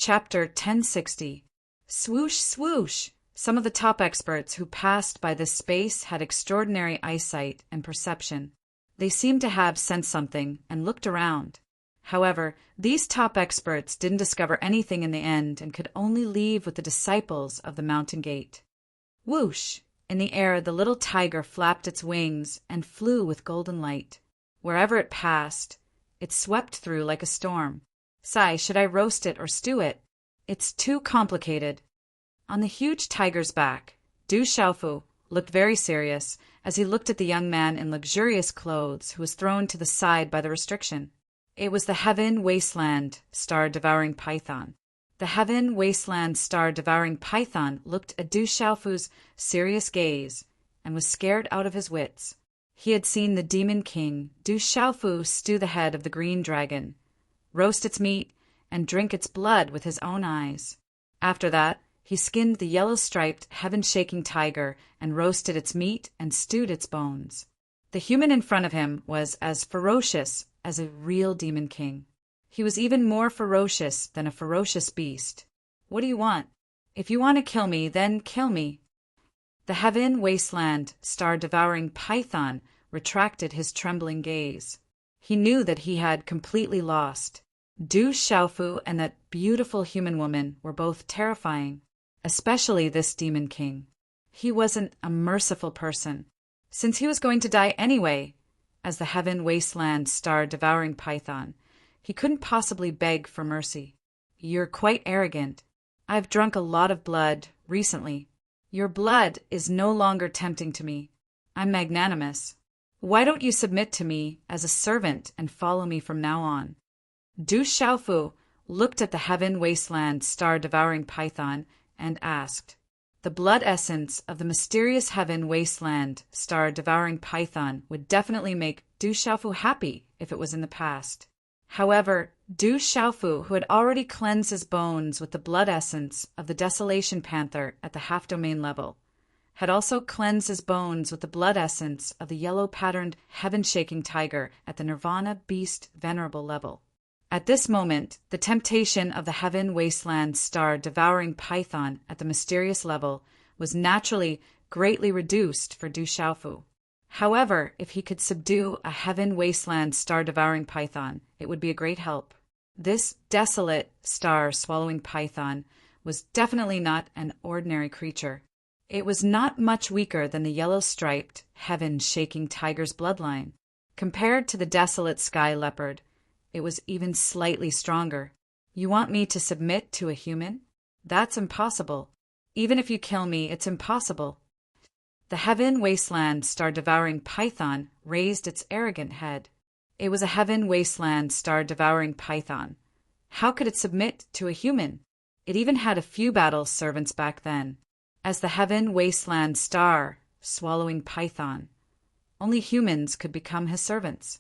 Chapter 1060. Swoosh, swoosh! Some of the top experts who passed by this space had extraordinary eyesight and perception. They seemed to have sensed something and looked around. However, these top experts didn't discover anything in the end and could only leave with the disciples of the mountain gate. Whoosh! In the air the little tiger flapped its wings and flew with golden light. Wherever it passed, it swept through like a storm. Sigh, should I roast it or stew it? It's too complicated. On the huge tiger's back, Du Xiaofu looked very serious as he looked at the young man in luxurious clothes who was thrown to the side by the restriction. It was the Heaven Wasteland Star-Devouring Python. The Heaven Wasteland Star-Devouring Python looked at Du Xiaofu's serious gaze and was scared out of his wits. He had seen the Demon King, Du Xiaofu, stew the head of the green dragon, roast its meat, and drink its blood with his own eyes. After that, he skinned the yellow-striped, heaven-shaking tiger and roasted its meat and stewed its bones. The human in front of him was as ferocious as a real Demon King. He was even more ferocious than a ferocious beast. What do you want? If you want to kill me, then kill me. The Heaven Wasteland Star-Devouring Python retracted his trembling gaze. He knew that he had completely lost. Du Xiaofu and that beautiful human woman were both terrifying, especially this Demon King. He wasn't a merciful person, since he was going to die anyway. As the Heaven Wasteland Star-Devouring Python, he couldn't possibly beg for mercy. You're quite arrogant. I've drunk a lot of blood recently. Your blood is no longer tempting to me. I'm magnanimous. Why don't you submit to me as a servant and follow me from now on? Du Xiaofu looked at the Heaven Wasteland Star-Devouring Python and asked. The blood essence of the mysterious Heaven Wasteland Star-Devouring Python would definitely make Du Xiaofu happy if it was in the past. However, Du Xiaofu, who had already cleansed his bones with the blood essence of the Desolation Panther at the half-domain level, had also cleansed his bones with the blood essence of the yellow-patterned heaven-shaking tiger at the Nirvana Beast Venerable level. At this moment, the temptation of the Heaven Wasteland Star-Devouring Python at the mysterious level was naturally greatly reduced for Du Xiaofu. However, if he could subdue a Heaven Wasteland Star-Devouring Python, it would be a great help. This desolate star-swallowing python was definitely not an ordinary creature. It was not much weaker than the yellow-striped, heaven-shaking tiger's bloodline. Compared to the desolate sky leopard, it was even slightly stronger. You want me to submit to a human? That's impossible. Even if you kill me, it's impossible. The Heaven Wasteland Star-Devouring Python raised its arrogant head. It was a Heaven Wasteland Star-Devouring Python. How could it submit to a human? It even had a few battle servants back then. As the Heaven Wasteland Star-Swallowing Python, only humans could become his servants.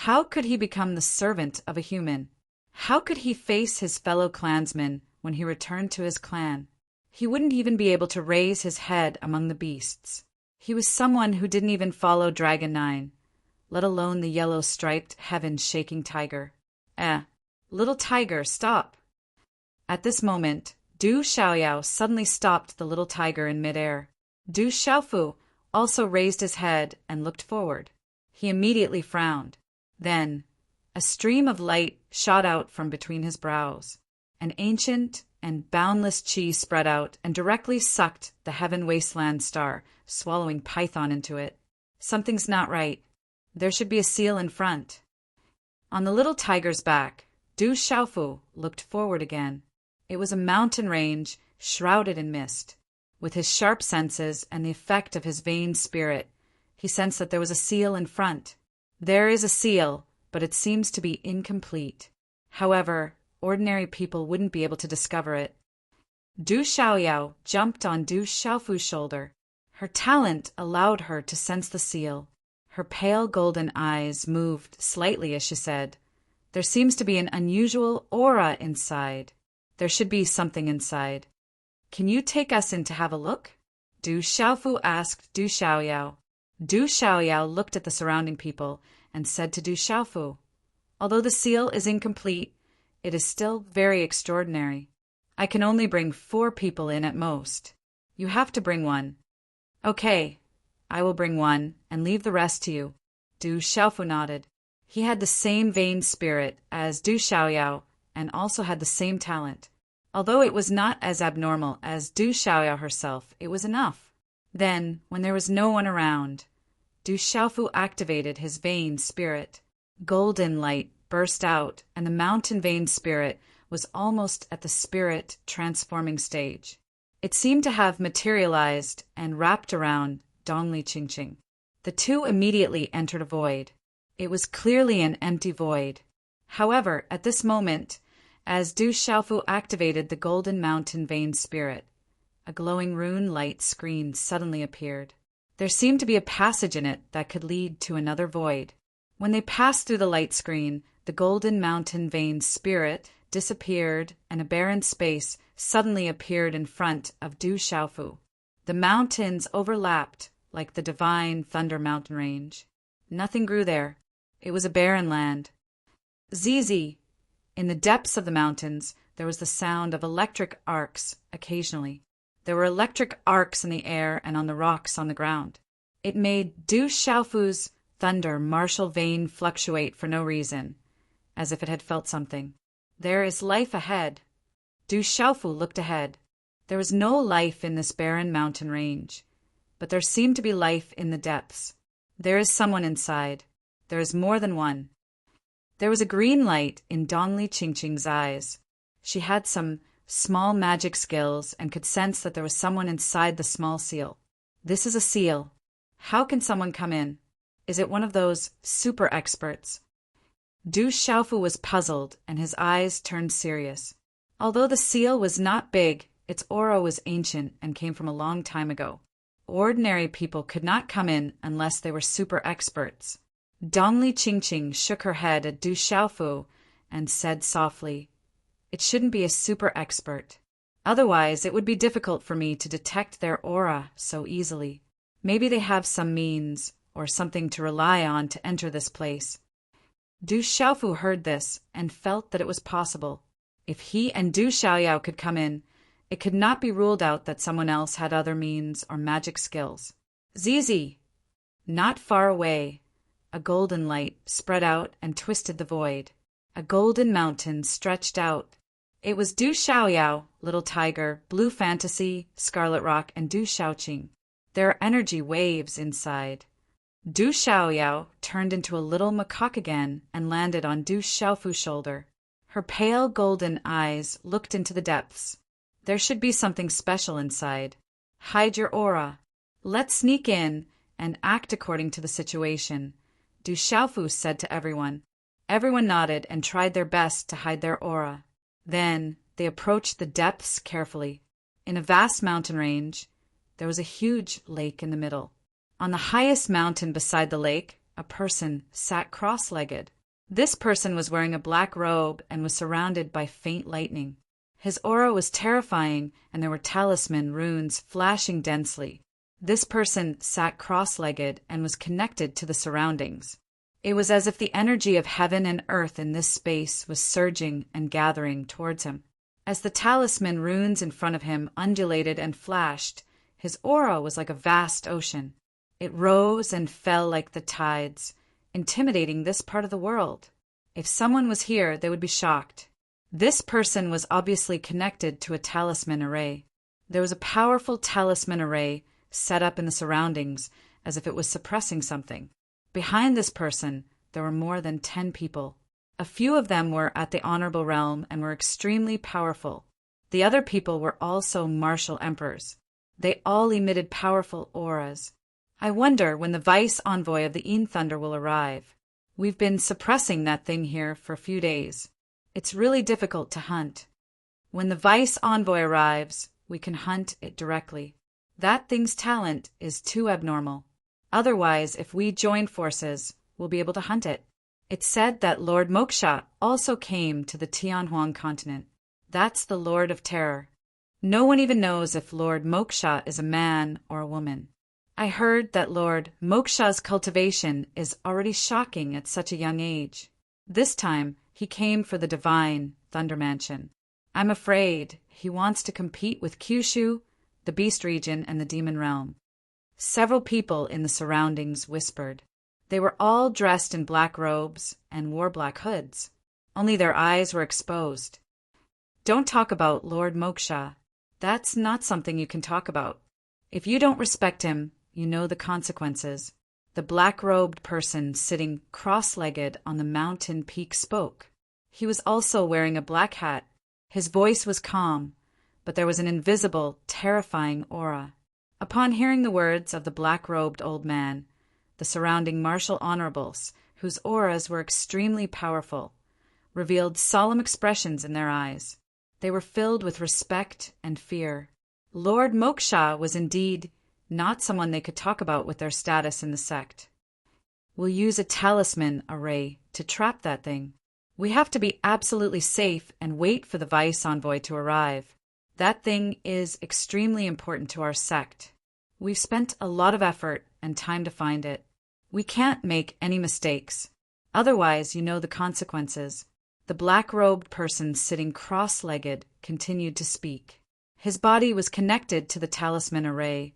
How could he become the servant of a human? How could he face his fellow clansmen when he returned to his clan? He wouldn't even be able to raise his head among the beasts. He was someone who didn't even follow Dragon 9, let alone the yellow-striped, heaven-shaking tiger. Little tiger, stop! At this moment, Du Xiaoyao suddenly stopped the little tiger in midair. Du Xiaofu also raised his head and looked forward. He immediately frowned. Then, a stream of light shot out from between his brows. An ancient and boundless chi spread out and directly sucked the Heaven Wasteland Star-Swallowing Python into it. Something's not right. There should be a seal in front. On the little tiger's back, Du Xiaofu looked forward again. It was a mountain range shrouded in mist. With his sharp senses and the effect of his vain spirit, he sensed that there was a seal in front. There is a seal, but it seems to be incomplete. However, ordinary people wouldn't be able to discover it. Du Xiaoyao jumped on Du Xiaofu's shoulder. Her talent allowed her to sense the seal. Her pale golden eyes moved slightly as she said, "There seems to be an unusual aura inside. There should be something inside. Can you take us in to have a look?" Du Xiaofu asked Du Xiaoyao. Du Xiaoyao looked at the surrounding people and said to Du Xiaofu, "Although the seal is incomplete, it is still very extraordinary. I can only bring 4 people in at most. You have to bring one. Okay, I will bring one and leave the rest to you. Du Xiaofu nodded. He had the same vain spirit as Du Xiaoyao and also had the same talent. Although it was not as abnormal as Du Xiaoyao herself, it was enough. Then, when there was no one around, Du Xiaofu activated his vain spirit. Golden light burst out, and the mountain vain spirit was almost at the spirit transforming stage. It seemed to have materialized and wrapped around Dongli Qingqing. The two immediately entered a void. It was clearly an empty void. However, at this moment, as Du Xiaofu activated the golden mountain vein spirit, a glowing rune light screen suddenly appeared. There seemed to be a passage in it that could lead to another void. When they passed through the light screen, the golden mountain vein spirit disappeared and a barren space suddenly appeared in front of Du Xiaofu. The mountains overlapped like the divine Thunder Mountain range. Nothing grew there. It was a barren land. Zizi. In the depths of the mountains, there was the sound of electric arcs occasionally. There were electric arcs in the air and on the rocks on the ground. It made Du Xiaofu's thunder martial vein fluctuate for no reason, as if it had felt something. There is life ahead. Du Xiaofu looked ahead. There was no life in this barren mountain range, but there seemed to be life in the depths. There is someone inside. There is more than one. There was a green light in Dongli Qingqing's eyes. She had some small magic skills and could sense that there was someone inside the small seal. This is a seal. How can someone come in? Is it one of those super experts? Du Xiaofu was puzzled and his eyes turned serious. Although the seal was not big, its aura was ancient and came from a long time ago. Ordinary people could not come in unless they were super experts. Dongli Qingqing shook her head at Du Xiaofu and said softly, "It shouldn't be a super expert. Otherwise, it would be difficult for me to detect their aura so easily. Maybe they have some means or something to rely on to enter this place." Du Xiaofu heard this and felt that it was possible. If he and Du Xiaoyao could come in, it could not be ruled out that someone else had other means or magic skills. Zizi! Not far away, a golden light spread out and twisted the void. A golden mountain stretched out. It was Du Xiaoyao, Little Tiger, Blue Fantasy, Scarlet Rock, and Du Xiaoqing. There are energy waves inside. Du Xiaoyao turned into a little macaque again and landed on Du Xiaofu's shoulder. Her pale golden eyes looked into the depths. There should be something special inside. Hide your aura. Let's sneak in and act according to the situation, Du Xiaofu said to everyone. Everyone nodded and tried their best to hide their aura. Then they approached the depths carefully. In a vast mountain range, there was a huge lake in the middle. On the highest mountain beside the lake, a person sat cross-legged. This person was wearing a black robe and was surrounded by faint lightning. His aura was terrifying, and there were talisman runes flashing densely. This person sat cross-legged and was connected to the surroundings. It was as if the energy of heaven and earth in this space was surging and gathering towards him. As the talisman runes in front of him undulated and flashed, his aura was like a vast ocean. It rose and fell like the tides, intimidating this part of the world. If someone was here, they would be shocked. This person was obviously connected to a talisman array. There was a powerful talisman array set up in the surroundings as if it was suppressing something. Behind this person, there were more than 10 people. A few of them were at the honorable realm and were extremely powerful. The other people were also martial emperors. They all emitted powerful auras. I wonder when the vice envoy of the Yin Thunder will arrive. We've been suppressing that thing here for a few days. It's really difficult to hunt. When the vice envoy arrives, we can hunt it directly. That thing's talent is too abnormal. Otherwise, if we join forces, we'll be able to hunt it. It's said that Lord Moksha also came to the Tianhuang continent. That's the Lord of Terror. No one even knows if Lord Moksha is a man or a woman. I heard that Lord Moksha's cultivation is already shocking at such a young age. This time, he came for the divine Thunder Mansion. I'm afraid he wants to compete with Kyushu, the Beast region, and the Demon realm. Several people in the surroundings whispered. They were all dressed in black robes and wore black hoods. Only their eyes were exposed. Don't talk about Lord Moksha. That's not something you can talk about. If you don't respect him, you know the consequences. The black-robed person sitting cross-legged on the mountain peak spoke. He was also wearing a black hat. His voice was calm, but there was an invisible, terrifying aura. Upon hearing the words of the black-robed old man, the surrounding martial honorables, whose auras were extremely powerful, revealed solemn expressions in their eyes. They were filled with respect and fear. Lord Moksha was indeed not someone they could talk about with their status in the sect. We'll use a talisman array to trap that thing. We have to be absolutely safe and wait for the vice envoy to arrive. That thing is extremely important to our sect. We've spent a lot of effort and time to find it. We can't make any mistakes. Otherwise, you know the consequences. The black-robed person sitting cross-legged continued to speak. His body was connected to the talisman array,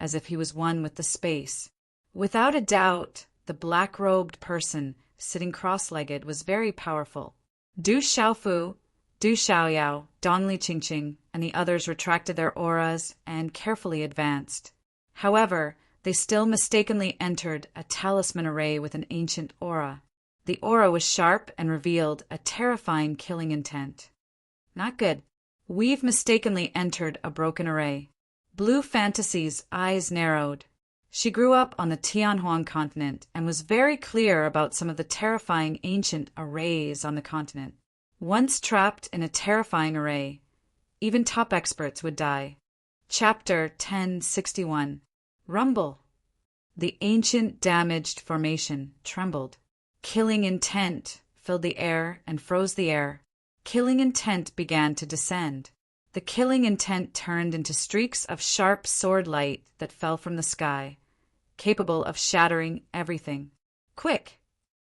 as if he was one with the space. Without a doubt, the black-robed person sitting cross-legged was very powerful. Du Xiaofu, Du Xiaoyao, Donli Qingqing, and the others retracted their auras and carefully advanced. However, they still mistakenly entered a talisman array with an ancient aura. The aura was sharp and revealed a terrifying killing intent. Not good. We've mistakenly entered a broken array. Blue Fantasy's eyes narrowed. She grew up on the Tianhuang continent and was very clear about some of the terrifying ancient arrays on the continent. Once trapped in a terrifying array, even top experts would die. Chapter 1061. Rumble. The ancient damaged formation trembled. Killing intent filled the air and froze the air. Killing intent began to descend. The killing intent turned into streaks of sharp sword light that fell from the sky, capable of shattering everything. Quick!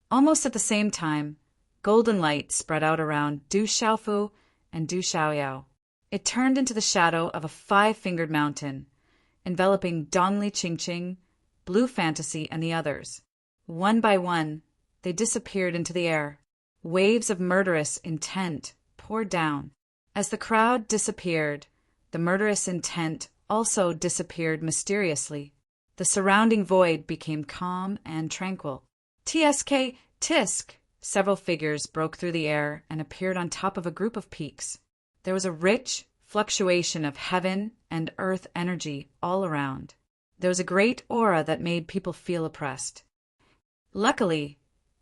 Almost at the same time, golden light spread out around Du Xiaofu and Du Xiaoyao. It turned into the shadow of a five-fingered mountain, enveloping Donli Qingqing, Blue Fantasy, and the others. One by one, they disappeared into the air. Waves of murderous intent poured down. As the crowd disappeared, the murderous intent also disappeared mysteriously. The surrounding void became calm and tranquil. TSK, Tisk! Several figures broke through the air and appeared on top of a group of peaks. There was a rich fluctuation of heaven and earth energy all around. There was a great aura that made people feel oppressed. Luckily,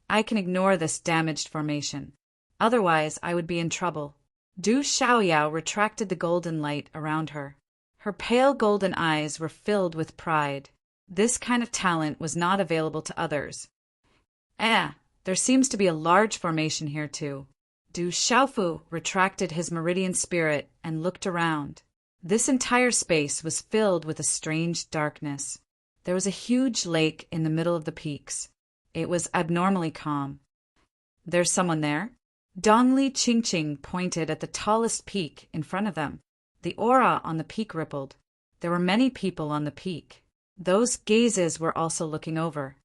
I can ignore this damaged formation. Otherwise, I would be in trouble. Du Xiaoyao retracted the golden light around her. Her pale golden eyes were filled with pride. This kind of talent was not available to others. There seems to be a large formation here too. Du Xiaofu retracted his meridian spirit and looked around. This entire space was filled with a strange darkness. There was a huge lake in the middle of the peaks. It was abnormally calm. There's someone there? Donli Qingqing pointed at the tallest peak in front of them. The aura on the peak rippled. There were many people on the peak. Those gazes were also looking over.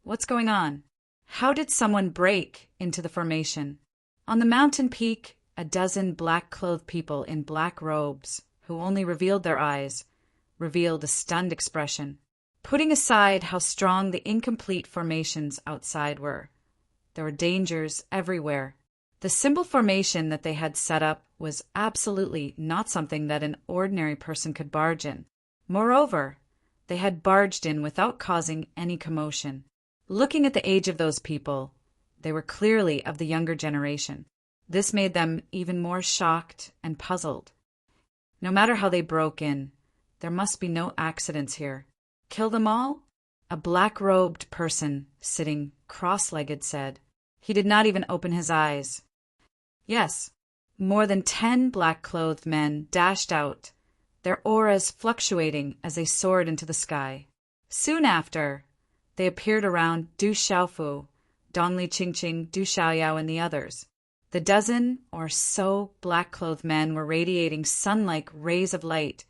What's going on? How did someone break into the formation? On the mountain peak, a dozen black-clothed people in black robes, who only revealed their eyes, revealed a stunned expression. Putting aside how strong the incomplete formations outside were, there were dangers everywhere. The simple formation that they had set up was absolutely not something that an ordinary person could barge in. Moreover, they had barged in without causing any commotion. Looking at the age of those people, they were clearly of the younger generation. This made them even more shocked and puzzled. No matter how they broke in, there must be no accidents here. Kill them all? A black-robed person sitting cross-legged said. He did not even open his eyes. Yes, more than 10 black-clothed men dashed out, their auras fluctuating as they soared into the sky. Soon after, they appeared around Du Xiaofu, Donli Qingqing, Du Xiaoyao, and the others. The dozen or so black-clothed men were radiating sun-like rays of light,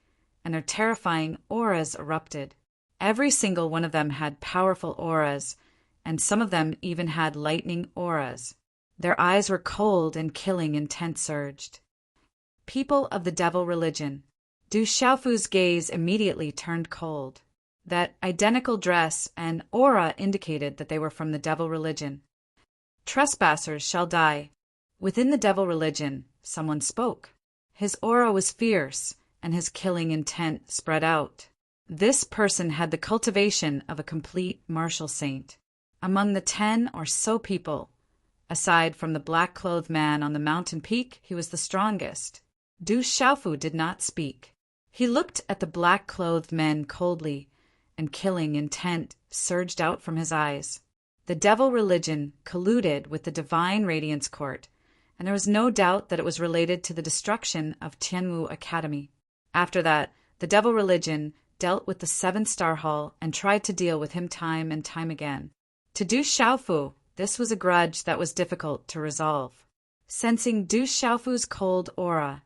and their terrifying auras erupted. Every single one of them had powerful auras, and some of them even had lightning auras. Their eyes were cold and killing intent surged. People of the devil religion. Du Xiaofu's gaze immediately turned cold. That identical dress and aura indicated that they were from the devil religion. Trespassers shall die. Within the devil religion, someone spoke. His aura was fierce, and his killing intent spread out. This person had the cultivation of a complete martial saint. Among the 10 or so people, aside from the black-clothed man on the mountain peak, he was the strongest. Du Xiaofu did not speak. He looked at the black-clothed men coldly, and killing intent surged out from his eyes. The devil religion colluded with the divine radiance court, and there was no doubt that it was related to the destruction of Tianwu Academy. After that, the devil religion dealt with the 7-star hall and tried to deal with him time and time again. To Du Xiaofu, this was a grudge that was difficult to resolve. Sensing Du Xiaofu's cold aura,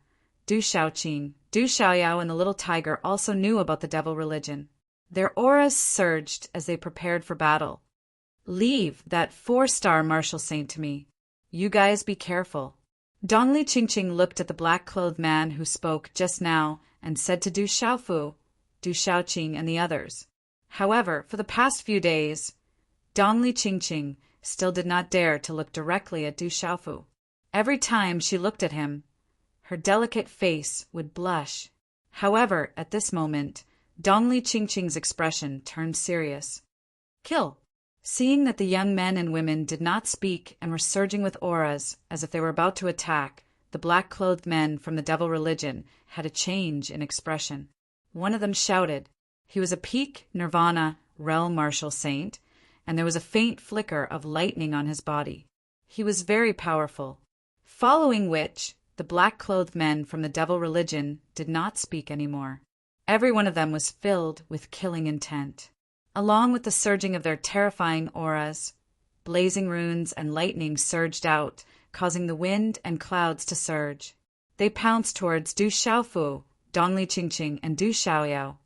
Du Xiaoqing, Du Xiaoyao, and the little tiger also knew about the devil religion. Their auras surged as they prepared for battle. Leave that 4-star martial saint to me. You guys be careful. Dongli Qingqing looked at the black-clothed man who spoke just now and said to Du Xiaofu, Du Xiaoqing, and the others. However, for the past few days, Dongli Qingqing still did not dare to look directly at Du Xiaofu. Every time she looked at him, her delicate face would blush. However, at this moment, Dongli Qingqing's expression turned serious. Kill. Seeing that the young men and women did not speak and were surging with auras as if they were about to attack, the black-clothed men from the devil religion had a change in expression. One of them shouted. He was a peak Nirvana realm martial saint, and there was a faint flicker of lightning on his body. He was very powerful. Following which, the black-clothed men from the devil religion did not speak anymore. Every one of them was filled with killing intent. Along with the surging of their terrifying auras, blazing runes and lightning surged out, causing the wind and clouds to surge. They pounced towards Du Xiaofu, Dongli Qingqing, and Du Xiaoyao.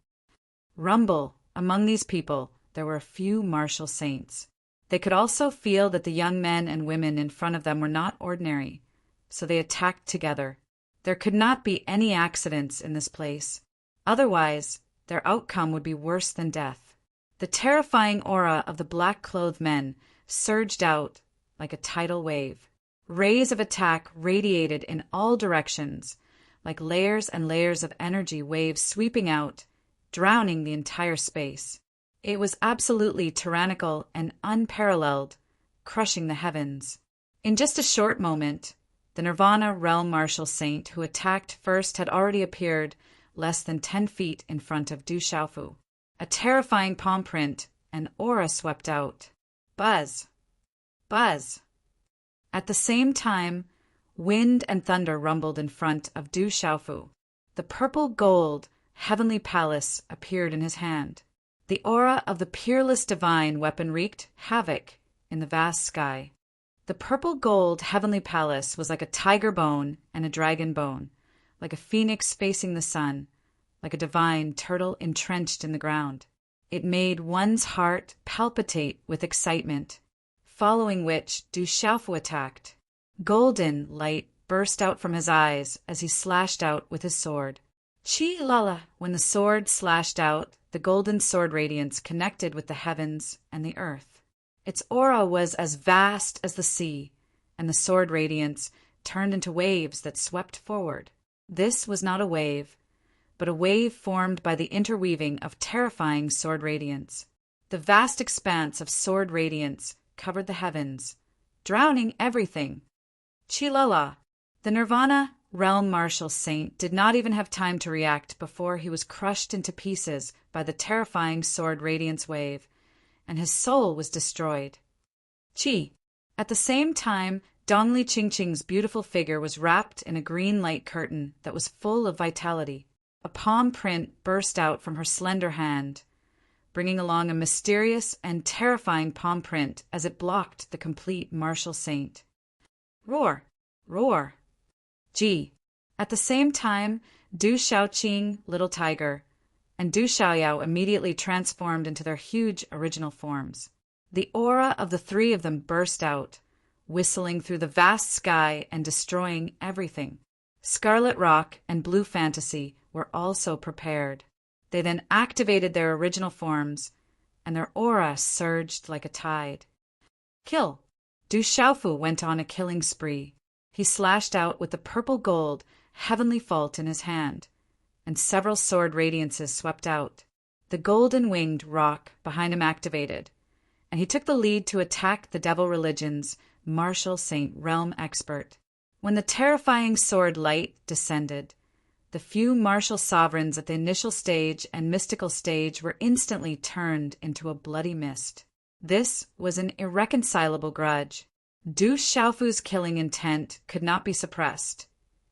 Rumble. Among these people, there were a few martial saints. They could also feel that the young men and women in front of them were not ordinary, so they attacked together. There could not be any accidents in this place. Otherwise, their outcome would be worse than death. The terrifying aura of the black-clothed men surged out like a tidal wave. Rays of attack radiated in all directions, like layers and layers of energy waves sweeping out, drowning the entire space. It was absolutely tyrannical and unparalleled, crushing the heavens. In just a short moment, the Nirvana realm martial saint who attacked first had already appeared less than 10 feet in front of Du Xiaofu. A terrifying palm print and aura swept out. Buzz. Buzz. At the same time, wind and thunder rumbled in front of Du Xiaofu. The purple gold heavenly palace appeared in his hand. The aura of the Peerless divine weapon wreaked havoc in the vast sky. The purple gold heavenly palace was like a tiger bone and a dragon bone, like a phoenix facing the sun, like a divine turtle entrenched in the ground. It made one's heart palpitate with excitement, following which Du Xiaofu attacked. Golden light burst out from his eyes as he slashed out with his sword. Chi Lala! When the sword slashed out, the golden sword radiance connected with the heavens and the earth. Its aura was as vast as the sea, and the sword radiance turned into waves that swept forward. This was not a wave, but a wave formed by the interweaving of terrifying sword radiance. The vast expanse of sword radiance covered the heavens, drowning everything. Chilala, the Nirvana realm martial saint, did not even have time to react before he was crushed into pieces by the terrifying sword radiance wave, and his soul was destroyed. Chi. At the same time, Dongli Qingqing's beautiful figure was wrapped in a green light curtain that was full of vitality. A palm print burst out from her slender hand, bringing along a mysterious and terrifying palm print as it blocked the complete martial saint. Roar! Roar. Gee. At the same time, Du Shaoqing, Little Tiger, and Du Xiaoyao immediately transformed into their huge original forms. The aura of the three of them burst out, whistling through the vast sky and destroying everything. Scarlet Rock and Blue Fantasy were also prepared. They then activated their original forms, and their aura surged like a tide. Kill! Du Xiaofu went on a killing spree. He slashed out with the purple gold heavenly fault in his hand, and several sword radiances swept out. The golden-winged rock behind him activated, and he took the lead to attack the Devil Religion's martial saint realm expert. When the terrifying sword light descended, the few martial sovereigns at the initial stage and mystical stage were instantly turned into a bloody mist. This was an irreconcilable grudge. Du Xiaofu's killing intent could not be suppressed,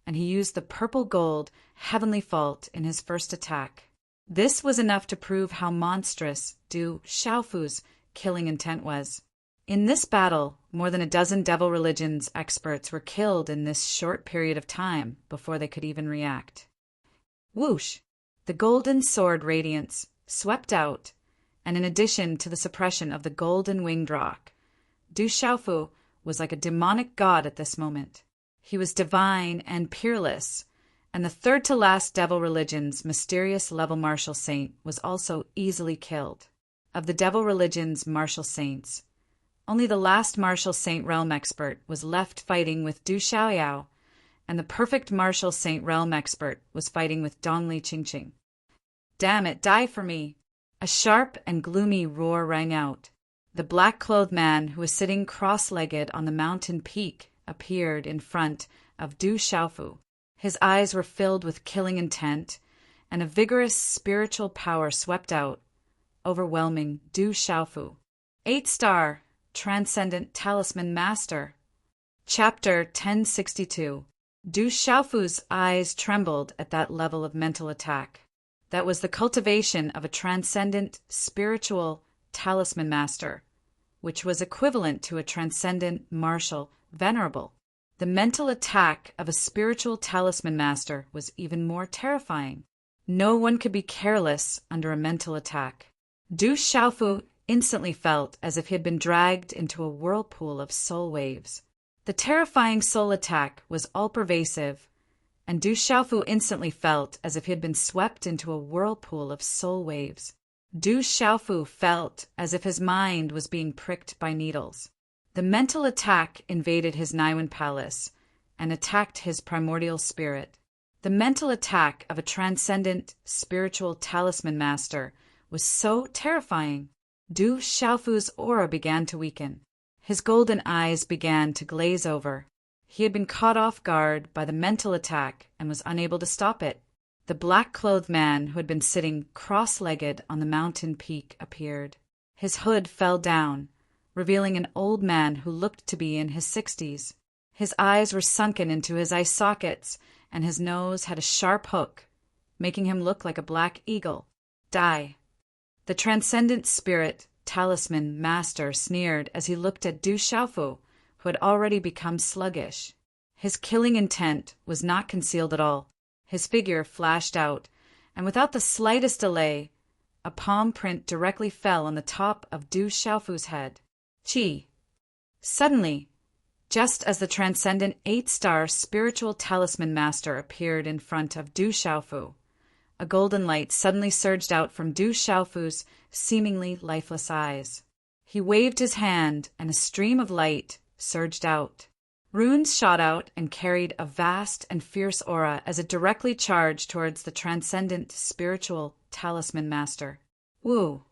and he used the purple gold heavenly fault in his first attack. This was enough to prove how monstrous Du Xiaofu's killing intent was. In this battle, more than a dozen Devil Religions experts were killed in this short period of time before they could even react. Whoosh! The golden sword radiance swept out, and in addition to the suppression of the golden winged rock, Du Xiaofu was like a demonic god at this moment. He was divine and peerless, and the third-to-last Devil Religion's mysterious level martial saint was also easily killed. Of the Devil Religion's martial saints, only the last martial saint realm expert was left fighting with Du Xiaoyao, and the perfect martial saint realm expert was fighting with Dongli Qingqing. Damn it, die for me! A sharp and gloomy roar rang out. The black-clothed man who was sitting cross-legged on the mountain peak appeared in front of Du Xiaofu. His eyes were filled with killing intent, and a vigorous spiritual power swept out, overwhelming Du Xiaofu. 8-star, Transcendent Talisman Master. Chapter 1062. Du Xiaofu's eyes trembled at that level of mental attack. That was the cultivation of a transcendent spiritual talisman master, which was equivalent to a transcendent martial venerable. The mental attack of a spiritual talisman master was even more terrifying. No one could be careless under a mental attack. Du Xiaofu instantly felt as if he had been dragged into a whirlpool of soul waves. The terrifying soul attack was all-pervasive, and Du Xiaofu instantly felt as if he had been swept into a whirlpool of soul waves. Du Xiaofu felt as if his mind was being pricked by needles. The mental attack invaded his Naiwen palace and attacked his primordial spirit. The mental attack of a transcendent spiritual talisman master was so terrifying. Du Xiaofu's aura began to weaken. His golden eyes began to glaze over. He had been caught off guard by the mental attack and was unable to stop it. The black-clothed man who had been sitting cross-legged on the mountain peak appeared. His hood fell down, revealing an old man who looked to be in his 60s. His eyes were sunken into his eye sockets, and his nose had a sharp hook, making him look like a black eagle. Die. The transcendent spirit talisman master sneered as he looked at Du Xiaofu, who had already become sluggish. His killing intent was not concealed at all. His figure flashed out, and without the slightest delay, a palm print directly fell on the top of Du Xiaofu's head. Qi. Suddenly, just as the transcendent 8-star spiritual talisman master appeared in front of Du Xiaofu, a golden light suddenly surged out from Du Xiaofu's seemingly lifeless eyes. He waved his hand, and a stream of light surged out. Runes shot out and carried a vast and fierce aura as it directly charged towards the transcendent spiritual talisman master. Woo!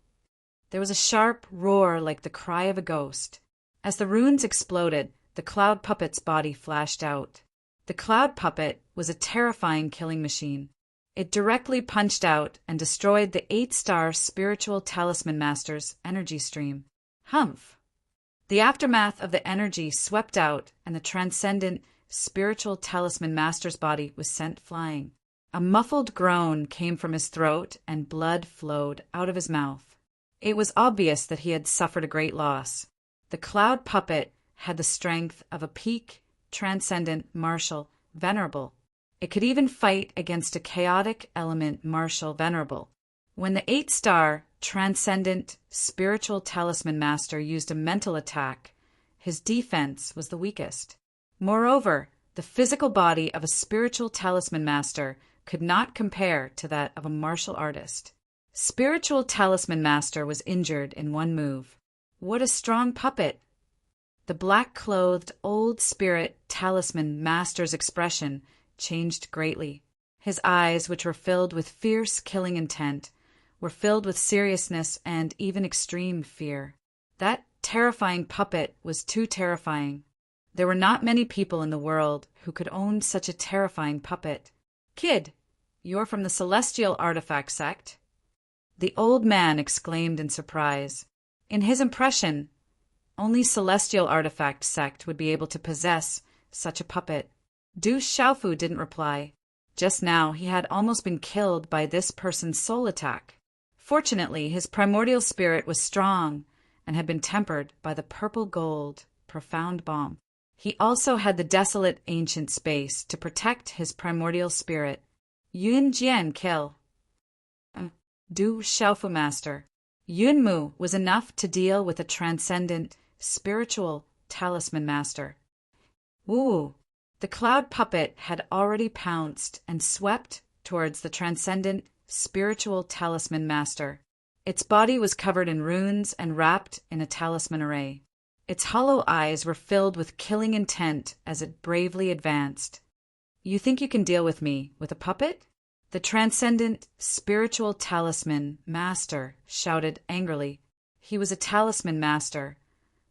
There was a sharp roar like the cry of a ghost. As the runes exploded, the cloud puppet's body flashed out. The cloud puppet was a terrifying killing machine. It directly punched out and destroyed the 8-star spiritual talisman master's energy stream. Humph! The aftermath of the energy swept out, and the transcendent spiritual talisman master's body was sent flying. A muffled groan came from his throat, and blood flowed out of his mouth. It was obvious that he had suffered a great loss. The cloud puppet had the strength of a peak transcendent, martial, venerable. It could even fight against a chaotic element, martial, venerable. When the 8-star, transcendent, spiritual talisman master used a mental attack, his defense was the weakest. Moreover, the physical body of a spiritual talisman master could not compare to that of a martial artist. Spiritual talisman master was injured in one move. What a strong puppet! The black-clothed old spirit talisman master's expression changed greatly. His eyes, which were filled with fierce killing intent, were filled with seriousness and even extreme fear. That terrifying puppet was too terrifying. There were not many people in the world who could own such a terrifying puppet. "Kid, you're from the Celestial Artifact sect?" The old man exclaimed in surprise. In his impression, only Celestial Artifact sect would be able to possess such a puppet. Du Xiaofu didn't reply. Just now he had almost been killed by this person's soul attack. Fortunately, his primordial spirit was strong and had been tempered by the purple gold profound bomb. He also had the desolate ancient space to protect his primordial spirit. Yun Jian kill. Du Xiaofu master. Yun Mu was enough to deal with a transcendent, spiritual talisman master. Woo! The cloud puppet had already pounced and swept towards the transcendent, spiritual talisman master. Its body was covered in runes and wrapped in a talisman array. Its hollow eyes were filled with killing intent as it bravely advanced. "You think you can deal with me with a puppet?" The transcendent, spiritual talisman master shouted angrily. He was a talisman master,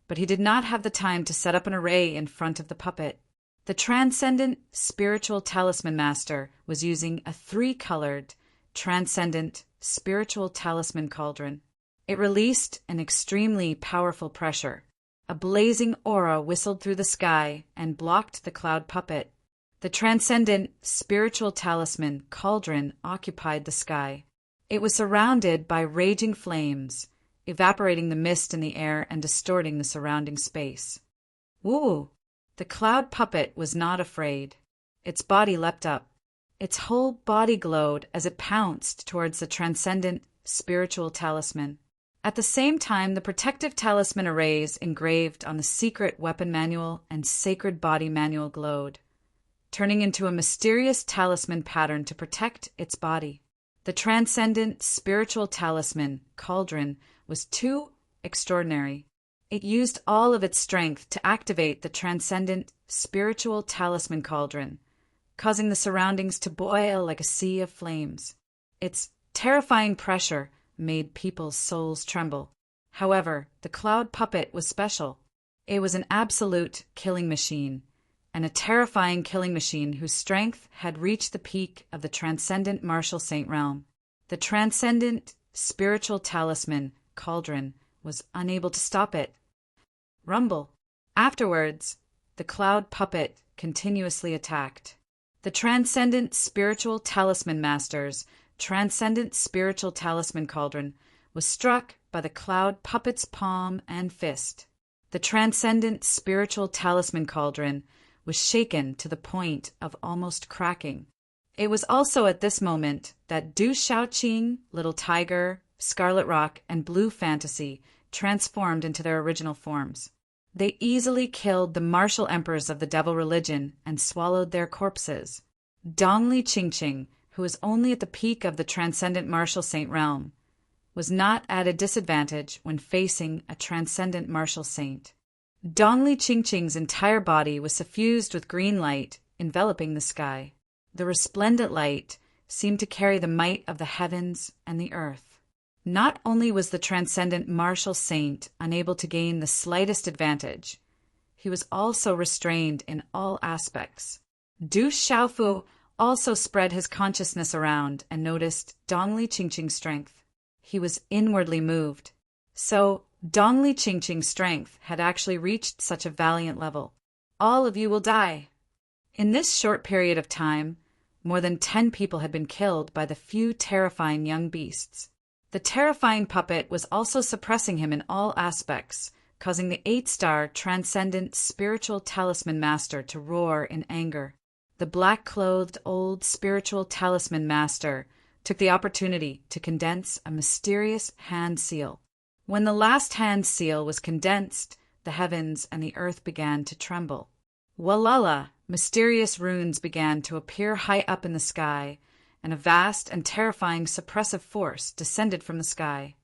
but he did not have the time to set up an array in front of the puppet. The transcendent, spiritual talisman master was using a 3-colored, transcendent, spiritual talisman cauldron. It released an extremely powerful pressure. A blazing aura whistled through the sky and blocked the cloud puppet. The transcendent, spiritual talisman cauldron occupied the sky. It was surrounded by raging flames, evaporating the mist in the air and distorting the surrounding space. Woo! The cloud puppet was not afraid. Its body leapt up. Its whole body glowed as it pounced towards the transcendent, spiritual talisman. At the same time, the protective talisman arrays engraved on the secret weapon manual and sacred body manual glowed, turning into a mysterious talisman pattern to protect its body. The transcendent, spiritual talisman cauldron was too extraordinary. It used all of its strength to activate the transcendent, spiritual talisman cauldron, causing the surroundings to boil like a sea of flames. Its terrifying pressure made people's souls tremble. However, the cloud puppet was special. It was an absolute killing machine, and a terrifying killing machine whose strength had reached the peak of the transcendent martial saint realm. The transcendent, spiritual talisman cauldron was unable to stop it. Rumble. Afterwards, the cloud puppet continuously attacked. The transcendent spiritual talisman master's transcendent spiritual talisman cauldron was struck by the cloud puppet's palm and fist. The transcendent spiritual talisman cauldron was shaken to the point of almost cracking. It was also at this moment that Du Shaoqing, Little Tiger, Scarlet Rock, and Blue Fantasy transformed into their original forms. They easily killed the martial emperors of the devil religion and swallowed their corpses. Dongli Qingqing, who was only at the peak of the transcendent martial saint realm, was not at a disadvantage when facing a transcendent martial saint. Dongli Qingqing's entire body was suffused with green light, enveloping the sky. The resplendent light seemed to carry the might of the heavens and the earth. Not only was the transcendent martial saint unable to gain the slightest advantage, he was also restrained in all aspects. Du Xiaofu also spread his consciousness around and noticed Dongli Qingqing's strength. He was inwardly moved. So, Dongli Qingqing's strength had actually reached such a valiant level. All of you will die. In this short period of time, more than 10 people had been killed by the few terrifying young beasts. The terrifying puppet was also suppressing him in all aspects, causing the 8-star Transcendent Spiritual Talisman Master to roar in anger. The black-clothed old Spiritual Talisman Master took the opportunity to condense a mysterious hand seal. When the last hand seal was condensed, the heavens and the earth began to tremble. Walala! Mysterious runes began to appear high up in the sky, and a vast and terrifying suppressive force descended from the sky.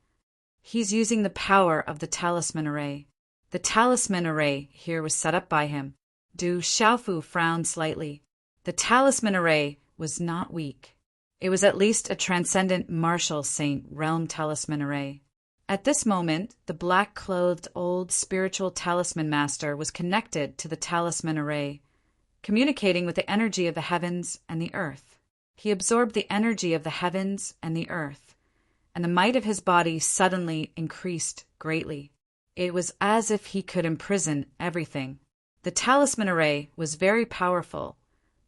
He's using the power of the talisman array. The talisman array here was set up by him. Du Xiaofu frowned slightly. The talisman array was not weak. It was at least a transcendent martial saint realm talisman array. At this moment, the black-clothed old spiritual talisman master was connected to the talisman array, communicating with the energy of the heavens and the earth. He absorbed the energy of the heavens and the earth, and the might of his body suddenly increased greatly. It was as if he could imprison everything. The talisman array was very powerful,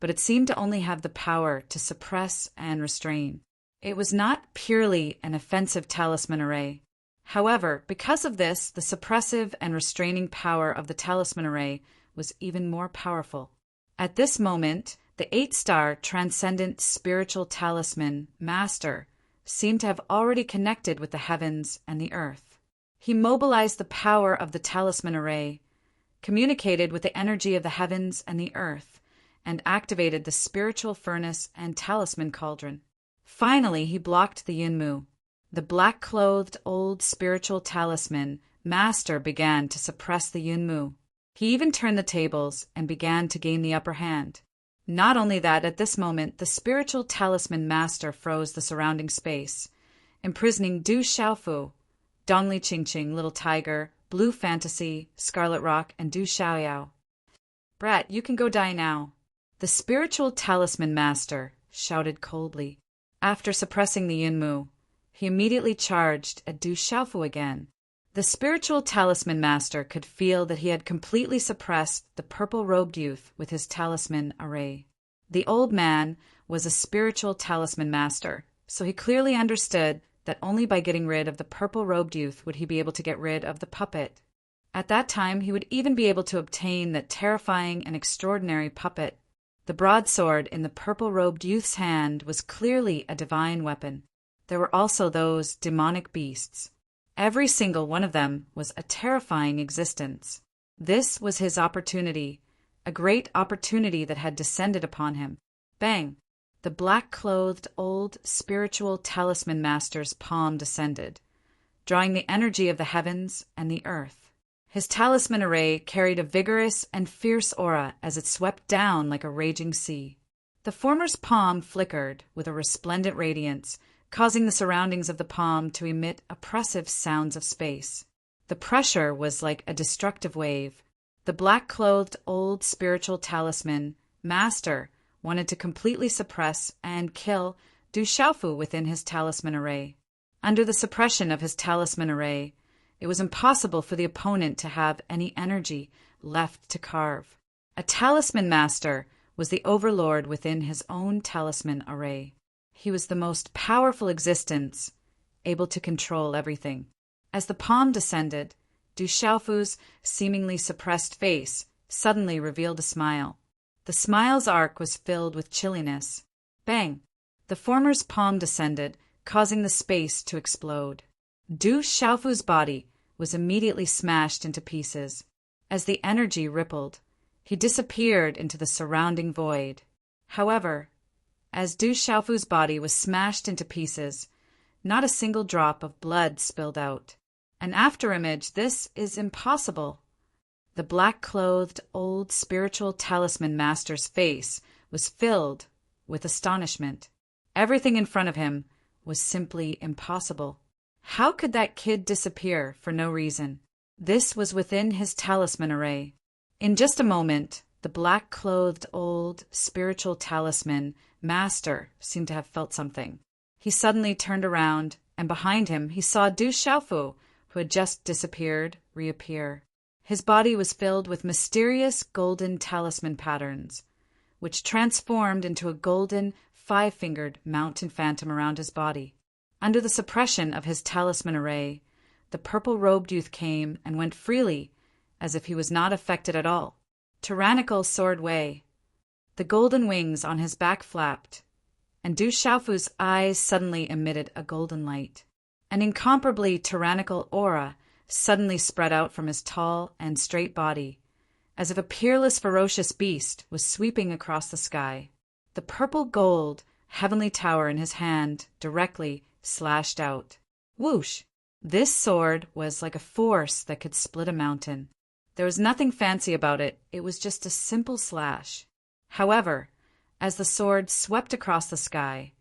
but it seemed to only have the power to suppress and restrain. It was not purely an offensive talisman array. However, because of this, the suppressive and restraining power of the talisman array was even more powerful. At this moment, the 8-star Transcendent Spiritual Talisman Master seemed to have already connected with the heavens and the earth. He mobilized the power of the talisman array, communicated with the energy of the heavens and the earth, and activated the spiritual furnace and talisman cauldron. Finally, he blocked the Yunmu. The black-clothed old spiritual talisman master began to suppress the Yunmu. He even turned the tables and began to gain the upper hand. Not only that, at this moment, the spiritual talisman master froze the surrounding space, imprisoning Du Xiaofu, Dongli Qingqing, Little Tiger, Blue Fantasy, Scarlet Rock, and Du Xiaoyao. Brat, you can go die now. The spiritual talisman master shouted coldly. After suppressing the Yunmu, he immediately charged at Du Xiaofu again. The spiritual talisman master could feel that he had completely suppressed the purple-robed youth with his talisman array. The old man was a spiritual talisman master, so he clearly understood that only by getting rid of the purple-robed youth would he be able to get rid of the puppet. At that time, he would even be able to obtain that terrifying and extraordinary puppet. The broadsword in the purple-robed youth's hand was clearly a divine weapon. There were also those demonic beasts. Every single one of them was a terrifying existence. This was his opportunity, a great opportunity that had descended upon him. Bang! The black-clothed old spiritual talisman master's palm descended, drawing the energy of the heavens and the earth. His talisman array carried a vigorous and fierce aura as it swept down like a raging sea. The former's palm flickered with a resplendent radiance, causing the surroundings of the palm to emit oppressive sounds of space. The pressure was like a destructive wave. The black-clothed old spiritual talisman master wanted to completely suppress and kill Du Xiaofu within his talisman array. Under the suppression of his talisman array, it was impossible for the opponent to have any energy left to carve. A talisman master was the overlord within his own talisman array. He was the most powerful existence, able to control everything. As the palm descended, Du Xiaofu's seemingly suppressed face suddenly revealed a smile. The smile's arc was filled with chilliness. Bang! The former's palm descended, causing the space to explode. Du Xiaofu's body was immediately smashed into pieces. As the energy rippled, he disappeared into the surrounding void. However, as Du Xiaofu's body was smashed into pieces, not a single drop of blood spilled out. An afterimage, this is impossible. The black-clothed old spiritual talisman master's face was filled with astonishment. Everything in front of him was simply impossible. How could that kid disappear for no reason? This was within his talisman array. In just a moment, the black-clothed old spiritual talisman master seemed to have felt something. He suddenly turned around, and behind him he saw Du Xiaofu, who had just disappeared, reappear. His body was filled with mysterious golden talisman patterns, which transformed into a golden, five-fingered mountain phantom around his body. Under the suppression of his talisman array, The purple-robed youth came and went freely, as if he was not affected at all. Tyrannical soared away. The golden wings on his back flapped, and Du Shaofu's eyes suddenly emitted a golden light. An incomparably tyrannical aura suddenly spread out from his tall and straight body, as if a peerless, ferocious beast was sweeping across the sky. The purple-gold heavenly tower in his hand directly slashed out. Whoosh! This sword was like a force that could split a mountain. There was nothing fancy about it, it was just a simple slash. However, as the sword swept across the sky,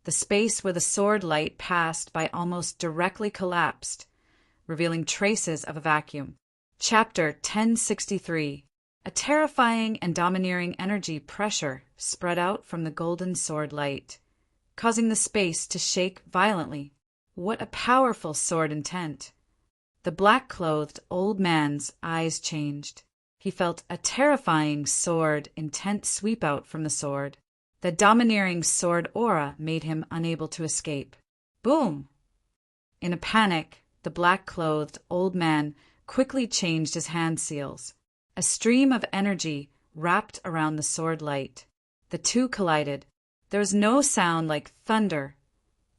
the space where the sword light passed by almost directly collapsed, revealing traces of a vacuum. Chapter 1063. A terrifying and domineering energy pressure spread out from the golden sword light, causing the space to shake violently. What a powerful sword intent! The black-clothed old man's eyes changed. He felt a terrifying sword intent sweep out from the sword. The domineering sword aura made him unable to escape. Boom! In a panic, the black-clothed old man quickly changed his hand seals. A stream of energy wrapped around the sword light. The two collided. There was no sound like thunder,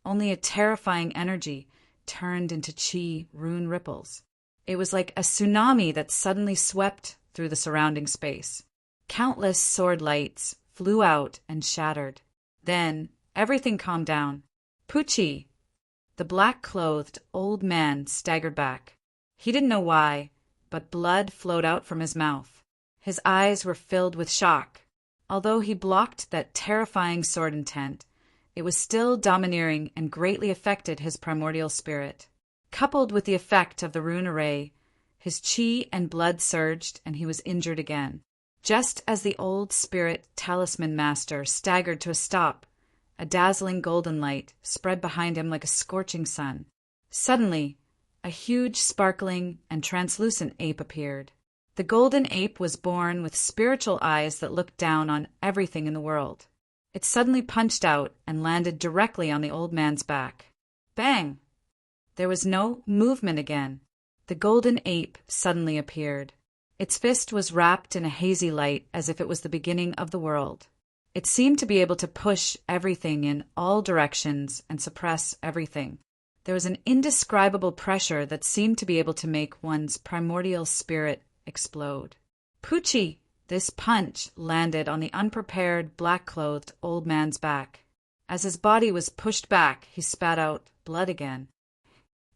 only a terrifying energy turned into chi rune ripples. It was like a tsunami that suddenly swept through the surrounding space. Countless sword lights flew out and shattered. Then everything calmed down. Pucci! The black-clothed old man staggered back. He didn't know why, but blood flowed out from his mouth. His eyes were filled with shock. Although he blocked that terrifying sword intent, it was still domineering and greatly affected his primordial spirit. Coupled with the effect of the rune array, his chi and blood surged and he was injured again. Just as the old spirit talisman master staggered to a stop, a dazzling golden light spread behind him like a scorching sun. Suddenly, a huge, sparkling, and translucent ape appeared. The golden ape was born with spiritual eyes that looked down on everything in the world. It suddenly punched out and landed directly on the old man's back. Bang! There was no movement again. The golden ape suddenly appeared. Its fist was wrapped in a hazy light as if it was the beginning of the world. It seemed to be able to push everything in all directions and suppress everything. There was an indescribable pressure that seemed to be able to make one's primordial spirit explode. Pucci! This punch landed on the unprepared, black-clothed old man's back. As his body was pushed back, he spat out blood again.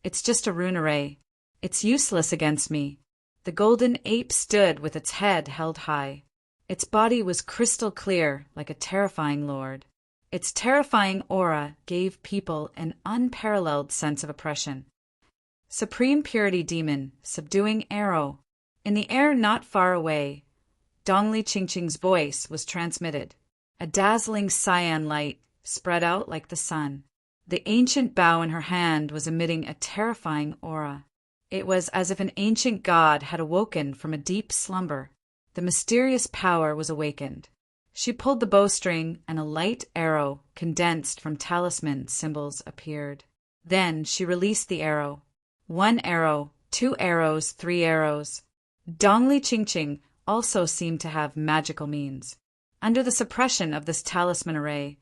It's just a rune array. It's useless against me. The golden ape stood with its head held high. Its body was crystal clear, like a terrifying lord. Its terrifying aura gave people an unparalleled sense of oppression. Supreme Purity Demon, subduing arrow. In the air not far away, Dongli Qingqing's voice was transmitted. A dazzling cyan light spread out like the sun. The ancient bow in her hand was emitting a terrifying aura. It was as if an ancient god had awoken from a deep slumber. The mysterious power was awakened. She pulled the bowstring, and a light arrow, condensed from talisman symbols, appeared. Then she released the arrow. 1 arrow, 2 arrows, 3 arrows. Dongli Qingqing also seemed to have magical means. Under the suppression of this talisman array,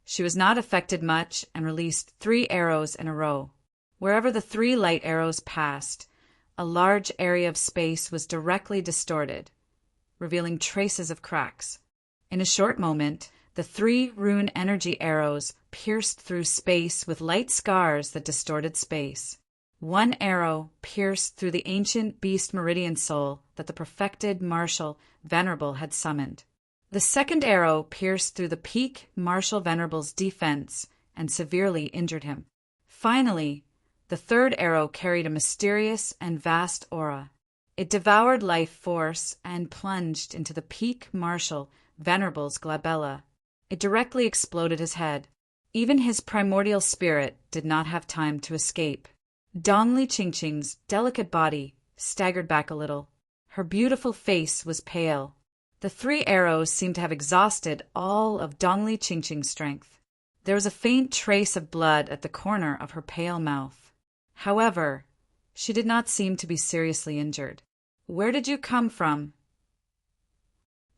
she was not affected much and released 3 arrows in a row. Wherever the 3 light arrows passed, a large area of space was directly distorted, revealing traces of cracks. In a short moment, the 3 rune energy arrows pierced through space with light scars that distorted space. 1 arrow pierced through the ancient beast meridian soul that the perfected martial Venerable had summoned. The 2nd arrow pierced through the peak martial Venerable's defense and severely injured him. Finally, the 3rd arrow carried a mysterious and vast aura. It devoured life force and plunged into the peak martial Venerable's glabella. It directly exploded his head. Even his primordial spirit did not have time to escape. Dongli Qingqing's delicate body staggered back a little. Her beautiful face was pale. The 3 arrows seemed to have exhausted all of Dongli Qingqing's strength. There was a faint trace of blood at the corner of her pale mouth. However, She did not seem to be seriously injured. "Where did you come from?"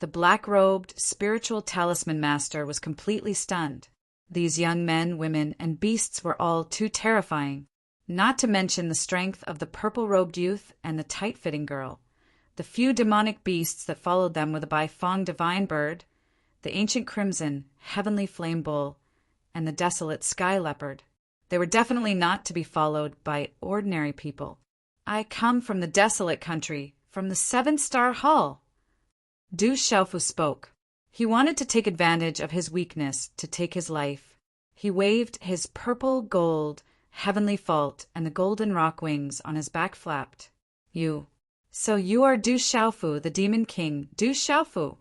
The black-robed spiritual talisman master was completely stunned. These young men, women, and beasts were all too terrifying, not to mention the strength of the purple-robed youth and the tight-fitting girl. The few demonic beasts that followed them were the Bifong divine bird, the ancient crimson, heavenly flame bull, and the desolate sky leopard. They were definitely not to be followed by ordinary people. "I come from the desolate country, from the seven-star hall." Du Xiaofu spoke. He wanted to take advantage of his weakness to take his life. He waved his purple gold heavenly fault, and the golden rock wings on his back flapped. So you are Du Xiaofu, the Demon King, Du Xiaofu."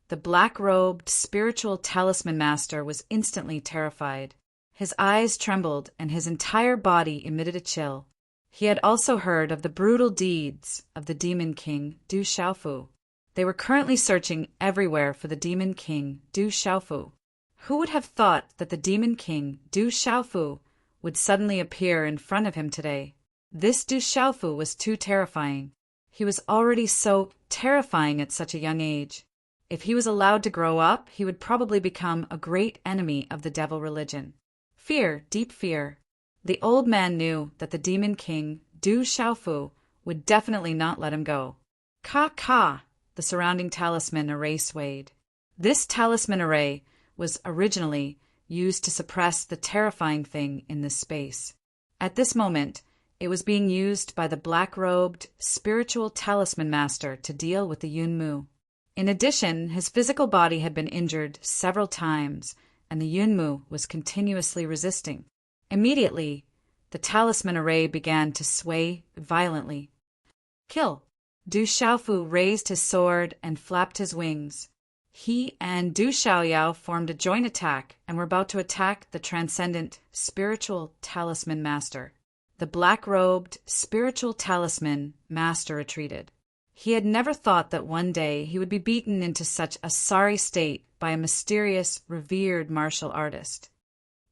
The black-robed spiritual talisman master was instantly terrified. His eyes trembled, and his entire body emitted a chill. He had also heard of the brutal deeds of the Demon King, Du Xiaofu. They were currently searching everywhere for the Demon King, Du Xiaofu. Who would have thought that the Demon King, Du Xiaofu, would suddenly appear in front of him today? This Du Xiaofu was too terrifying. He was already so terrifying at such a young age. If he was allowed to grow up, he would probably become a great enemy of the devil religion. Fear, deep fear. The old man knew that the Demon King, Du Xiaofu, would definitely not let him go. Ka! The surrounding talisman array swayed. This talisman array was originally used to suppress the terrifying thing in this space. At this moment, it was being used by the black-robed spiritual talisman master to deal with the Yunmu. In addition, his physical body had been injured several times, and the Yunmu was continuously resisting. Immediately, the talisman array began to sway violently. "Kill!" Du Xiaofu raised his sword and flapped his wings. He and Du Xiaoyao formed a joint attack and were about to attack the transcendent spiritual talisman master. The black-robed spiritual talisman master retreated. He had never thought that one day he would be beaten into such a sorry state by a mysterious, revered martial artist.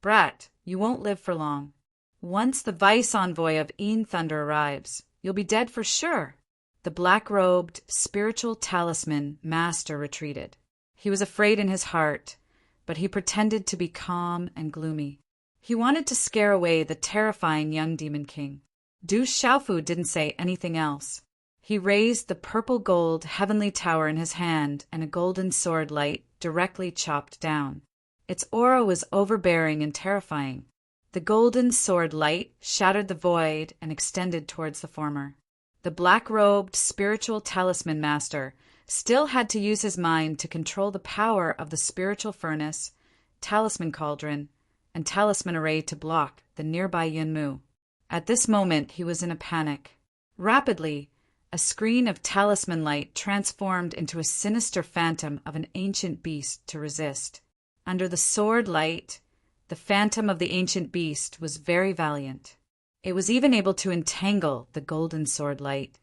"Brat, you won't live for long. Once the vice envoy of Yin Thunder arrives, you'll be dead for sure." The black-robed spiritual talisman master retreated. He was afraid in his heart, but he pretended to be calm and gloomy. He wanted to scare away the terrifying young Demon King. Du Xiaofu didn't say anything else. He raised the purple gold heavenly tower in his hand, and a golden sword light directly chopped down. Its aura was overbearing and terrifying. The golden sword light shattered the void and extended towards the former. The black-robed spiritual talisman master still had to use his mind to control the power of the spiritual furnace, talisman cauldron, and talisman array to block the nearby Yunmu. At this moment he was in a panic. Rapidly, a screen of talisman light transformed into a sinister phantom of an ancient beast to resist. Under the sword light, the phantom of the ancient beast was very valiant. It was even able to entangle the golden sword light.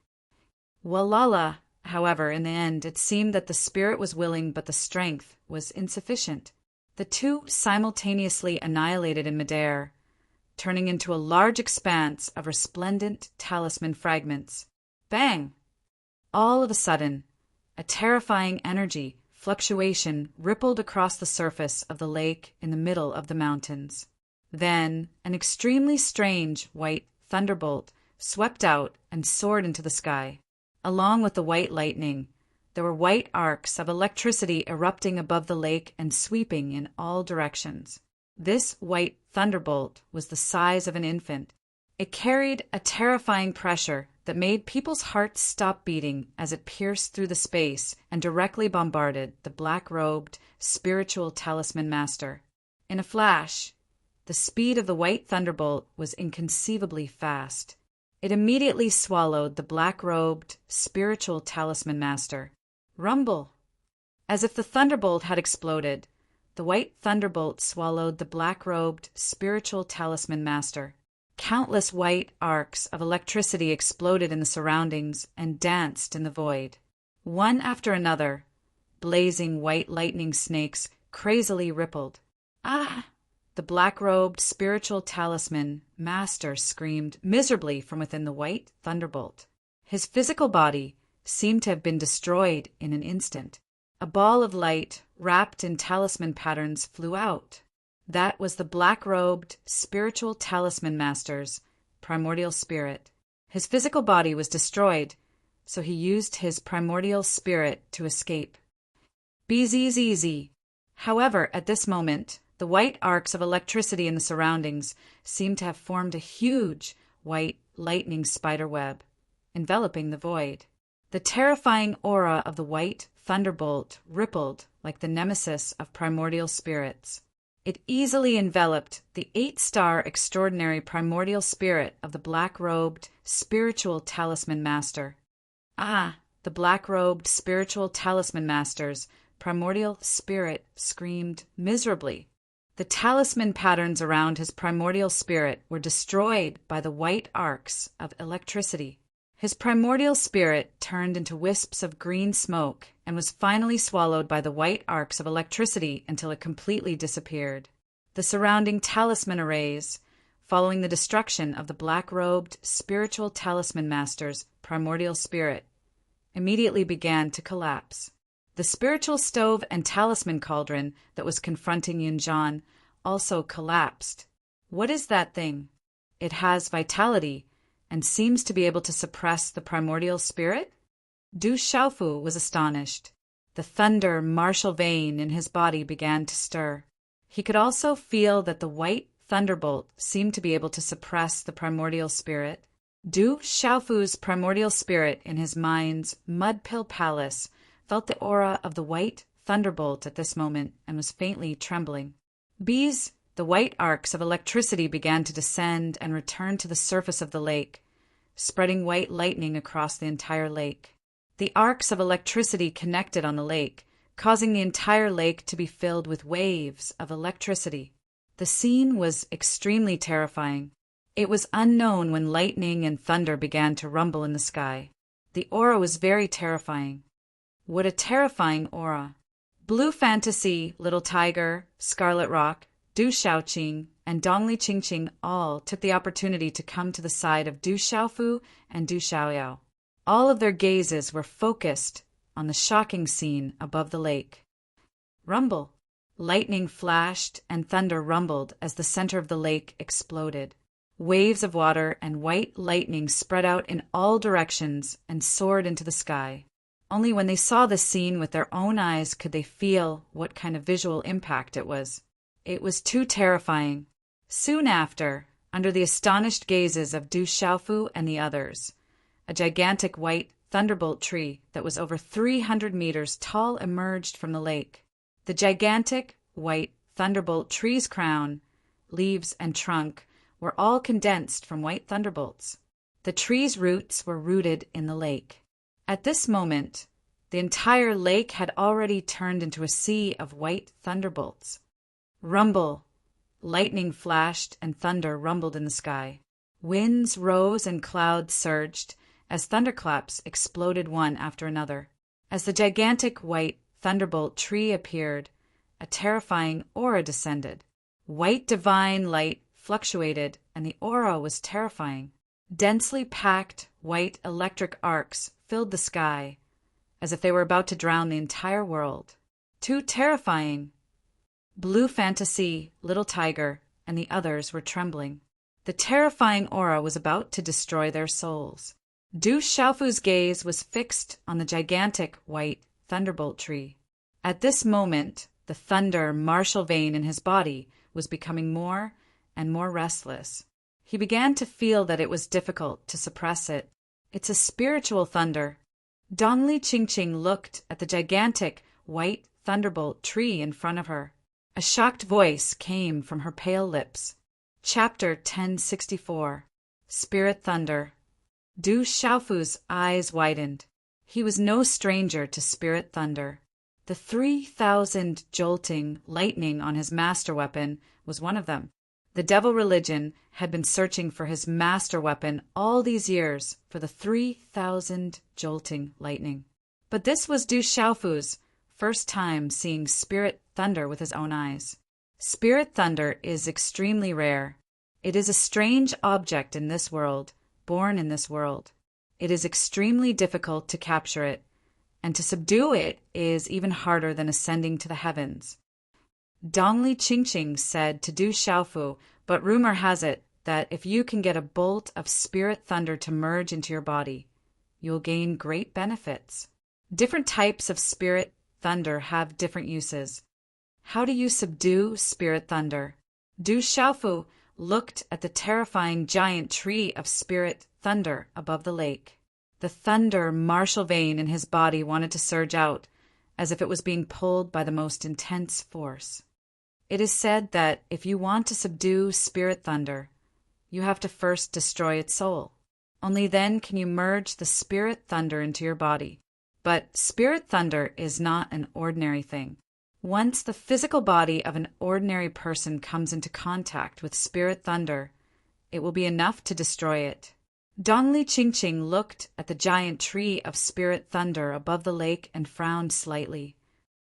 Walala, however, in the end, it seemed that the spirit was willing, but the strength was insufficient. The two simultaneously annihilated in midair, turning into a large expanse of resplendent talisman fragments. Bang! All of a sudden, a terrifying energy fluctuation rippled across the surface of the lake in the middle of the mountains. Then an extremely strange white thunderbolt swept out and soared into the sky. Along with the white lightning, there were white arcs of electricity erupting above the lake and sweeping in all directions. This white thunderbolt was the size of an infant. It carried a terrifying pressure that made people's hearts stop beating as it pierced through the space and directly bombarded the black-robed spiritual talisman master. In a flash, the speed of the white thunderbolt was inconceivably fast. It immediately swallowed the black-robed spiritual talisman master. Rumble! As if the thunderbolt had exploded, the white thunderbolt swallowed the black-robed spiritual talisman master. Countless white arcs of electricity exploded in the surroundings and danced in the void. One after another, blazing white lightning snakes crazily rippled. Ah! The black-robed spiritual talisman master screamed miserably from within the white thunderbolt. His physical body seemed to have been destroyed in an instant. A ball of light, wrapped in talisman patterns, flew out. That was the black-robed spiritual talisman master's primordial spirit. His physical body was destroyed, so he used his primordial spirit to escape. Easy. However, at this moment, the white arcs of electricity in the surroundings seemed to have formed a huge white lightning spider web, enveloping the void. The terrifying aura of the white thunderbolt rippled like the nemesis of primordial spirits. It easily enveloped the 8-star extraordinary primordial spirit of the black-robed spiritual talisman master. The black-robed spiritual talisman master's primordial spirit screamed miserably. The talisman patterns around his primordial spirit were destroyed by the white arcs of electricity. His primordial spirit turned into wisps of green smoke and was finally swallowed by the white arcs of electricity until it completely disappeared. The surrounding talisman arrays, following the destruction of the black-robed spiritual talisman master's primordial spirit, immediately began to collapse. The spiritual stove and talisman cauldron that was confronting Yunjan also collapsed. What is that thing? It has vitality and seems to be able to suppress the primordial spirit? Du Xiaofu was astonished. The thunder martial vein in his body began to stir. He could also feel that the white thunderbolt seemed to be able to suppress the primordial spirit. Du Xiaofu's primordial spirit in his mind's mud-pill palace felt the aura of the white thunderbolt at this moment and was faintly trembling. The white arcs of electricity began to descend and return to the surface of the lake, spreading white lightning across the entire lake. The arcs of electricity connected on the lake, causing the entire lake to be filled with waves of electricity. The scene was extremely terrifying. It was unknown when lightning and thunder began to rumble in the sky. The aura was very terrifying. What a terrifying aura. Blue Fantasy, Little Tiger, Scarlet Rock, Du Xiaoqing, and Dongli Qingqing all took the opportunity to come to the side of Du Xiaofu and Du Xiaoyao. All of their gazes were focused on the shocking scene above the lake. Rumble. Lightning flashed and thunder rumbled as the center of the lake exploded. Waves of water and white lightning spread out in all directions and soared into the sky. Only when they saw the scene with their own eyes could they feel what kind of visual impact it was. It was too terrifying. Soon after, under the astonished gazes of Du Xiaofu and the others, a gigantic white thunderbolt tree that was over 300 meters tall emerged from the lake. The gigantic white thunderbolt tree's crown, leaves, and trunk were all condensed from white thunderbolts. The tree's roots were rooted in the lake. At this moment, the entire lake had already turned into a sea of white thunderbolts. Rumble. Lightning flashed and thunder rumbled in the sky. Winds rose and clouds surged as thunderclaps exploded one after another. As the gigantic white thunderbolt tree appeared, a terrifying aura descended. White divine light fluctuated, and the aura was terrifying. Densely packed white electric arcs filled the sky, as if they were about to drown the entire world. Too terrifying. Blue Fantasy, Little Tiger, and the others were trembling. The terrifying aura was about to destroy their souls. Du Xiaofu's gaze was fixed on the gigantic white thunderbolt tree. At this moment, the thunder martial vein in his body was becoming more and more restless. He began to feel that it was difficult to suppress it. It's a spiritual thunder. Dongli Qingqing looked at the gigantic white thunderbolt tree in front of her. A shocked voice came from her pale lips. Chapter 1064. Spirit Thunder. Du Xiaofu's eyes widened. He was no stranger to spirit thunder. The 3,000 jolting lightning on his master weapon was one of them. The devil religion had been searching for his master weapon all these years for the 3,000 jolting lightning. But this was Du Xiaofu's first time seeing spirit thunder with his own eyes. Spirit thunder is extremely rare. It is a strange object in this world, born in this world. It is extremely difficult to capture it, and to subdue it is even harder than ascending to the heavens. Dongli Qingqing said to Du Xiaofu, but rumor has it that if you can get a bolt of spirit thunder to merge into your body, you'll gain great benefits. Different types of spirit thunder have different uses. How do you subdue spirit thunder? Du Xiaofu looked at the terrifying giant tree of spirit thunder above the lake. The thunder martial vein in his body wanted to surge out, as if it was being pulled by the most intense force. It is said that if you want to subdue spirit thunder, you have to first destroy its soul. Only then can you merge the spirit thunder into your body. But spirit thunder is not an ordinary thing. Once the physical body of an ordinary person comes into contact with spirit thunder, it will be enough to destroy it. Dongli Qingqing looked at the giant tree of spirit thunder above the lake and frowned slightly.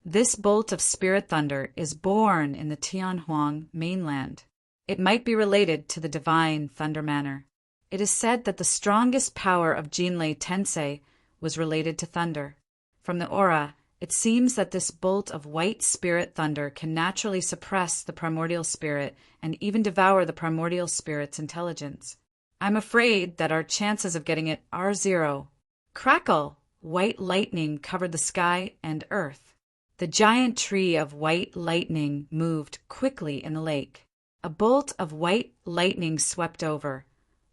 This bolt of spirit thunder is born in the Tianhuang mainland. It might be related to the divine Thunder Manor. It is said that the strongest power of Jinlei Tensei was related to thunder. From the aura, it seems that this bolt of white spirit thunder can naturally suppress the primordial spirit and even devour the primordial spirit's intelligence. I'm afraid that our chances of getting it are 0. Crackle! White lightning covered the sky and earth. The giant tree of white lightning moved quickly in the lake. A bolt of white lightning swept over,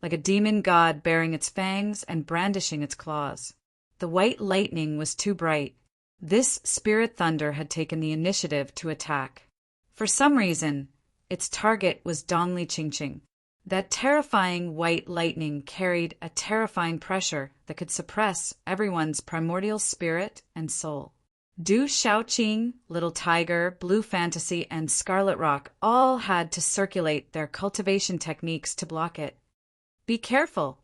like a demon god bearing its fangs and brandishing its claws. The white lightning was too bright. This spirit thunder had taken the initiative to attack. For some reason, its target was Dongli Qingqing. That terrifying white lightning carried a terrifying pressure that could suppress everyone's primordial spirit and soul. Du Xiaoqing, Little Tiger, Blue Fantasy, and Scarlet Rock all had to circulate their cultivation techniques to block it. Be careful!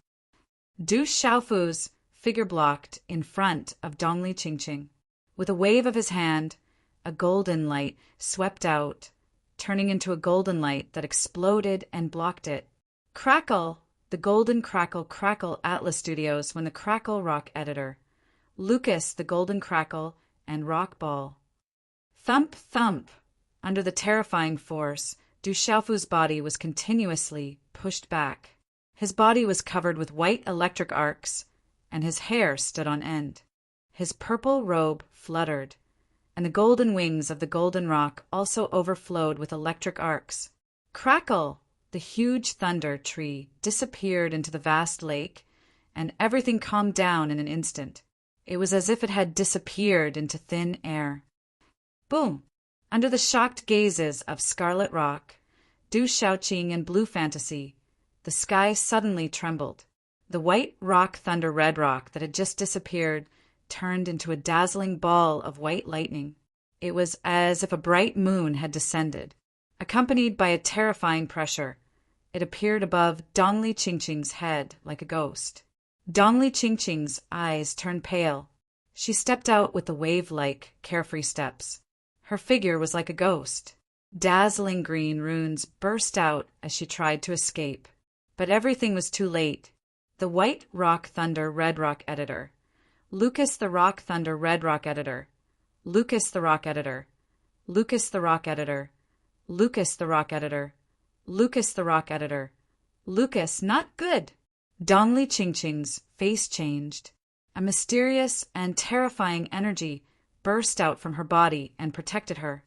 Du Xiaofu's figure blocked in front of Dongli Qingqing. With a wave of his hand, a golden light swept out, turning into a golden light that exploded and blocked it. Crackle! The golden crackle Atlas Studios when the Crackle Rock editor. Lucas the golden crackle and rock ball. Thump, thump! Under the terrifying force, Du Xiaofu's body was continuously pushed back. His body was covered with white electric arcs, and his hair stood on end. His purple robe fluttered, and the golden wings of the golden rock also overflowed with electric arcs. Crackle! The huge thunder tree disappeared into the vast lake, and everything calmed down in an instant. It was as if it had disappeared into thin air. Boom! Under the shocked gazes of Scarlet Rock, Du Xiaoqing, and Blue Fantasy, the sky suddenly trembled. The white rock thunder red rock that had just disappeared turned into a dazzling ball of white lightning. It was as if a bright moon had descended. Accompanied by a terrifying pressure, it appeared above Dongli Qingqing's head like a ghost. Dongli Qingqing's eyes turned pale. She stepped out with the wave-like, carefree steps. Her figure was like a ghost. Dazzling green runes burst out as she tried to escape. But everything was too late. The White Rock Thunder Red Rock editor. Lucas the Rock Thunder Red Rock editor. Lucas the Rock editor. Lucas the Rock editor. Lucas the Rock editor. Lucas the Rock editor. Lucas, not good! Dongli Qingqing's face changed. A mysterious and terrifying energy burst out from her body and protected her.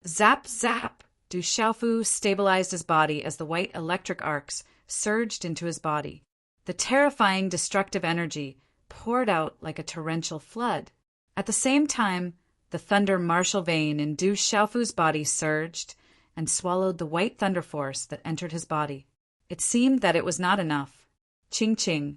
Zap, zap! Du Xiaofu stabilized his body as the white electric arcs surged into his body. The terrifying destructive energy poured out like a torrential flood. At the same time, the thunder martial vein in Du Xiaofu's body surged and swallowed the white thunder force that entered his body. It seemed that it was not enough. Qingqing.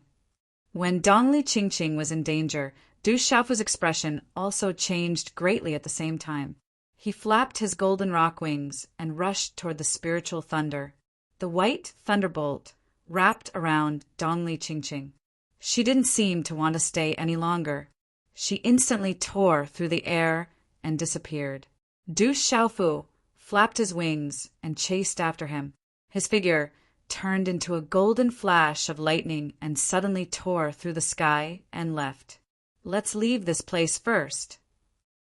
When Dongli Qingqing was in danger, Du Xiaofu's expression also changed greatly at the same time. He flapped his golden rock wings and rushed toward the spiritual thunder. The white thunderbolt wrapped around Dongli Qingqing. She didn't seem to want to stay any longer. She instantly tore through the air and disappeared. Du Xiaofu flapped his wings, and chased after him. His figure turned into a golden flash of lightning and suddenly tore through the sky and left. "Let's leave this place first."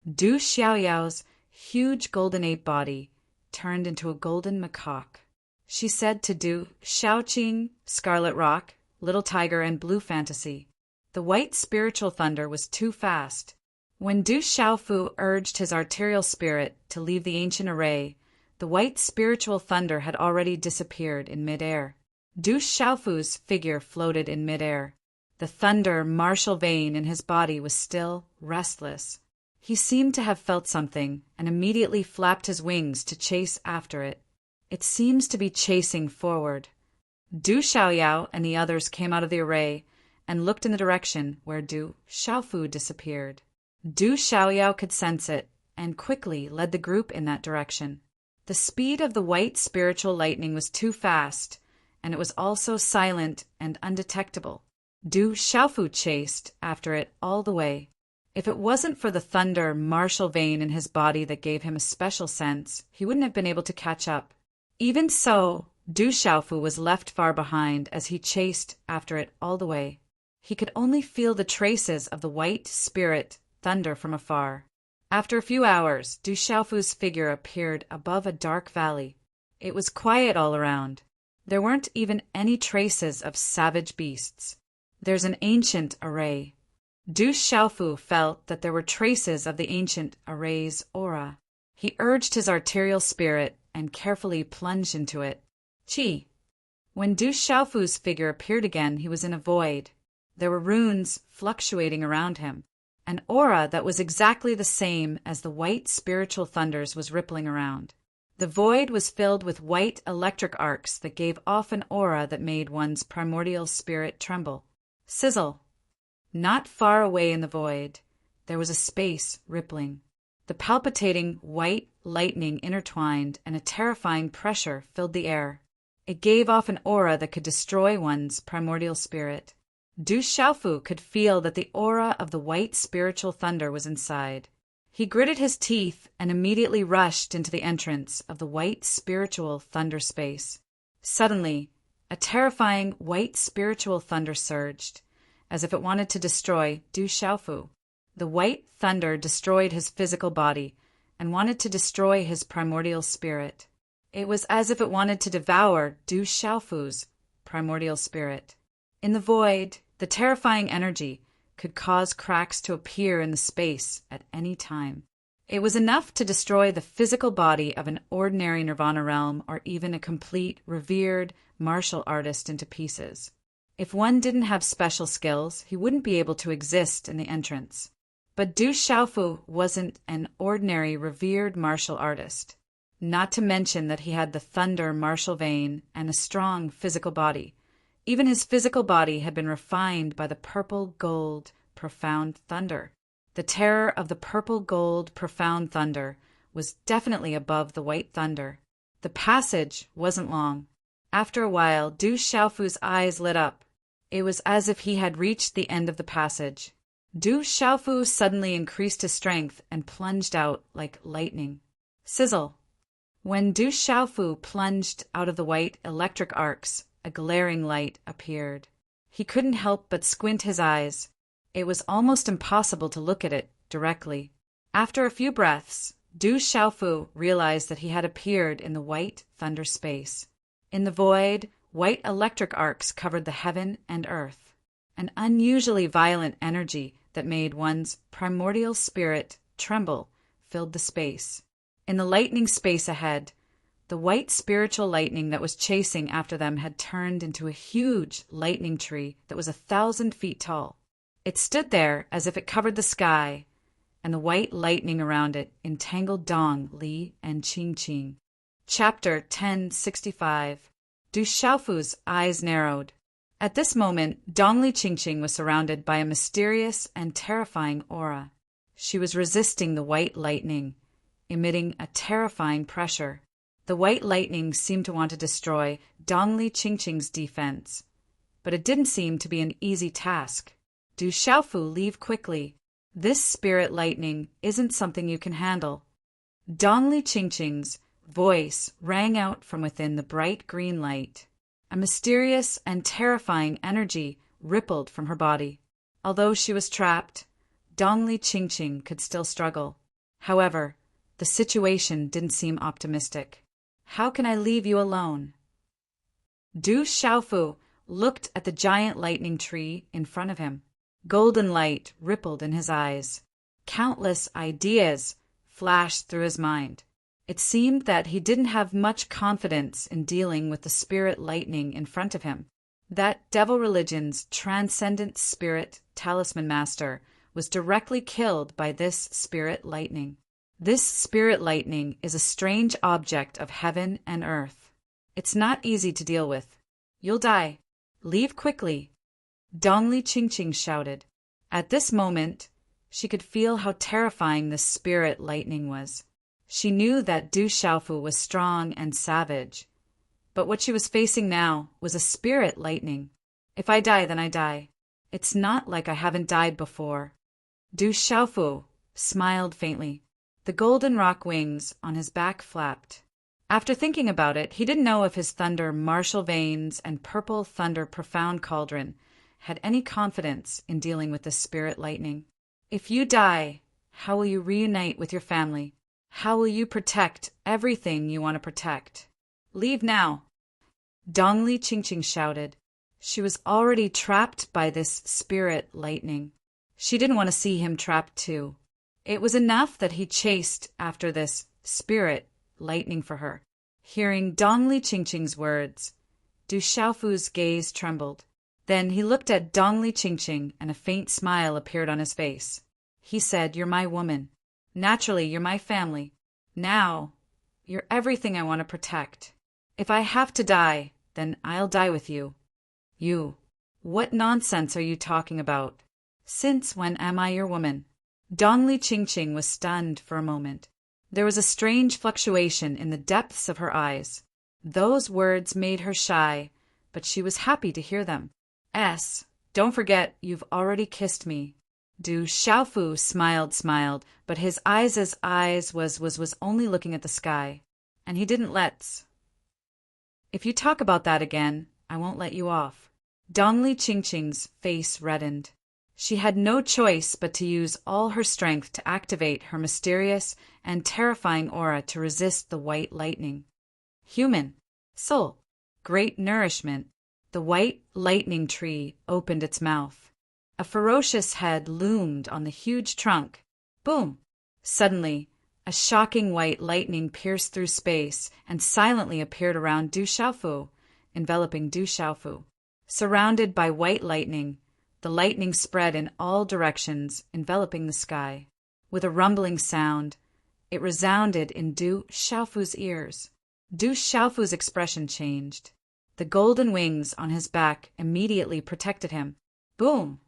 Du Xiaoyao's huge golden ape body turned into a golden macaque. She said to Du Xiaoqing, Scarlet Rock, Little Tiger, and Blue Fantasy. The white spiritual thunder was too fast. When Du Xiaofu urged his arterial spirit to leave the ancient array, the white spiritual thunder had already disappeared in midair. Du Xiaofu's figure floated in midair. The thunder martial vein in his body was still restless. He seemed to have felt something and immediately flapped his wings to chase after it. It seems to be chasing forward. Du Xiaoyao and the others came out of the array and looked in the direction where Du Xiaofu disappeared. Du Xiaoyao could sense it and quickly led the group in that direction. The speed of the white spiritual lightning was too fast, and it was also silent and undetectable. Du Xiaofu chased after it all the way. If it wasn't for the thunder martial vein in his body that gave him a special sense, he wouldn't have been able to catch up. Even so, Du Xiaofu was left far behind as he chased after it all the way. He could only feel the traces of the white spirit thunder from afar. After a few hours, Du Xiaofu's figure appeared above a dark valley. It was quiet all around. There weren't even any traces of savage beasts. "There's an ancient array." Du Xiaofu felt that there were traces of the ancient array's aura. He urged his arterial spirit and carefully plunged into it. Qi. When Du Xiaofu's figure appeared again, he was in a void. There were runes fluctuating around him. An aura that was exactly the same as the white spiritual thunders was rippling around. The void was filled with white electric arcs that gave off an aura that made one's primordial spirit tremble. Sizzle. Not far away in the void, there was a space rippling. The palpitating white lightning intertwined and a terrifying pressure filled the air. It gave off an aura that could destroy one's primordial spirit. Du Xiaofu could feel that the aura of the white spiritual thunder was inside. He gritted his teeth and immediately rushed into the entrance of the white spiritual thunder space. Suddenly, a terrifying white spiritual thunder surged, as if it wanted to destroy Du Xiaofu. The white thunder destroyed his physical body and wanted to destroy his primordial spirit. It was as if it wanted to devour Du Xiaofu's primordial spirit. In the void, the terrifying energy could cause cracks to appear in the space at any time. It was enough to destroy the physical body of an ordinary nirvana realm or even a complete, revered martial artist into pieces. If one didn't have special skills, he wouldn't be able to exist in the entrance. But Du Xiaofu wasn't an ordinary, revered martial artist. Not to mention that he had the thunder martial vein and a strong physical body. Even his physical body had been refined by the purple-gold profound thunder. The terror of the purple-gold profound thunder was definitely above the white thunder. The passage wasn't long. After a while, Du Xiaofu's eyes lit up. It was as if he had reached the end of the passage. Du Xiaofu suddenly increased his strength and plunged out like lightning. Sizzle. When Du Xiaofu plunged out of the white electric arcs, a glaring light appeared. He couldn't help but squint his eyes. It was almost impossible to look at it directly. After a few breaths, Du Xiaofu realized that he had appeared in the white thunder space. In the void, white electric arcs covered the heaven and earth. An unusually violent energy that made one's primordial spirit tremble filled the space. In the lightning space ahead, the white spiritual lightning that was chasing after them had turned into a huge lightning tree that was 1,000 feet tall. It stood there as if it covered the sky, and the white lightning around it entangled Dong, Li, and Qing Qing. Chapter 1065. Du Xiaofu's eyes narrowed. At this moment, Dong Li Qingqing was surrounded by a mysterious and terrifying aura. She was resisting the white lightning, emitting a terrifying pressure. The white lightning seemed to want to destroy Dong Li Qingqing's defense, but it didn't seem to be an easy task. Du Xiaofu, leave quickly. This spirit lightning isn't something you can handle. Dong Li Qingqing's voice rang out from within the bright green light. A mysterious and terrifying energy rippled from her body. Although she was trapped, Dongli Chingching could still struggle. However, the situation didn't seem optimistic. How can I leave you alone? Du Xiaofu looked at the giant lightning tree in front of him. Golden light rippled in his eyes. Countless ideas flashed through his mind. It seemed that he didn't have much confidence in dealing with the spirit lightning in front of him. That devil religion's transcendent spirit talisman master was directly killed by this spirit lightning. This spirit lightning is a strange object of heaven and earth. It's not easy to deal with. You'll die. Leave quickly. Dongli Chingching shouted. At this moment, she could feel how terrifying the spirit lightning was. She knew that Du Xiaofu was strong and savage, but what she was facing now was a spirit lightning. If I die, then I die. It's not like I haven't died before. Du Xiaofu smiled faintly. The golden rock wings on his back flapped. After thinking about it, he didn't know if his thunder martial veins and purple thunder profound cauldron had any confidence in dealing with the spirit lightning. If you die, how will you reunite with your family? How will you protect everything you want to protect? Leave now. Dongli Chingching shouted. She was already trapped by this spirit lightning. She didn't want to see him trapped too. It was enough that he chased after this spirit lightning for her. Hearing Dongli Chingching's words, Du Xiaofu's gaze trembled. Then he looked at Dongli Chingching and a faint smile appeared on his face. He said, "You're my woman. Naturally, you're my family. Now, you're everything I want to protect. If I have to die, then I'll die with you." You. What nonsense are you talking about? Since when am I your woman? Dongli Chingching was stunned for a moment. There was a strange fluctuation in the depths of her eyes. Those words made her shy, but she was happy to hear them. Don't forget, you've already kissed me. Du Xiaofu smiled, but his eyes was only looking at the sky, and he didn't let's. If you talk about that again, I won't let you off. Dongli Chingching's face reddened. She had no choice but to use all her strength to activate her mysterious and terrifying aura to resist the white lightning. Human, soul, great nourishment. The white lightning tree opened its mouth. A ferocious head loomed on the huge trunk. Boom! Suddenly, a shocking white lightning pierced through space and silently appeared around Du Xiaofu, enveloping Du Xiaofu. Surrounded by white lightning, the lightning spread in all directions, enveloping the sky. With a rumbling sound, it resounded in Du Xiaofu's ears. Du Xiaofu's expression changed. The golden wings on his back immediately protected him. Boom!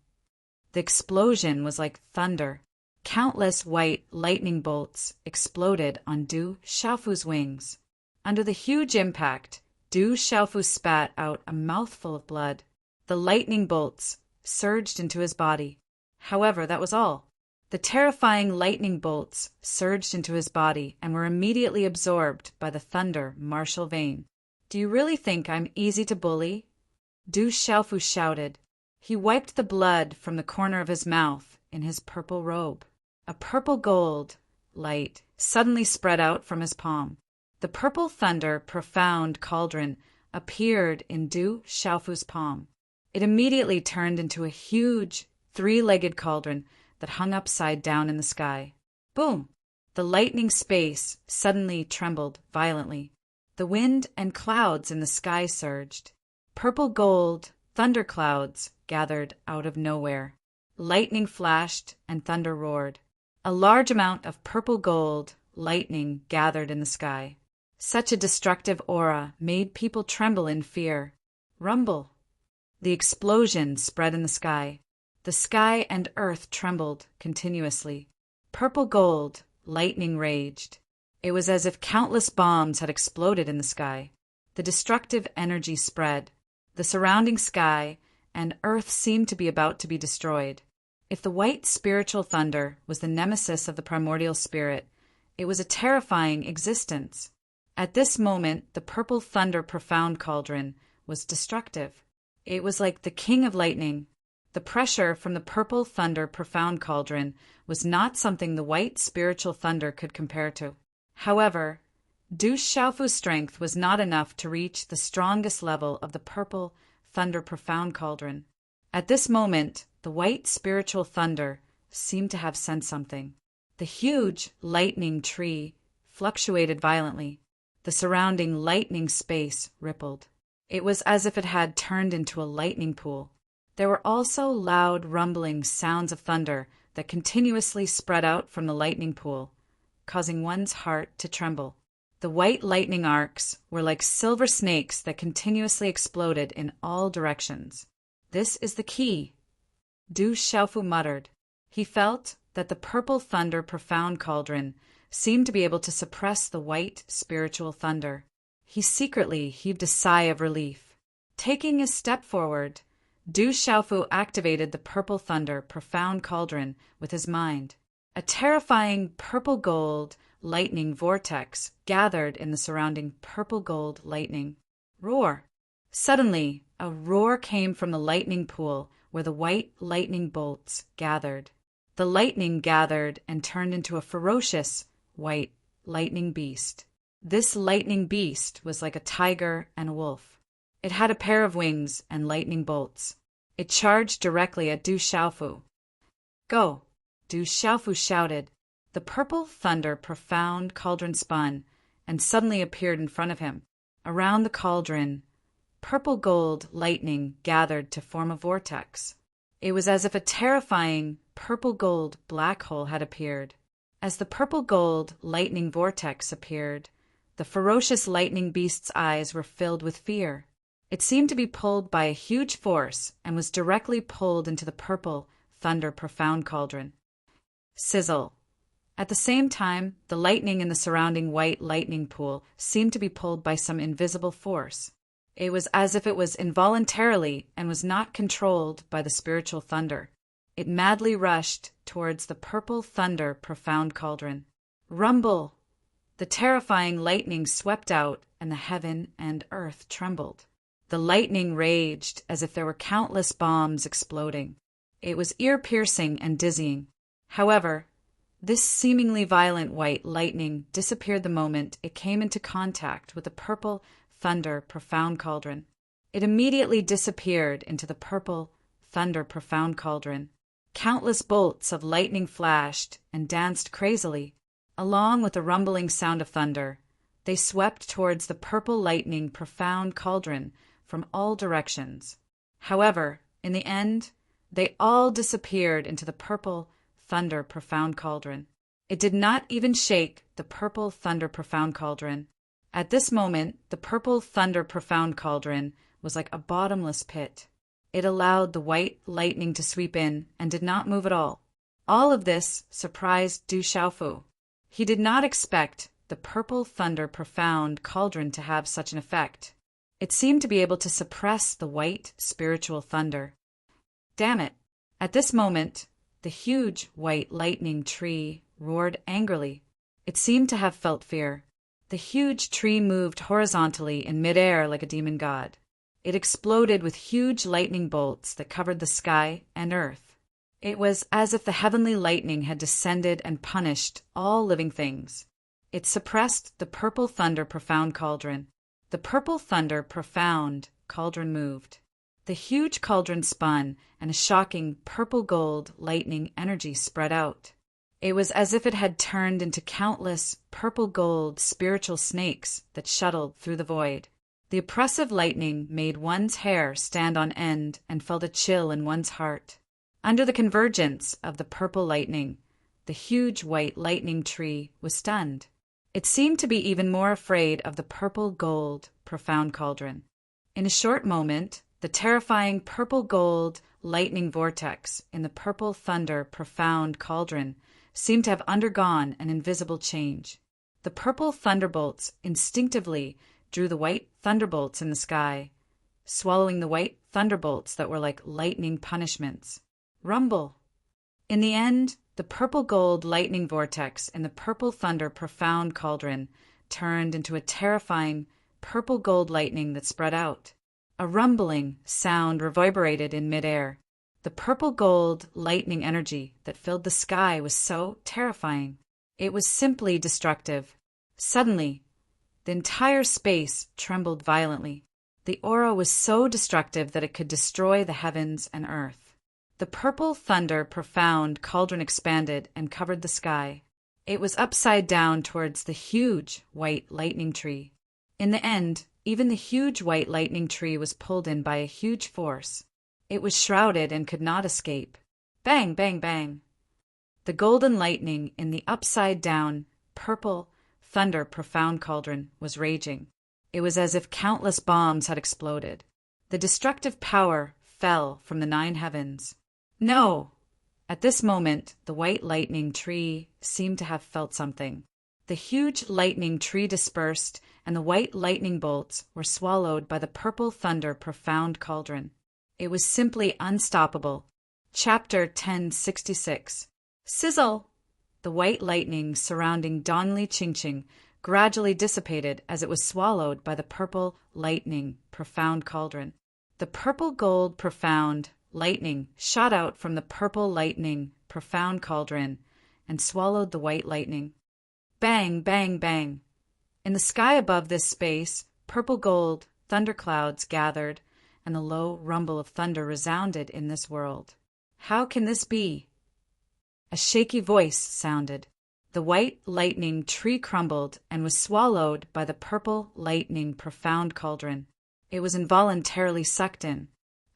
The explosion was like thunder. Countless white lightning bolts exploded on Du Xiaofu's wings. Under the huge impact, Du Xiaofu spat out a mouthful of blood. The lightning bolts surged into his body. However, that was all. The terrifying lightning bolts surged into his body and were immediately absorbed by the thunder martial vein. Do you really think I'm easy to bully? Du Xiaofu shouted. He wiped the blood from the corner of his mouth in his purple robe. A purple gold light suddenly spread out from his palm. The purple thunder profound cauldron appeared in Du Xiaofu's palm. It immediately turned into a huge, three-legged cauldron that hung upside down in the sky. Boom! The lightning space suddenly trembled violently. The wind and clouds in the sky surged. Purple gold thunderclouds gathered out of nowhere. Lightning flashed and thunder roared. A large amount of purple gold lightning gathered in the sky. Such a destructive aura made people tremble in fear. Rumble! The explosion spread in the sky. The sky and earth trembled continuously. Purple gold lightning raged. It was as if countless bombs had exploded in the sky. The destructive energy spread. The surrounding sky and earth seemed to be about to be destroyed. If the white spiritual thunder was the nemesis of the primordial spirit, it was a terrifying existence. At this moment, the purple thunder profound cauldron was destructive. It was like the king of lightning. The pressure from the purple thunder profound cauldron was not something the white spiritual thunder could compare to. However, Du Xiaofu's strength was not enough to reach the strongest level of the purple thunder profound cauldron. At this moment, the white spiritual thunder seemed to have sensed something. The huge lightning tree fluctuated violently. The surrounding lightning space rippled. It was as if it had turned into a lightning pool. There were also loud rumbling sounds of thunder that continuously spread out from the lightning pool, causing one's heart to tremble. The white lightning arcs were like silver snakes that continuously exploded in all directions. This is the key, Du Xiaofu muttered. He felt that the purple thunder profound cauldron seemed to be able to suppress the white spiritual thunder. He secretly heaved a sigh of relief. Taking a step forward, Du Xiaofu activated the purple thunder profound cauldron with his mind. A terrifying purple-gold lightning vortex gathered in the surrounding purple-gold lightning. Roar! Suddenly, a roar came from the lightning pool where the white lightning bolts gathered. The lightning gathered and turned into a ferocious white lightning beast. This lightning beast was like a tiger and a wolf. It had a pair of wings and lightning bolts. It charged directly at Du Xiaofu. Go! Du Xiaofu shouted. The purple thunder profound cauldron spun and suddenly appeared in front of him. Around the cauldron, purple-gold lightning gathered to form a vortex. It was as if a terrifying purple-gold black hole had appeared. As the purple-gold lightning vortex appeared, the ferocious lightning beast's eyes were filled with fear. It seemed to be pulled by a huge force and was directly pulled into the purple thunder profound cauldron. Sizzle! At the same time, the lightning in the surrounding white lightning pool seemed to be pulled by some invisible force. It was as if it was involuntarily and was not controlled by the spiritual thunder. It madly rushed towards the purple thunder profound cauldron. Rumble! The terrifying lightning swept out, and the heaven and earth trembled. The lightning raged as if there were countless bombs exploding. It was ear-piercing and dizzying. However, this seemingly violent white lightning disappeared the moment it came into contact with the purple thunder profound cauldron. It immediately disappeared into the purple thunder profound cauldron. Countless bolts of lightning flashed and danced crazily. Along with the rumbling sound of thunder, they swept towards the purple lightning profound cauldron from all directions. However, in the end, they all disappeared into the purple thunder profound cauldron. It did not even shake the purple thunder profound cauldron. At this moment, the purple thunder profound cauldron was like a bottomless pit. It allowed the white lightning to sweep in and did not move at all. All of this surprised Du Xiaofu. He did not expect the purple thunder profound cauldron to have such an effect. It seemed to be able to suppress the white spiritual thunder. Damn it! At this moment, the huge white lightning tree roared angrily. It seemed to have felt fear. The huge tree moved horizontally in midair like a demon god. It exploded with huge lightning bolts that covered the sky and earth. It was as if the heavenly lightning had descended and punished all living things. It suppressed the purple thunder profound cauldron. The purple thunder profound cauldron moved. The huge cauldron spun, and a shocking purple-gold lightning energy spread out. It was as if it had turned into countless purple-gold spiritual snakes that shuttled through the void. The oppressive lightning made one's hair stand on end and felt a chill in one's heart. Under the convergence of the purple lightning, the huge white lightning tree was stunned. It seemed to be even more afraid of the purple-gold profound cauldron. In a short moment, the terrifying purple-gold lightning vortex in the purple thunder profound cauldron seemed to have undergone an invisible change. The purple thunderbolts instinctively drew the white thunderbolts in the sky, swallowing the white thunderbolts that were like lightning punishments. Rumble! In the end, the purple-gold lightning vortex in the purple thunder profound cauldron turned into a terrifying purple-gold lightning that spread out. A rumbling sound reverberated in midair. The purple-gold lightning energy that filled the sky was so terrifying. It was simply destructive. Suddenly, the entire space trembled violently. The aura was so destructive that it could destroy the heavens and earth. The purple thunder profound cauldron expanded and covered the sky. It was upside down towards the huge white lightning tree. In the end, even the huge white lightning tree was pulled in by a huge force. It was shrouded and could not escape. Bang, bang, bang. The golden lightning in the upside-down, purple, thunder profound cauldron was raging. It was as if countless bombs had exploded. The destructive power fell from the 9 heavens. No! At this moment, the white lightning tree seemed to have felt something. The huge lightning tree dispersed, and the white lightning bolts were swallowed by the purple thunder profound cauldron. It was simply unstoppable. Chapter 1066. Sizzle! The white lightning surrounding Donley Ching Ching gradually dissipated as it was swallowed by the purple lightning profound cauldron. The purple gold profound lightning shot out from the purple lightning profound cauldron and swallowed the white lightning. Bang, bang, bang. In the sky above this space, purple gold thunderclouds gathered, and the low rumble of thunder resounded in this world. How can this be? A shaky voice sounded. The white lightning tree crumbled and was swallowed by the purple lightning profound cauldron. It was involuntarily sucked in.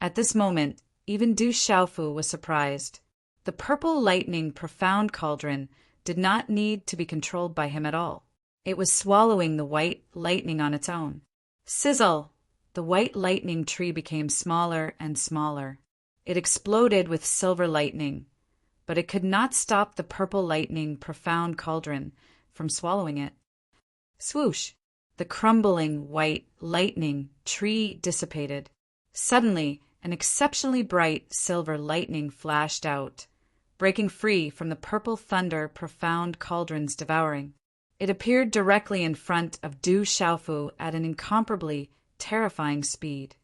At this moment, even Du Xiaofu was surprised. The purple lightning profound cauldron did not need to be controlled by him at all. It was swallowing the white lightning on its own. Sizzle! The white lightning tree became smaller and smaller. It exploded with silver lightning, but it could not stop the purple lightning profound cauldron from swallowing it. Swoosh! The crumbling white lightning tree dissipated. Suddenly, an exceptionally bright silver lightning flashed out, breaking free from the purple thunder profound cauldron's devouring. It appeared directly in front of Du Xiaofu at an incomparably terrifying speed.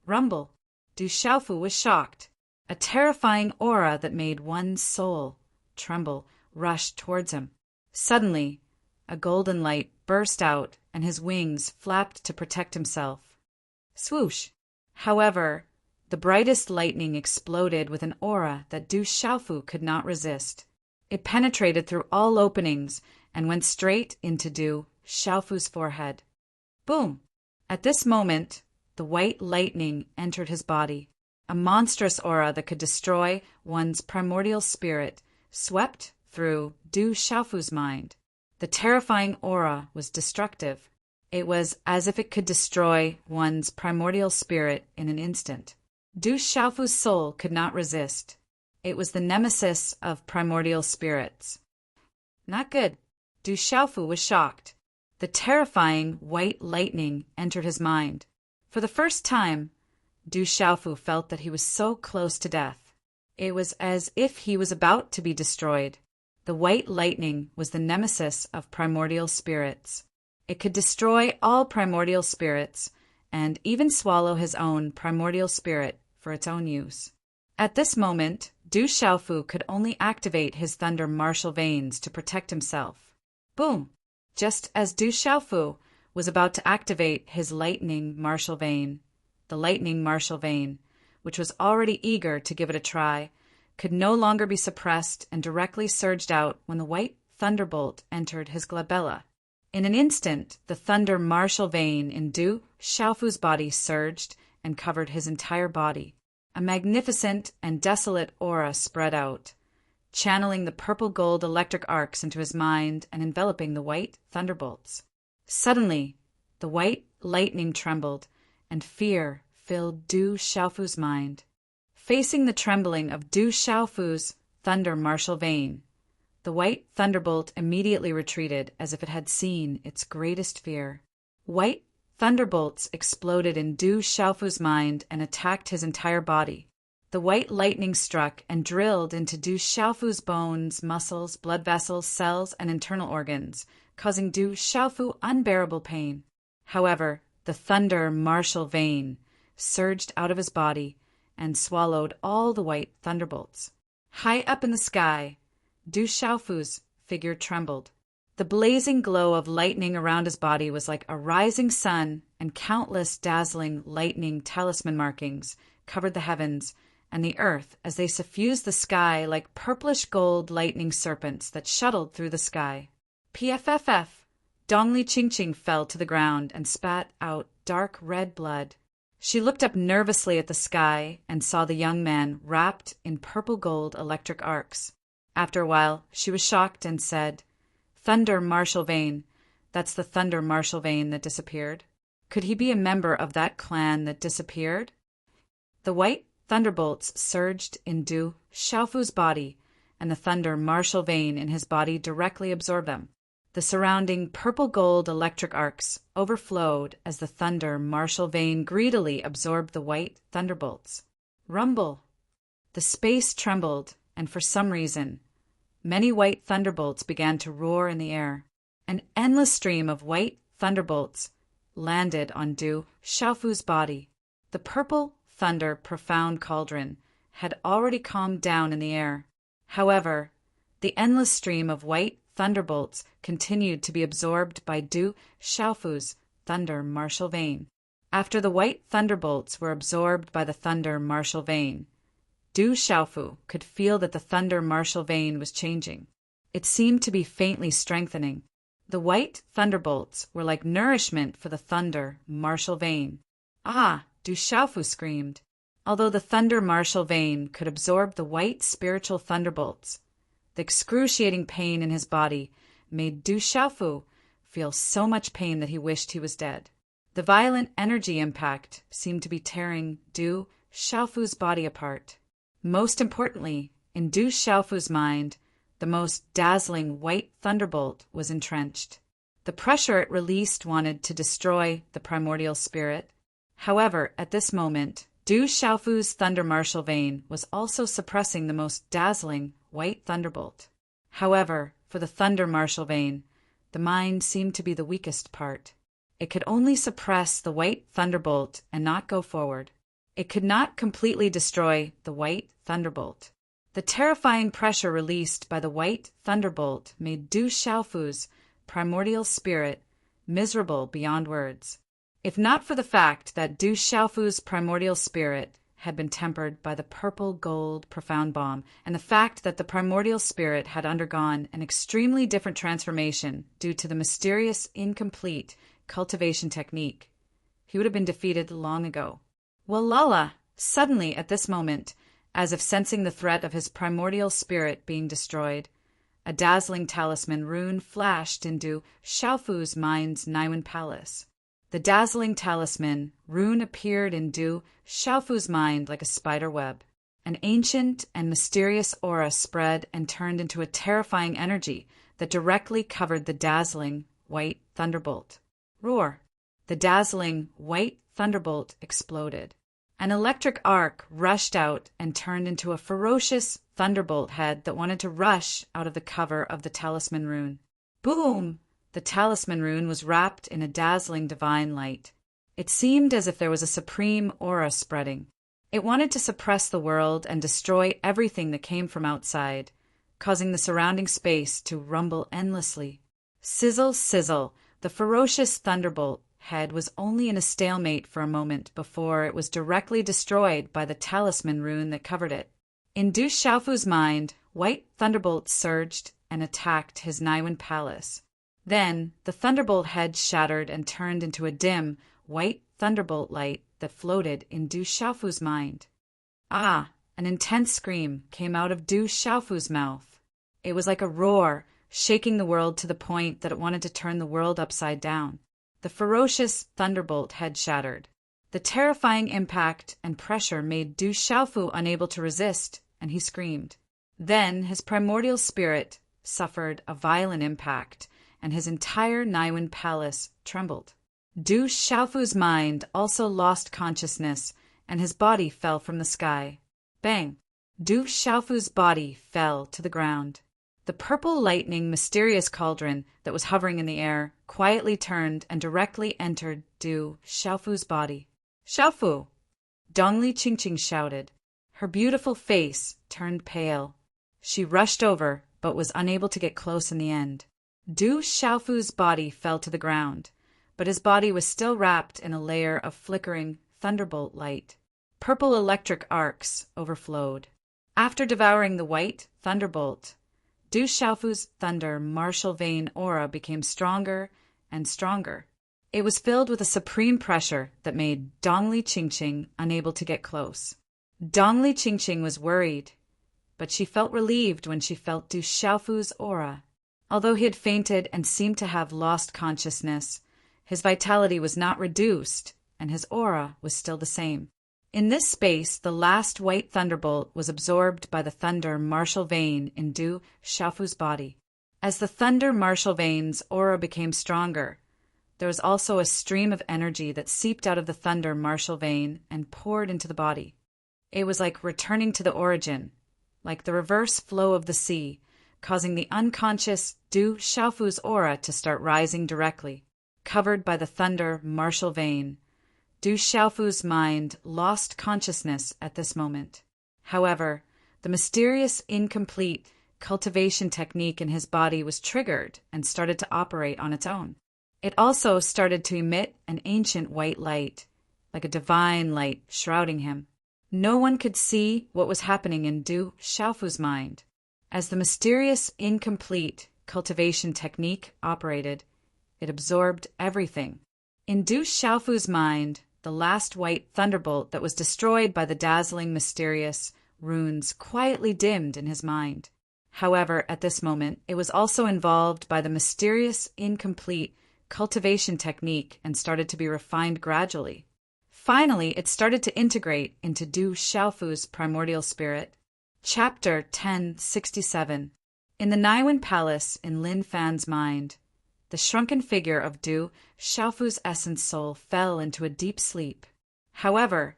Rumble! Du Xiaofu was shocked. A terrifying aura that made one's soul tremble rushed towards him. Suddenly, a golden light burst out and his wings flapped to protect himself. Swoosh! However, the brightest lightning exploded with an aura that Du Xiaofu could not resist. It penetrated through all openings and went straight into Du Xiaofu's forehead. Boom! At this moment, the white lightning entered his body. A monstrous aura that could destroy one's primordial spirit swept through Du Xiaofu's mind. The terrifying aura was destructive. It was as if it could destroy one's primordial spirit in an instant. Du Xiaofu's soul could not resist. It was the nemesis of primordial spirits. Not good. Du Xiaofu was shocked. The terrifying white lightning entered his mind. For the first time, Du Xiaofu felt that he was so close to death. It was as if he was about to be destroyed. The white lightning was the nemesis of primordial spirits. It could destroy all primordial spirits and even swallow his own primordial spirit for its own use. At this moment, Du Xiaofu could only activate his thunder martial veins to protect himself. Boom! Just as Du Xiaofu was about to activate his lightning martial vein, the lightning martial vein, which was already eager to give it a try, could no longer be suppressed and directly surged out when the white thunderbolt entered his glabella. In an instant, the thunder martial vein in Du Xiaofu's body surged and covered his entire body. A magnificent and desolate aura spread out, channeling the purple-gold electric arcs into his mind and enveloping the white thunderbolts. Suddenly, the white lightning trembled, and fear filled Du Xiaofu's mind. Facing the trembling of Du Xiaofu's thunder martial vein, the white thunderbolt immediately retreated as if it had seen its greatest fear. White thunderbolts exploded in Du Xiaofu's mind and attacked his entire body. The white lightning struck and drilled into Du Xiaofu's bones, muscles, blood vessels, cells, and internal organs, causing Du Xiaofu unbearable pain. However, the thunder martial vein surged out of his body and swallowed all the white thunderbolts. High up in the sky, Du Xiaofu's figure trembled. The blazing glow of lightning around his body was like a rising sun, and countless dazzling lightning talisman markings covered the heavens and the earth as they suffused the sky like purplish gold lightning serpents that shuttled through the sky. PFFF! Dongli Qingqing fell to the ground and spat out dark red blood. She looked up nervously at the sky and saw the young man wrapped in purple gold electric arcs. After a while, she was shocked and said, "Thunder Martial Vein. That's the Thunder Martial Vein that disappeared. Could he be a member of that clan that disappeared?" The white thunderbolts surged in Du Xiaofu's body, and the Thunder Martial Vein in his body directly absorbed them. The surrounding purple-gold electric arcs overflowed as the Thunder Martial Vein greedily absorbed the white thunderbolts. Rumble! The space trembled, and for some reason, many white thunderbolts began to roar in the air. An endless stream of white thunderbolts landed on Du Xiaofu's body. The purple thunder profound cauldron had already calmed down in the air. However, the endless stream of white thunderbolts continued to be absorbed by Du Xiaofu's Thunder Martial Vein. After the white thunderbolts were absorbed by the Thunder Martial Vein, Du Xiaofu could feel that the Thunder Martial Vein was changing. It seemed to be faintly strengthening. The white thunderbolts were like nourishment for the Thunder Martial Vein. "Ah!" Du Xiaofu screamed. Although the Thunder Martial Vein could absorb the white spiritual thunderbolts, the excruciating pain in his body made Du Xiaofu feel so much pain that he wished he was dead. The violent energy impact seemed to be tearing Du Xiaofu's body apart. Most importantly, in Du Xiaofu's mind, the most dazzling white thunderbolt was entrenched. The pressure it released wanted to destroy the primordial spirit. However, at this moment, Du Xiaofu's Thunder Martial Vein was also suppressing the most dazzling white thunderbolt. However, for the Thunder Martial Vein, the mind seemed to be the weakest part. It could only suppress the white thunderbolt and not go forward. It could not completely destroy the white thunderbolt. The terrifying pressure released by the white thunderbolt made Du Xiaofu's primordial spirit miserable beyond words. If not for the fact that Du Xiaofu's primordial spirit had been tempered by the purple gold profound bomb, and the fact that the primordial spirit had undergone an extremely different transformation due to the mysterious, incomplete cultivation technique, he would have been defeated long ago. Well, Lala, suddenly at this moment, as if sensing the threat of his primordial spirit being destroyed, a dazzling talisman rune flashed into Xiaofu's mind's Naiwen Palace. The dazzling talisman rune appeared in Du Xiaofu's mind like a spider web. An ancient and mysterious aura spread and turned into a terrifying energy that directly covered the dazzling white thunderbolt. Roar! The dazzling white thunderbolt exploded. An electric arc rushed out and turned into a ferocious thunderbolt head that wanted to rush out of the cover of the talisman rune. Boom! The talisman rune was wrapped in a dazzling divine light. It seemed as if there was a supreme aura spreading. It wanted to suppress the world and destroy everything that came from outside, causing the surrounding space to rumble endlessly. Sizzle, sizzle, the ferocious thunderbolt head was only in a stalemate for a moment before it was directly destroyed by the talisman rune that covered it. In Du Xiaofu's mind, white thunderbolts surged and attacked his Naiwen Palace. Then the thunderbolt head shattered and turned into a dim, white thunderbolt light that floated in Du Xiaofu's mind. Ah! An intense scream came out of Du Xiaofu's mouth. It was like a roar, shaking the world to the point that it wanted to turn the world upside down. The ferocious thunderbolt head shattered. The terrifying impact and pressure made Du Xiaofu unable to resist, and he screamed. Then his primordial spirit suffered a violent impact, and his entire Naiwen Palace trembled. Du Xiaofu's mind also lost consciousness, and his body fell from the sky. Bang! Du Xiaofu's body fell to the ground. The purple lightning mysterious cauldron that was hovering in the air quietly turned and directly entered Du Xiaofu's body. "Xiaofu!" Dongli Qingqing shouted. Her beautiful face turned pale. She rushed over, but was unable to get close in the end. Du Xiaofu's body fell to the ground, but his body was still wrapped in a layer of flickering thunderbolt light. Purple electric arcs overflowed. After devouring the white thunderbolt, Du Xiaofu's thunder martial vein aura became stronger and stronger. It was filled with a supreme pressure that made Dongli Qingqing unable to get close. Dongli Qingqing was worried, but she felt relieved when she felt Du Xiaofu's aura. Although he had fainted and seemed to have lost consciousness, his vitality was not reduced, and his aura was still the same. In this space, the last white thunderbolt was absorbed by the thunder martial vein in Du Xiaofu's body. As the thunder martial vein's aura became stronger, there was also a stream of energy that seeped out of the thunder martial vein and poured into the body. It was like returning to the origin, like the reverse flow of the sea, causing the unconscious Du Xiaofu's aura to start rising directly. Covered by the thunder martial vein, Du Xiaofu's mind lost consciousness at this moment. However, the mysterious incomplete cultivation technique in his body was triggered and started to operate on its own. It also started to emit an ancient white light, like a divine light shrouding him. No one could see what was happening in Du Xiaofu's mind. As the mysterious incomplete cultivation technique operated, it absorbed everything. In Du Xiaofu's mind, the last white thunderbolt that was destroyed by the dazzling mysterious runes quietly dimmed in his mind. However, at this moment, it was also involved by the mysterious incomplete cultivation technique and started to be refined gradually. Finally, it started to integrate into Du Xiaofu's primordial spirit. Chapter 1067. In the Naiwen Palace in Lin Fan's mind, the shrunken figure of Du Xiaofu's essence soul fell into a deep sleep. However,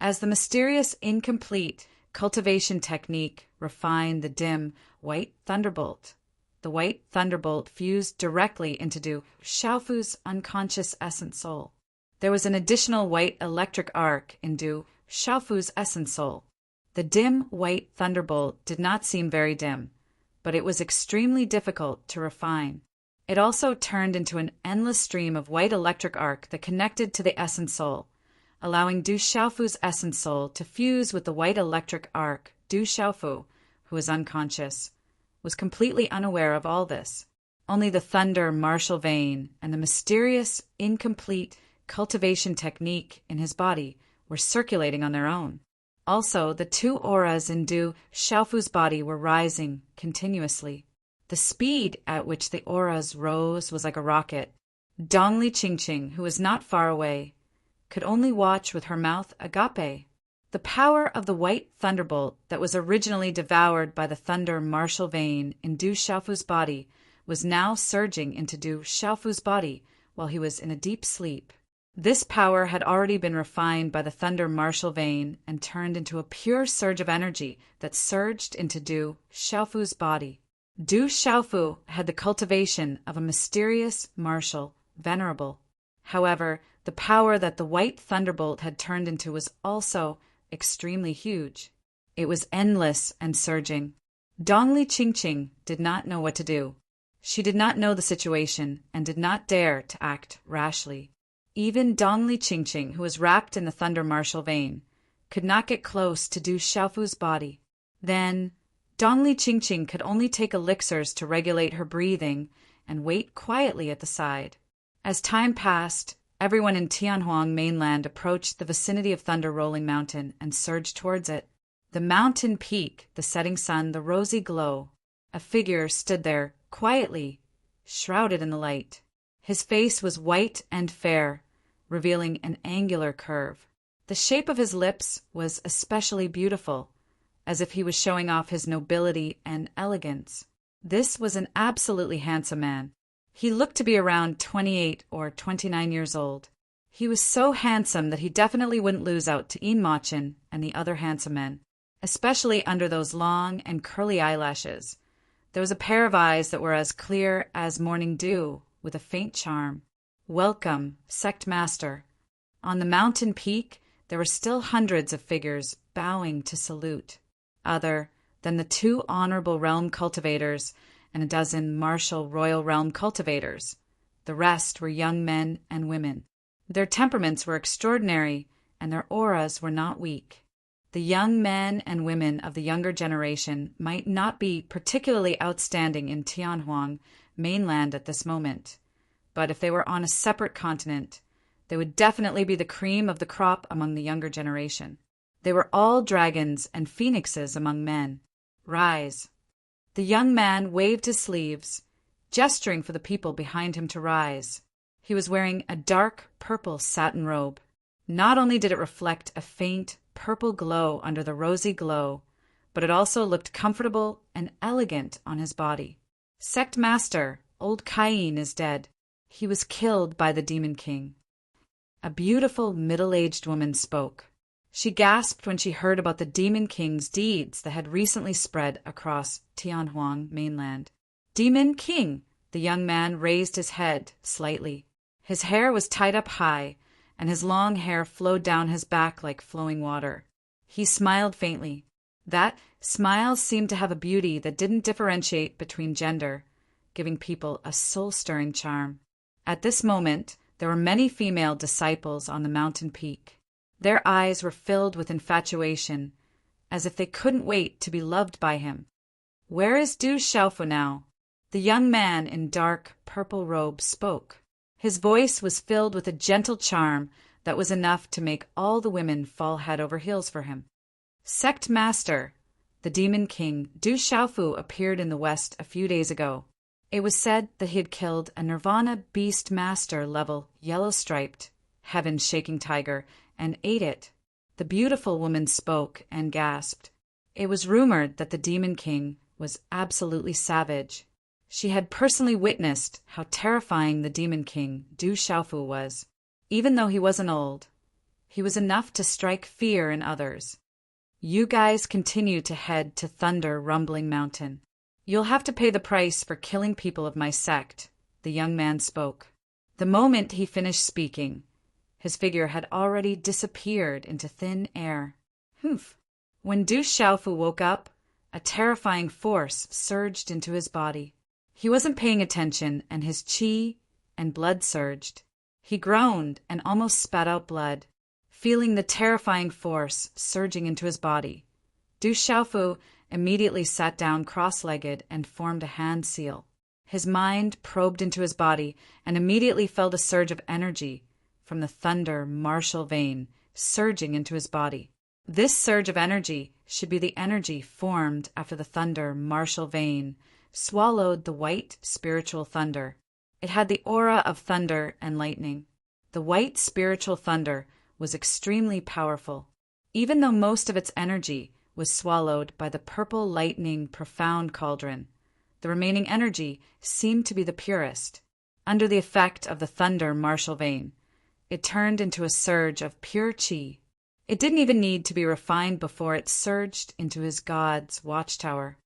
as the mysterious incomplete cultivation technique refined the dim white thunderbolt, the white thunderbolt fused directly into Du Xiaofu's unconscious essence soul. There was an additional white electric arc in Du Xiaofu's essence soul. The dim white thunderbolt did not seem very dim, but it was extremely difficult to refine. It also turned into an endless stream of white electric arc that connected to the essence soul, allowing Du Xiaofu's essence soul to fuse with the white electric arc. Du Xiaofu, who was unconscious, was completely unaware of all this. Only the thunder martial vein and the mysterious, incomplete cultivation technique in his body were circulating on their own. Also, the two auras in Du Xiaofu's body were rising continuously. The speed at which the auras rose was like a rocket. Dongli Qingqing, who was not far away, could only watch with her mouth agape. The power of the white thunderbolt that was originally devoured by the thunder martial vein in Du Xiaofu's body was now surging into Du Xiaofu's body while he was in a deep sleep. This power had already been refined by the thunder martial vein and turned into a pure surge of energy that surged into Du Xiaofu's body. Du Xiaofu had the cultivation of a mysterious, martial, venerable. However, the power that the white thunderbolt had turned into was also extremely huge. It was endless and surging. Dongli Qingqing did not know what to do. She did not know the situation and did not dare to act rashly. Even Dongli Qingqing, who was wrapped in the thunder martial vein, could not get close to Du Xiaofu's body. Then, Dongli Qingqing could only take elixirs to regulate her breathing and wait quietly at the side. As time passed, everyone in Tianhuang mainland approached the vicinity of Thunder Rolling Mountain and surged towards it. The mountain peak, the setting sun, the rosy glow. A figure stood there, quietly, shrouded in the light. His face was white and fair, revealing an angular curve. The shape of his lips was especially beautiful, as if he was showing off his nobility and elegance. This was an absolutely handsome man. He looked to be around 28 or 29 years old. He was so handsome that he definitely wouldn't lose out to Yin Machin and the other handsome men, especially under those long and curly eyelashes. There was a pair of eyes that were as clear as morning dew, with a faint charm. Welcome, sect master. On the mountain peak, there were still hundreds of figures bowing to salute, other than the 2 honorable realm cultivators and a dozen martial royal realm cultivators. The rest were young men and women. Their temperaments were extraordinary, and their auras were not weak. The young men and women of the younger generation might not be particularly outstanding in Tianhuang mainland at this moment, but if they were on a separate continent, they would definitely be the cream of the crop among the younger generation. They were all dragons and phoenixes among men. Rise. The young man waved his sleeves, gesturing for the people behind him to rise. He was wearing a dark purple satin robe. Not only did it reflect a faint purple glow under the rosy glow, but it also looked comfortable and elegant on his body. Sect master, old Cain is dead. He was killed by the Demon King. A beautiful middle-aged woman spoke. She gasped when she heard about the Demon King's deeds that had recently spread across Tianhuang mainland. Demon King! The young man raised his head slightly. His hair was tied up high, and his long hair flowed down his back like flowing water. He smiled faintly. That smile seemed to have a beauty that didn't differentiate between gender, giving people a soul-stirring charm. At this moment, there were many female disciples on the mountain peak. Their eyes were filled with infatuation, as if they couldn't wait to be loved by him. Where is Du Xiaofu now? The young man in dark purple robe spoke. His voice was filled with a gentle charm that was enough to make all the women fall head over heels for him. Sect master, the Demon King Du Xiaofu appeared in the west a few days ago. It was said that he had killed a Nirvana Beast Master level yellow-striped, heaven-shaking tiger and ate it. The beautiful woman spoke and gasped. It was rumored that the Demon King was absolutely savage. She had personally witnessed how terrifying the Demon King Du Xiaofu was. Even though he wasn't old, he was enough to strike fear in others. You guys continue to head to Thunder Rumbling Mountain. You'll have to pay the price for killing people of my sect, the young man spoke. The moment he finished speaking, his figure had already disappeared into thin air. Humph! When Du Xiaofu woke up, a terrifying force surged into his body. He wasn't paying attention, and his qi and blood surged. He groaned and almost spat out blood, feeling the terrifying force surging into his body. Du Xiaofu immediately sat down cross-legged and formed a hand seal. His mind probed into his body and immediately felt a surge of energy from the thunder martial vein surging into his body. This surge of energy should be the energy formed after the thunder martial vein swallowed the white spiritual thunder. It had the aura of thunder and lightning. The white spiritual thunder was extremely powerful. Even though most of its energy was swallowed by the purple lightning profound cauldron, the remaining energy seemed to be the purest. Under the effect of the thunder martial vein, it turned into a surge of pure qi. It didn't even need to be refined before it surged into his god's watchtower.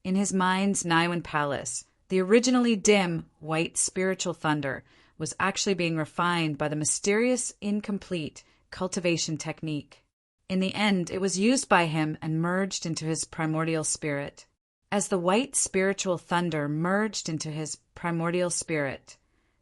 In his mind's Niwen palace, the originally dim, white spiritual thunder was actually being refined by the mysterious, incomplete cultivation technique. In the end, it was used by him and merged into his primordial spirit. As the white spiritual thunder merged into his primordial spirit,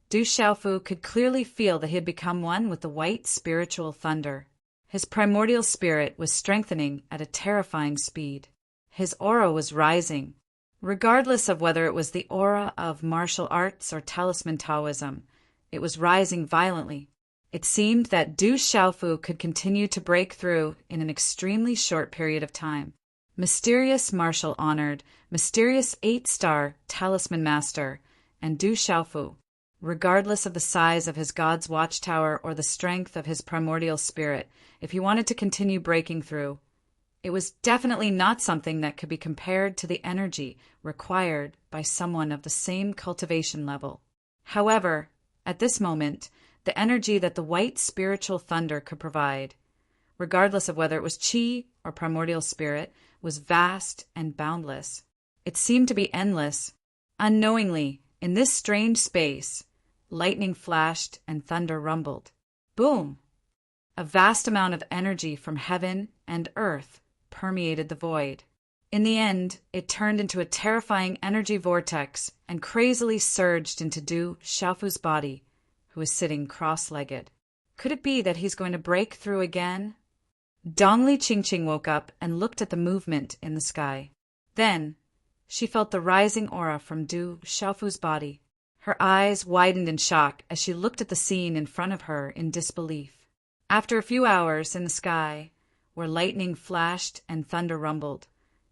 Du Xiaofu could clearly feel that he had become one with the white spiritual thunder. His primordial spirit was strengthening at a terrifying speed. His aura was rising. Regardless of whether it was the aura of martial arts or talisman Taoism, it was rising violently. It seemed that Du Xiaofu could continue to break through in an extremely short period of time. Mysterious martial honored, mysterious 8-star talisman master, and Du Xiaofu, regardless of the size of his god's watchtower or the strength of his primordial spirit, if he wanted to continue breaking through, it was definitely not something that could be compared to the energy required by someone of the same cultivation level. However, at this moment, the energy that the white spiritual thunder could provide, regardless of whether it was qi or primordial spirit, was vast and boundless. It seemed to be endless. Unknowingly, in this strange space, lightning flashed and thunder rumbled. Boom! A vast amount of energy from heaven and earth permeated the void. In the end, it turned into a terrifying energy vortex and crazily surged into Du Xiaofu's body, who was sitting cross-legged. Could it be that he's going to break through again? Dongli Qingqing woke up and looked at the movement in the sky. Then, she felt the rising aura from Du Xiaofu's body. Her eyes widened in shock as she looked at the scene in front of her in disbelief. After a few hours in the sky, where lightning flashed and thunder rumbled,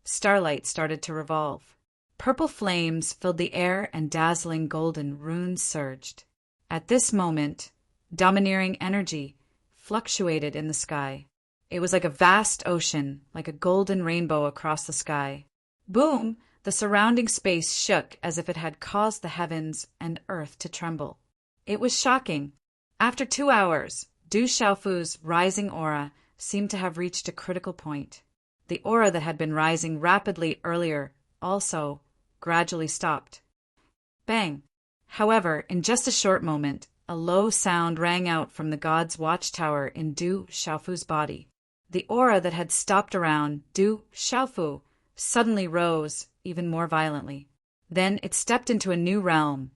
starlight started to revolve. Purple flames filled the air and dazzling golden runes surged. At this moment, domineering energy fluctuated in the sky. It was like a vast ocean, like a golden rainbow across the sky. Boom! The surrounding space shook as if it had caused the heavens and earth to tremble. It was shocking. After 2 hours, Du Xiaofu's rising aura seemed to have reached a critical point. The aura that had been rising rapidly earlier also gradually stopped. Bang! However, in just a short moment, a low sound rang out from the god's watchtower in Du Xiaofu's body. The aura that had stopped around Du Xiaofu suddenly rose even more violently. Then it stepped into a new realm,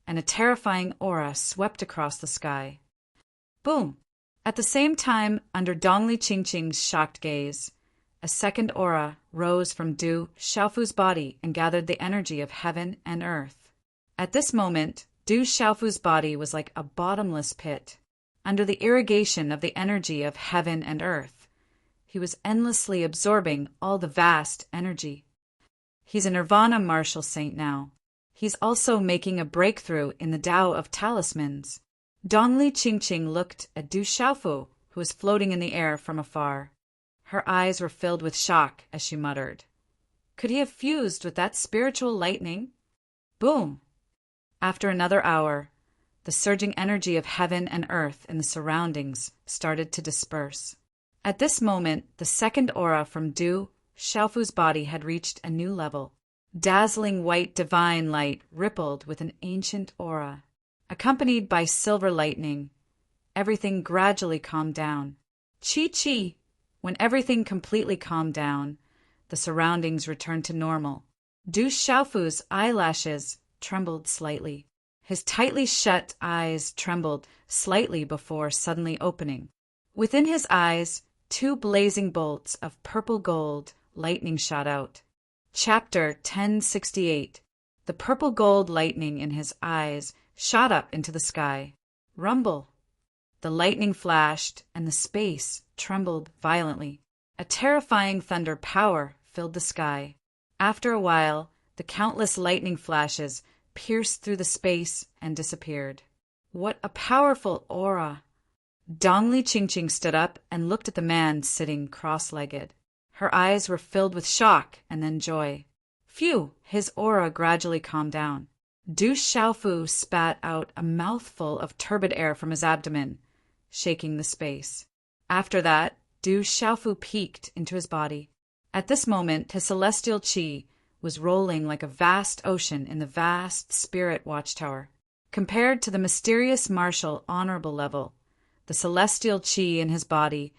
and a terrifying aura swept across the sky. Boom! At the same time, under Dongli Qingqing's shocked gaze, a second aura rose from Du Xiaofu's body and gathered the energy of heaven and earth. At this moment, Du Xiaofu's body was like a bottomless pit. Under the irrigation of the energy of heaven and earth, he was endlessly absorbing all the vast energy. He's a nirvana martial saint now. He's also making a breakthrough in the Tao of talismans. Dongli Qingqing looked at Du Xiaofu, who was floating in the air from afar. Her eyes were filled with shock as she muttered, "Could he have fused with that spiritual lightning?" Boom! After another hour, the surging energy of heaven and earth in the surroundings started to disperse. At this moment, the second aura from Du Xiaofu's body had reached a new level. Dazzling white divine light rippled with an ancient aura. Accompanied by silver lightning, everything gradually calmed down. Chi! When everything completely calmed down, the surroundings returned to normal. Du Xiaofu's eyelashes trembled slightly. His tightly shut eyes trembled slightly before suddenly opening. Within his eyes, 2 blazing bolts of purple gold lightning shot out. Chapter 1068. The purple gold lightning in his eyes shot up into the sky. Rumble! The lightning flashed, and the space trembled violently. A terrifying thunder power filled the sky. After a while, the countless lightning flashes pierced through the space and disappeared. What a powerful aura! Dongli Qingqing stood up and looked at the man sitting cross-legged. Her eyes were filled with shock and then joy. Phew! His aura gradually calmed down. Du Xiaofu spat out a mouthful of turbid air from his abdomen, shaking the space. After that, Du Xiaofu peeked into his body. At this moment, his celestial qi was rolling like a vast ocean in the vast spirit watchtower. Compared to the mysterious martial honorable level, the celestial qi in his body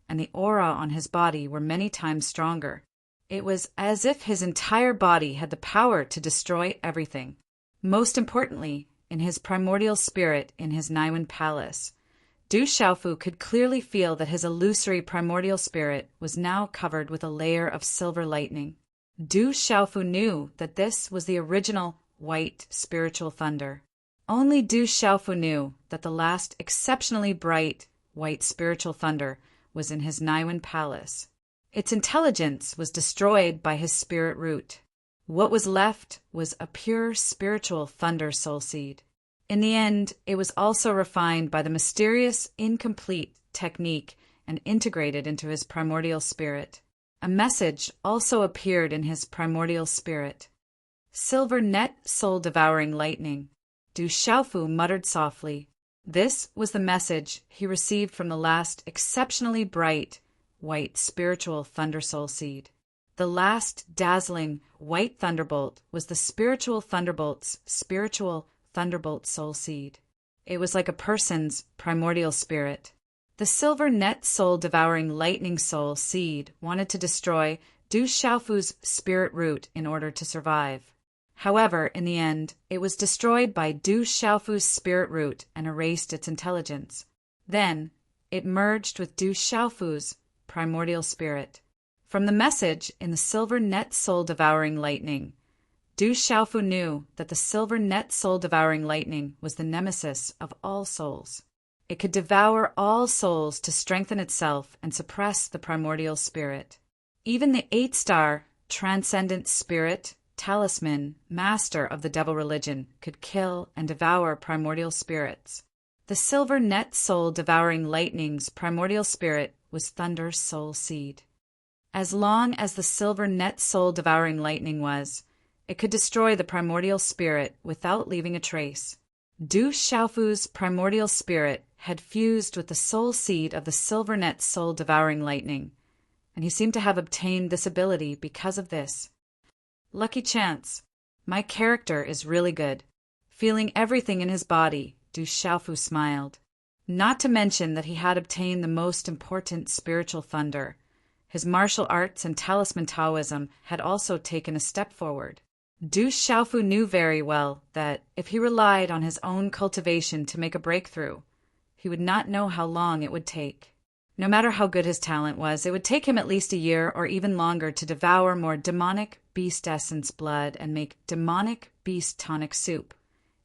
and the aura on his body were many times stronger. It was as if his entire body had the power to destroy everything. Most importantly, in his primordial spirit in his Naiwen Palace, Du Xiaofu could clearly feel that his illusory primordial spirit was now covered with a layer of silver lightning. Du Xiaofu knew that this was the original white spiritual thunder. Only Du Xiaofu knew that the last exceptionally bright white spiritual thunder was in his Naiwen Palace. Its intelligence was destroyed by his spirit root. What was left was a pure spiritual thunder soul seed. In the end, it was also refined by the mysterious, incomplete technique and integrated into his primordial spirit. A message also appeared in his primordial spirit. Silver net soul-devouring lightning. Du Xiaofu muttered softly. This was the message he received from the last exceptionally bright, white spiritual thunder soul seed. The last dazzling white thunderbolt was the spiritual thunderbolt's spiritual thunderbolt soul seed. It was like a person's primordial spirit. The silver net soul devouring lightning soul seed wanted to destroy Du Xiaofu's spirit root in order to survive. However, in the end, it was destroyed by Du Xiaofu's spirit root and erased its intelligence. Then, it merged with Du Xiaofu's primordial spirit. From the message in the silver net soul devouring lightning, Du Xiaofu knew that the silver net soul devouring lightning was the nemesis of all souls. It could devour all souls to strengthen itself and suppress the primordial spirit. Even the 8-star transcendent spirit, talisman, master of the devil religion could kill and devour primordial spirits. The silver net soul devouring lightning's primordial spirit was Thunder's soul seed. As long as the silver net soul devouring lightning was, it could destroy the primordial spirit without leaving a trace. Du Xiaofu's primordial spirit had fused with the soul seed of the silver net soul devouring lightning, and he seemed to have obtained this ability because of this. Lucky chance. My character is really good. Feeling everything in his body, Du Xiaofu smiled. Not to mention that he had obtained the most important spiritual thunder. His martial arts and talisman Taoism had also taken a step forward. Du Xiaofu knew very well that, if he relied on his own cultivation to make a breakthrough, he would not know how long it would take. No matter how good his talent was, it would take him at least a year or even longer to devour more demonic beast essence blood and make demonic beast tonic soup,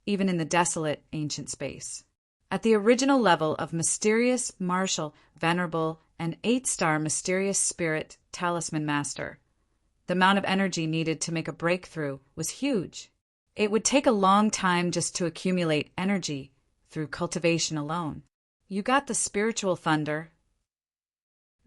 even in the desolate ancient space. At the original level of mysterious, martial, venerable, and 8-star mysterious spirit talisman master, the amount of energy needed to make a breakthrough was huge. It would take a long time just to accumulate energy through cultivation alone. You got the spiritual thunder.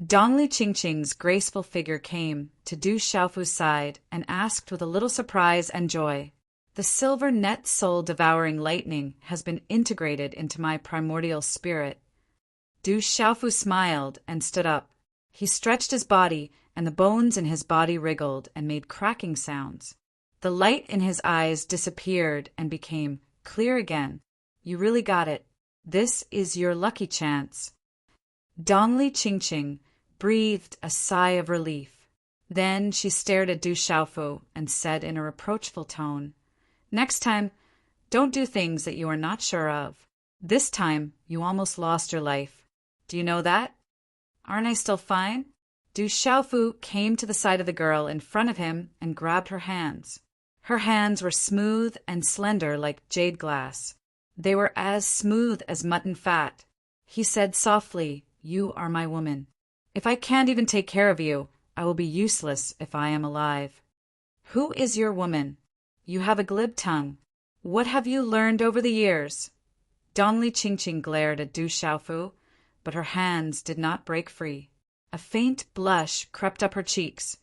Dongli Qingqing's graceful figure came to Du Xiaofu's side and asked with a little surprise and joy, "The silver net soul devouring lightning has been integrated into my primordial spirit." Du Xiaofu smiled and stood up. He stretched his body, and the bones in his body wriggled and made cracking sounds. The light in his eyes disappeared and became clear again. "You really got it. This is your lucky chance." Dongli Qingqing breathed a sigh of relief. Then she stared at Du Xiaofu and said in a reproachful tone, "Next time, don't do things that you are not sure of. This time, you almost lost your life. Do you know that? Aren't I still fine?" Du Xiaofu came to the side of the girl in front of him and grabbed her hands. Her hands were smooth and slender like jade glass. They were as smooth as mutton fat. He said softly, "You are my woman. If I can't even take care of you, I will be useless if I am alive." "Who is your woman? You have a glib tongue. What have you learned over the years?" Dongli Qingqing glared at Du Xiaofu, but her hands did not break free. A faint blush crept up her cheeks,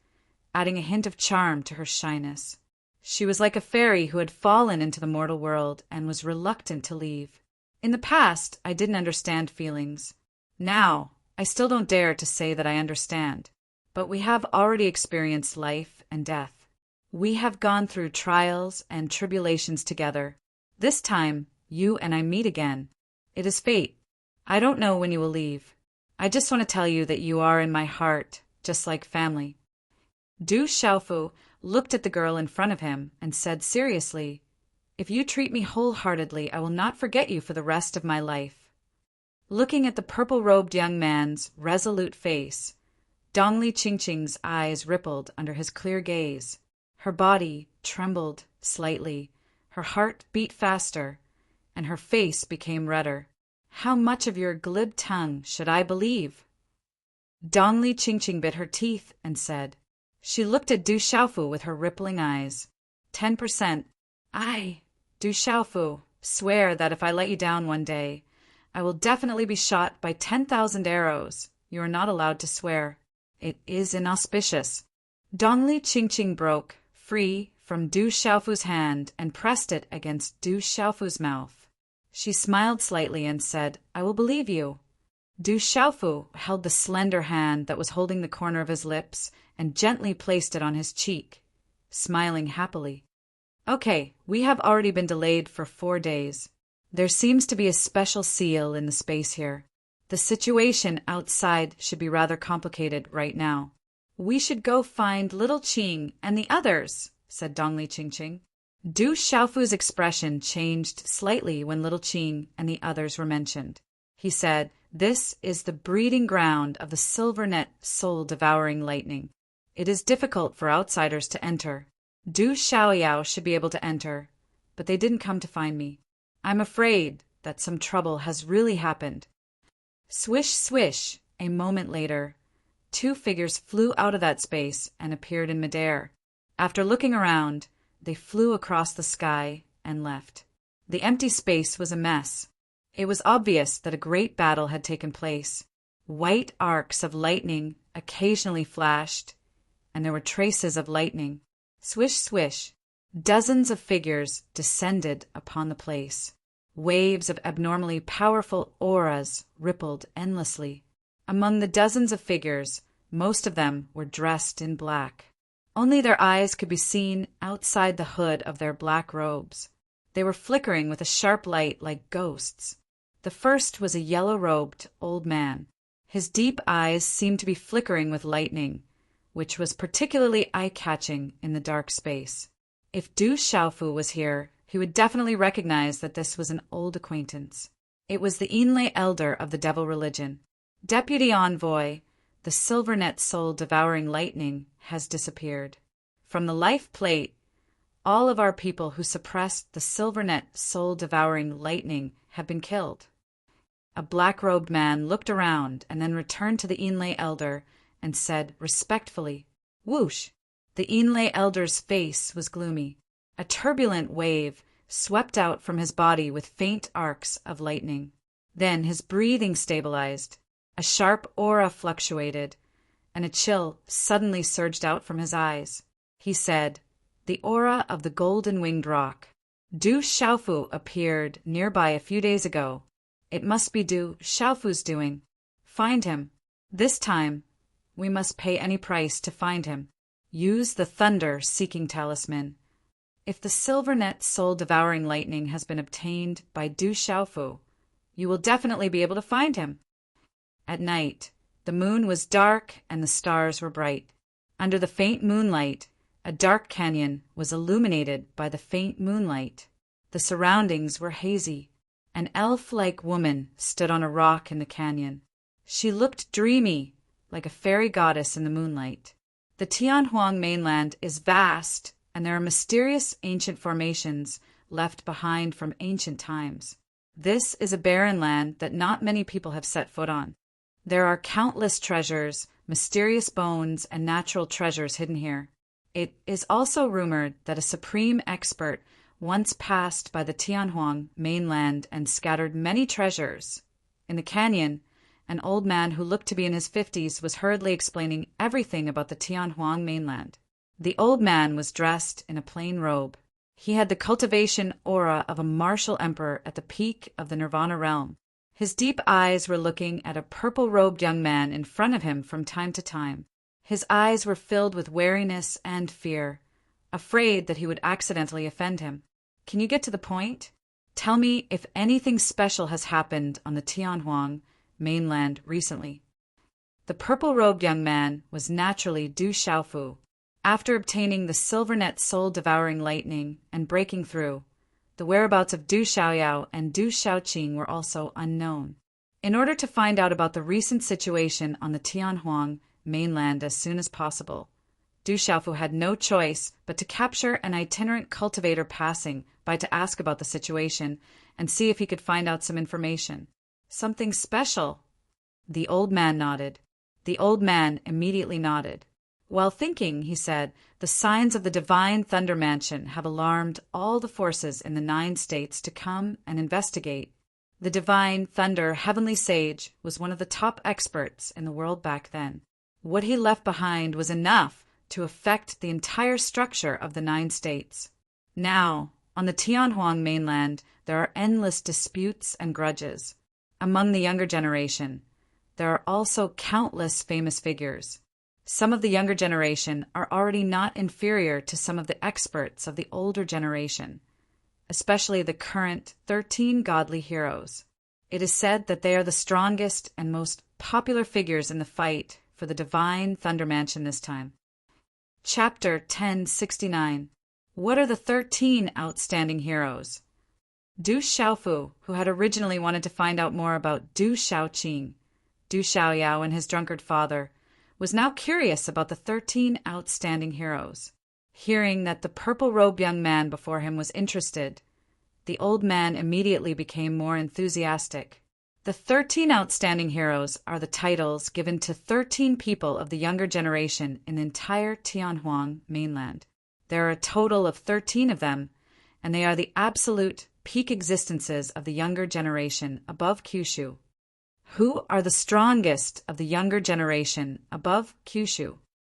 adding a hint of charm to her shyness. She was like a fairy who had fallen into the mortal world and was reluctant to leave. "In the past, I didn't understand feelings. Now, I still don't dare to say that I understand. But we have already experienced life and death. We have gone through trials and tribulations together. This time, you and I meet again. It is fate. I don't know when you will leave. I just want to tell you that you are in my heart, just like family." Du Xiaofu looked at the girl in front of him and said seriously, "If you treat me wholeheartedly, I will not forget you for the rest of my life." Looking at the purple-robed young man's resolute face, Dongli Qingqing's eyes rippled under his clear gaze. Her body trembled slightly, her heart beat faster, and her face became redder. "How much of your glib tongue should I believe?" Dongli Qingqing bit her teeth and said. She looked at Du Xiaofu with her rippling eyes. 10%. I, Du Xiaofu, swear that if I let you down one day, I will definitely be shot by 10,000 arrows. You are not allowed to swear. It is inauspicious. Dongli Qingqing broke free from Du Xiaofu's hand and pressed it against Du Xiaofu's mouth. She smiled slightly and said, "I will believe you." Du Xiaofu held the slender hand that was holding the corner of his lips and gently placed it on his cheek, smiling happily. Okay, we have already been delayed for 4 days. There seems to be a special seal in the space here. The situation outside should be rather complicated right now. We should go find little Qing and the others, said Dongli Qingqing. Du Xiaofu's expression changed slightly when little Qing and the others were mentioned. He said, "This is the breeding ground of the silver-net soul-devouring lightning. It is difficult for outsiders to enter. Du Xiaoyao should be able to enter, but they didn't come to find me. I'm afraid that some trouble has really happened." Swish, swish, a moment later, 2 figures flew out of that space and appeared in midair. After looking around, they flew across the sky and left. The empty space was a mess. It was obvious that a great battle had taken place. White arcs of lightning occasionally flashed, and there were traces of lightning. Swish, swish. Dozens of figures descended upon the place. Waves of abnormally powerful auras rippled endlessly. Among the dozens of figures, most of them were dressed in black. Only their eyes could be seen outside the hood of their black robes. They were flickering with a sharp light like ghosts. The first was a yellow-robed old man. His deep eyes seemed to be flickering with lightning, which was particularly eye-catching in the dark space. If Du Xiaofu was here, he would definitely recognize that this was an old acquaintance. It was the Yinlei elder of the devil religion. Deputy Envoy, the silver-net soul-devouring lightning, has disappeared. From the life plate, all of our people who suppressed the silver-net soul-devouring lightning have been killed. A black-robed man looked around and then returned to the Yinlei elder and said respectfully, "Whoosh!" The Yinlei elder's face was gloomy. A turbulent wave swept out from his body with faint arcs of lightning. Then his breathing stabilized. A sharp aura fluctuated, and a chill suddenly surged out from his eyes. He said, "The aura of the golden-winged rock. Du Xiaofu appeared nearby a few days ago. It must be Du Xiaofu's doing. Find him. This time, we must pay any price to find him. Use the thunder-seeking talisman. If the silver-net soul-devouring lightning has been obtained by Du Xiaofu, you will definitely be able to find him." At night, the moon was dark and the stars were bright. Under the faint moonlight, a dark canyon was illuminated by the faint moonlight. The surroundings were hazy. An elf-like woman stood on a rock in the canyon. She looked dreamy, like a fairy goddess in the moonlight. The Tianhuang mainland is vast, and there are mysterious ancient formations left behind from ancient times. This is a barren land that not many people have set foot on. There are countless treasures, mysterious bones, and natural treasures hidden here. It is also rumored that a supreme expert once passed by the Tianhuang mainland and scattered many treasures. In the canyon, an old man who looked to be in his 50s was hurriedly explaining everything about the Tianhuang mainland. The old man was dressed in a plain robe. He had the cultivation aura of a martial emperor at the peak of the Nirvana realm. His deep eyes were looking at a purple-robed young man in front of him from time to time. His eyes were filled with wariness and fear, afraid that he would accidentally offend him. "Can you get to the point? Tell me if anything special has happened on the Tianhuang mainland recently." The purple-robed young man was naturally Du Xiaofu. After obtaining the silver-net soul-devouring lightning and breaking through, the whereabouts of Du Xiaoyao and Du Xiaoqing were also unknown. In order to find out about the recent situation on the Tianhuang mainland as soon as possible, Du Xiaofu had no choice but to capture an itinerant cultivator passing by to ask about the situation and see if he could find out some information. "Something special?" The old man nodded. The old man immediately nodded. While thinking, he said, "The signs of the divine thunder mansion have alarmed all the forces in the 9 states to come and investigate." The divine thunder heavenly sage was one of the top experts in the world back then. What he left behind was enough to affect the entire structure of the 9 states. Now, on the Tianhuang mainland, there are endless disputes and grudges. Among the younger generation, there are also countless famous figures. Some of the younger generation are already not inferior to some of the experts of the older generation, especially the current 13 godly heroes. It is said that they are the strongest and most popular figures in the fight for the divine Thunder Mansion this time. Chapter 1069. What are the 13 outstanding heroes? Du Xiaofu, who had originally wanted to find out more about Du Xiaoqing, Du Xiaoyao and his drunkard father, was now curious about the 13 outstanding heroes. Hearing that the purple-robed young man before him was interested, the old man immediately became more enthusiastic. The 13 outstanding heroes are the titles given to 13 people of the younger generation in the entire Tianhuang mainland. There are a total of 13 of them, and they are the absolute peak existences of the younger generation above Kyushu. Who are the strongest of the younger generation above Kyushu?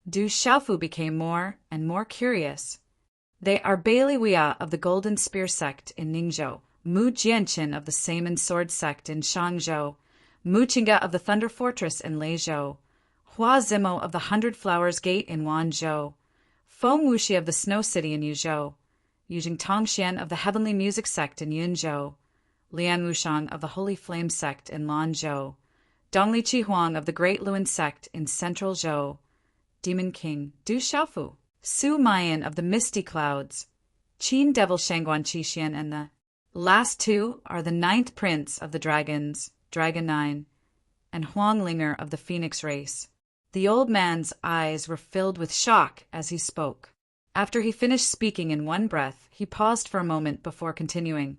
Du Xiaofu became more and more curious. They are Bailey Wia of the Golden Spear sect in Ningzhou, Mu Jianqin of the Saman Sword sect in Shangzhou, Mu Qingge of the Thunder Fortress in Leizhou, Hua Zimo of the Hundred Flowers Gate in Wanzhou, Feng Wuxi of the Snow City in Yuzhou, Yujing Tongxian of the Heavenly Music sect in Yunzhou, Lian Wushang of the Holy Flame sect in Lanzhou, Dongli Chihuang of the Great Luan sect in Central Zhou, Demon King Du Xiaofu, Su Mayan of the Misty Clouds, Qin Devil Shangguan Qixuan, and the last two are the ninth prince of the dragons, Dragon 9, and Huang Linger of the Phoenix race. The old man's eyes were filled with shock as he spoke. After he finished speaking in one breath, he paused for a moment before continuing.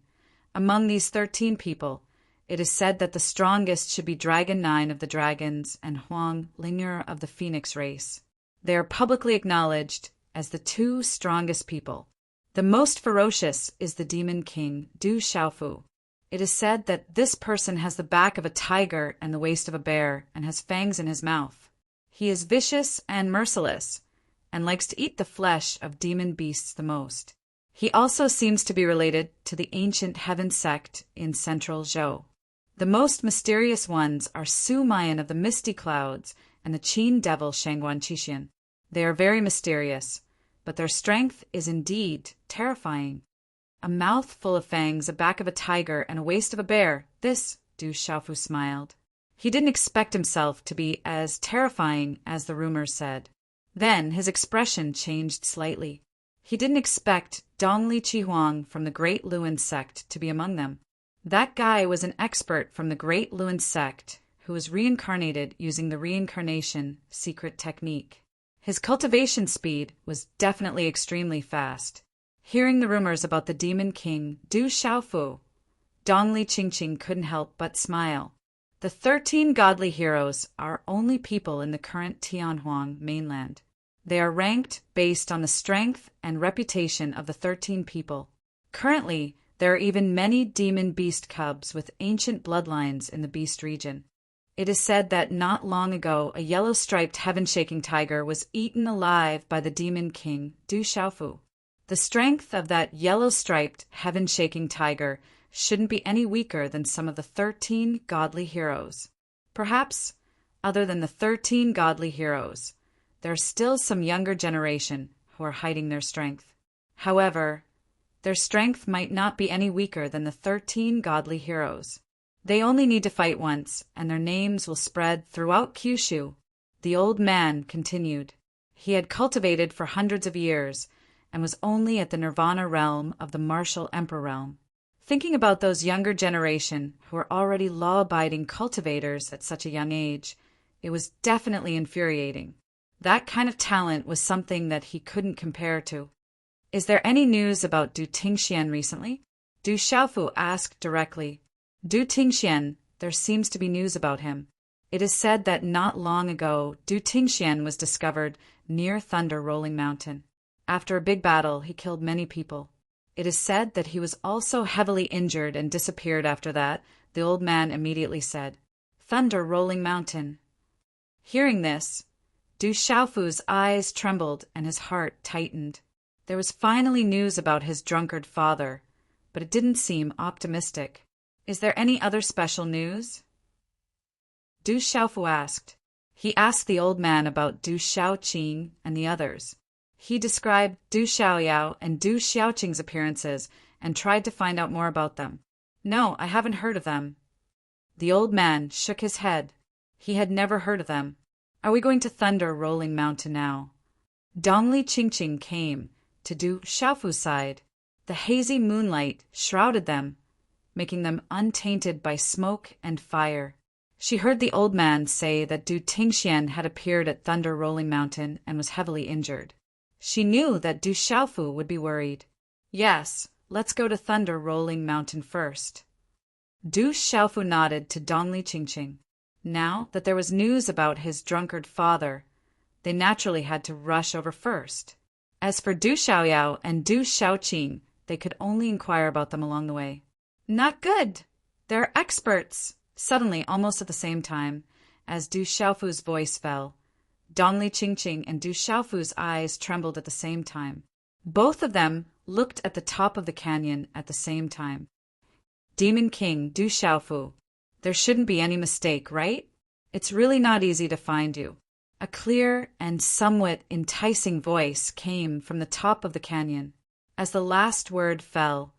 Among these 13 people, it is said that the strongest should be Dragon 9 of the dragons and Huang Linger of the Phoenix race. They are publicly acknowledged as the two strongest people. The most ferocious is the Demon King, Du Xiaofu. It is said that this person has the back of a tiger and the waist of a bear and has fangs in his mouth. He is vicious and merciless and likes to eat the flesh of demon beasts the most. He also seems to be related to the ancient Heaven sect in Central Zhou. The most mysterious ones are Su Mayan of the Misty Clouds and the Qin Devil Shangguan Qixuan. They are very mysterious, but their strength is indeed terrifying. A mouth full of fangs, a back of a tiger, and a waist of a bear. This, Du Xiaofu smiled. He didn't expect himself to be as terrifying as the rumors said. Then his expression changed slightly. He didn't expect Dongli Chihuang from the Great Luan sect to be among them. That guy was an expert from the Great Luan sect who was reincarnated using the reincarnation secret technique. His cultivation speed was definitely extremely fast. Hearing the rumors about the Demon King, Du Xiaofu, Dongli Qingqing couldn't help but smile. The 13 godly heroes are only people in the current Tianhuang mainland. They are ranked based on the strength and reputation of the 13 people. Currently, there are even many demon beast cubs with ancient bloodlines in the beast region. It is said that not long ago a yellow-striped heaven-shaking tiger was eaten alive by the Demon King, Du Xiaofu. The strength of that yellow-striped heaven-shaking tiger shouldn't be any weaker than some of the 13 godly heroes. Perhaps, other than the 13 godly heroes, there's still some younger generation who are hiding their strength. However, their strength might not be any weaker than the 13 godly heroes. They only need to fight once, and their names will spread throughout Kyushu. The old man continued. He had cultivated for hundreds of years, and was only at the Nirvana realm of the martial emperor realm. Thinking about those younger generation who are already law-abiding cultivators at such a young age, it was definitely infuriating. That kind of talent was something that he couldn't compare to. Is there any news about Du Tingxian recently? Du Xiaofu asked directly. Du Tingxian, there seems to be news about him. It is said that not long ago, Du Tingxian was discovered near Thunder Rolling Mountain. After a big battle, he killed many people. It is said that he was also heavily injured and disappeared after that. The old man immediately said, "Thunder Rolling Mountain." Hearing this, Du Xiaofu's eyes trembled and his heart tightened. There was finally news about his drunkard father, but it didn't seem optimistic. Is there any other special news? Du Xiaofu asked. He asked the old man about Du Xiaoqing and the others. He described Du Xiaoyao and Du Xiaoqing's appearances and tried to find out more about them. No, I haven't heard of them. The old man shook his head. He had never heard of them. Are we going to Thunder Rolling Mountain now? Dongli Qingqing came to Du Xiaofu's side. The hazy moonlight shrouded them, making them untainted by smoke and fire. She heard the old man say that Du Tingxian had appeared at Thunder Rolling Mountain and was heavily injured. She knew that Du Xiaofu would be worried. Yes, let's go to Thunder Rolling Mountain first. Du Xiaofu nodded to Dongli Qingqing. Now that there was news about his drunkard father, they naturally had to rush over first. As for Du Xiaoyao and Du Xiaoqing, they could only inquire about them along the way. Not good! They're experts! Suddenly, almost at the same time, as Du Xiaofu's voice fell, Dongli Qingqing and Du Xiaofu's eyes trembled at the same time. Both of them looked at the top of the canyon at the same time. Demon King Du Xiaofu, there shouldn't be any mistake, right? It's really not easy to find you. A clear and somewhat enticing voice came from the top of the canyon. As the last word fell,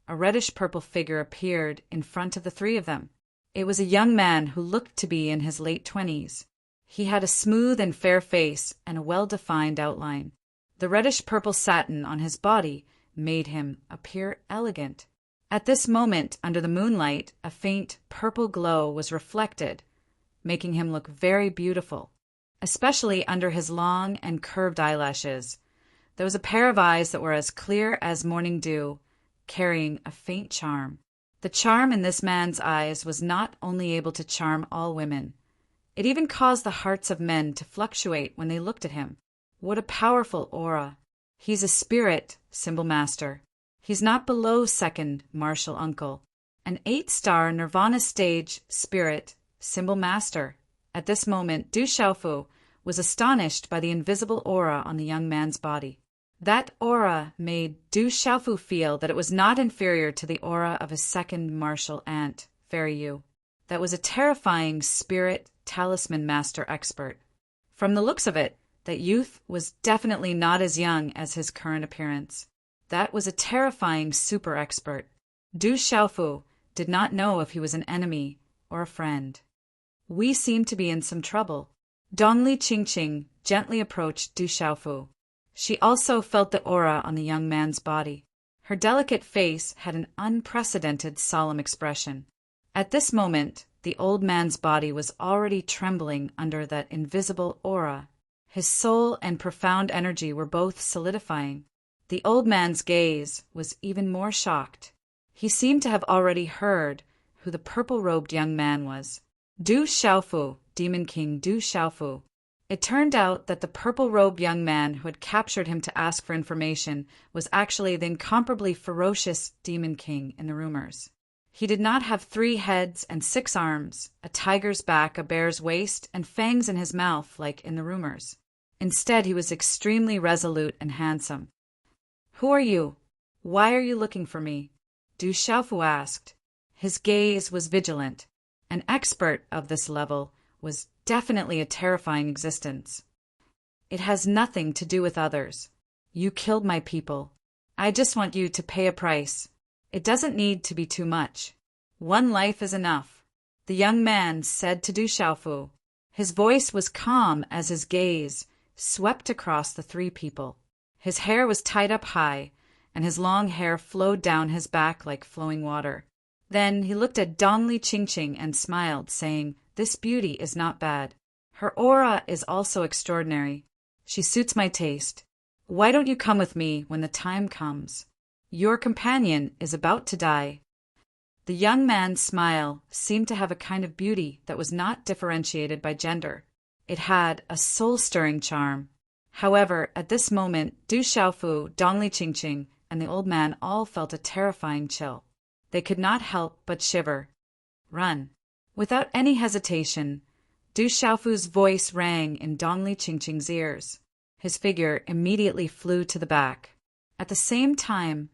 a reddish-purple figure appeared in front of the three of them. It was a young man who looked to be in his late 20s. He had a smooth and fair face and a well-defined outline. The reddish-purple satin on his body made him appear elegant. At this moment, under the moonlight, a faint purple glow was reflected, making him look very beautiful, especially under his long and curved eyelashes. There was a pair of eyes that were as clear as morning dew, carrying a faint charm. The charm in this man's eyes was not only able to charm all women, it even caused the hearts of men to fluctuate when they looked at him. What a powerful aura! He's a spirit, symbol master. He's not below second martial uncle. An 8-star Nirvana stage spirit, symbol master. At this moment, Du Xiaofu was astonished by the invisible aura on the young man's body. That aura made Du Xiaofu feel that it was not inferior to the aura of his second martial aunt, Fairy Yu. That was a terrifying spirit talisman master expert. From the looks of it, that youth was definitely not as young as his current appearance. That was a terrifying super expert. Du Xiaofu did not know if he was an enemy or a friend. We seem to be in some trouble. Dongli Qingqing gently approached Du Xiaofu. She also felt the aura on the young man's body. Her delicate face had an unprecedented solemn expression. At this moment, the old man's body was already trembling under that invisible aura. His soul and profound energy were both solidifying. The old man's gaze was even more shocked. He seemed to have already heard who the purple-robed young man was. Du Xiaofu, Demon King Du Xiaofu. It turned out that the purple-robed young man who had captured him to ask for information was actually the incomparably ferocious Demon King in the rumors. He did not have 3 heads and 6 arms, a tiger's back, a bear's waist, and fangs in his mouth like in the rumors. Instead, he was extremely resolute and handsome. "Who are you? Why are you looking for me?" Du Xiaofu asked. His gaze was vigilant. An expert of this level was definitely a terrifying existence. "It has nothing to do with others. You killed my people. I just want you to pay a price. It doesn't need to be too much. 1 life is enough," the young man said to Du Xiaofu. His voice was calm as his gaze swept across the 3 people. His hair was tied up high, and his long hair flowed down his back like flowing water. Then he looked at Dongli Qingqing and smiled, saying, "This beauty is not bad. Her aura is also extraordinary. She suits my taste. Why don't you come with me when the time comes? Your companion is about to die." The young man's smile seemed to have a kind of beauty that was not differentiated by gender. It had a soul-stirring charm. However, at this moment, Du Xiaofu, Dongli Qingqing, and the old man all felt a terrifying chill. They could not help but shiver. "Run." Without any hesitation, Du Xiaofu's voice rang in Dongli Qingqing's ears. His figure immediately flew to the back. At the same time,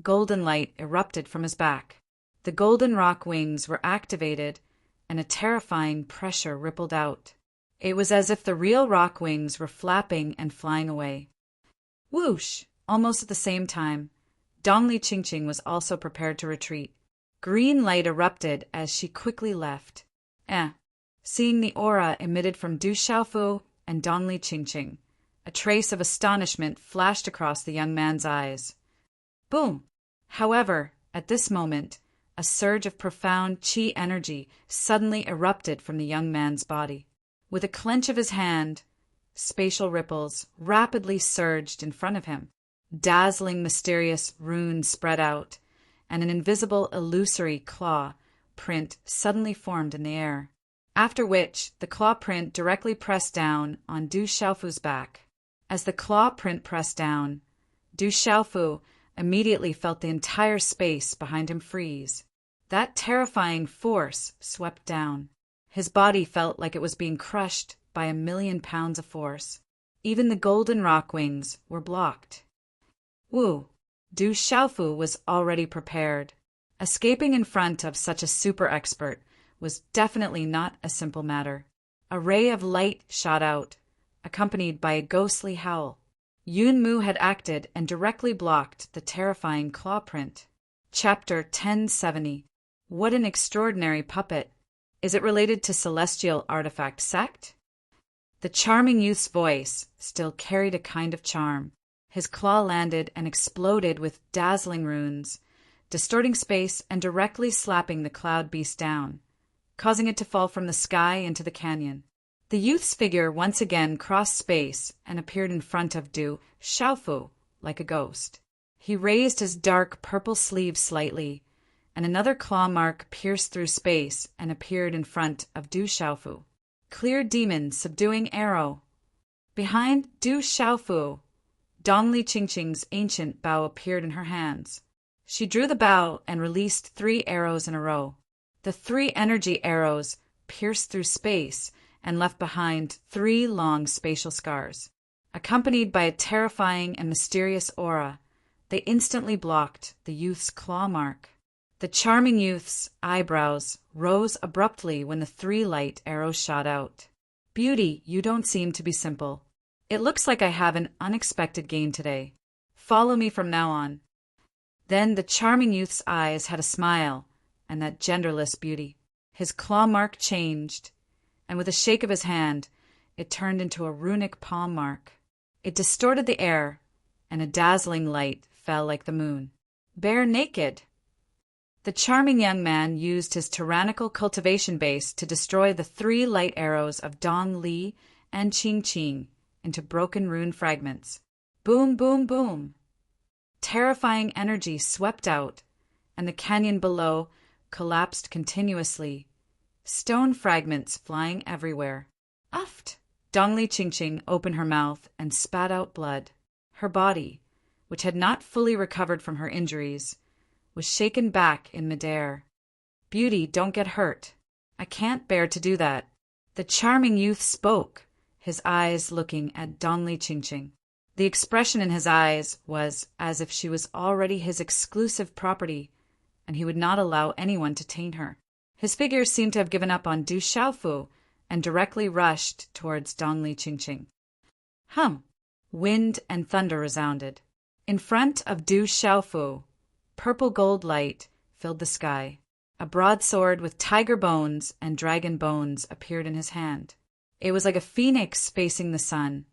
golden light erupted from his back. The golden rock wings were activated, and a terrifying pressure rippled out. It was as if the real rock wings were flapping and flying away. Whoosh! Almost at the same time, Dongli Chingching was also prepared to retreat. Green light erupted as she quickly left. Seeing the aura emitted from Du Xiaofu and Dongli Chingching, a trace of astonishment flashed across the young man's eyes. Boom! However, at this moment, a surge of profound qi energy suddenly erupted from the young man's body. With a clench of his hand, spatial ripples rapidly surged in front of him. Dazzling, mysterious runes spread out, and an invisible, illusory claw print suddenly formed in the air. After which, the claw print directly pressed down on Du Xiaofu's back. As the claw print pressed down, Du Xiaofu immediately felt the entire space behind him freeze. That terrifying force swept down. His body felt like it was being crushed by 1,000,000 pounds of force. Even the golden rock wings were blocked. Wu! Du Xiaofu was already prepared. Escaping in front of such a super expert was definitely not a simple matter. A ray of light shot out, accompanied by a ghostly howl. Yun Mu had acted and directly blocked the terrifying claw print. Chapter 1070. What an extraordinary puppet. Is it related to Celestial Artifact Sect? The charming youth's voice still carried a kind of charm. His claw landed and exploded with dazzling runes, distorting space and directly slapping the cloud beast down, causing it to fall from the sky into the canyon. The youth's figure once again crossed space and appeared in front of Du Xiaofu like a ghost. He raised his dark purple sleeve slightly, and another claw mark pierced through space and appeared in front of Du Xiaofu. Clear demon subduing arrow. Behind Du Xiaofu, Dongli Chingching's ancient bow appeared in her hands. She drew the bow and released 3 arrows in a row. The 3 energy arrows pierced through space and left behind 3 long spatial scars. Accompanied by a terrifying and mysterious aura, they instantly blocked the youth's claw mark. The charming youth's eyebrows rose abruptly when the 3 light arrows shot out. Beauty, you don't seem to be simple. It looks like I have an unexpected gain today. Follow me from now on. Then the charming youth's eyes had a smile and that genderless beauty. His claw mark changed, and with a shake of his hand, it turned into a runic palm mark. It distorted the air, and a dazzling light fell like the moon. Bare naked! The charming young man used his tyrannical cultivation base to destroy the 3 light arrows of Dong Li and Qing Qing into broken rune fragments. Boom, boom, boom! Terrifying energy swept out, and the canyon below collapsed continuously, stone fragments flying everywhere. Uft! Dongli Chingching opened her mouth and spat out blood. Her body, which had not fully recovered from her injuries, was shaken back in midair. Beauty, don't get hurt. I can't bear to do that. The charming youth spoke, his eyes looking at Dongli Chingching. The expression in his eyes was as if she was already his exclusive property, and he would not allow anyone to taint her. His figure seemed to have given up on Du Xiaofu and directly rushed towards Dongli Chingching. Hum! Wind and thunder resounded. In front of Du Xiaofu, purple gold light filled the sky. A broadsword with tiger bones and dragon bones appeared in his hand. It was like a phoenix facing the sun,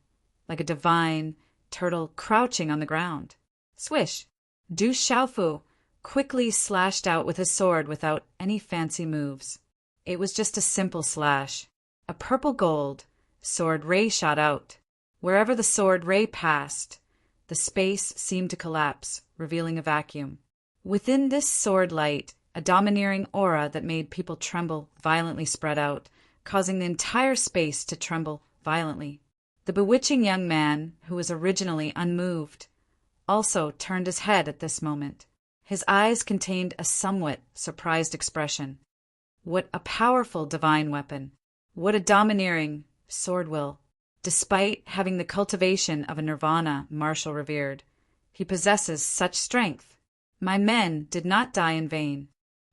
like a divine turtle crouching on the ground. Swish! Du Xiaofu quickly slashed out with his sword without any fancy moves. It was just a simple slash. A purple gold sword ray shot out. Wherever the sword ray passed, the space seemed to collapse, revealing a vacuum. Within this sword light, a domineering aura that made people tremble violently spread out, causing the entire space to tremble violently. The bewitching young man, who was originally unmoved, also turned his head at this moment. His eyes contained a somewhat surprised expression. What a powerful divine weapon! What a domineering sword will! Despite having the cultivation of a nirvana Marshall revered, he possesses such strength. My men did not die in vain.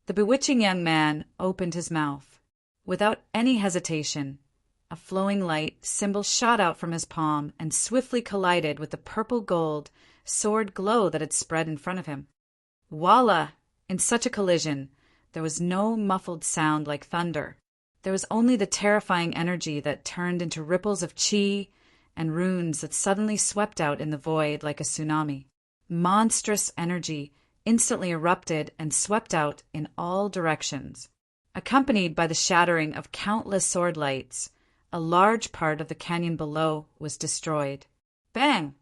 The bewitching young man opened his mouth. Without any hesitation, a flowing light symbol shot out from his palm and swiftly collided with the purple-gold sword glow that had spread in front of him. Voila! In such a collision, there was no muffled sound like thunder. There was only the terrifying energy that turned into ripples of chi and runes that suddenly swept out in the void like a tsunami. Monstrous energy instantly erupted and swept out in all directions. Accompanied by the shattering of countless sword lights, a large part of the canyon below was destroyed. Bang!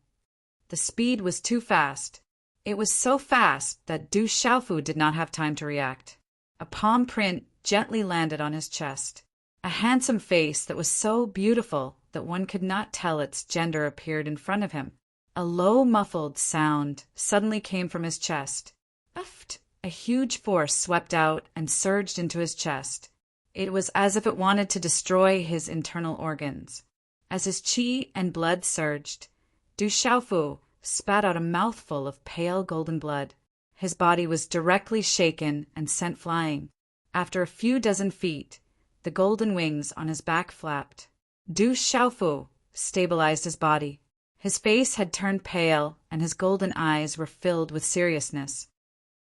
The speed was too fast. It was so fast that Du Xiaofu did not have time to react. A palm print gently landed on his chest. A handsome face that was so beautiful that one could not tell its gender appeared in front of him. A low, muffled sound suddenly came from his chest. Uft! A huge force swept out and surged into his chest. It was as if it wanted to destroy his internal organs. As his qi and blood surged, Du Xiaofu spat out a mouthful of pale golden blood. His body was directly shaken and sent flying. After a few dozen feet, the golden wings on his back flapped. Du Xiaofu stabilized his body. His face had turned pale, and his golden eyes were filled with seriousness.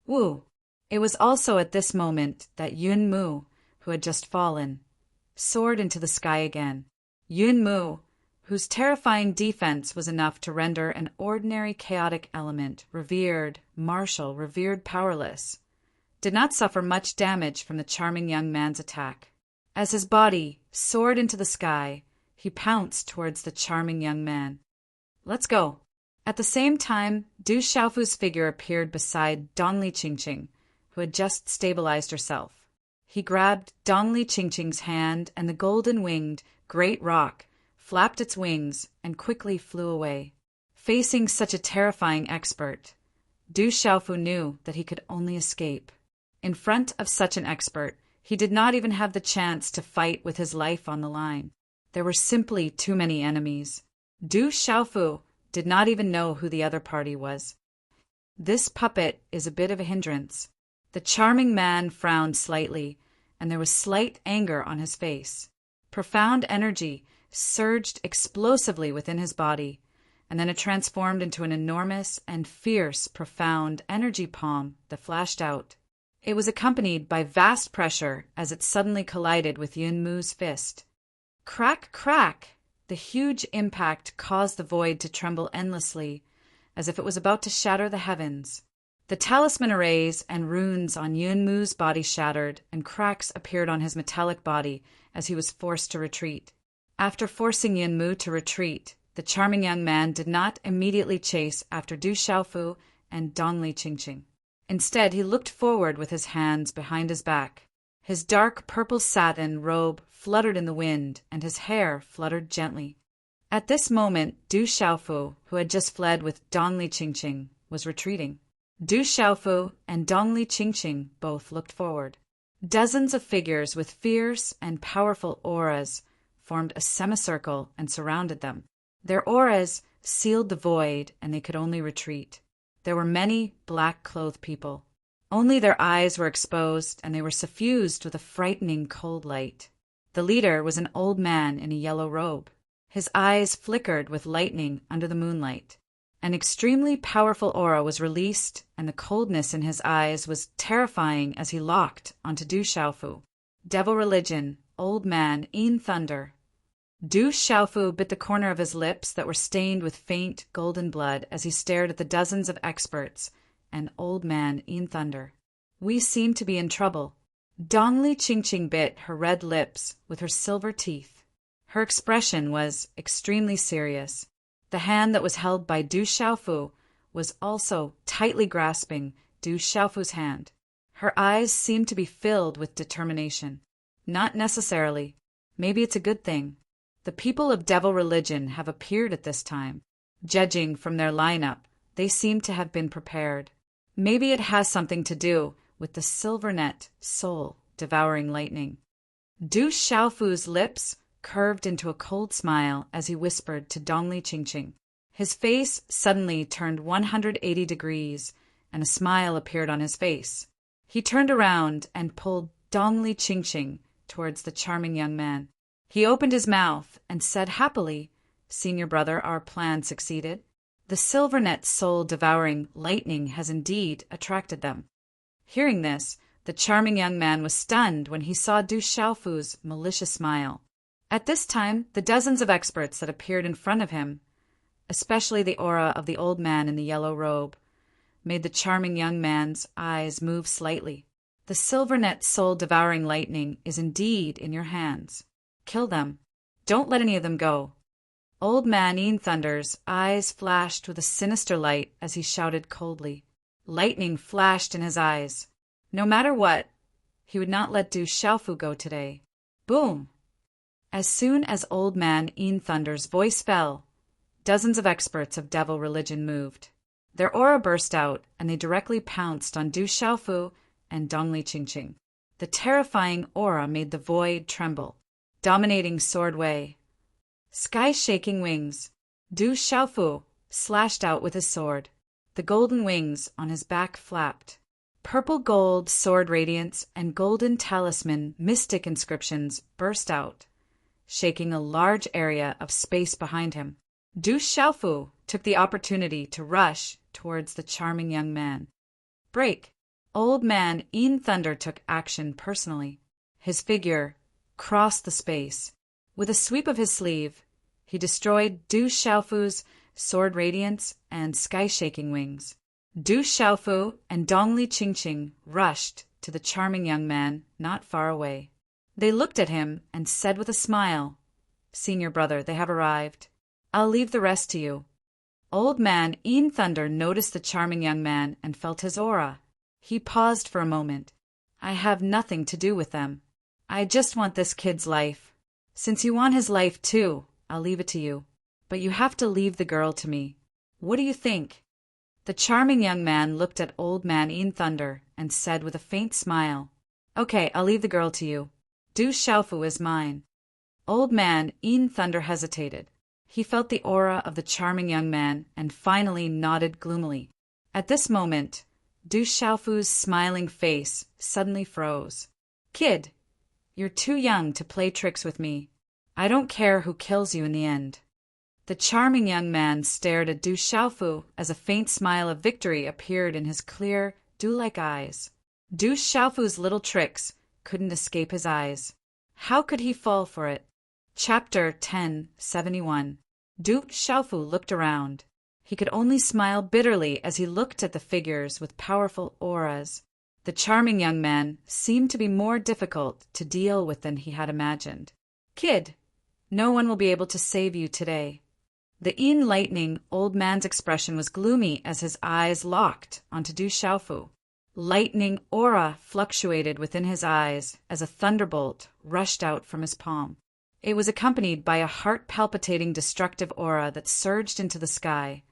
Woo! It was also at this moment that Yun Mu, who had just fallen, soared into the sky again. Yun Mu, whose terrifying defense was enough to render an ordinary chaotic element revered, martial, revered powerless, did not suffer much damage from the charming young man's attack. As his body soared into the sky, he pounced towards the charming young man. Let's go. At the same time, Du Xiaofu's figure appeared beside Donli Qingqing, who had just stabilized herself. He grabbed Donli Qingqing's hand, and the golden-winged great rock flapped its wings and quickly flew away. Facing such a terrifying expert, Du Xiaofu knew that he could only escape. In front of such an expert, he did not even have the chance to fight with his life on the line. There were simply too many enemies. Du Xiaofu did not even know who the other party was. This puppet is a bit of a hindrance. The charming man frowned slightly, and there was slight anger on his face. Profound energy surged explosively within his body, and then it transformed into an enormous and fierce, profound energy palm that flashed out. It was accompanied by vast pressure as it suddenly collided with Yun Mu's fist. Crack, crack! The huge impact caused the void to tremble endlessly, as if it was about to shatter the heavens. The talisman arrays and runes on Yun Mu's body shattered, and cracks appeared on his metallic body as he was forced to retreat. After forcing Yun Mu to retreat, the charming young man did not immediately chase after Du Xiaofu and Donli Qingqing. Instead, he looked forward with his hands behind his back. His dark purple satin robe fluttered in the wind, and his hair fluttered gently. At this moment, Du Xiaofu, who had just fled with Donli Qingqing, was retreating. Du Xiaofu and Donli Qingqing both looked forward. Dozens of figures with fierce and powerful auras formed a semicircle and surrounded them. Their auras sealed the void, and they could only retreat. There were many black-clothed people. Only their eyes were exposed, and they were suffused with a frightening cold light. The leader was an old man in a yellow robe. His eyes flickered with lightning under the moonlight. An extremely powerful aura was released, and the coldness in his eyes was terrifying as he locked onto Du Xiaofu. Devil religion, old man, in thunder. Du Xiaofu bit the corner of his lips that were stained with faint golden blood as he stared at the dozens of experts and old man in thunder. We seem to be in trouble. Donli Qingqing bit her red lips with her silver teeth. Her expression was extremely serious. The hand that was held by Du Xiaofu was also tightly grasping Du Xiaofu's hand. Her eyes seemed to be filled with determination. Not necessarily. Maybe it's a good thing. The people of devil religion have appeared at this time. Judging from their lineup, they seem to have been prepared. Maybe it has something to do with the silvernet soul devouring lightning. Du Xiaofu's lips curved into a cold smile as he whispered to Donli Qingqing. His face suddenly turned 180 degrees, and a smile appeared on his face. He turned around and pulled Donli Qingqing towards the charming young man. He opened his mouth and said happily, "Senior brother, our plan succeeded. The silvernet soul-devouring lightning has indeed attracted them." Hearing this, the charming young man was stunned when he saw Du Xiaofu's malicious smile. At this time, the dozens of experts that appeared in front of him, especially the aura of the old man in the yellow robe, made the charming young man's eyes move slightly. "The silvernet soul-devouring lightning is indeed in your hands. Kill them. Don't let any of them go." Old man Yin Thunder's eyes flashed with a sinister light as he shouted coldly. Lightning flashed in his eyes. No matter what, he would not let Du Xiaofu go today. Boom! As soon as old man Yin Thunder's voice fell, dozens of experts of devil religion moved. Their aura burst out, and they directly pounced on Du Xiaofu and Dongli Qingqing. The terrifying aura made the void tremble. Dominating sword wei. Sky-shaking wings. Du Xiaofu slashed out with his sword. The golden wings on his back flapped. Purple gold sword radiance and golden talisman mystic inscriptions burst out, shaking a large area of space behind him. Du Xiaofu took the opportunity to rush towards the charming young man. Break! Old man Yin Thunder took action personally. His figure crossed the space. With a sweep of his sleeve, he destroyed Du Xiaofu's sword radiance and sky-shaking wings. Du Xiaofu and Dongli Qingqing rushed to the charming young man not far away. They looked at him and said with a smile, "Senior brother, they have arrived. I'll leave the rest to you." Old man Yin Thunder noticed the charming young man and felt his aura. He paused for a moment. "I have nothing to do with them. I just want this kid's life. Since you want his life too, I'll leave it to you. But you have to leave the girl to me. What do you think?" The charming young man looked at old man Yin Thunder and said with a faint smile, "Okay, I'll leave the girl to you. Du Xiaofu is mine." Old man Yin Thunder hesitated. He felt the aura of the charming young man and finally nodded gloomily. At this moment, Du Xiaofu's smiling face suddenly froze. "Kid, you're too young to play tricks with me. I don't care who kills you in the end." The charming young man stared at Du Xiaofu as a faint smile of victory appeared in his clear, dew-like eyes. Du Xiaofu's little tricks couldn't escape his eyes. How could he fall for it? Chapter 1071. Du Xiaofu looked around. He could only smile bitterly as he looked at the figures with powerful auras. The charming young man seemed to be more difficult to deal with than he had imagined. "Kid, no one will be able to save you today." The enlightening old man's expression was gloomy as his eyes locked onto Du Xiaofu. Lightning aura fluctuated within his eyes as a thunderbolt rushed out from his palm. It was accompanied by a heart-palpitating destructive aura that surged into the sky,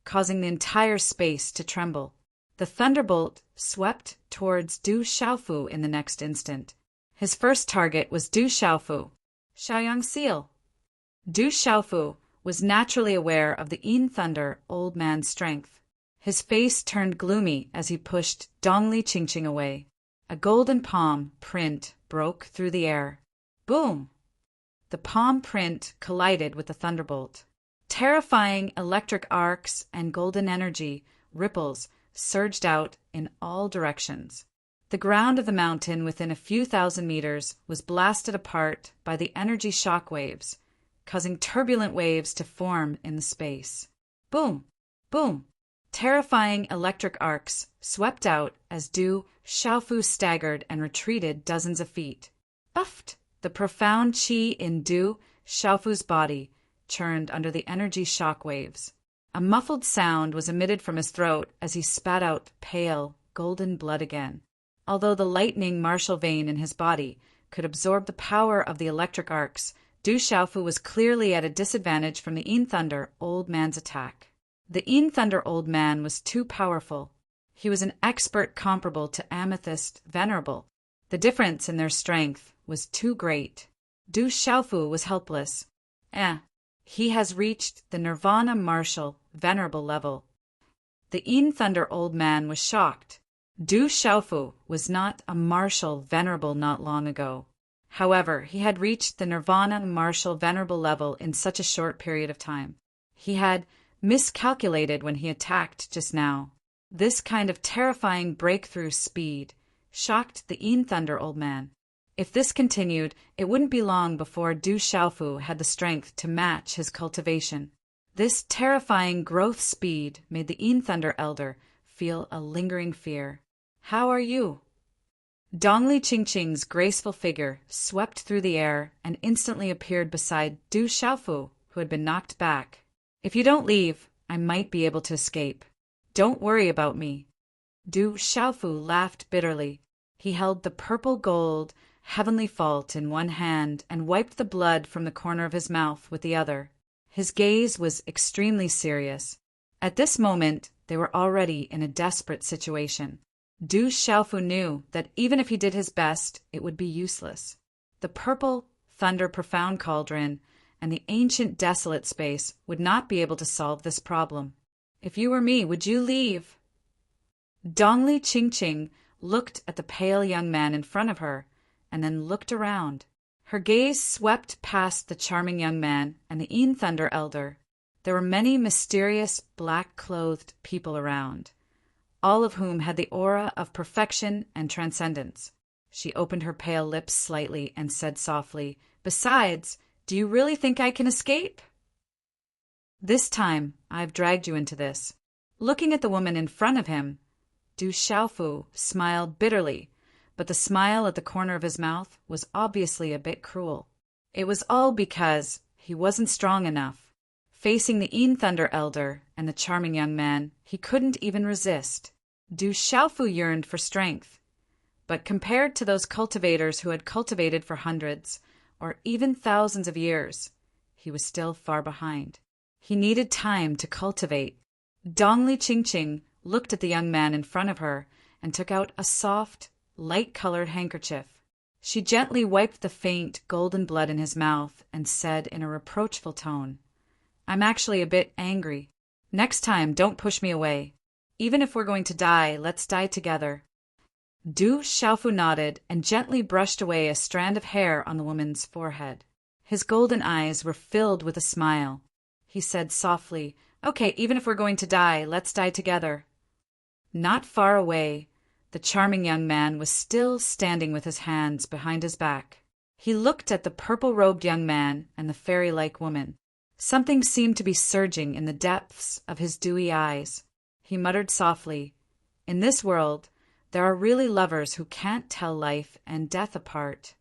causing the entire space to tremble. The thunderbolt swept towards Du Xiaofu in the next instant. His first target was Du Xiaofu. Xiaoyang Seal. Du Xiaofu was naturally aware of the Yin Thunder old man's strength. His face turned gloomy as he pushed Dongli Qingqing away. A golden palm print broke through the air. Boom! The palm print collided with the thunderbolt. Terrifying electric arcs and golden energy ripples surged out in all directions. The ground of the mountain within a few thousand meters was blasted apart by the energy shock waves, causing turbulent waves to form in the space. Boom! Boom! Terrifying electric arcs swept out as Du Xiaofu staggered and retreated dozens of feet. Uffed! The profound qi in Du Xiaofu's body churned under the energy shock waves. A muffled sound was emitted from his throat as he spat out pale, golden blood again. Although the lightning martial vein in his body could absorb the power of the electric arcs, Du Xiaofu was clearly at a disadvantage from the Yin Thunder old man's attack. The Yin Thunder old man was too powerful. He was an expert comparable to Amethyst Venerable. The difference in their strength was too great. Du Xiaofu was helpless. He has reached the Nirvana Martial Venerable level. The Yin Thunder old man was shocked. Du Xiaofu was not a martial venerable not long ago. However, he had reached the nirvana martial venerable level in such a short period of time. He had miscalculated when he attacked just now. This kind of terrifying breakthrough speed shocked the Een Thunder old man. If this continued, it wouldn't be long before Du Xiaofu had the strength to match his cultivation. This terrifying growth speed made the Een Thunder elder feel a lingering fear. "How are you?" Dongli Qingqing's graceful figure swept through the air and instantly appeared beside Du Xiaofu, who had been knocked back. "If you don't leave, I might be able to escape. Don't worry about me." Du Xiaofu laughed bitterly. He held the purple gold heavenly fault in one hand and wiped the blood from the corner of his mouth with the other. His gaze was extremely serious. At this moment, they were already in a desperate situation. Du Xiaofu knew that even if he did his best, it would be useless. The purple thunder profound cauldron and the ancient desolate space would not be able to solve this problem. "If you were me, would you leave?" Dongli Qingqing looked at the pale young man in front of her and then looked around. Her gaze swept past the charming young man and the Een Thunder elder. There were many mysterious black-clothed people around, all of whom had the aura of perfection and transcendence. She opened her pale lips slightly and said softly, "Besides, do you really think I can escape?" "This time, I've dragged you into this." Looking at the woman in front of him, Du Xiaofu smiled bitterly, but the smile at the corner of his mouth was obviously a bit cruel. It was all because he wasn't strong enough. Facing the Een Thunder elder and the charming young man, he couldn't even resist. Du Xiaofu yearned for strength, but compared to those cultivators who had cultivated for hundreds or even thousands of years, he was still far behind. He needed time to cultivate. Dongli Qingqing looked at the young man in front of her and took out a soft, light-colored handkerchief. She gently wiped the faint, golden blood in his mouth and said in a reproachful tone, "I'm actually a bit angry. Next time, don't push me away. Even if we're going to die, let's die together." Du Xiaofu nodded and gently brushed away a strand of hair on the woman's forehead. His golden eyes were filled with a smile. He said softly, "Okay, even if we're going to die, let's die together." Not far away, the charming young man was still standing with his hands behind his back. He looked at the purple-robed young man and the fairy-like woman. Something seemed to be surging in the depths of his dewy eyes. He muttered softly, "In this world, there are really lovers who can't tell life and death apart.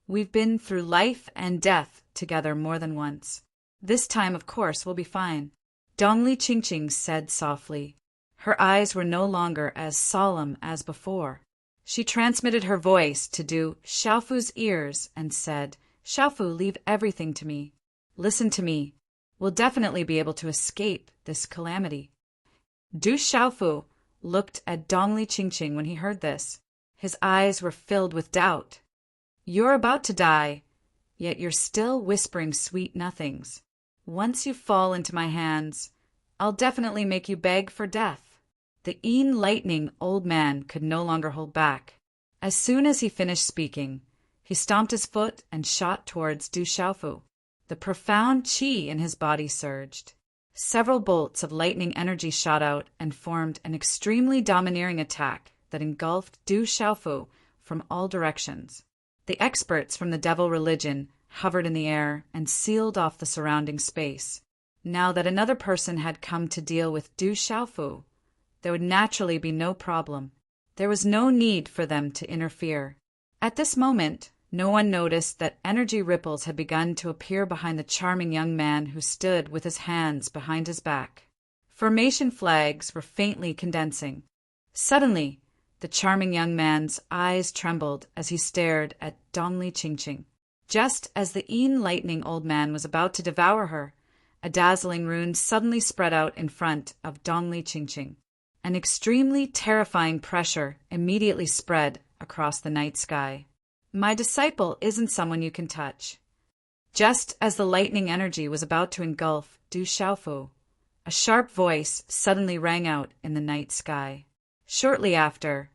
We've been through life and death together more than once. This time, of course, we'll be fine." Dongli Qingqing said softly. Her eyes were no longer as solemn as before. She transmitted her voice to Du Xiaofu's ears and said, "Xiaofu, leave everything to me. Listen to me. We'll definitely be able to escape this calamity." Du Xiaofu looked at Dongli Qingqing when he heard this. His eyes were filled with doubt. "You're about to die, yet you're still whispering sweet nothings. Once you fall into my hands, I'll definitely make you beg for death." The enlightening old man could no longer hold back. As soon as he finished speaking, he stomped his foot and shot towards Du Xiaofu. The profound qi in his body surged. Several bolts of lightning energy shot out and formed an extremely domineering attack that engulfed Du Xiaofu from all directions. The experts from the devil religion hovered in the air and sealed off the surrounding space. Now that another person had come to deal with Du Xiaofu, there would naturally be no problem. There was no need for them to interfere. At this moment, no one noticed that energy ripples had begun to appear behind the charming young man who stood with his hands behind his back. Formation flags were faintly condensing. Suddenly, the charming young man's eyes trembled as he stared at Dongli Qingqing. Just as the enlightening old man was about to devour her, a dazzling rune suddenly spread out in front of Dongli Qingqing. An extremely terrifying pressure immediately spread across the night sky. "My disciple isn't someone you can touch." Just as the lightning energy was about to engulf Du Xiaofu, a sharp voice suddenly rang out in the night sky. Shortly after,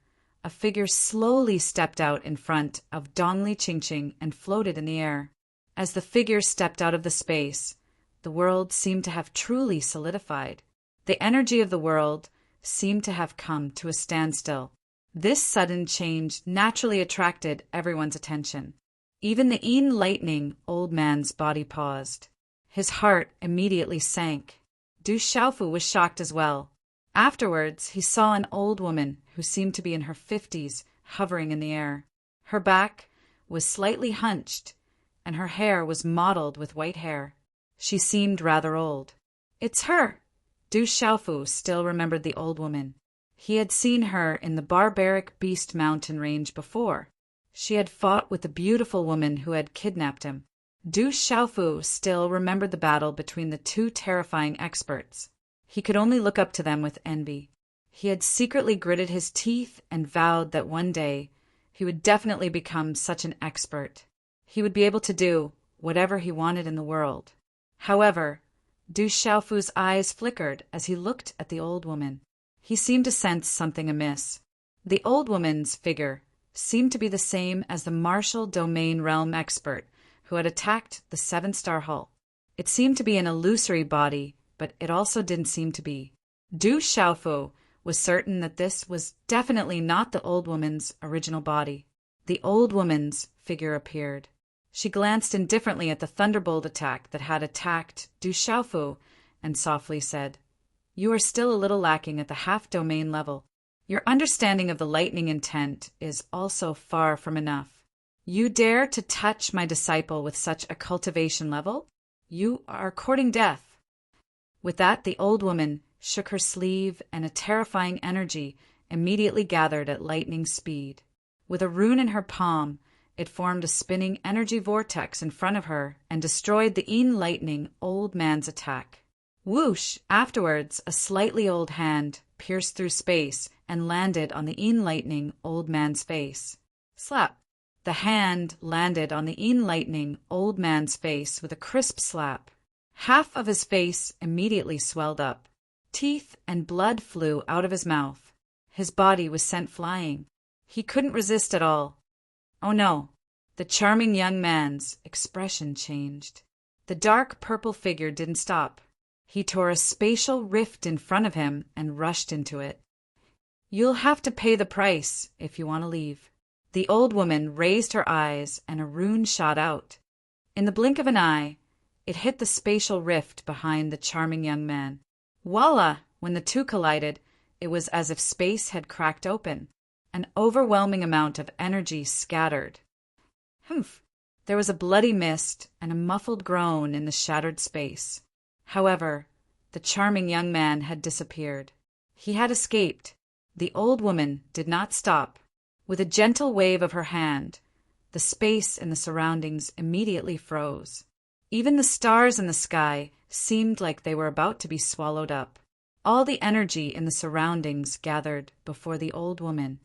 a figure slowly stepped out in front of Dongli Chingching and floated in the air. As the figure stepped out of the space, the world seemed to have truly solidified. The energy of the world seemed to have come to a standstill. This sudden change naturally attracted everyone's attention. Even the enlightening old man's body paused. His heart immediately sank. Du Xiaofu was shocked as well. Afterwards, he saw an old woman who seemed to be in her 50s hovering in the air. Her back was slightly hunched, and her hair was mottled with white hair. She seemed rather old. "It's her!" Du Xiaofu still remembered the old woman. He had seen her in the barbaric Beast Mountain range before. She had fought with the beautiful woman who had kidnapped him. Du Xiaofu still remembered the battle between the two terrifying experts. He could only look up to them with envy. He had secretly gritted his teeth and vowed that one day he would definitely become such an expert. He would be able to do whatever he wanted in the world. However, Du Xiaofu's eyes flickered as he looked at the old woman. He seemed to sense something amiss. The old woman's figure seemed to be the same as the martial domain realm expert who had attacked the 7-star hull. It seemed to be an illusory body, but it also didn't seem to be. Du Xiaofu was certain that this was definitely not the old woman's original body. The old woman's figure appeared. She glanced indifferently at the thunderbolt attack that had attacked Du Xiaofu and softly said, "You are still a little lacking at the half-domain level. Your understanding of the lightning intent is also far from enough. You dare to touch my disciple with such a cultivation level? You are courting death." With that, the old woman shook her sleeve and a terrifying energy immediately gathered at lightning speed. With a rune in her palm, it formed a spinning energy vortex in front of her and destroyed the enlightening old man's attack. Whoosh! Afterwards, a slightly old hand pierced through space and landed on the enlightening old man's face. Slap! The hand landed on the enlightening old man's face with a crisp slap. Half of his face immediately swelled up. Teeth and blood flew out of his mouth. His body was sent flying. He couldn't resist at all. Oh no! The charming young man's expression changed. The dark purple figure didn't stop. He tore a spatial rift in front of him and rushed into it. "You'll have to pay the price if you want to leave." The old woman raised her eyes and a rune shot out. In the blink of an eye, it hit the spatial rift behind the charming young man. Voila! When the two collided, it was as if space had cracked open. An overwhelming amount of energy scattered. Humph! There was a bloody mist and a muffled groan in the shattered space. However, the charming young man had disappeared. He had escaped. The old woman did not stop. With a gentle wave of her hand, the space and the surroundings immediately froze. Even the stars in the sky seemed like they were about to be swallowed up. All the energy in the surroundings gathered before the old woman.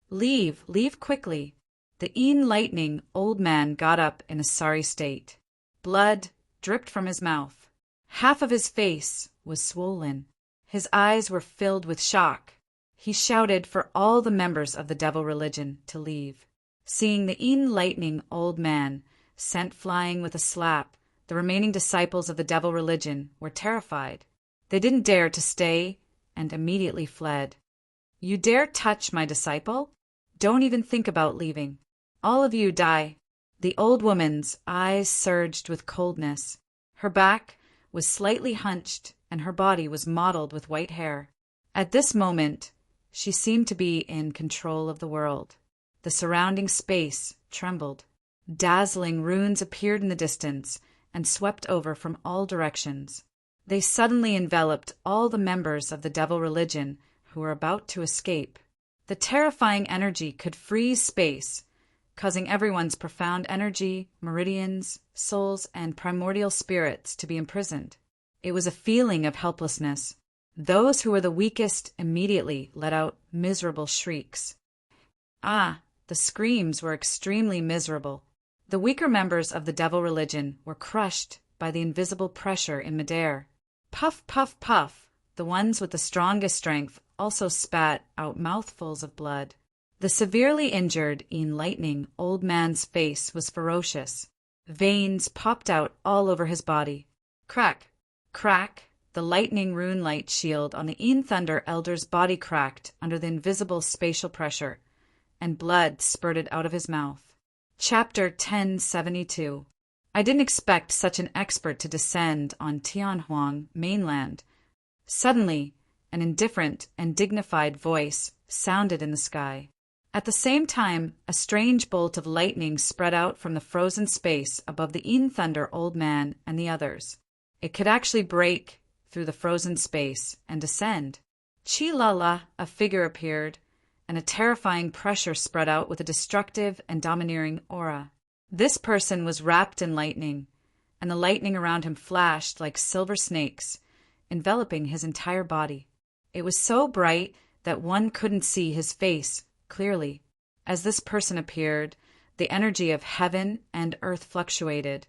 "Leave, leave quickly." The enlightening old man got up in a sorry state. Blood dripped from his mouth. Half of his face was swollen. His eyes were filled with shock. He shouted for all the members of the devil religion to leave. Seeing the enlightening old man sent flying with a slap, the remaining disciples of the devil religion were terrified. They didn't dare to stay and immediately fled. "You dare touch my disciple? Don't even think about leaving. All of you die." The old woman's eyes surged with coldness. Her back was slightly hunched and her body was mottled with white hair. At this moment, she seemed to be in control of the world. The surrounding space trembled. Dazzling runes appeared in the distance and swept over from all directions. They suddenly enveloped all the members of the devil religion who were about to escape. The terrifying energy could freeze space, causing everyone's profound energy, meridians, souls, and primordial spirits to be imprisoned. It was a feeling of helplessness. Those who were the weakest immediately let out miserable shrieks. The screams were extremely miserable. The weaker members of the devil religion were crushed by the invisible pressure in midair. Puff, puff, puff. The ones with the strongest strength also spat out mouthfuls of blood. The severely injured lightning old man's face was ferocious. Veins popped out all over his body. Crack, crack, the lightning rune light shield on the Thunder elder's body cracked under the invisible spatial pressure, and blood spurted out of his mouth. Chapter 1072. I didn't expect such an expert to descend on Tianhuang mainland. Suddenly, an indifferent and dignified voice sounded in the sky. At the same time, a strange bolt of lightning spread out from the frozen space above the Thunder old man and the others. It could actually break through the frozen space and descend. Chi-la-la, a figure appeared, and a terrifying pressure spread out with a destructive and domineering aura. This person was wrapped in lightning, and the lightning around him flashed like silver snakes, enveloping his entire body. It was so bright that one couldn't see his face clearly. As this person appeared, the energy of heaven and earth fluctuated,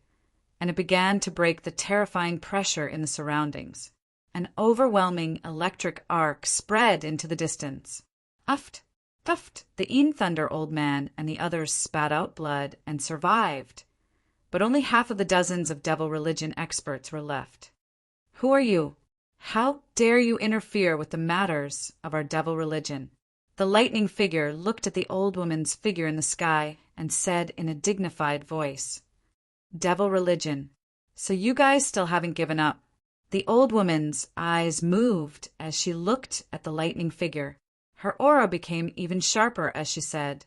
and it began to break the terrifying pressure in the surroundings. An overwhelming electric arc spread into the distance. Uft, puffed, the Thunder old man and the others spat out blood and survived, but only half of the dozens of devil religion experts were left. Who are you? How dare you interfere with the matters of our devil religion? The lightning figure looked at the old woman's figure in the sky and said in a dignified voice, Devil religion. So you guys still haven't given up. The old woman's eyes moved as she looked at the lightning figure. Her aura became even sharper as she said,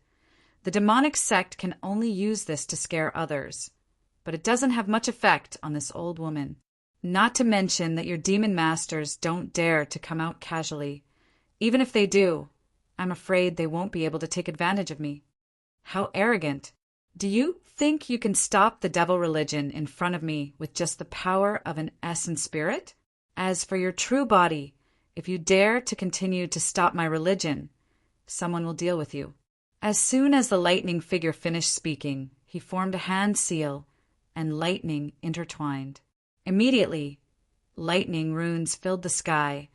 The demonic sect can only use this to scare others, but it doesn't have much effect on this old woman. Not to mention that your demon masters don't dare to come out casually. Even if they do, I'm afraid they won't be able to take advantage of me. How arrogant. Do you think you can stop the devil religion in front of me with just the power of an essence spirit? As for your true body, if you dare to continue to stop my religion, someone will deal with you. As soon as the lightning figure finished speaking, he formed a hand seal, and lightning intertwined. Immediately, lightning runes filled the sky,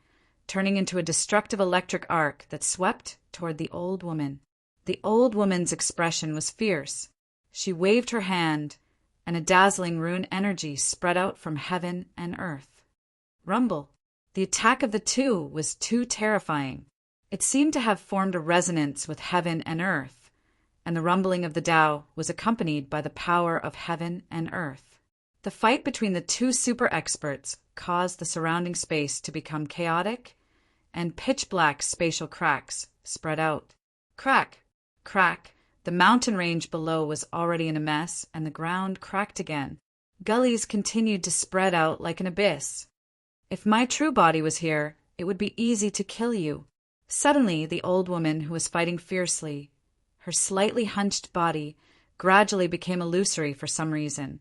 turning into a destructive electric arc that swept toward the old woman. The old woman's expression was fierce. She waved her hand, and a dazzling rune energy spread out from heaven and earth. Rumble. The attack of the two was too terrifying. It seemed to have formed a resonance with heaven and earth, and the rumbling of the Tao was accompanied by the power of heaven and earth. The fight between the two super experts caused the surrounding space to become chaotic, and pitch-black spatial cracks spread out. Crack, crack, the mountain range below was already in a mess, and the ground cracked again. Gullies continued to spread out like an abyss. If my true body was here, it would be easy to kill you. Suddenly, the old woman who was fighting fiercely, her slightly hunched body gradually became illusory for some reason,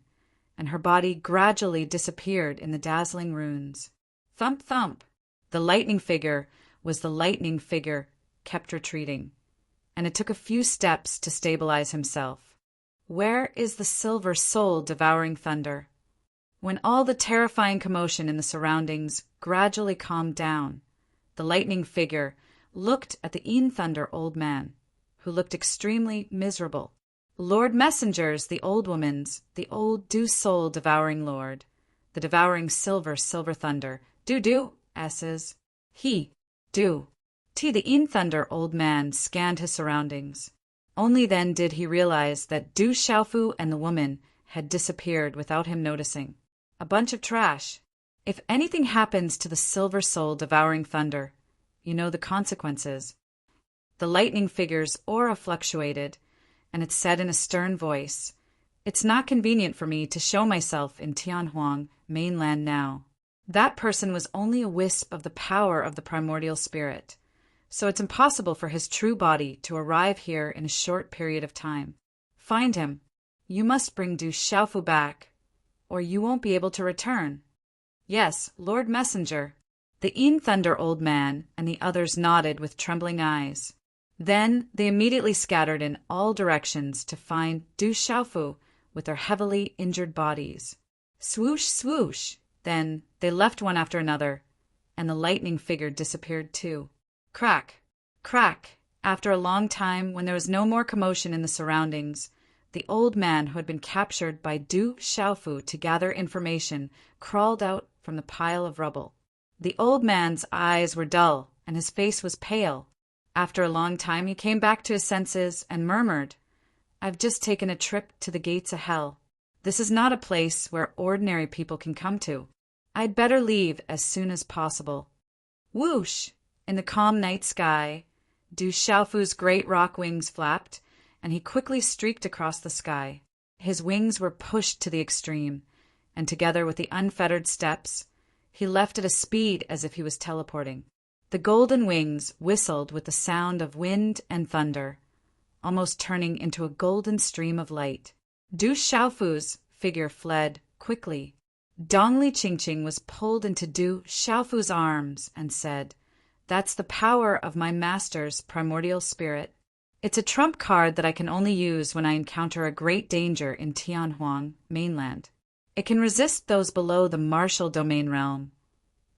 and her body gradually disappeared in the dazzling runes. Thump, thump. The lightning figure was the lightning figure kept retreating, and it took a few steps to stabilize himself. Where is the silver soul devouring thunder? When all the terrifying commotion in the surroundings gradually calmed down, the lightning figure looked at the Thunder old man, who looked extremely miserable. Lord Messengers, the old woman's, the old do-soul devouring lord, the devouring silver thunder, do S's. He, do. The Thunder old man scanned his surroundings. Only then did he realize that Du Xiaofu and the woman had disappeared without him noticing. A bunch of trash. If anything happens to the silver soul devouring thunder, you know the consequences. The lightning figure's aura fluctuated, and it said in a stern voice, It's not convenient for me to show myself in Tianhuang mainland now. That person was only a wisp of the power of the primordial spirit, so it's impossible for his true body to arrive here in a short period of time. Find him. You must bring Du Xiaofu back, or you won't be able to return. Yes, Lord Messenger. The Thunder old man and the others nodded with trembling eyes. Then they immediately scattered in all directions to find Du Xiaofu with their heavily injured bodies. Swoosh, swoosh. Then they left one after another, and the lightning figure disappeared too. Crack, crack. After a long time, when there was no more commotion in the surroundings, the old man who had been captured by Du Xiaofu to gather information crawled out from the pile of rubble. The old man's eyes were dull, and his face was pale. After a long time he came back to his senses and murmured, "I've just taken a trip to the gates of hell. This is not a place where ordinary people can come to. I'd better leave as soon as possible." Whoosh! In the calm night sky, Du Xiaofu's great rock wings flapped, and he quickly streaked across the sky. His wings were pushed to the extreme, and together with the unfettered steps, he left at a speed as if he was teleporting. The golden wings whistled with the sound of wind and thunder, almost turning into a golden stream of light. Du Xiaofu's figure fled quickly. Dongli Qingqing was pulled into Du Xiaofu's arms and said, "That's the power of my master's primordial spirit. It's a trump card that I can only use when I encounter a great danger in Tianhuang mainland. It can resist those below the martial domain realm,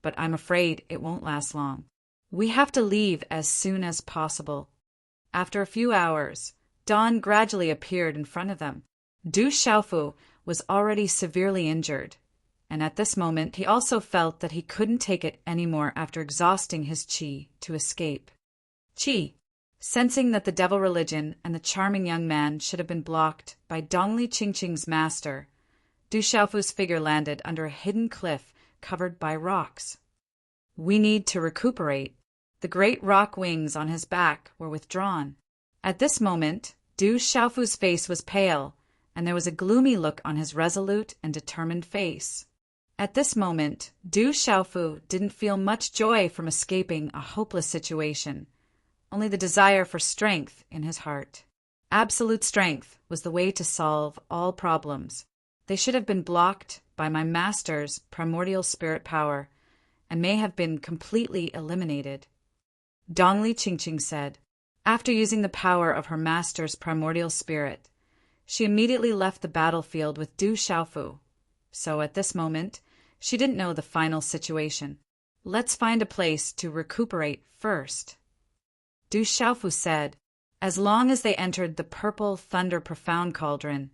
but I'm afraid it won't last long. We have to leave as soon as possible." After a few hours, dawn gradually appeared in front of them. Du Xiaofu was already severely injured, and at this moment he also felt that he couldn't take it anymore after exhausting his qi to escape. Qi. Sensing that the devil religion and the charming young man should have been blocked by Dongli Qingqing's master, Du Xiaofu's figure landed under a hidden cliff covered by rocks. "We need to recuperate." The great rock wings on his back were withdrawn. At this moment, Du Xiaofu's face was pale, and there was a gloomy look on his resolute and determined face. At this moment, Du Xiaofu didn't feel much joy from escaping a hopeless situation, only the desire for strength in his heart. Absolute strength was the way to solve all problems. They should have been blocked by my master's primordial spirit power, and may have been completely eliminated. Dongli Qingqing said. After using the power of her master's primordial spirit, she immediately left the battlefield with Du Xiaofu. So at this moment, she didn't know the final situation. "Let's find a place to recuperate first," Du Xiaofu said. As long as they entered the purple thunder profound cauldron,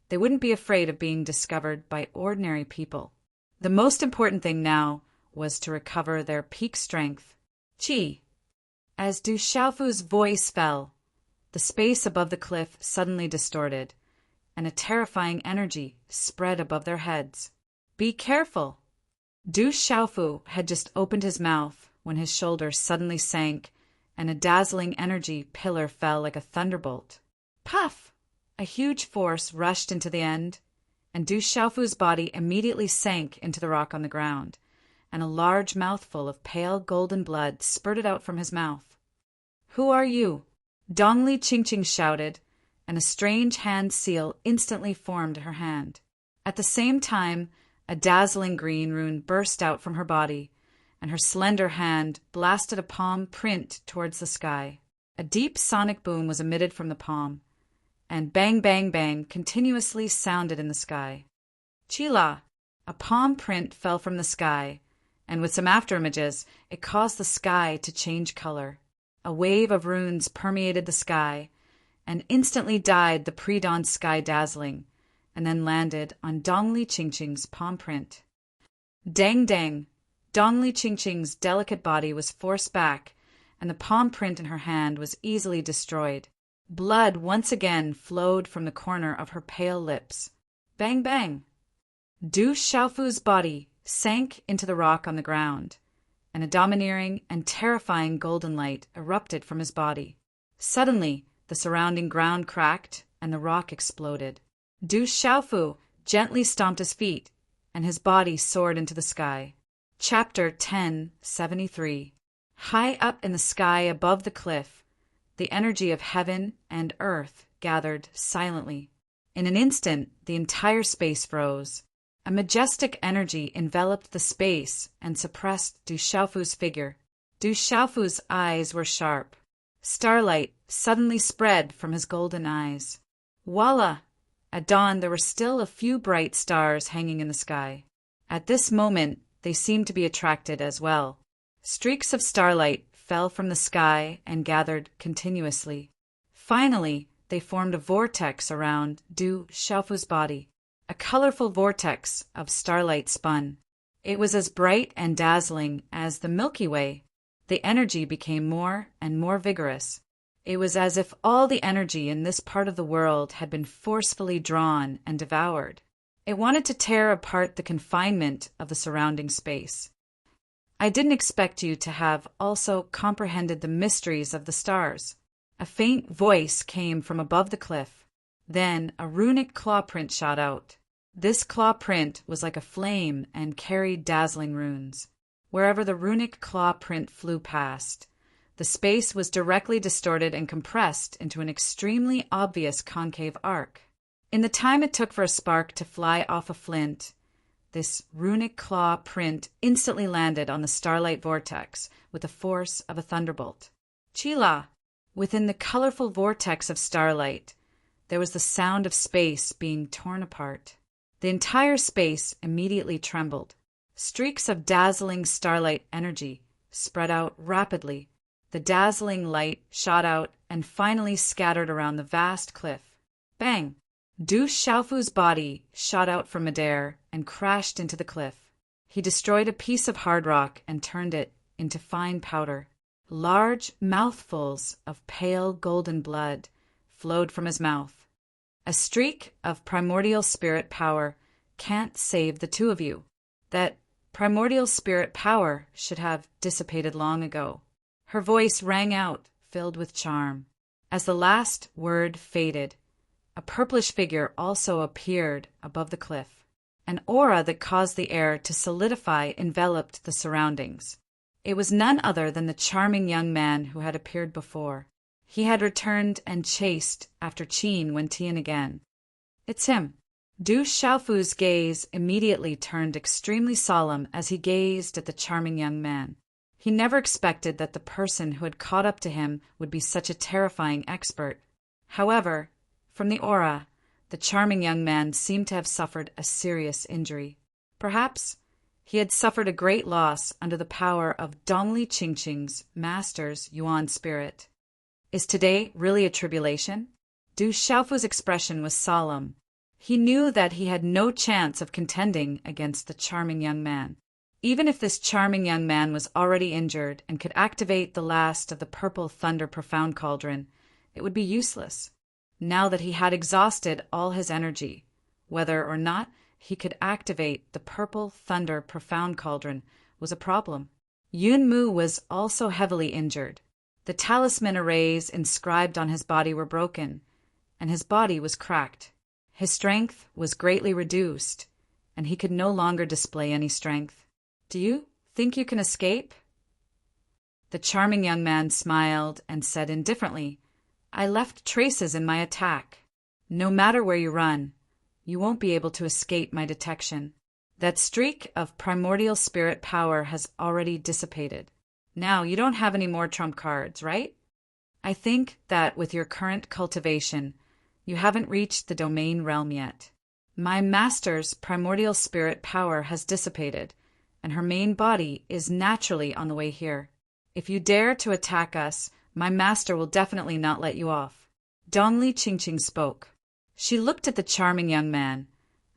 they wouldn't be afraid of being discovered by ordinary people. The most important thing now was to recover their peak strength, qi. As Du Xiaofu's voice fell, the space above the cliff suddenly distorted, and a terrifying energy spread above their heads. "Be careful!" Du Xiaofu had just opened his mouth when his shoulders suddenly sank, and a dazzling energy pillar fell like a thunderbolt. Puff! A huge force rushed into the end, and Du Xiaofu's body immediately sank into the rock on the ground, and a large mouthful of pale golden blood spurted out from his mouth. "Who are you?" Dongli Qingqing shouted, and a strange hand seal instantly formed her hand. At the same time, a dazzling green rune burst out from her body, and her slender hand blasted a palm print towards the sky. A deep sonic boom was emitted from the palm, and bang, bang, bang continuously sounded in the sky. Chila! A palm print fell from the sky, and with some afterimages, it caused the sky to change color. A wave of runes permeated the sky, and instantly dyed the pre-dawn sky dazzling, and then landed on Dongli Qingqing's palm print. Dang dang! Dongli Qingqing's delicate body was forced back, and the palm print in her hand was easily destroyed. Blood once again flowed from the corner of her pale lips. Bang bang! Du Xiaofu's body sank into the rock on the ground, and a domineering and terrifying golden light erupted from his body. Suddenly, the surrounding ground cracked, and the rock exploded. Du Xiaofu gently stomped his feet, and his body soared into the sky. Chapter 1073. High up in the sky above the cliff, the energy of heaven and earth gathered silently. In an instant, the entire space froze. A majestic energy enveloped the space and suppressed Du Xiaofu's figure. Du Xiaofu's eyes were sharp. Starlight suddenly spread from his golden eyes. Voila! At dawn there were still a few bright stars hanging in the sky. At this moment they seemed to be attracted as well. Streaks of starlight fell from the sky and gathered continuously. Finally, they formed a vortex around Du Xiaofu's body. A colorful vortex of starlight spun. It was as bright and dazzling as the Milky Way. The energy became more and more vigorous. It was as if all the energy in this part of the world had been forcefully drawn and devoured. It wanted to tear apart the confinement of the surrounding space. I didn't expect you to have also comprehended the mysteries of the stars. A faint voice came from above the cliff. Then a runic claw print shot out. This claw print was like a flame and carried dazzling runes. Wherever the runic claw print flew past, the space was directly distorted and compressed into an extremely obvious concave arc. In the time it took for a spark to fly off a flint, this runic claw print instantly landed on the starlight vortex with the force of a thunderbolt. Chila! Within the colorful vortex of starlight, there was the sound of space being torn apart. The entire space immediately trembled. Streaks of dazzling starlight energy spread out rapidly. The dazzling light shot out and finally scattered around the vast cliff. Bang! Du Xiaofu's body shot out from midair and crashed into the cliff. He destroyed a piece of hard rock and turned it into fine powder. Large mouthfuls of pale golden blood flowed from his mouth. A streak of primordial spirit power can't save the two of you. That primordial spirit power should have dissipated long ago. Her voice rang out, filled with charm. As the last word faded, a purplish figure also appeared above the cliff. An aura that caused the air to solidify enveloped the surroundings. It was none other than the charming young man who had appeared before. He had returned and chased after Qin when Tian again. It's him. Du Xiaofu's gaze immediately turned extremely solemn as he gazed at the charming young man. He never expected that the person who had caught up to him would be such a terrifying expert. However, from the aura, the charming young man seemed to have suffered a serious injury. Perhaps he had suffered a great loss under the power of Dongli Qingqing's master's Yuan spirit. Is today really a tribulation? Du Xiaofu's expression was solemn. He knew that he had no chance of contending against the charming young man. Even if this charming young man was already injured and could activate the last of the purple thunder profound cauldron, it would be useless. Now that he had exhausted all his energy, whether or not he could activate the purple thunder profound cauldron was a problem. Yun Mu was also heavily injured. The talisman arrays inscribed on his body were broken, and his body was cracked. His strength was greatly reduced, and he could no longer display any strength. Do you think you can escape? The charming young man smiled and said indifferently, I left traces in my attack. No matter where you run, you won't be able to escape my detection. That streak of primordial spirit power has already dissipated. Now you don't have any more trump cards, right? I think that with your current cultivation, you haven't reached the domain realm yet. My master's primordial spirit power has dissipated, and her main body is naturally on the way here. If you dare to attack us, my master will definitely not let you off. Dongli Qingqing spoke. She looked at the charming young man,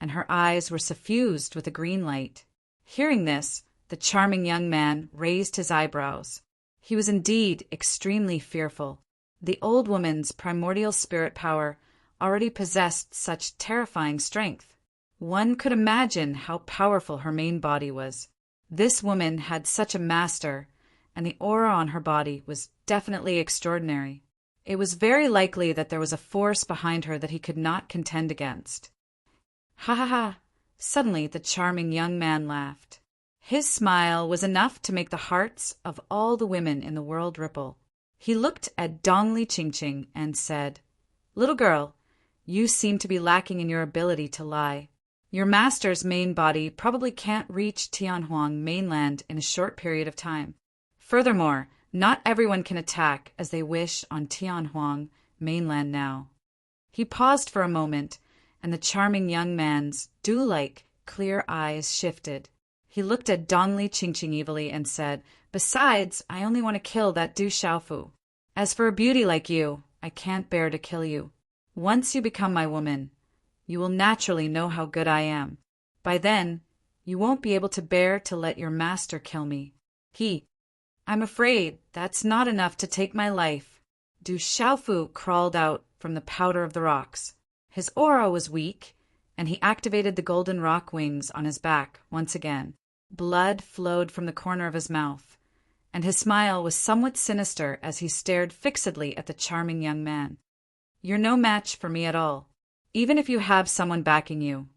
and her eyes were suffused with a green light. Hearing this, the charming young man raised his eyebrows. He was indeed extremely fearful. The old woman's primordial spirit power already possessed such terrifying strength. One could imagine how powerful her main body was. This woman had such a master, and the aura on her body was definitely extraordinary. It was very likely that there was a force behind her that he could not contend against. Ha ha ha! Suddenly the charming young man laughed. His smile was enough to make the hearts of all the women in the world ripple. He looked at Dongli Qingqing and said, Little girl, you seem to be lacking in your ability to lie. Your master's main body probably can't reach Tianhuang mainland in a short period of time. Furthermore, not everyone can attack as they wish on Tianhuang mainland now. He paused for a moment, and the charming young man's dew-like, clear eyes shifted. He looked at Dongli Qingqing evilly and said, "Besides, I only want to kill that Du Xiaofu. As for a beauty like you, I can't bear to kill you. Once you become my woman, you will naturally know how good I am. By then, you won't be able to bear to let your master kill me. I'm afraid that's not enough to take my life." Du Xiaofu crawled out from the powder of the rocks. His aura was weak, and he activated the golden rock wings on his back once again. Blood flowed from the corner of his mouth, and his smile was somewhat sinister as he stared fixedly at the charming young man. "You're no match for me at all. Even if you have someone backing you,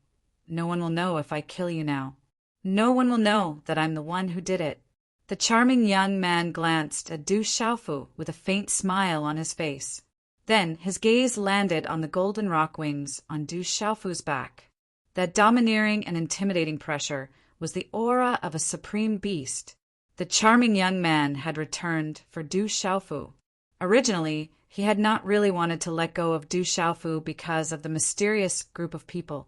no one will know if I kill you now. No one will know that I'm the one who did it." The charming young man glanced at Du Xiaofu with a faint smile on his face. Then his gaze landed on the golden rock wings on Du Xiaofu's back. That domineering and intimidating pressure was the aura of a supreme beast. The charming young man had returned for Du Xiaofu. Originally, he had not really wanted to let go of Du Xiaofu because of the mysterious group of people.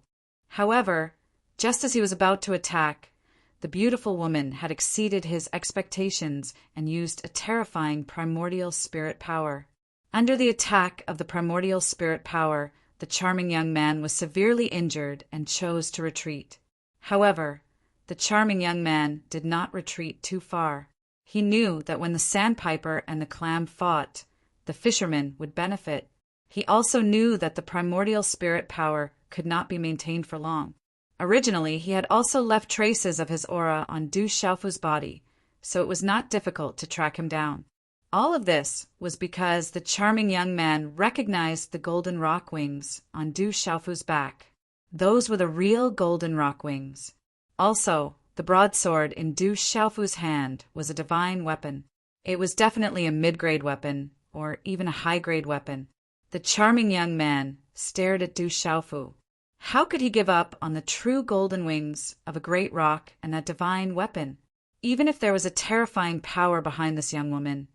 However, just as he was about to attack, the beautiful woman had exceeded his expectations and used a terrifying primordial spirit power. Under the attack of the primordial spirit power, the charming young man was severely injured and chose to retreat. However, the charming young man did not retreat too far. He knew that when the sandpiper and the clam fought, the fisherman would benefit. He also knew that the primordial spirit power could not be maintained for long. Originally, he had also left traces of his aura on Du Xiaofu's body, so it was not difficult to track him down. All of this was because the charming young man recognized the golden rock wings on Du Xiaofu's back. Those were the real golden rock wings. Also, the broadsword in Du Xiaofu's hand was a divine weapon. It was definitely a mid-grade weapon, or even a high-grade weapon. The charming young man stared at Du Xiaofu. How could he give up on the true golden wings of a great rock and that divine weapon? Even if there was a terrifying power behind this young woman,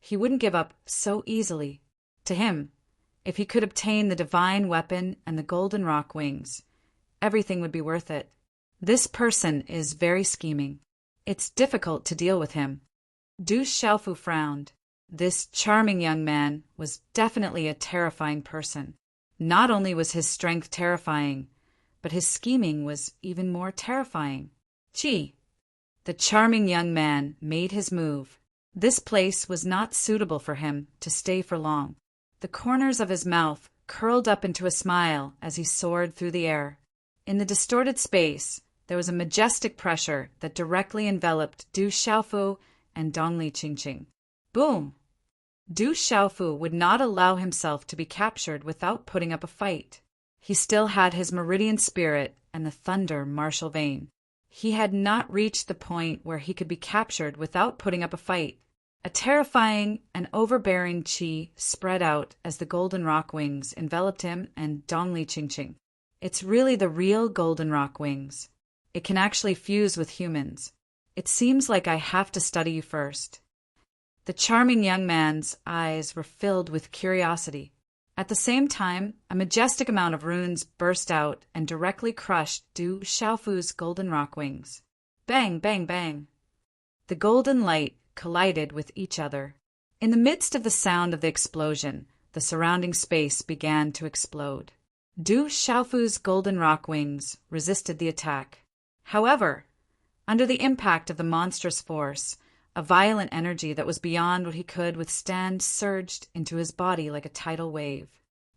he wouldn't give up so easily. To him, if he could obtain the divine weapon and the golden rock wings, everything would be worth it. This person is very scheming. It's difficult to deal with him. Du Xiaofu frowned. This charming young man was definitely a terrifying person. Not only was his strength terrifying, but his scheming was even more terrifying. Gee! The charming young man made his move. This place was not suitable for him to stay for long. The corners of his mouth curled up into a smile as he soared through the air. In the distorted space, there was a majestic pressure that directly enveloped Du Xiaofu and Dongli Qingqing. Boom! Du Xiaofu would not allow himself to be captured without putting up a fight. He still had his meridian spirit and the thunder martial vein. He had not reached the point where he could be captured without putting up a fight. A terrifying and overbearing qi spread out as the golden rock wings enveloped him and Dongli Qingqing. It's really the real golden rock wings. It can actually fuse with humans. It seems like I have to study you first. The charming young man's eyes were filled with curiosity. At the same time, a majestic amount of runes burst out and directly crushed Du Xiaofu's golden rock wings. Bang, bang, bang. The golden light collided with each other. In the midst of the sound of the explosion, the surrounding space began to explode. Du Xiaofu's golden rock wings resisted the attack. However, under the impact of the monstrous force, a violent energy that was beyond what he could withstand surged into his body like a tidal wave.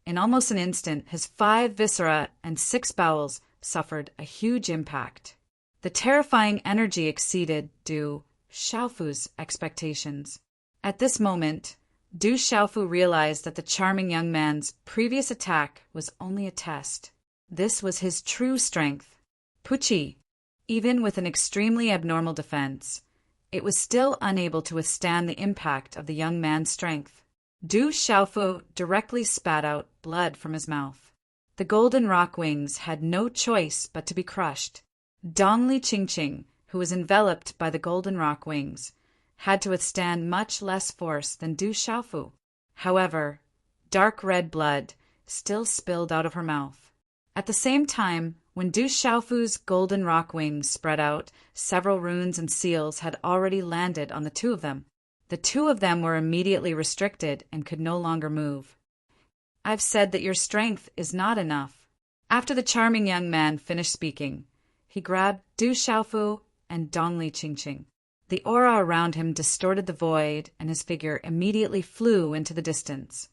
In almost an instant, his 5 viscera and 6 bowels suffered a huge impact. The terrifying energy exceeded Du Xiaofu's expectations. At this moment, Du Xiaofu realized that the charming young man's previous attack was only a test. This was his true strength. Puqi, even with an extremely abnormal defense, it was still unable to withstand the impact of the young man's strength. Du Xiaofu directly spat out blood from his mouth. The golden rock wings had no choice but to be crushed. Dongli Qingqing, who was enveloped by the golden rock wings, had to withstand much less force than Du Xiaofu. However, dark red blood still spilled out of her mouth. At the same time, When Du Xiaofu's golden rock wings spread out, several runes and seals had already landed on the two of them. The two of them were immediately restricted and could no longer move. "I've said that your strength is not enough." After the charming young man finished speaking, he grabbed Du Xiaofu and Dongli Qingqing. The aura around him distorted the void, and his figure immediately flew into the distance.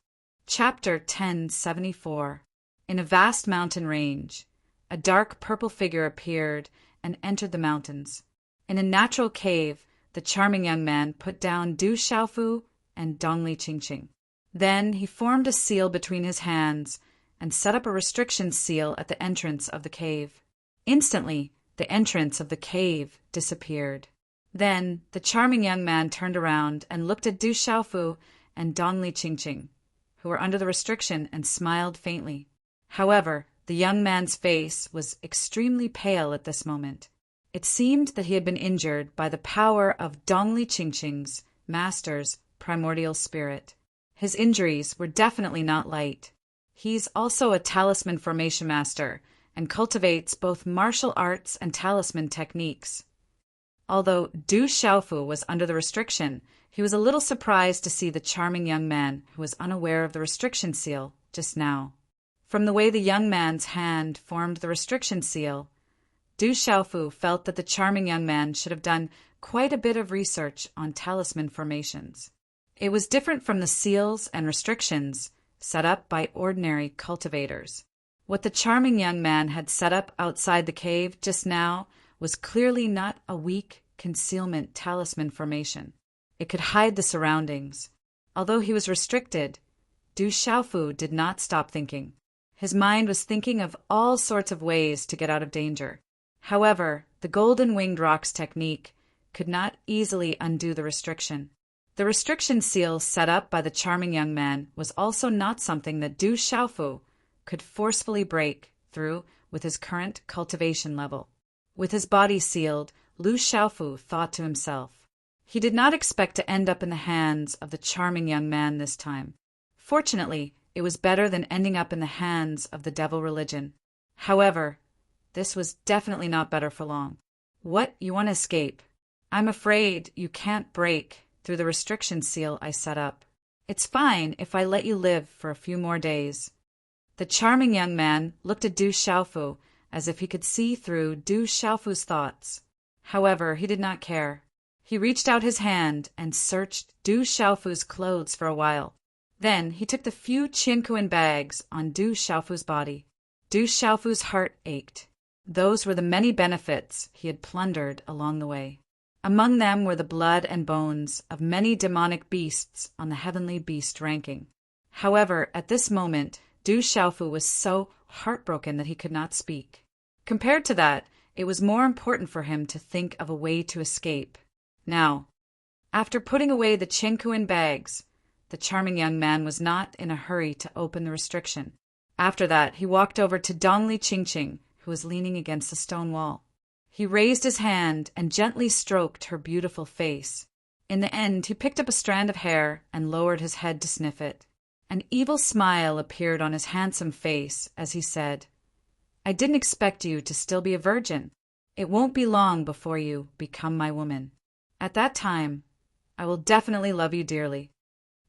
Chapter 1074. In a vast mountain range, a dark purple figure appeared and entered the mountains. In a natural cave, the charming young man put down Du Xiaofu and Dongli Qingqing. Then he formed a seal between his hands and set up a restriction seal at the entrance of the cave. Instantly, the entrance of the cave disappeared. Then the charming young man turned around and looked at Du Xiaofu and Dongli Qingqing, who were under the restriction, and smiled faintly. However, the young man's face was extremely pale at this moment. It seemed that he had been injured by the power of Dongli Qingqing's master's primordial spirit. His injuries were definitely not light. He's also a talisman formation master and cultivates both martial arts and talisman techniques. Although Du Xiaofu was under the restriction, he was a little surprised to see the charming young man who was unaware of the restriction seal just now. From the way the young man's hand formed the restriction seal, Du Xiaofu felt that the charming young man should have done quite a bit of research on talisman formations. It was different from the seals and restrictions set up by ordinary cultivators. What the charming young man had set up outside the cave just now was clearly not a weak concealment talisman formation. It could hide the surroundings. Although he was restricted, Du Xiaofu did not stop thinking. His mind was thinking of all sorts of ways to get out of danger. However, the golden winged rocks technique could not easily undo the restriction. The restriction seal set up by the charming young man was also not something that Du Xiaofu could forcefully break through with his current cultivation level. With his body sealed, Lu Xiaofu thought to himself. He did not expect to end up in the hands of the charming young man this time. Fortunately, it was better than ending up in the hands of the devil religion. However, this was definitely not better for long. "What, you want to escape? I'm afraid you can't break through the restriction seal I set up. It's fine if I let you live for a few more days." The charming young man looked at Du Xiaofu as if he could see through Du Xiaofu's thoughts. However, he did not care. He reached out his hand and searched Du Xiaofu's clothes for a while. Then he took the few Qiankuan bags on Du Xiaofu's body. Du Xiaofu's heart ached. Those were the many benefits he had plundered along the way. Among them were the blood and bones of many demonic beasts on the heavenly beast ranking. However, at this moment, Du Xiaofu was so heartbroken that he could not speak. Compared to that, it was more important for him to think of a way to escape. Now, after putting away the Qiankuan bags, the charming young man was not in a hurry to open the restriction. After that, he walked over to Dongli Qingqing, who was leaning against the stone wall. He raised his hand and gently stroked her beautiful face. In the end, he picked up a strand of hair and lowered his head to sniff it. An evil smile appeared on his handsome face as he said, "I didn't expect you to still be a virgin. It won't be long before you become my woman. At that time, I will definitely love you dearly."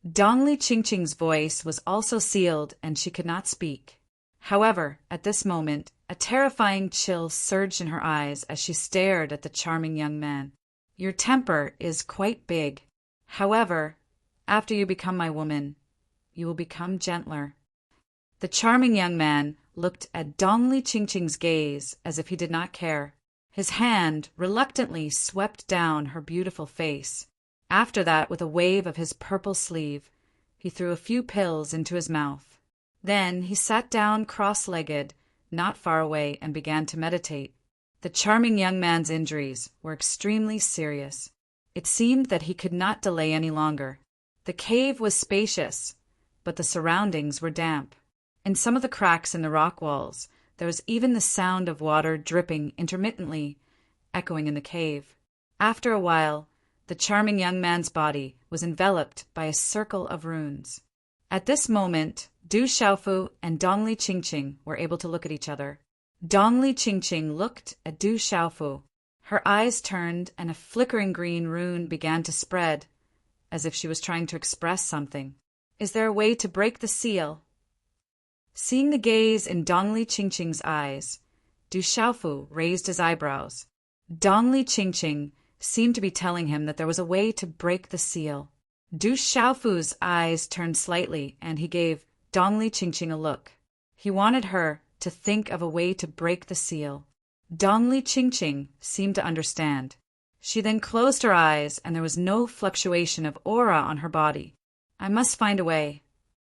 Dongli Qingqing's voice was also sealed and she could not speak. However, at this moment, a terrifying chill surged in her eyes as she stared at the charming young man. "Your temper is quite big. However, after you become my woman, you will become gentler." The charming young man looked at Dongli Qingqing's gaze as if he did not care. His hand reluctantly swept down her beautiful face. After that, with a wave of his purple sleeve, he threw a few pills into his mouth. Then he sat down cross-legged, not far away, and began to meditate. The charming young man's injuries were extremely serious. It seemed that he could not delay any longer. The cave was spacious, but the surroundings were damp. In some of the cracks in the rock walls, there was even the sound of water dripping intermittently, echoing in the cave. After a while, the charming young man's body was enveloped by a circle of runes. At this moment, Du Xiaofu and Dongli Qingqing were able to look at each other. Dongli Chingching looked at Du Xiaofu. Her eyes turned and a flickering green rune began to spread, as if she was trying to express something. Is there a way to break the seal? Seeing the gaze in Dongli Chingching's eyes, Du Xiaofu raised his eyebrows. Dongli Chingching seemed to be telling him that there was a way to break the seal. Du Xiaofu's eyes turned slightly, and he gave Dongli Chingching a look. He wanted her to think of a way to break the seal. Dongli Chingching seemed to understand. She then closed her eyes, and there was no fluctuation of aura on her body. I must find a way.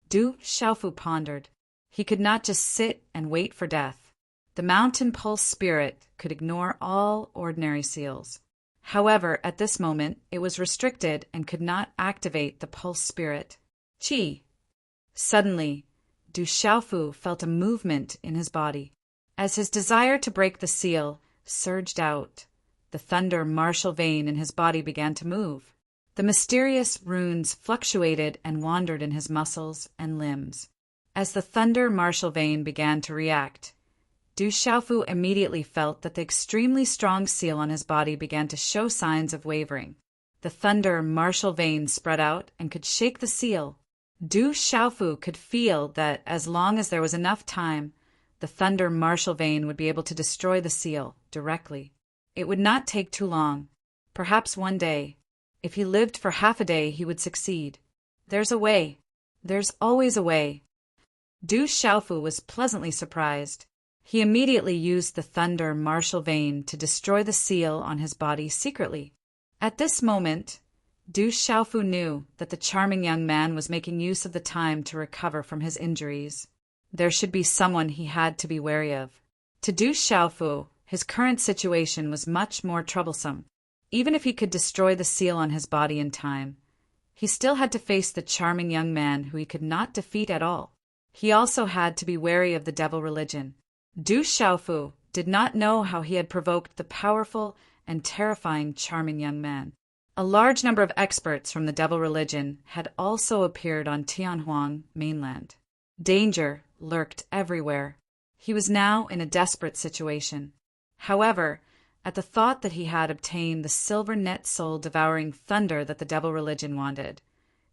Du Xiaofu pondered. He could not just sit and wait for death. The mountain pulse spirit could ignore all ordinary seals. However, at this moment, it was restricted and could not activate the pulse spirit. Qi. Suddenly, Du Xiaofu felt a movement in his body. As his desire to break the seal surged out, the thunder martial vein in his body began to move. The mysterious runes fluctuated and wandered in his muscles and limbs. As the thunder martial vein began to react, Du Xiaofu immediately felt that the extremely strong seal on his body began to show signs of wavering. The thunder martial vein spread out and could shake the seal. Du Xiaofu could feel that as long as there was enough time, the thunder martial vein would be able to destroy the seal directly. It would not take too long. Perhaps one day. If he lived for half a day, he would succeed. There's a way. There's always a way. Du Xiaofu was pleasantly surprised. He immediately used the thunder martial vein to destroy the seal on his body secretly. At this moment, Du Xiaofu knew that the charming young man was making use of the time to recover from his injuries. There should be someone he had to be wary of. To Du Xiaofu, his current situation was much more troublesome. Even if he could destroy the seal on his body in time, he still had to face the charming young man who he could not defeat at all. He also had to be wary of the devil religion. Du Xiaofu did not know how he had provoked the powerful and terrifying charming young man. A large number of experts from the devil religion had also appeared on Tianhuang mainland. Danger lurked everywhere. He was now in a desperate situation. However, at the thought that he had obtained the silver net soul-devouring thunder that the devil religion wanted,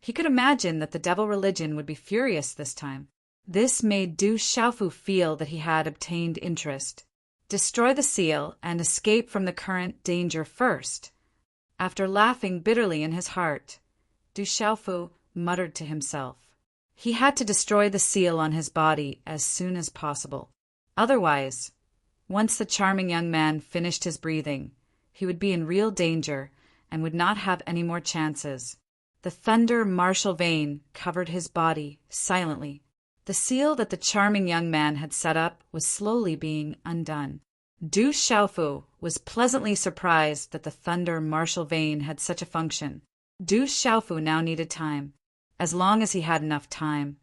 he could imagine that the devil religion would be furious this time. This made Du Xiaofu feel that he had obtained interest. Destroy the seal and escape from the current danger first. After laughing bitterly in his heart, Du Xiaofu muttered to himself. He had to destroy the seal on his body as soon as possible. Otherwise, once the charming young man finished his breathing, he would be in real danger and would not have any more chances. The thunder martial vein covered his body silently. The seal that the charming young man had set up was slowly being undone. Du Xiaofu was pleasantly surprised that the thunder martial vein had such a function. Du Xiaofu now needed time. As long as he had enough time,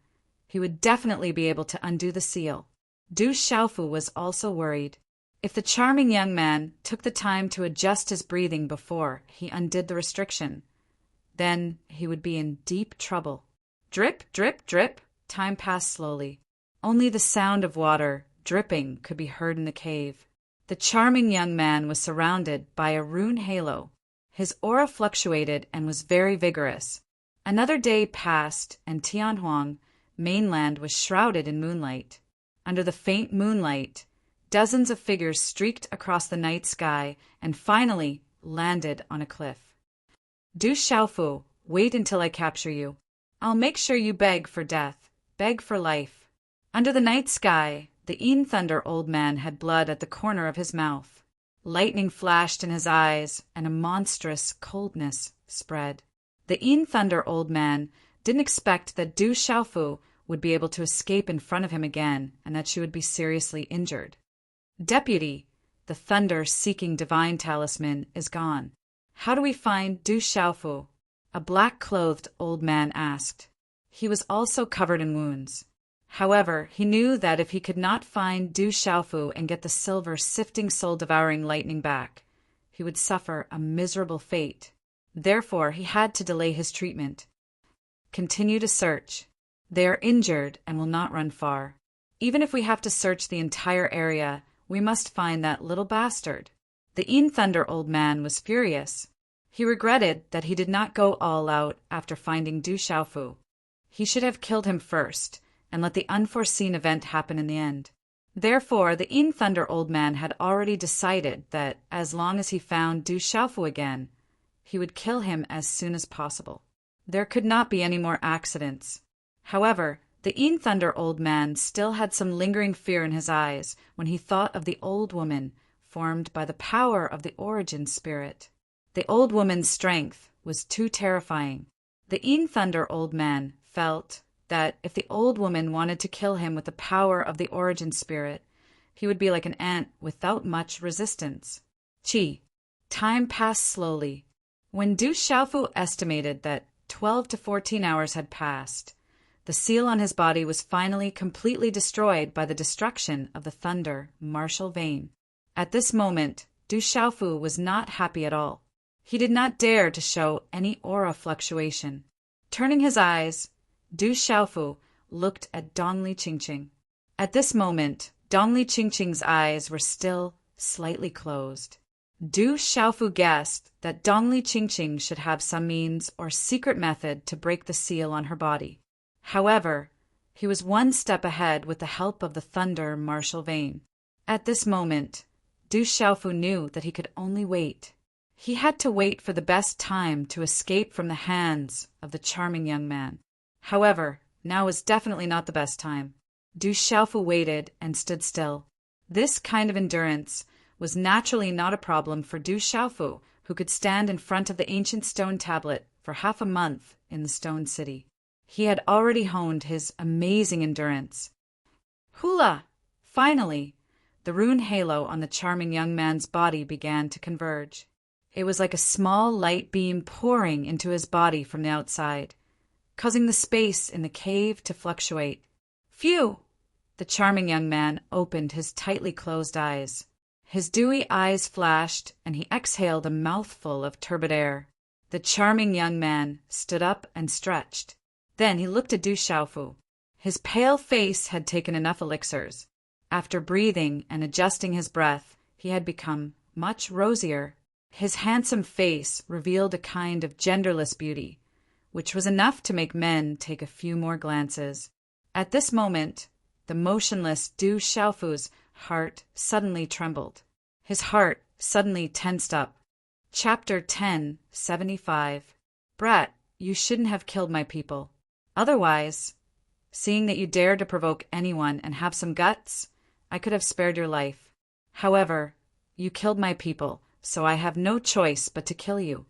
he would definitely be able to undo the seal. Du Xiaofu was also worried. If the charming young man took the time to adjust his breathing before he undid the restriction, then he would be in deep trouble. Drip, drip, drip. Time passed slowly. Only the sound of water dripping could be heard in the cave. The charming young man was surrounded by a rune halo. His aura fluctuated and was very vigorous. Another day passed, and Tianhuang mainland was shrouded in moonlight. Under the faint moonlight, dozens of figures streaked across the night sky and finally landed on a cliff. Du Xiaofu, wait until I capture you. I'll make sure you beg for death. Beg for life. Under the night sky, the Yin Thunder old man had blood at the corner of his mouth. Lightning flashed in his eyes, and a monstrous coldness spread. The Yin Thunder old man didn't expect that Du Xiaofu would be able to escape in front of him again, and that she would be seriously injured. Deputy, the thunder-seeking divine talisman, is gone. How do we find Du Xiaofu? A black-clothed old man asked. He was also covered in wounds. However, he knew that if he could not find Du Xiaofu and get the silver sifting soul-devouring lightning back, he would suffer a miserable fate. Therefore, he had to delay his treatment. Continue to search. They are injured and will not run far. Even if we have to search the entire area, We must find that little bastard." The Thunder old man was furious. He regretted that he did not go all out after finding Du Xiaofu. He should have killed him first, and let the unforeseen event happen in the end. Therefore, the Thunder old man had already decided that as long as he found Du Xiaofu again, he would kill him as soon as possible. There could not be any more accidents. However, the Thunder old man still had some lingering fear in his eyes when he thought of the old woman formed by the power of the origin spirit. The old woman's strength was too terrifying. The Thunder old man felt that if the old woman wanted to kill him with the power of the origin spirit, he would be like an ant without much resistance. Time passed slowly. When Du Xiaofu estimated that 12 to 14 hours had passed, the seal on his body was finally completely destroyed by the destruction of the thunder martial vein. At this moment, Du Xiaofu was not happy at all. He did not dare to show any aura fluctuation. Turning his eyes, Du Xiaofu looked at Dongli Qingqing. At this moment, Dongli Qingqing's eyes were still slightly closed. Du Xiaofu guessed that Dongli Qingqing should have some means or secret method to break the seal on her body. However, he was one step ahead with the help of the thunder martial vein. At this moment, Du Xiaofu knew that he could only wait. He had to wait for the best time to escape from the hands of the charming young man. However, now was definitely not the best time. Du Xiaofu waited and stood still. This kind of endurance was naturally not a problem for Du Xiaofu, who could stand in front of the ancient stone tablet for half a month in the stone city. He had already honed his amazing endurance. Hula! Finally, the rune halo on the charming young man's body began to converge. It was like a small light beam pouring into his body from the outside, causing the space in the cave to fluctuate. Phew! The charming young man opened his tightly closed eyes. His dewy eyes flashed, and he exhaled a mouthful of turbid air. The charming young man stood up and stretched. Then he looked at Du Xiaofu. His pale face had taken enough elixirs. After breathing and adjusting his breath, he had become much rosier. His handsome face revealed a kind of genderless beauty, which was enough to make men take a few more glances. At this moment, the motionless Du Xiaofu's heart suddenly trembled. His heart suddenly tensed up. Chapter 1075. Brat, you shouldn't have killed my people. Otherwise, seeing that you dared to provoke anyone and have some guts, I could have spared your life. However, you killed my people, so I have no choice but to kill you.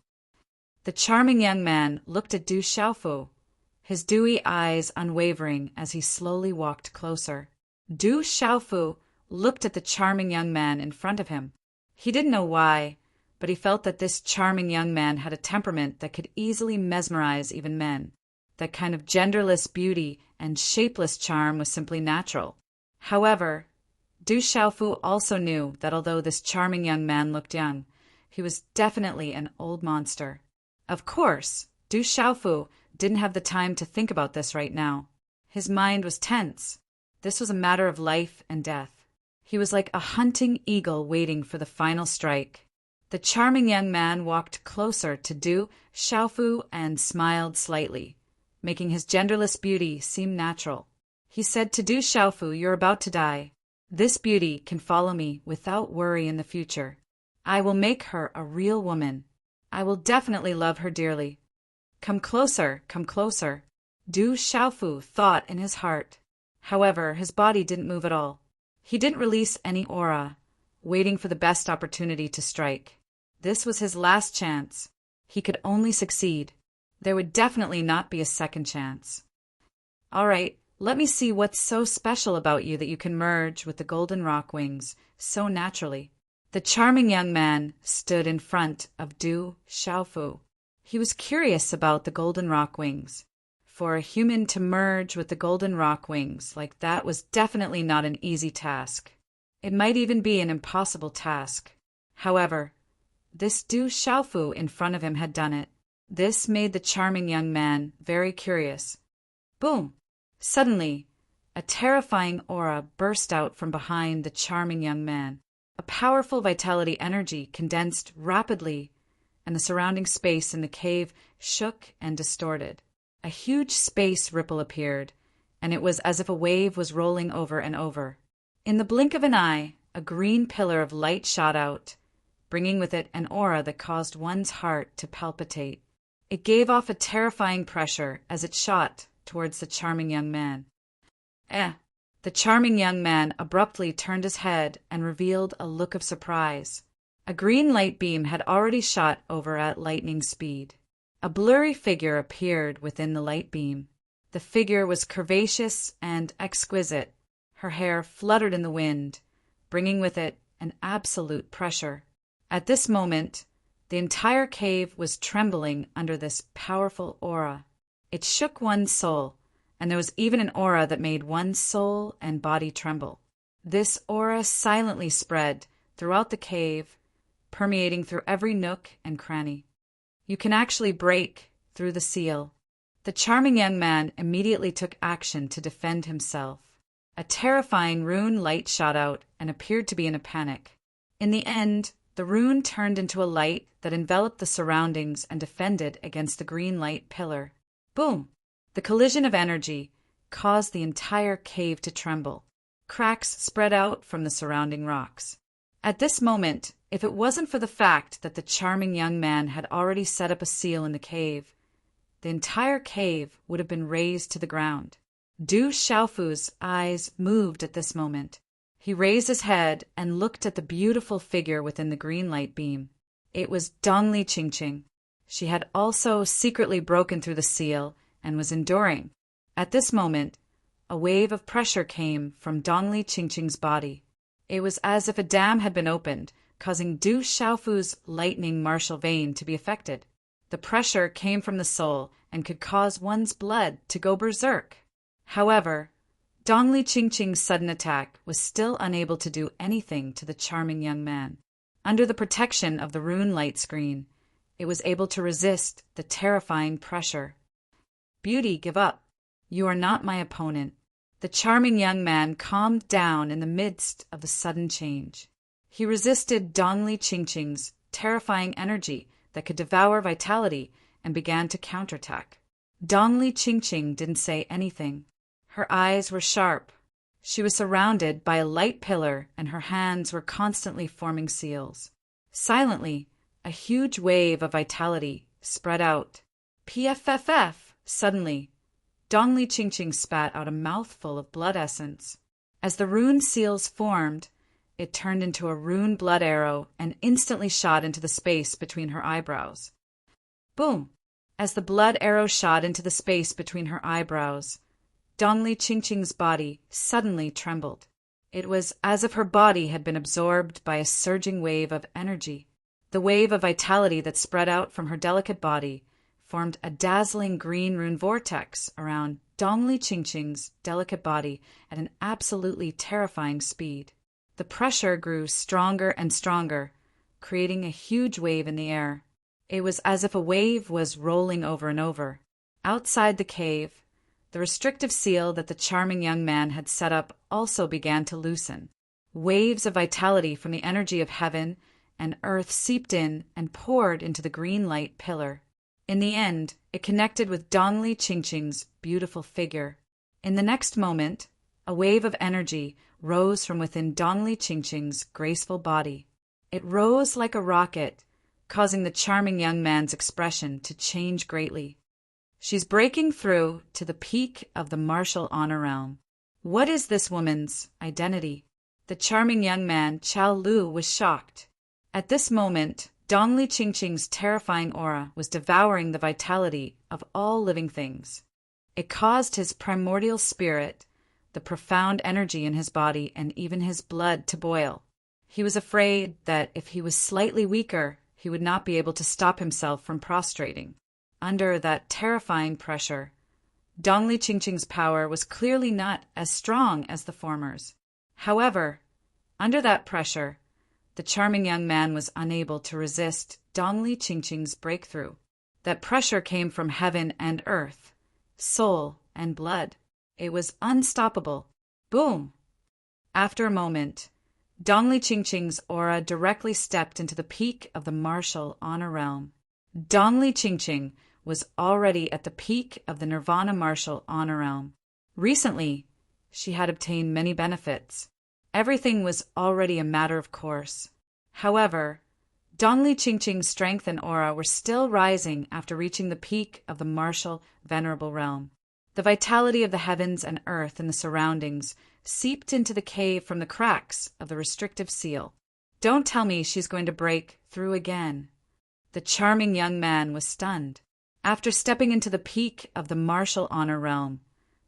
The charming young man looked at Du Xiaofu, his dewy eyes unwavering as he slowly walked closer. Du Xiaofu looked at the charming young man in front of him. He didn't know why, but he felt that this charming young man had a temperament that could easily mesmerize even men. That kind of genderless beauty and shapeless charm was simply natural. However, Du Xiaofu also knew that although this charming young man looked young, he was definitely an old monster. Of course, Du Xiaofu didn't have the time to think about this right now. His mind was tense. This was a matter of life and death. He was like a hunting eagle waiting for the final strike. The charming young man walked closer to Du Xiaofu and smiled slightly, making his genderless beauty seem natural. He said to Du Xiaofu, "You're about to die. This beauty can follow me without worry in the future. I will make her a real woman. I will definitely love her dearly. Come closer, come closer." Du Xiaofu thought in his heart. However, his body didn't move at all. He didn't release any aura, waiting for the best opportunity to strike. This was his last chance. He could only succeed. There would definitely not be a second chance. All right, let me see what's so special about you that you can merge with the golden rock wings so naturally. The charming young man stood in front of Du Xiaofu. He was curious about the golden rock wings. For a human to merge with the golden rock wings like that was definitely not an easy task. It might even be an impossible task. However, this Du Xiaofu in front of him had done it. This made the charming young man very curious. Boom! Suddenly, A terrifying aura burst out from behind the charming young man. A powerful vitality energy condensed rapidly, and the surrounding space in the cave shook and distorted. A huge space ripple appeared, and it was as if a wave was rolling over and over. In the blink of an eye, a green pillar of light shot out, bringing with it an aura that caused one's heart to palpitate. It gave off a terrifying pressure as it shot towards the charming young man. The charming young man abruptly turned his head and revealed a look of surprise. A green light beam had already shot over at lightning speed. A blurry figure appeared within the light beam. The figure was curvaceous and exquisite. Her hair fluttered in the wind, bringing with it an absolute pressure. At this moment, the entire cave was trembling under this powerful aura. It shook one's soul, and there was even an aura that made one's soul and body tremble. This aura silently spread throughout the cave, permeating through every nook and cranny. You can actually break through the seal. The charming young man immediately took action to defend himself. A terrifying rune light shot out and appeared to be in a panic. In the end, the rune turned into a light that enveloped the surroundings and defended against the green light pillar. Boom! The collision of energy caused the entire cave to tremble. Cracks spread out from the surrounding rocks. At this moment, if it wasn't for the fact that the charming young man had already set up a seal in the cave, the entire cave would have been razed to the ground. Du Xiaofu's eyes moved at this moment. He raised his head and looked at the beautiful figure within the green light beam. It was Dongli Qingqing. She had also secretly broken through the seal and was enduring. At this moment, a wave of pressure came from Dongli Qingqing's body. It was as if a dam had been opened, causing Du Xiaofu's lightning martial vein to be affected. The pressure came from the soul and could cause one's blood to go berserk. However, Dongli Qingqing's sudden attack was still unable to do anything to the charming young man. Under the protection of the rune light screen, it was able to resist the terrifying pressure. Beauty, give up. You are not my opponent. The charming young man calmed down in the midst of the sudden change. He resisted Dongli Qingqing's terrifying energy that could devour vitality and began to counterattack. Dongli Qingqing didn't say anything. Her eyes were sharp. She was surrounded by a light pillar and her hands were constantly forming seals. Silently, a huge wave of vitality spread out. PFFF! Suddenly, Dongli Qingqing spat out a mouthful of blood essence. As the rune seals formed, it turned into a rune blood arrow and instantly shot into the space between her eyebrows. Boom! As the blood arrow shot into the space between her eyebrows, Dongli Qingqing's body suddenly trembled. It was as if her body had been absorbed by a surging wave of energy. The wave of vitality that spread out from her delicate body formed a dazzling green rune vortex around Dongli Qingqing's delicate body at an absolutely terrifying speed. The pressure grew stronger and stronger, creating a huge wave in the air. It was as if a wave was rolling over and over. Outside the cave, the restrictive seal that the charming young man had set up also began to loosen. Waves of vitality from the energy of heaven and earth seeped in and poured into the green light pillar. In the end, it connected with Dongli Qingqing's beautiful figure. In the next moment, a wave of energy rose from within Dongli Qingqing's graceful body. It rose like a rocket, causing the charming young man's expression to change greatly. She's breaking through to the peak of the martial honor realm. What is this woman's identity? The charming young man, Chao Lu, was shocked. At this moment, Dongli Qingqing's terrifying aura was devouring the vitality of all living things. It caused his primordial spirit, the profound energy in his body, and even his blood to boil. He was afraid that if he was slightly weaker, he would not be able to stop himself from prostrating. Under that terrifying pressure, Dongli Qingqing's power was clearly not as strong as the former's. However, under that pressure, the charming young man was unable to resist Dongli Qingqing's breakthrough. That pressure came from heaven and earth, soul and blood. It was unstoppable. Boom! After a moment, Dongli Chingching's aura directly stepped into the peak of the martial honor realm. Dongli Chingching was already at the peak of the Nirvana martial honor realm. Recently, she had obtained many benefits. Everything was already a matter of course. However, Dongli Chingching's strength and aura were still rising after reaching the peak of the martial venerable realm. The vitality of the heavens and earth and the surroundings seeped into the cave from the cracks of the restrictive seal. Don't tell me she's going to break through again. The charming young man was stunned. After stepping into the peak of the martial honor realm,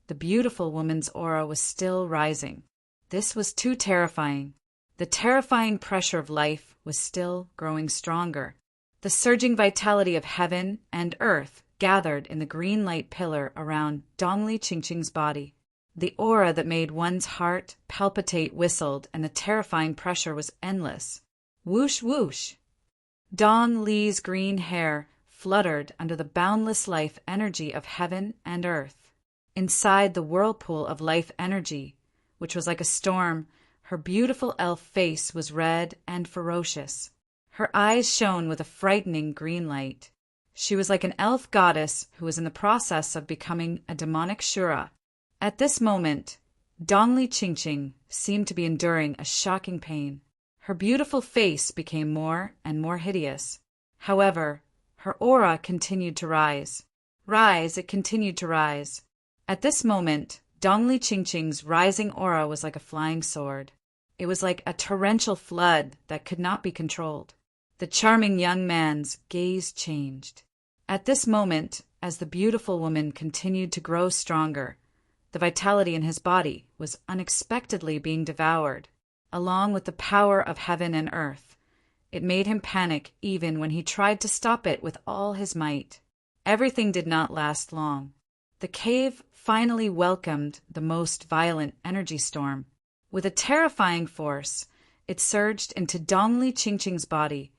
the beautiful woman's aura was still rising. This was too terrifying. The terrifying pressure of life was still growing stronger. The surging vitality of heaven and earth gathered in the green light pillar around Dongli Chingching's body. The aura that made one's heart palpitate whistled, and the terrifying pressure was endless. Whoosh, whoosh! Dong Li's green hair fluttered under the boundless life energy of heaven and earth. Inside the whirlpool of life energy, which was like a storm, her beautiful elf face was red and ferocious. Her eyes shone with a frightening green light. She was like an elf goddess who was in the process of becoming a demonic Shura. At this moment, Dongli Chingching seemed to be enduring a shocking pain. Her beautiful face became more and more hideous. However, her aura continued to rise. It continued to rise. At this moment, Dongli Chingching's rising aura was like a flying sword. It was like a torrential flood that could not be controlled. The charming young man's gaze changed. At this moment, as the beautiful woman continued to grow stronger, the vitality in his body was unexpectedly being devoured, along with the power of heaven and earth. It made him panic even when he tried to stop it with all his might. Everything did not last long. The cave finally welcomed the most violent energy storm. With a terrifying force, it surged into Dongli Chingching's body,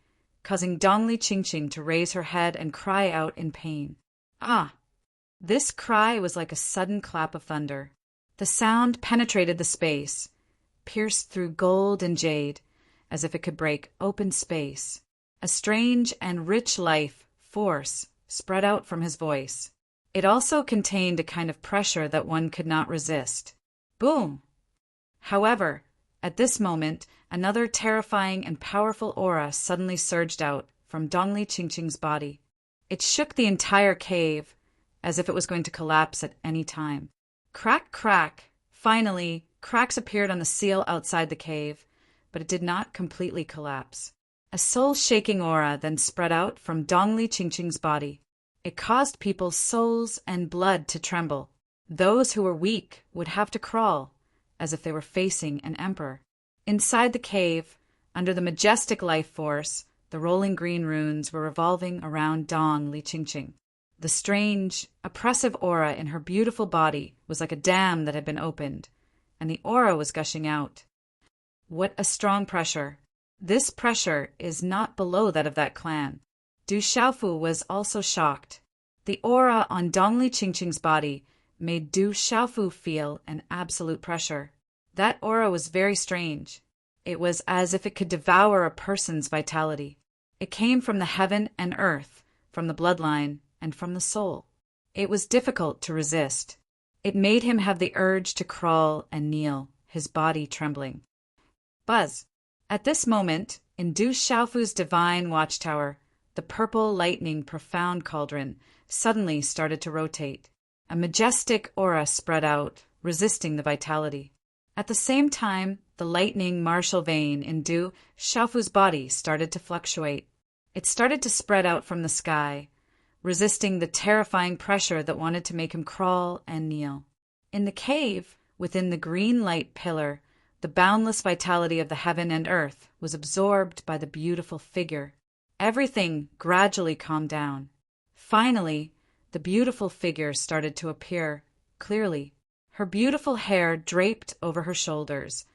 causing Dongli Chingching to raise her head and cry out in pain. Ah! This cry was like a sudden clap of thunder. The sound penetrated the space, pierced through gold and jade, as if it could break open space. A strange and rich life force spread out from his voice. It also contained a kind of pressure that one could not resist. Boom! However, at this moment, another terrifying and powerful aura suddenly surged out from Dongli Chingching's body. It shook the entire cave, as if it was going to collapse at any time. Crack, crack! Finally, cracks appeared on the seal outside the cave, but it did not completely collapse. A soul-shaking aura then spread out from Dongli Chingching's body. It caused people's souls and blood to tremble. Those who were weak would have to crawl, as if they were facing an emperor. Inside the cave, under the majestic life force, the rolling green runes were revolving around Dongli Chingching. The strange, oppressive aura in her beautiful body was like a dam that had been opened, and the aura was gushing out. What a strong pressure! This pressure is not below that of that clan. Du Xiaofu was also shocked. The aura on Dongli Chingching's body made Du Xiaofu feel an absolute pressure. That aura was very strange. It was as if it could devour a person's vitality. It came from the heaven and earth, from the bloodline, and from the soul. It was difficult to resist. It made him have the urge to crawl and kneel, his body trembling. Buzz! At this moment, in Du Xiaofu's divine watchtower, the purple lightning profound cauldron suddenly started to rotate. A majestic aura spread out, resisting the vitality. At the same time, the lightning martial vein in Du Xiaofu's body started to fluctuate. It started to spread out from the sky, resisting the terrifying pressure that wanted to make him crawl and kneel. In the cave, within the green light pillar, the boundless vitality of the heaven and earth was absorbed by the beautiful figure. Everything gradually calmed down. Finally, the beautiful figure started to appear clearly. Her beautiful hair draped over her shoulders,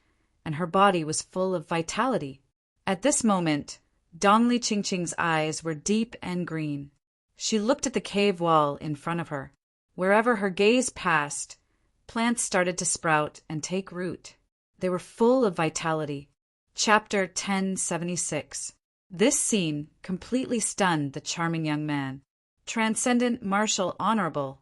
and her body was full of vitality. At this moment, Dongli Chingching's eyes were deep and green. She looked at the cave wall in front of her. Wherever her gaze passed, plants started to sprout and take root. They were full of vitality. Chapter 1076. This scene completely stunned the charming young man. Transcendent, martial, honorable.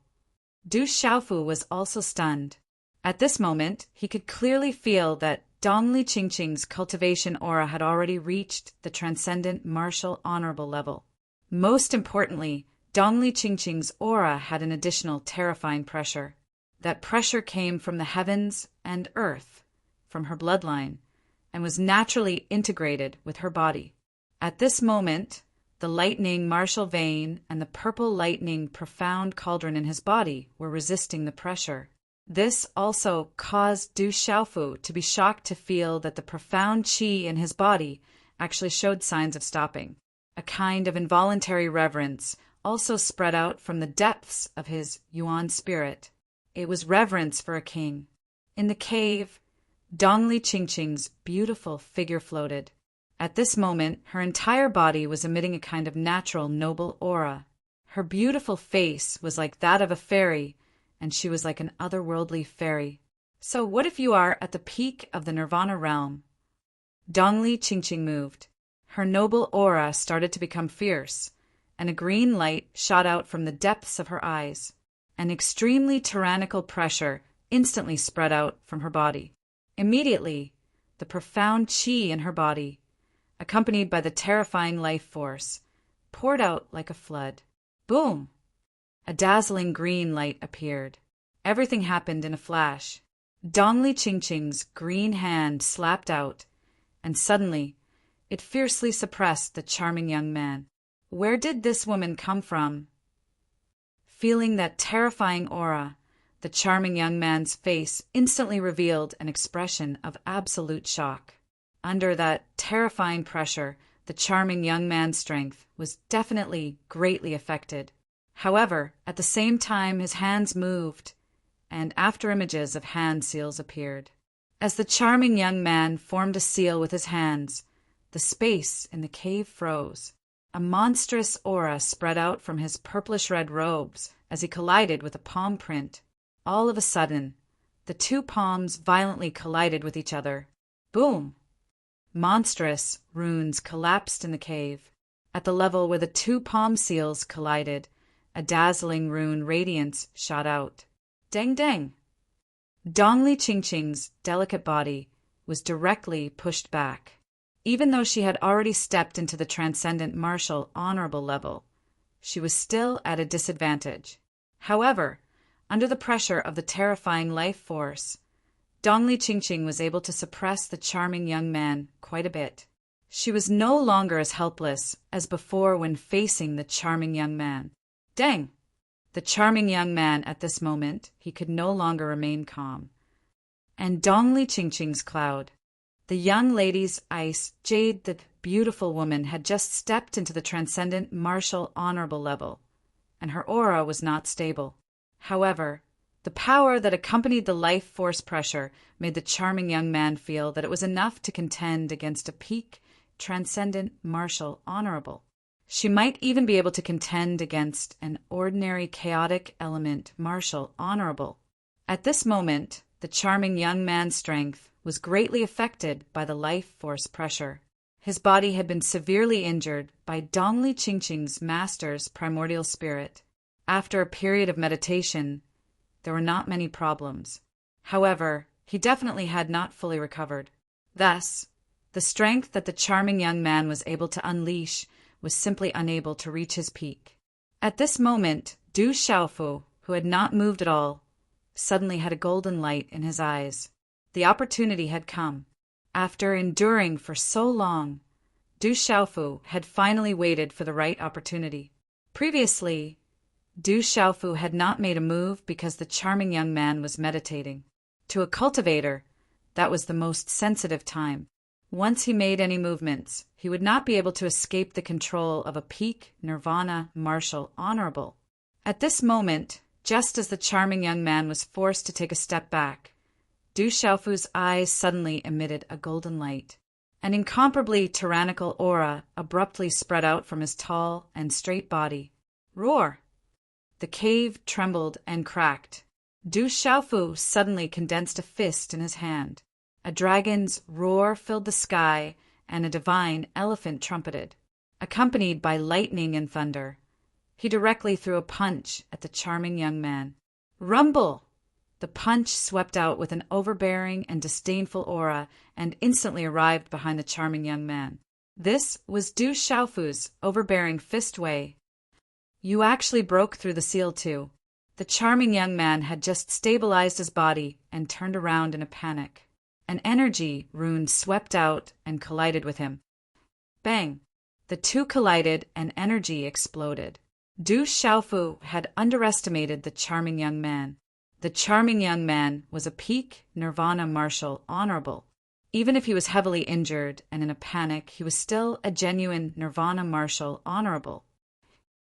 Du Xiaofu was also stunned. At this moment, he could clearly feel that Dongli Qingqing's cultivation aura had already reached the transcendent, martial, honorable level. Most importantly, Dongli Qingqing's aura had an additional terrifying pressure. That pressure came from the heavens and earth, from her bloodline, and was naturally integrated with her body. At this moment, the lightning martial vein and the purple lightning profound cauldron in his body were resisting the pressure. This also caused Du Xiaofu to be shocked to feel that the profound qi in his body actually showed signs of stopping. A kind of involuntary reverence also spread out from the depths of his Yuan spirit. It was reverence for a king. In the cave, Dongli Qingqing's beautiful figure floated. At this moment, her entire body was emitting a kind of natural, noble aura. Her beautiful face was like that of a fairy, and she was like an otherworldly fairy. So what if you are at the peak of the Nirvana realm? Dongli Qingqing moved. Her noble aura started to become fierce, and a green light shot out from the depths of her eyes. An extremely tyrannical pressure instantly spread out from her body. Immediately, the profound qi in her body, accompanied by the terrifying life force, poured out like a flood. Boom! A dazzling green light appeared. Everything happened in a flash. Dongli Qingqing's green hand slapped out, and suddenly it fiercely suppressed the charming young man. Where did this woman come from? Feeling that terrifying aura, the charming young man's face instantly revealed an expression of absolute shock. Under that terrifying pressure, the charming young man's strength was definitely greatly affected. However, at the same time his hands moved, and afterimages of hand seals appeared. As the charming young man formed a seal with his hands, the space in the cave froze. A monstrous aura spread out from his purplish-red robes as he collided with a palm print. All of a sudden, the two palms violently collided with each other. Boom! Monstrous runes collapsed in the cave. At the level where the two palm seals collided, a dazzling rune radiance shot out. Dang dang! Dongli Qingqing's delicate body was directly pushed back. Even though she had already stepped into the transcendent martial honorable level, she was still at a disadvantage. However, under the pressure of the terrifying life force, Dongli Qingqing was able to suppress the charming young man quite a bit. She was no longer as helpless as before when facing the charming young man. Dang! The charming young man at this moment, he could no longer remain calm. And Dongli Qingqing's cloud. The young lady's ice, Jade, the beautiful woman, had just stepped into the transcendent martial honorable level, and her aura was not stable. However, the power that accompanied the life force pressure made the charming young man feel that it was enough to contend against a peak, transcendent, martial, honorable. She might even be able to contend against an ordinary chaotic element, martial, honorable. At this moment, the charming young man's strength was greatly affected by the life force pressure. His body had been severely injured by Dongli Qingqing's master's primordial spirit. After a period of meditation, there were not many problems. However, he definitely had not fully recovered. Thus, the strength that the charming young man was able to unleash was simply unable to reach his peak. At this moment, Du Xiaofu, who had not moved at all, suddenly had a golden light in his eyes. The opportunity had come. After enduring for so long, Du Xiaofu had finally waited for the right opportunity. Previously, Du Xiaofu had not made a move because the charming young man was meditating. To a cultivator, that was the most sensitive time. Once he made any movements, he would not be able to escape the control of a peak, nirvana, martial, honorable. At this moment, just as the charming young man was forced to take a step back, Du Xiaofu's eyes suddenly emitted a golden light. An incomparably tyrannical aura abruptly spread out from his tall and straight body. Roar! The cave trembled and cracked. Du Xiaofu suddenly condensed a fist in his hand. A dragon's roar filled the sky, and a divine elephant trumpeted, accompanied by lightning and thunder. He directly threw a punch at the charming young man. Rumble! The punch swept out with an overbearing and disdainful aura and instantly arrived behind the charming young man. This was Du Xiaofu's overbearing fist way. You actually broke through the seal too. The charming young man had just stabilized his body and turned around in a panic. An energy rune swept out and collided with him. Bang! The two collided and energy exploded. Du Xiaofu had underestimated the charming young man. The charming young man was a peak Nirvana martial honorable. Even if he was heavily injured and in a panic, he was still a genuine Nirvana martial honorable.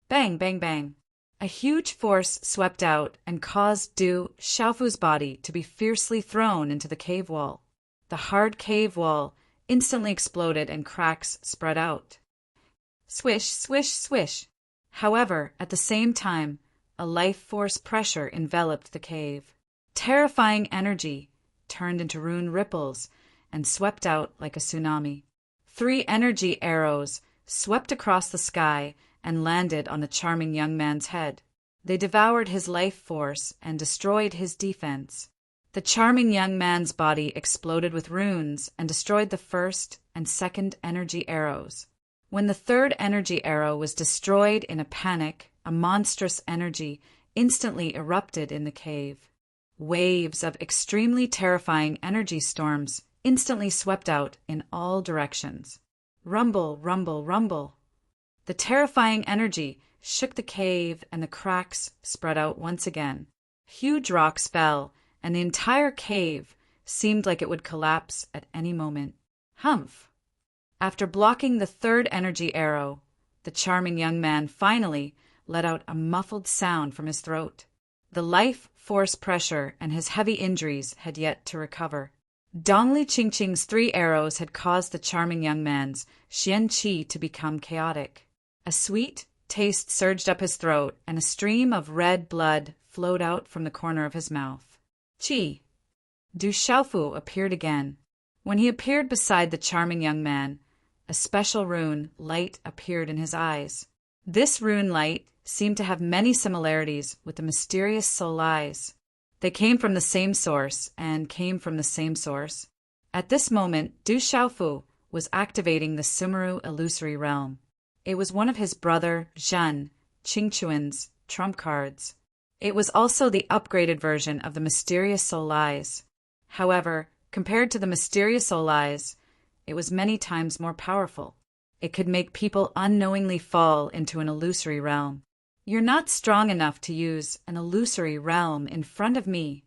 Bang, bang, bang. A huge force swept out and caused Du Xiaofu's body to be fiercely thrown into the cave wall. The hard cave wall instantly exploded and cracks spread out. Swish, swish, swish. However, at the same time, a life force pressure enveloped the cave. Terrifying energy turned into rune ripples and swept out like a tsunami. 3 energy arrows swept across the sky and landed on the charming young man's head. They devoured his life force and destroyed his defense. The charming young man's body exploded with runes and destroyed the first and second energy arrows. When the third energy arrow was destroyed in a panic, a monstrous energy instantly erupted in the cave. Waves of extremely terrifying energy storms instantly swept out in all directions. Rumble, rumble, rumble. The terrifying energy shook the cave and the cracks spread out once again. Huge rocks fell, and the entire cave seemed like it would collapse at any moment. Humph! After blocking the third energy arrow, the charming young man finally let out a muffled sound from his throat. The life force pressure and his heavy injuries had yet to recover. Dongli Qingqing's 3 arrows had caused the charming young man's Xian Qi to become chaotic. A sweet taste surged up his throat, and a stream of red blood flowed out from the corner of his mouth. Qi. Du Xiaofu appeared again. When he appeared beside the charming young man, a special rune light appeared in his eyes. This rune light seemed to have many similarities with the mysterious soul eyes. They came from the same source and came from the same source. At this moment, Du Xiaofu was activating the Sumeru illusory realm. It was one of his brother, Zhen, Qingquan's trump cards. It was also the upgraded version of the mysterious soul eyes. However, compared to the mysterious soul eyes, it was many times more powerful. It could make people unknowingly fall into an illusory realm. You're not strong enough to use an illusory realm in front of me.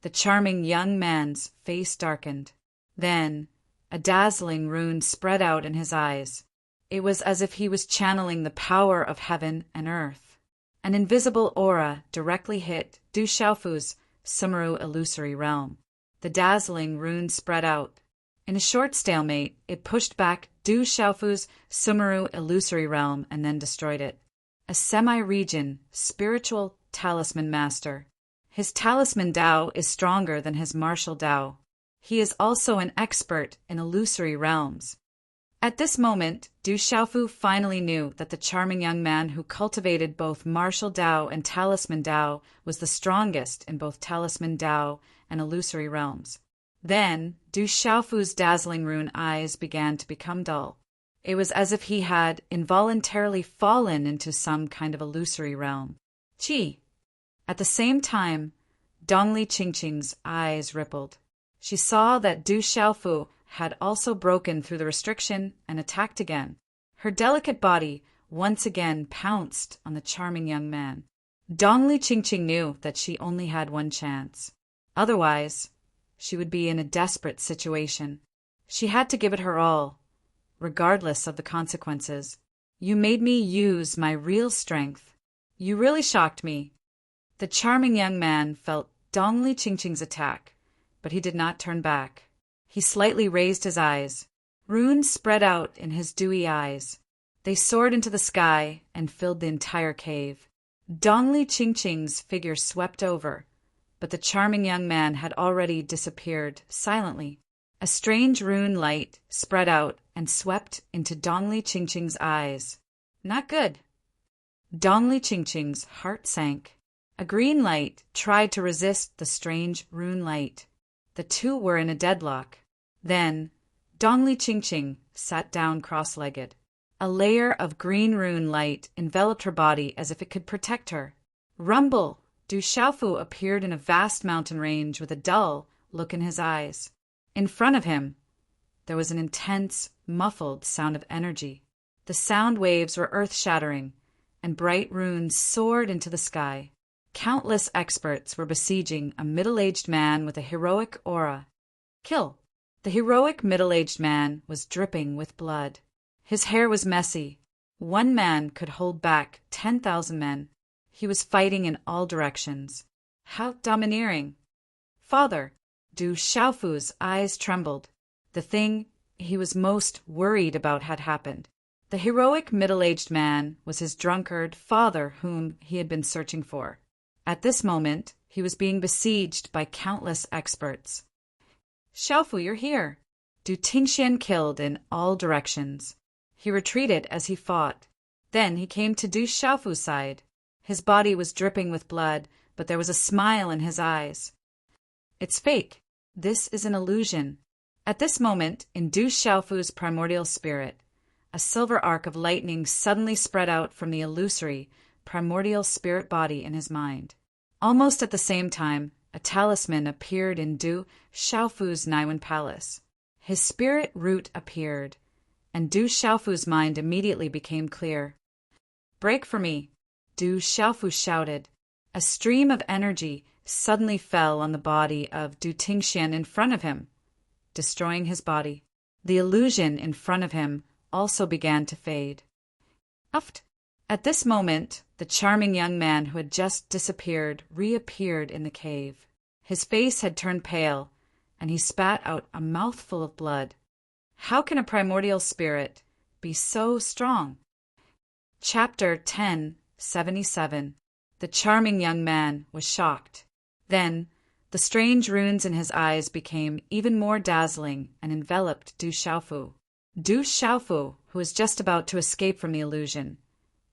The charming young man's face darkened. Then, a dazzling rune spread out in his eyes. It was as if he was channeling the power of heaven and earth. An invisible aura directly hit Du Xiaofu's Sumeru illusory realm. The dazzling rune spread out. In a short stalemate, it pushed back Du Xiaofu's Sumeru illusory realm and then destroyed it. A semi-region, spiritual talisman master. His talisman Dao is stronger than his martial Dao. He is also an expert in illusory realms. At this moment, Du Xiaofu finally knew that the charming young man who cultivated both martial Dao and talisman Dao was the strongest in both talisman Dao and illusory realms. Then, Du Xiaofu's dazzling rune eyes began to become dull. It was as if he had involuntarily fallen into some kind of illusory realm. Qi. At the same time, Dongli Qingqing's eyes rippled. She saw that Du Xiaofu had also broken through the restriction and attacked again. Her delicate body once again pounced on the charming young man. Dongli Qingqing knew that she only had one chance. Otherwise, she would be in a desperate situation. She had to give it her all, regardless of the consequences. You made me use my real strength. You really shocked me. The charming young man felt Dongli Qingqing's attack, but he did not turn back. He slightly raised his eyes. Runes spread out in his dewy eyes. They soared into the sky and filled the entire cave. Dongli Qingqing's figure swept over, but the charming young man had already disappeared silently. A strange rune light spread out and swept into Dongli Chingching's eyes. Not good. Dongli Chingching's heart sank. A green light tried to resist the strange rune light. The two were in a deadlock. Then Dongli Chingching sat down cross-legged. A layer of green rune light enveloped her body as if it could protect her. Rumble! Du Xiaofu appeared in a vast mountain range with a dull look in his eyes. In front of him, there was an intense, muffled sound of energy. The sound waves were earth-shattering, and bright runes soared into the sky. Countless experts were besieging a middle-aged man with a heroic aura. Kill! The heroic middle-aged man was dripping with blood. His hair was messy. One man could hold back 10,000 men. He was fighting in all directions. How domineering! Father! Du Xiaofu's eyes trembled. The thing he was most worried about had happened. The heroic middle-aged man was his drunkard father whom he had been searching for. At this moment, he was being besieged by countless experts. Xiaofu, you're here! Du Tingxian killed in all directions. He retreated as he fought. Then he came to Du Xiaofu's side. His body was dripping with blood, but there was a smile in his eyes. It's fake. This is an illusion. At this moment, in Du Xiaofu's primordial spirit, a silver arc of lightning suddenly spread out from the illusory, primordial spirit body in his mind. Almost at the same time, a talisman appeared in Du Xiaofu's Naiwen Palace. His spirit root appeared, and Du Xiaofu's mind immediately became clear. Break for me! Du Xiaofu shouted. A stream of energy suddenly fell on the body of Du Tingxian in front of him, destroying his body. The illusion in front of him also began to fade. Uft! At this moment, the charming young man who had just disappeared reappeared in the cave. His face had turned pale, and he spat out a mouthful of blood. How can a primordial spirit be so strong? Chapter 10:77. The charming young man was shocked. Then, the strange runes in his eyes became even more dazzling and enveloped Du Xiaofu. Du Xiaofu, who was just about to escape from the illusion,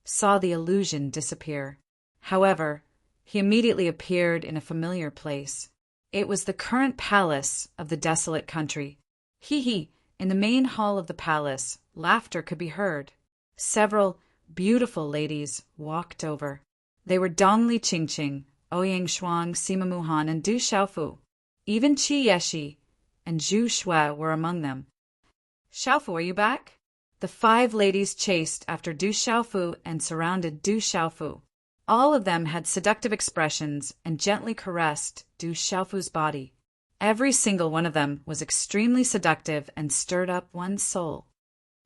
saw the illusion disappear. However, he immediately appeared in a familiar place. It was the current palace of the desolate country. Hee! In the main hall of the palace, laughter could be heard. Several beautiful ladies walked over. They were Dongli Chingching, Ouyang Shuang, Sima Muhan, and Du Xiaofu. Even Qi Yeshi and Zhu Shui were among them. Xiaofu, are you back? The 5 ladies chased after Du Xiaofu and surrounded Du Xiaofu. All of them had seductive expressions and gently caressed Du Xiaofu's body. Every single one of them was extremely seductive and stirred up one's soul.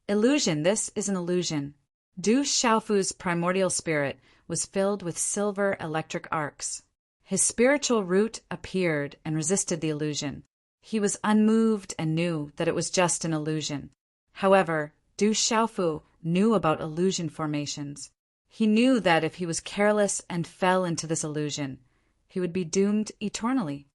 Illusion, this is an illusion. Du Xiaofu's primordial spirit was filled with silver electric arcs. His spiritual root appeared and resisted the illusion. He was unmoved and knew that it was just an illusion. However, Du Xiaofu knew about illusion formations. He knew that if he was careless and fell into this illusion, he would be doomed eternally.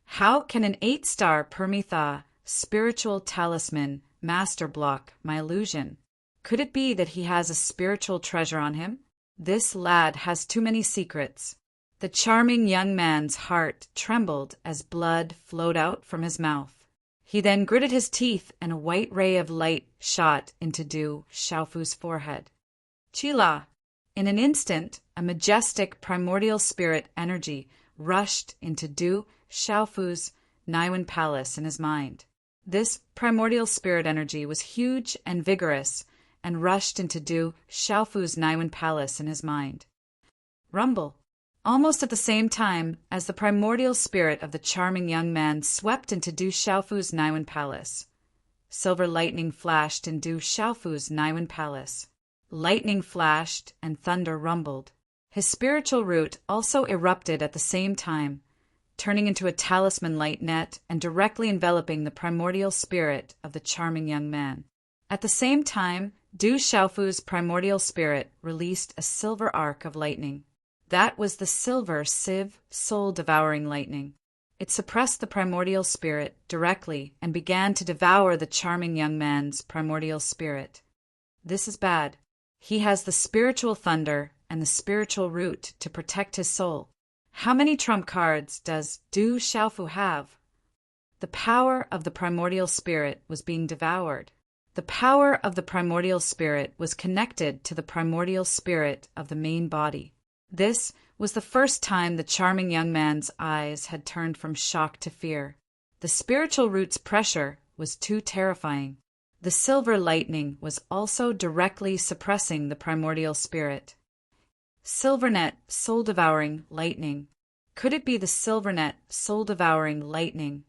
How can an 8-star Permitha spiritual talisman master block my illusion? Could it be that he has a spiritual treasure on him? This lad has too many secrets. The charming young man's heart trembled as blood flowed out from his mouth. He then gritted his teeth and a white ray of light shot into Du Xiaofu's forehead. Chila! In an instant, a majestic primordial spirit energy rushed into Du Xiaofu's Naiwen Palace in his mind. This primordial spirit energy was huge and vigorous and rushed into Du Xiaofu's Naiwen Palace in his mind. Rumble! Almost at the same time as the primordial spirit of the charming young man swept into Du Xiaofu's Naiwen Palace, silver lightning flashed in Du Xiaofu's Naiwen Palace. Lightning flashed and thunder rumbled. His spiritual root also erupted at the same time, turning into a talisman light net and directly enveloping the primordial spirit of the charming young man. At the same time, Du Xiaofu's primordial spirit released a silver arc of lightning. That was the silver sieve soul-devouring lightning. It suppressed the primordial spirit directly and began to devour the charming young man's primordial spirit. This is bad. He has the spiritual thunder and the spiritual root to protect his soul. How many trump cards does Du Xiaofu have? The power of the primordial spirit was being devoured. The power of the primordial spirit was connected to the primordial spirit of the main body. This was the first time the charming young man's eyes had turned from shock to fear. The spiritual root's pressure was too terrifying. The silver lightning was also directly suppressing the primordial spirit. Silvernet soul-devouring lightning. Could it be the silvernet soul-devouring lightning?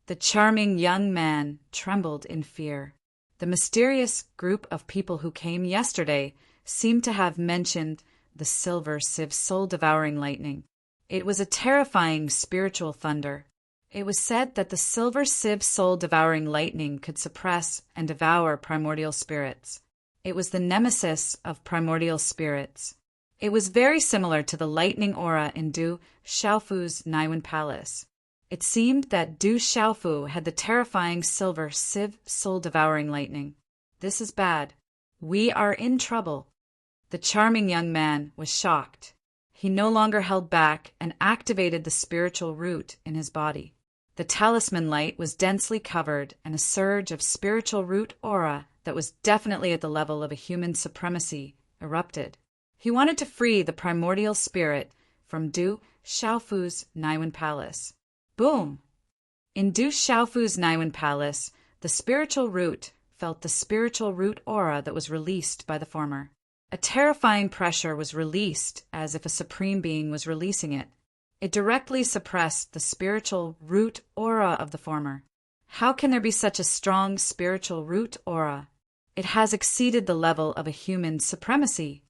The charming young man trembled in fear. The mysterious group of people who came yesterday seemed to have mentioned the silver sieve soul-devouring lightning. It was a terrifying spiritual thunder. It was said that the silver sieve soul-devouring lightning could suppress and devour primordial spirits. It was the nemesis of primordial spirits. It was very similar to the lightning aura in Du Xiaofu's Naiwen Palace. It seemed that Du Xiaofu had the terrifying silver sieve soul-devouring lightning. This is bad. We are in trouble. The charming young man was shocked. He no longer held back and activated the spiritual root in his body. The talisman light was densely covered, and a surge of spiritual root aura that was definitely at the level of a human supremacy erupted. He wanted to free the primordial spirit from Du Xiaofu's Naiwen Palace. Boom! In Du Xiaofu's Naiwen Palace, the spiritual root felt the spiritual root aura that was released by the former. A terrifying pressure was released as if a supreme being was releasing it. It directly suppressed the spiritual root aura of the former. How can there be such a strong spiritual root aura? It has exceeded the level of a human supremacy.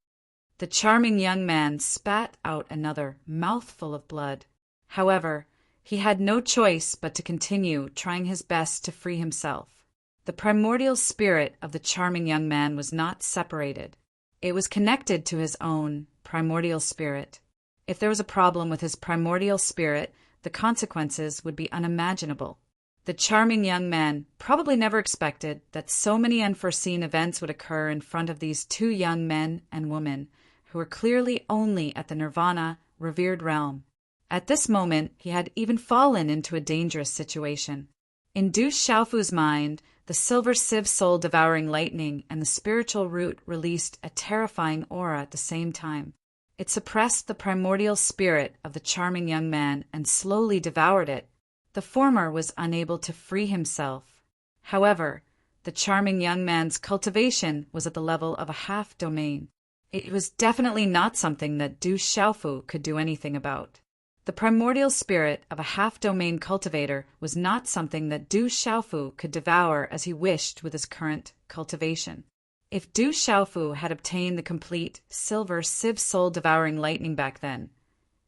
The charming young man spat out another mouthful of blood. However, he had no choice but to continue trying his best to free himself. The primordial spirit of the charming young man was not separated. It was connected to his own primordial spirit. If there was a problem with his primordial spirit, the consequences would be unimaginable. The charming young man probably never expected that so many unforeseen events would occur in front of these two young men and women who were clearly only at the nirvana, revered realm. At this moment, he had even fallen into a dangerous situation. In Du Xiaofu's mind, the silver sieve soul-devouring lightning and the spiritual root released a terrifying aura at the same time. It suppressed the primordial spirit of the charming young man and slowly devoured it. The former was unable to free himself. However, the charming young man's cultivation was at the level of a half-domain. It was definitely not something that Du Xiaofu could do anything about. The primordial spirit of a half-domain cultivator was not something that Du Xiaofu could devour as he wished with his current cultivation. If Du Xiaofu had obtained the complete silver sieve soul-devouring lightning back then,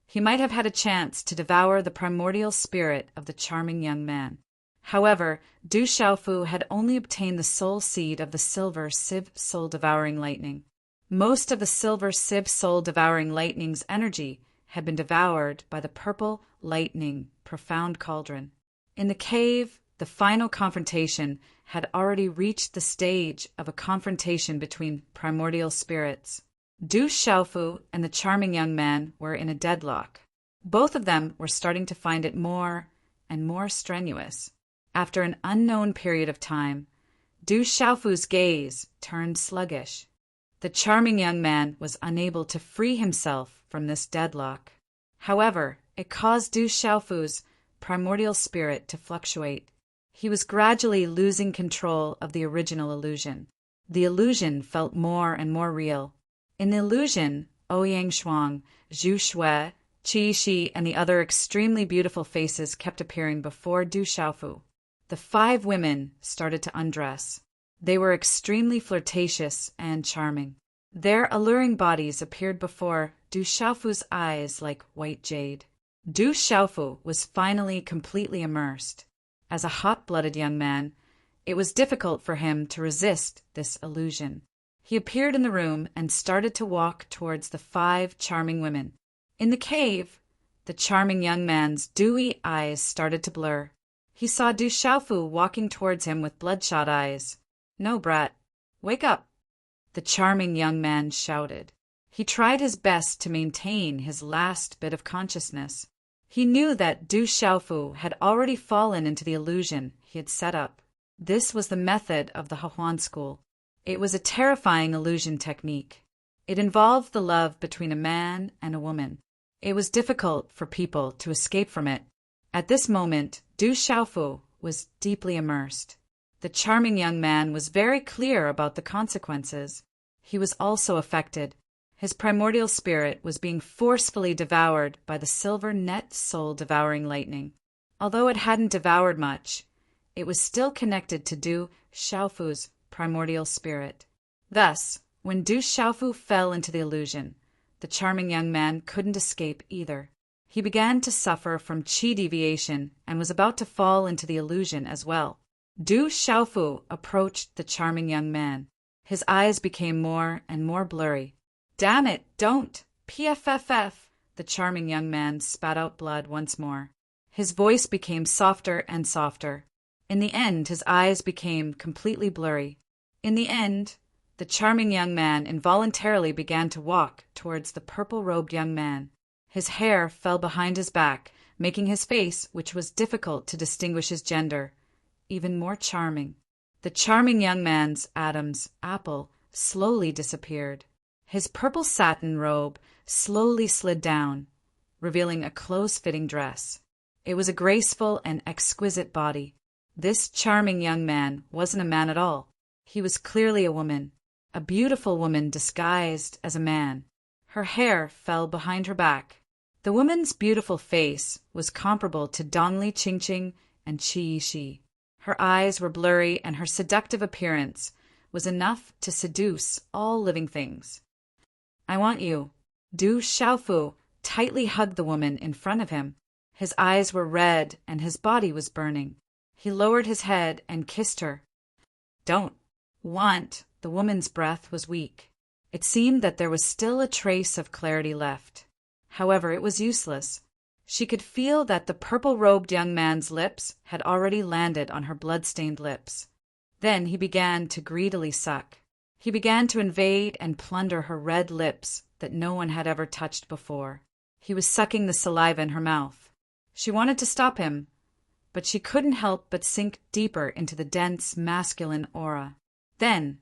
he might have had a chance to devour the primordial spirit of the charming young man. However, Du Xiaofu had only obtained the soul seed of the silver sieve soul-devouring lightning. Most of the silver sieve soul-devouring lightning's energy had been devoured by the purple lightning profound cauldron. In the cave, the final confrontation had already reached the stage of a confrontation between primordial spirits. Du Xiaofu and the charming young man were in a deadlock. Both of them were starting to find it more and more strenuous. After an unknown period of time, Du Xiaofu's gaze turned sluggish. The charming young man was unable to free himself from this deadlock. However, it caused Du Xiaofu's primordial spirit to fluctuate. He was gradually losing control of the original illusion. The illusion felt more and more real. In the illusion, Ouyang Shuang, Zhu Shui, Qi Shi, and the other extremely beautiful faces kept appearing before Du Xiaofu. The 5 women started to undress. They were extremely flirtatious and charming. Their alluring bodies appeared before Du Xiaofu's eyes like white jade. Du Xiaofu was finally completely immersed. As a hot-blooded young man, it was difficult for him to resist this illusion. He appeared in the room and started to walk towards the 5 charming women. In the cave, the charming young man's dewy eyes started to blur. He saw Du Xiaofu walking towards him with bloodshot eyes. "No, brat. Wake up," the charming young man shouted. He tried his best to maintain his last bit of consciousness. He knew that Du Xiaofu had already fallen into the illusion he had set up. This was the method of the Hehuan school. It was a terrifying illusion technique. It involved the love between a man and a woman. It was difficult for people to escape from it. At this moment, Du Xiaofu was deeply immersed. The charming young man was very clear about the consequences. He was also affected. His primordial spirit was being forcefully devoured by the silver net soul-devouring lightning. Although it hadn't devoured much, it was still connected to Du Xiaofu's primordial spirit. Thus, when Du Xiaofu fell into the illusion, the charming young man couldn't escape either. He began to suffer from qi deviation and was about to fall into the illusion as well. Du Xiaofu approached the charming young man. His eyes became more and more blurry. "Damn it, don't! PFFF!" The charming young man spat out blood once more. His voice became softer and softer. In the end, his eyes became completely blurry. In the end, the charming young man involuntarily began to walk towards the purple-robed young man. His hair fell behind his back, making his face, which was difficult to distinguish his gender, even more charming. The charming young man's Adam's apple slowly disappeared. His purple satin robe slowly slid down, revealing a close-fitting dress. It was a graceful and exquisite body. This charming young man wasn't a man at all. He was clearly a woman, a beautiful woman disguised as a man. Her hair fell behind her back. The woman's beautiful face was comparable to Dongli Qingqing and Qi Yishi. Her eyes were blurry, and her seductive appearance was enough to seduce all living things. "I want you." Du Xiaofu tightly hugged the woman in front of him. His eyes were red and his body was burning. He lowered his head and kissed her. "Don't want." The woman's breath was weak. It seemed that there was still a trace of clarity left. However, it was useless. She could feel that the purple-robed young man's lips had already landed on her blood-stained lips. Then he began to greedily suck. He began to invade and plunder her red lips that no one had ever touched before. He was sucking the saliva in her mouth. She wanted to stop him, but she couldn't help but sink deeper into the dense masculine aura. Then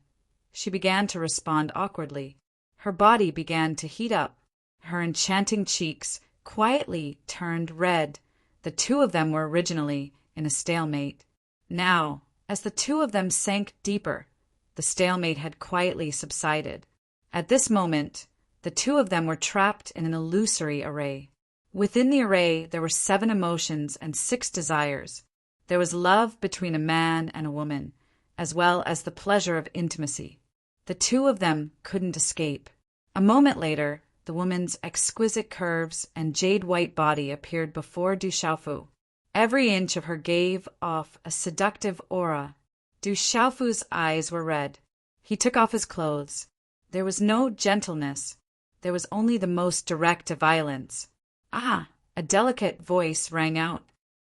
she began to respond awkwardly. Her body began to heat up. Her enchanting cheeks quietly turned red. The two of them were originally in a stalemate. Now, as the two of them sank deeper, the stalemate had quietly subsided. At this moment, the two of them were trapped in an illusory array. Within the array, there were 7 emotions and 6 desires. There was love between a man and a woman, as well as the pleasure of intimacy. The two of them couldn't escape. A moment later, the woman's exquisite curves and jade-white body appeared before Du Xiaofu. Every inch of her gave off a seductive aura. Du Xiaofu's eyes were red. He took off his clothes. There was no gentleness. There was only the most direct violence. "Ah!" A delicate voice rang out.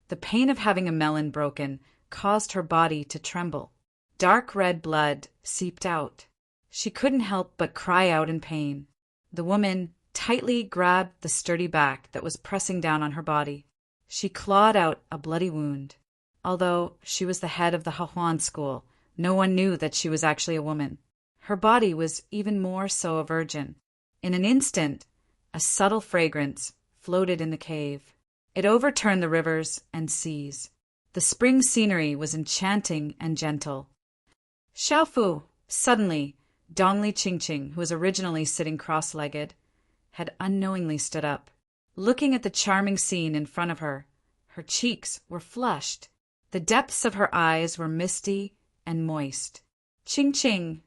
The pain of having a melon broken caused her body to tremble. Dark red blood seeped out. She couldn't help but cry out in pain. The woman tightly grabbed the sturdy back that was pressing down on her body. She clawed out a bloody wound. Although she was the head of the Hehuan school, no one knew that she was actually a woman. Her body was even more so a virgin. In an instant, a subtle fragrance floated in the cave. It overturned the rivers and seas. The spring scenery was enchanting and gentle. "Xiaofu!" Suddenly, Dongli Qingqing, who was originally sitting cross-legged, had unknowingly stood up. Looking at the charming scene in front of her, her cheeks were flushed. The depths of her eyes were misty and moist. "Qingqing!"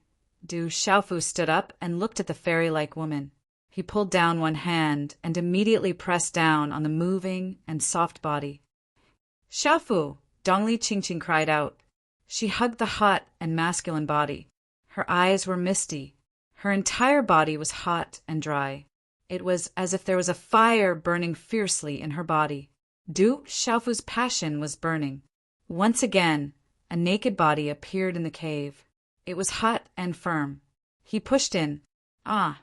Du Xiaofu stood up and looked at the fairy-like woman. He pulled down one hand and immediately pressed down on the moving and soft body. "Xiaofu!" Dongli Qingqing cried out. She hugged the hot and masculine body. Her eyes were misty, Her entire body was hot and dry. It was as if there was a fire burning fiercely in her body. Du Xiaofu's passion was burning. Once again, a naked body appeared in the cave. It was hot and firm. He pushed in. Ah!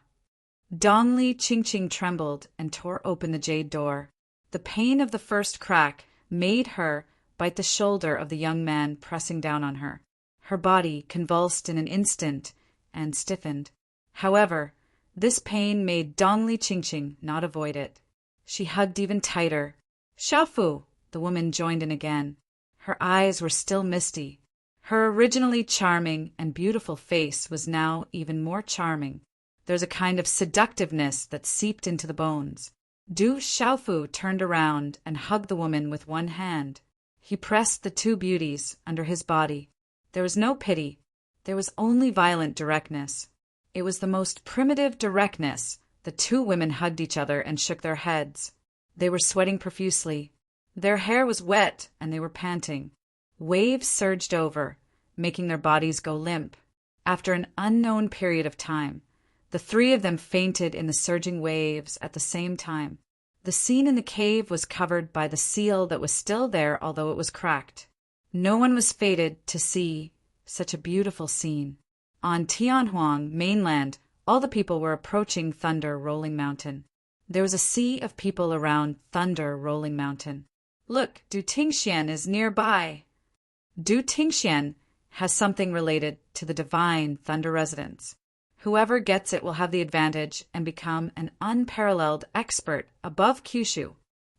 Dongli Qingqing trembled and tore open the jade door. The pain of the first crack made her bite the shoulder of the young man pressing down on her. Her body convulsed in an instant and stiffened. However, this pain made Dongli Qingqing not avoid it. She hugged even tighter. Xiaofu! The woman joined in again. Her eyes were still misty. Her originally charming and beautiful face was now even more charming. There's a kind of seductiveness that seeped into the bones. Du Xiaofu turned around and hugged the woman with one hand. He pressed the two beauties under his body. There was no pity. There was only violent directness. It was the most primitive directness. The two women hugged each other and shook their heads. They were sweating profusely. Their hair was wet and they were panting. Waves surged over, making their bodies go limp. After an unknown period of time, the three of them fainted in the surging waves at the same time. The scene in the cave was covered by the seal that was still there, although it was cracked. No one was fated to see such a beautiful scene. On Tianhuang mainland, all the people were approaching Thunder Rolling Mountain. There was a sea of people around Thunder Rolling Mountain. Look, Du Tingxian is nearby. Du Tingxian has something related to the divine Thunder residents. Whoever gets it will have the advantage and become an unparalleled expert above Kyushu.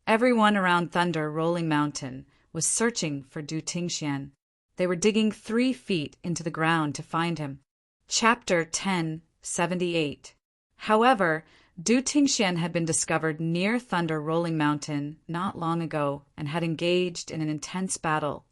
Everyone around Thunder Rolling Mountain was searching for Du Tingxian. They were digging 3 feet into the ground to find him. Chapter 1078. However, Du Tingxian had been discovered near Thunder Rolling Mountain not long ago and had engaged in an intense battle.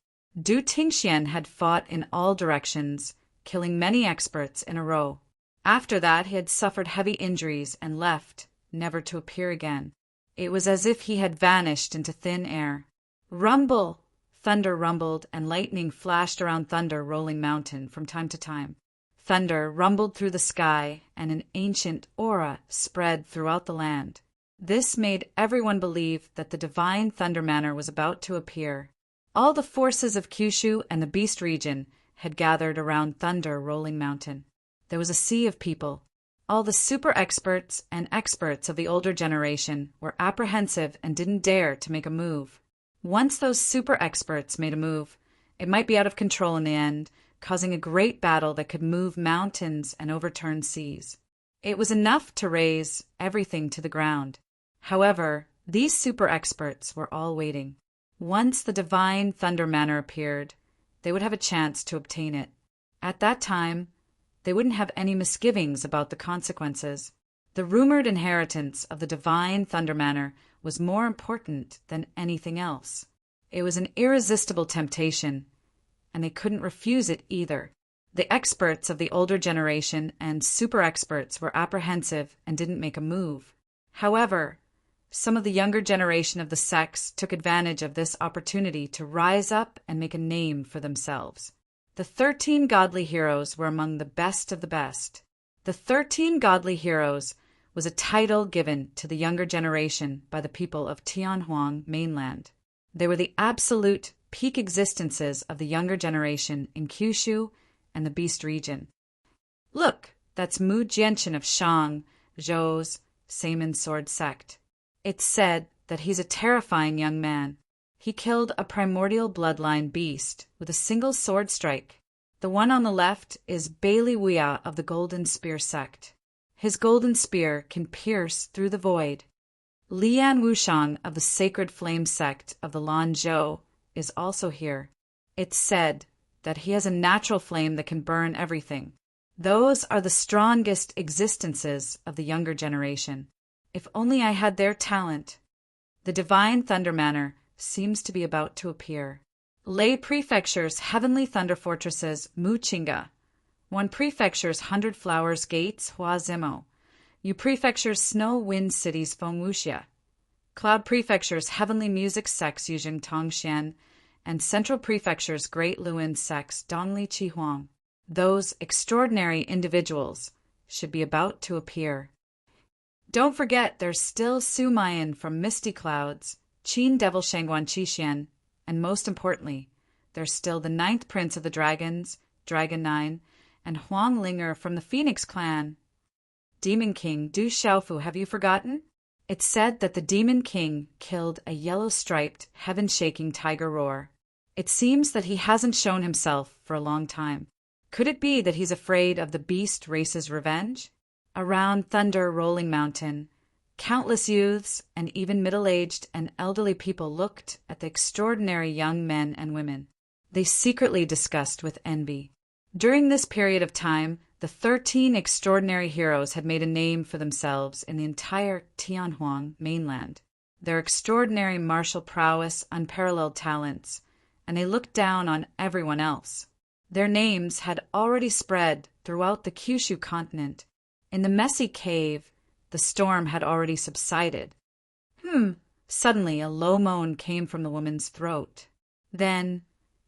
Du Tingxian had fought in all directions, killing many experts in a row. After that, he had suffered heavy injuries and left, never to appear again. It was as if he had vanished into thin air. Rumble! Thunder rumbled and lightning flashed around Thunder Rolling Mountain from time to time. Thunder rumbled through the sky, and an ancient aura spread throughout the land. This made everyone believe that the divine Thunder Manor was about to appear. All the forces of Kyushu and the Beast region had gathered around Thunder Rolling Mountain. There was a sea of people. All the super experts and experts of the older generation were apprehensive and didn't dare to make a move. Once those super experts made a move, it might be out of control in the end, causing a great battle that could move mountains and overturn seas. It was enough to raze everything to the ground. However, these super experts were all waiting. Once the divine Thunder Manor appeared, they would have a chance to obtain it. At that time, they wouldn't have any misgivings about the consequences. The rumored inheritance of the divine Thunder Manor was more important than anything else. It was an irresistible temptation, and they couldn't refuse it either. The experts of the older generation and super experts were apprehensive and didn't make a move. However, some of the younger generation of the sects took advantage of this opportunity to rise up and make a name for themselves. The 13 godly heroes were among the best of the best. The 13 godly heroes was a title given to the younger generation by the people of Tianhuang mainland. They were the absolute peak existences of the younger generation in Kyushu and the Beast region. Look, that's Mu Jianchen of Shang, Zhou's Saman Sword sect. It's said that he's a terrifying young man. He killed a primordial bloodline beast with a single sword strike. The one on the left is Bailey Wuya of the Golden Spear sect. His golden spear can pierce through the void. Lian Wushang of the Sacred Flame sect of the Lanzhou is also here. It's said that he has a natural flame that can burn everything. Those are the strongest existences of the younger generation. If only I had their talent. The divine Thunder Manor seems to be about to appear. Lei Prefecture's heavenly thunder fortresses Muqinga. One Prefecture's 100 Flowers Gates Huazimo. Yu Prefecture's Snow Wind Cities Fengwuxia. Cloud Prefecture's heavenly music sects Yuzheng Tongshan. And Central Prefecture's Great Luin sects Dongli Chihuang. Those extraordinary individuals should be about to appear. Don't forget there's still Sumayan from Misty Clouds, Qin Devil Shangguan Qixuan, and most importantly, there's still the 9th Prince of the Dragons, Dragon 9, and Huang Linger from the Phoenix Clan. Demon King Du Xiaofu, have you forgotten? It's said that the Demon King killed a yellow-striped, heaven-shaking tiger roar. It seems that he hasn't shown himself for a long time. Could it be that he's afraid of the beast race's revenge? Around Thunder Rolling Mountain, countless youths and even middle-aged and elderly people looked at the extraordinary young men and women. They secretly discussed with envy. During this period of time, the 13 extraordinary heroes had made a name for themselves in the entire Tianhuang mainland. Their extraordinary martial prowess, unparalleled talents, and they looked down on everyone else. Their names had already spread throughout the Kyushu continent. In the messy cave, the storm had already subsided. Suddenly a low moan came from the woman's throat. Then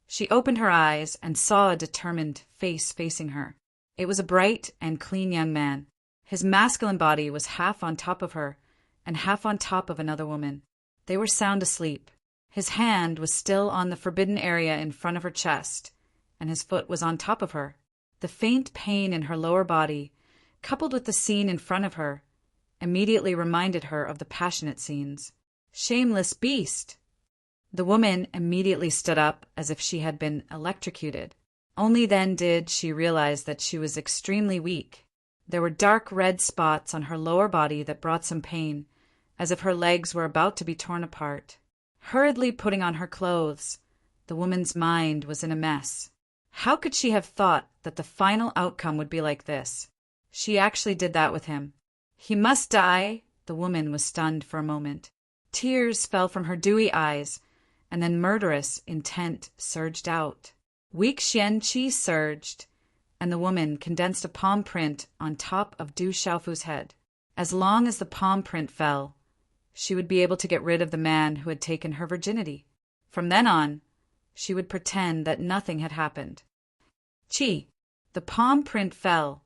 she opened her eyes and saw a determined face facing her. It was a bright and clean young man. His masculine body was half on top of her and half on top of another woman. They were sound asleep. His hand was still on the forbidden area in front of her chest, and his foot was on top of her. The faint pain in her lower body, coupled with the scene in front of her, immediately reminded her of the passionate scenes. Shameless beast! The woman immediately stood up as if she had been electrocuted. Only then did she realize that she was extremely weak. There were dark red spots on her lower body that brought some pain, as if her legs were about to be torn apart. Hurriedly putting on her clothes, the woman's mind was in a mess. How could she have thought that the final outcome would be like this? She actually did that with him. He must die. The woman was stunned for a moment. Tears fell from her dewy eyes, and then murderous intent surged out. Weak Xian-Qi surged, and the woman condensed a palm print on top of Du Xiaofu's head. As long as the palm print fell, she would be able to get rid of the man who had taken her virginity. From then on, she would pretend that nothing had happened. Qi. The palm print fell,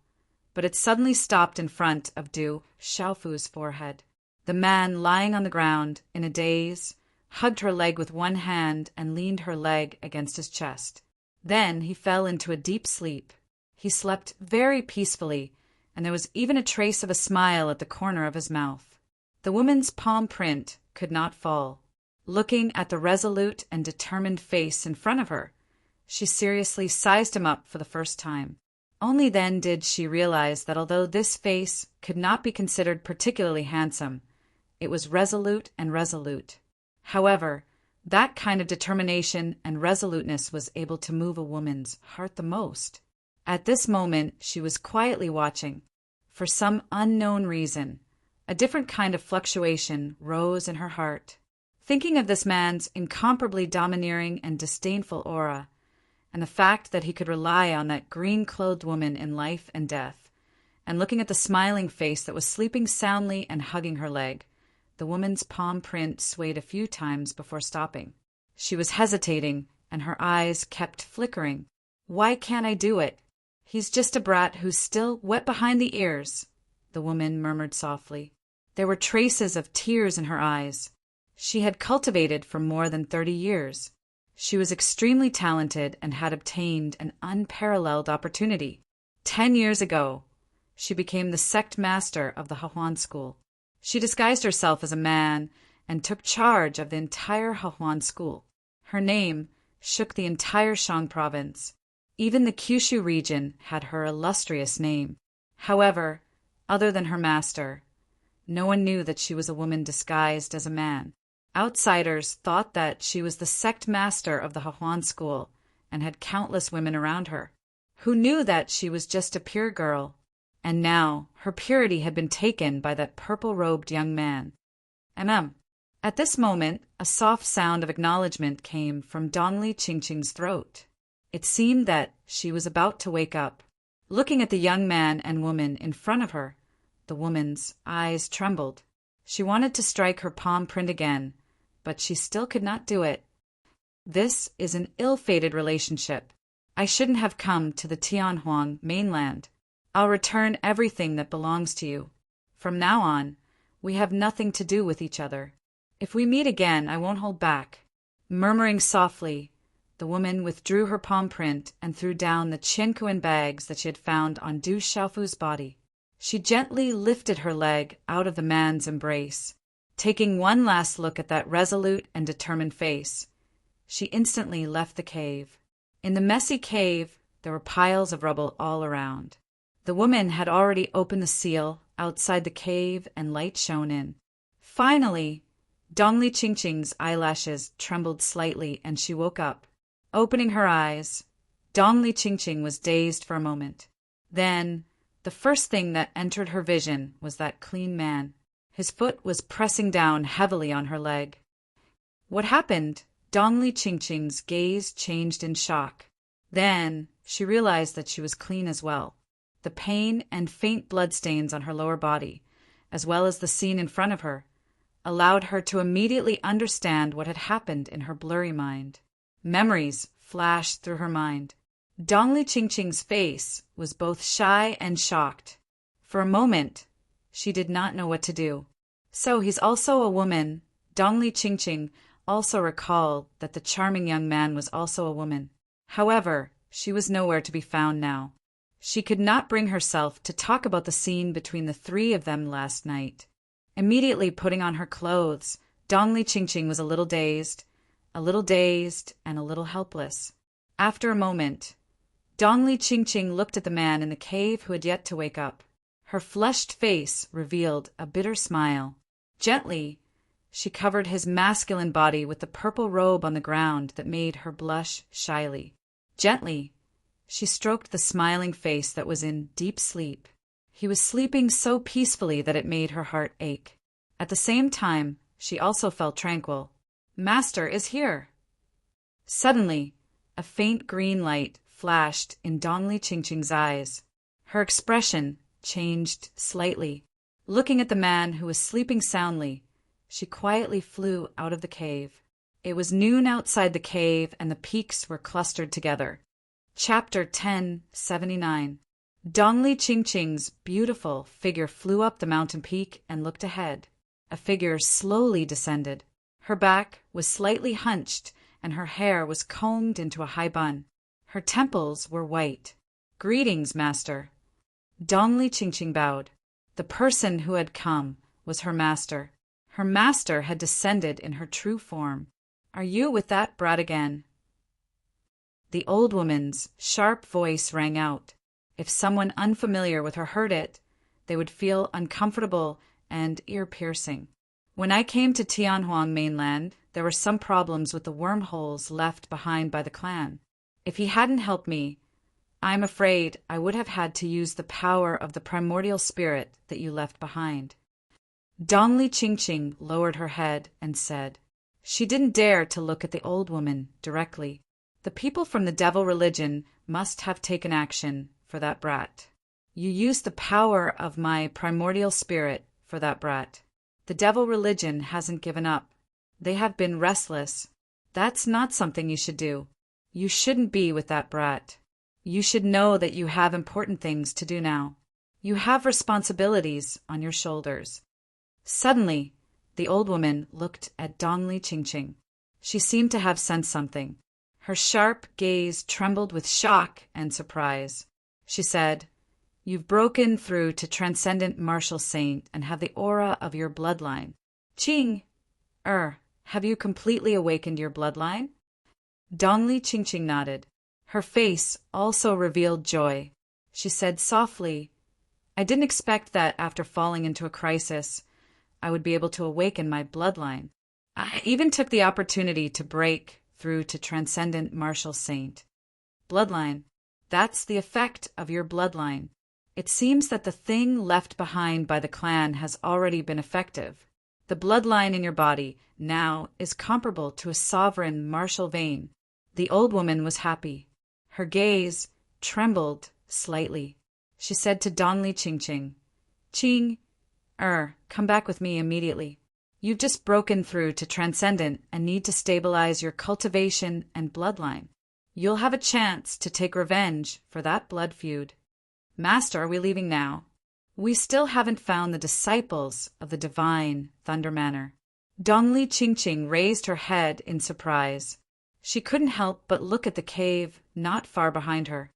but it suddenly stopped in front of Du Xiaofu's forehead. The man, lying on the ground, in a daze, hugged her leg with one hand and leaned her leg against his chest. Then he fell into a deep sleep. He slept very peacefully, and there was even a trace of a smile at the corner of his mouth. The woman's palm print could not fall. Looking at the resolute and determined face in front of her, she seriously sized him up for the first time. Only then did she realize that although this face could not be considered particularly handsome, it was resolute and resolute. However, that kind of determination and resoluteness was able to move a woman's heart the most. At this moment, she was quietly watching. For some unknown reason, a different kind of fluctuation rose in her heart. Thinking of this man's incomparably domineering and disdainful aura, and the fact that he could rely on that green-clothed woman in life and death, and looking at the smiling face that was sleeping soundly and hugging her leg, the woman's palm print swayed a few times before stopping. She was hesitating, and her eyes kept flickering. "Why can't I do it? He's just a brat who's still wet behind the ears," the woman murmured softly. There were traces of tears in her eyes. She had cultivated for more than 30 years. She was extremely talented and had obtained an unparalleled opportunity. 10 years ago, she became the sect master of the Hahuan school. She disguised herself as a man and took charge of the entire Hahuan school. Her name shook the entire Shang province. Even the Kyushu region had her illustrious name. However, other than her master, no one knew that she was a woman disguised as a man. Outsiders thought that she was the sect master of the Hahuan school and had countless women around her, who knew that she was just a pure girl. And now her purity had been taken by that purple-robed young man. At this moment, a soft sound of acknowledgement came from Dongli Qingqing's throat. It seemed that she was about to wake up. Looking at the young man and woman in front of her, the woman's eyes trembled. She wanted to strike her palm print again, but she still could not do it. This is an ill-fated relationship. I shouldn't have come to the Tianhuang mainland. I'll return everything that belongs to you. From now on, we have nothing to do with each other. If we meet again, I won't hold back." Murmuring softly, the woman withdrew her palm print and threw down the chinquin bags that she had found on Du Xiaofu's body. She gently lifted her leg out of the man's embrace. Taking one last look at that resolute and determined face, she instantly left the cave. In the messy cave, there were piles of rubble all around. The woman had already opened the seal outside the cave and light shone in. Finally, Dongli Qingqing's eyelashes trembled slightly and she woke up. Opening her eyes, Dongli Qingqing was dazed for a moment. Then, the first thing that entered her vision was that clean man. His foot was pressing down heavily on her leg. What happened? Dongli Qingqing's gaze changed in shock. Then, she realized that she was clean as well. The pain and faint bloodstains on her lower body, as well as the scene in front of her, allowed her to immediately understand what had happened in her blurry mind. Memories flashed through her mind. Dongli Qingqing's face was both shy and shocked. For a moment, she did not know what to do. So he's also a woman. Dongli Qingqing also recalled that the charming young man was also a woman. However, she was nowhere to be found now. She could not bring herself to talk about the scene between the three of them last night. Immediately putting on her clothes, Dongli Qingqing was a little dazed and a little helpless. After a moment, Dongli Qingqing looked at the man in the cave who had yet to wake up. Her flushed face revealed a bitter smile. Gently, she covered his masculine body with the purple robe on the ground that made her blush shyly. Gently, she stroked the smiling face that was in deep sleep. He was sleeping so peacefully that it made her heart ache. At the same time, she also felt tranquil. "Master is here." Suddenly, a faint green light flashed in Dongli Qingqing's eyes. Her expression changed slightly. Looking at the man who was sleeping soundly, she quietly flew out of the cave. It was noon outside the cave and the peaks were clustered together. Chapter 1079. Dongli Qingqing's beautiful figure flew up the mountain peak and looked ahead. A figure slowly descended. Her back was slightly hunched and her hair was combed into a high bun. Her temples were white. "Greetings, master." Dongli Qingqing bowed. The person who had come was her master. Her master had descended in her true form. "Are you with that brat again?" The old woman's sharp voice rang out. If someone unfamiliar with her heard it, they would feel uncomfortable and ear-piercing. "When I came to Tianhuang mainland, there were some problems with the wormholes left behind by the clan. If he hadn't helped me, I'm afraid I would have had to use the power of the primordial spirit that you left behind." Dongli Qingqing lowered her head and said. She didn't dare to look at the old woman directly. The people from the devil religion must have taken action for that brat. You used the power of my primordial spirit for that brat. The devil religion hasn't given up. They have been restless. That's not something you should do. You shouldn't be with that brat. You should know that you have important things to do now. You have responsibilities on your shoulders. Suddenly, the old woman looked at Dongli Qingqing. She seemed to have sensed something. Her sharp gaze trembled with shock and surprise. She said, "You've broken through to Transcendent Martial Saint and have the aura of your bloodline. Have you completely awakened your bloodline?" Dongli Qingqing nodded. Her face also revealed joy. She said softly, "I didn't expect that after falling into a crisis, I would be able to awaken my bloodline. I even took the opportunity to break through to Transcendent Martial Saint. Bloodline. That's the effect of your bloodline. It seems that the thing left behind by the clan has already been effective. The bloodline in your body now is comparable to a sovereign martial vein." The old woman was happy. Her gaze trembled slightly. She said to Dongli Qingqing, "Come back with me immediately. You've just broken through to Transcendent and need to stabilize your cultivation and bloodline. You'll have a chance to take revenge for that blood feud." Master, are we leaving now? We still haven't found the disciples of the divine Thunder Manor. Dongli Qingqing raised her head in surprise. She couldn't help but look at the cave not far behind her.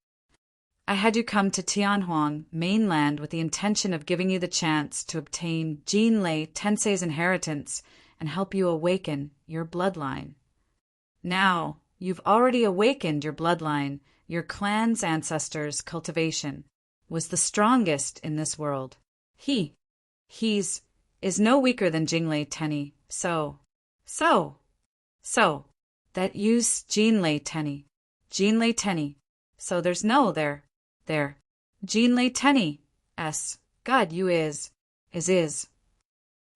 I had you come to Tianhuang mainland with the intention of giving you the chance to obtain Jinlei Tensei's inheritance and help you awaken your bloodline. Now, you've already awakened your bloodline. Your clan's ancestors' cultivation was the strongest in this world. He's no weaker than Jinlei Tenny, so, that use Jinlei Tenny, so there's no there, Jinlei Tenny, God you is.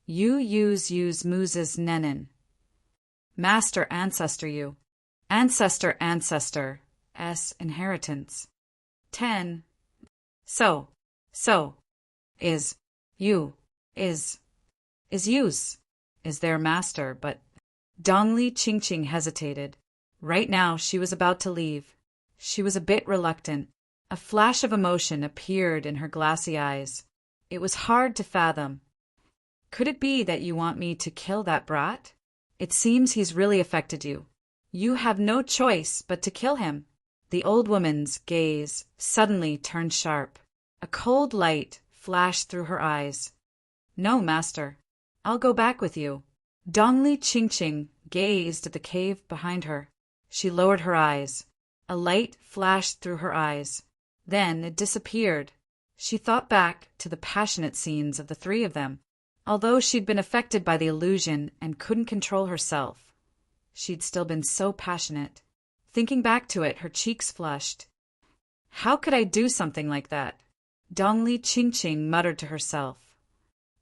You use Muses Nenin. Master ancestor you, ancestor, inheritance. 10. So, is use, is their master, but Dongli Qingqing hesitated. Right now she was about to leave. She was a bit reluctant. A flash of emotion appeared in her glassy eyes. It was hard to fathom. Could it be that you want me to kill that brat? It seems he's really affected you. You have no choice but to kill him. The old woman's gaze suddenly turned sharp. A cold light flashed through her eyes. No, master. I'll go back with you. Dongli Qingqing gazed at the cave behind her. She lowered her eyes. A light flashed through her eyes. Then it disappeared. She thought back to the passionate scenes of the three of them. Although she'd been affected by the illusion and couldn't control herself, she'd still been so passionate. Thinking back to it, her cheeks flushed. How could I do something like that? Dongli Qingqing muttered to herself.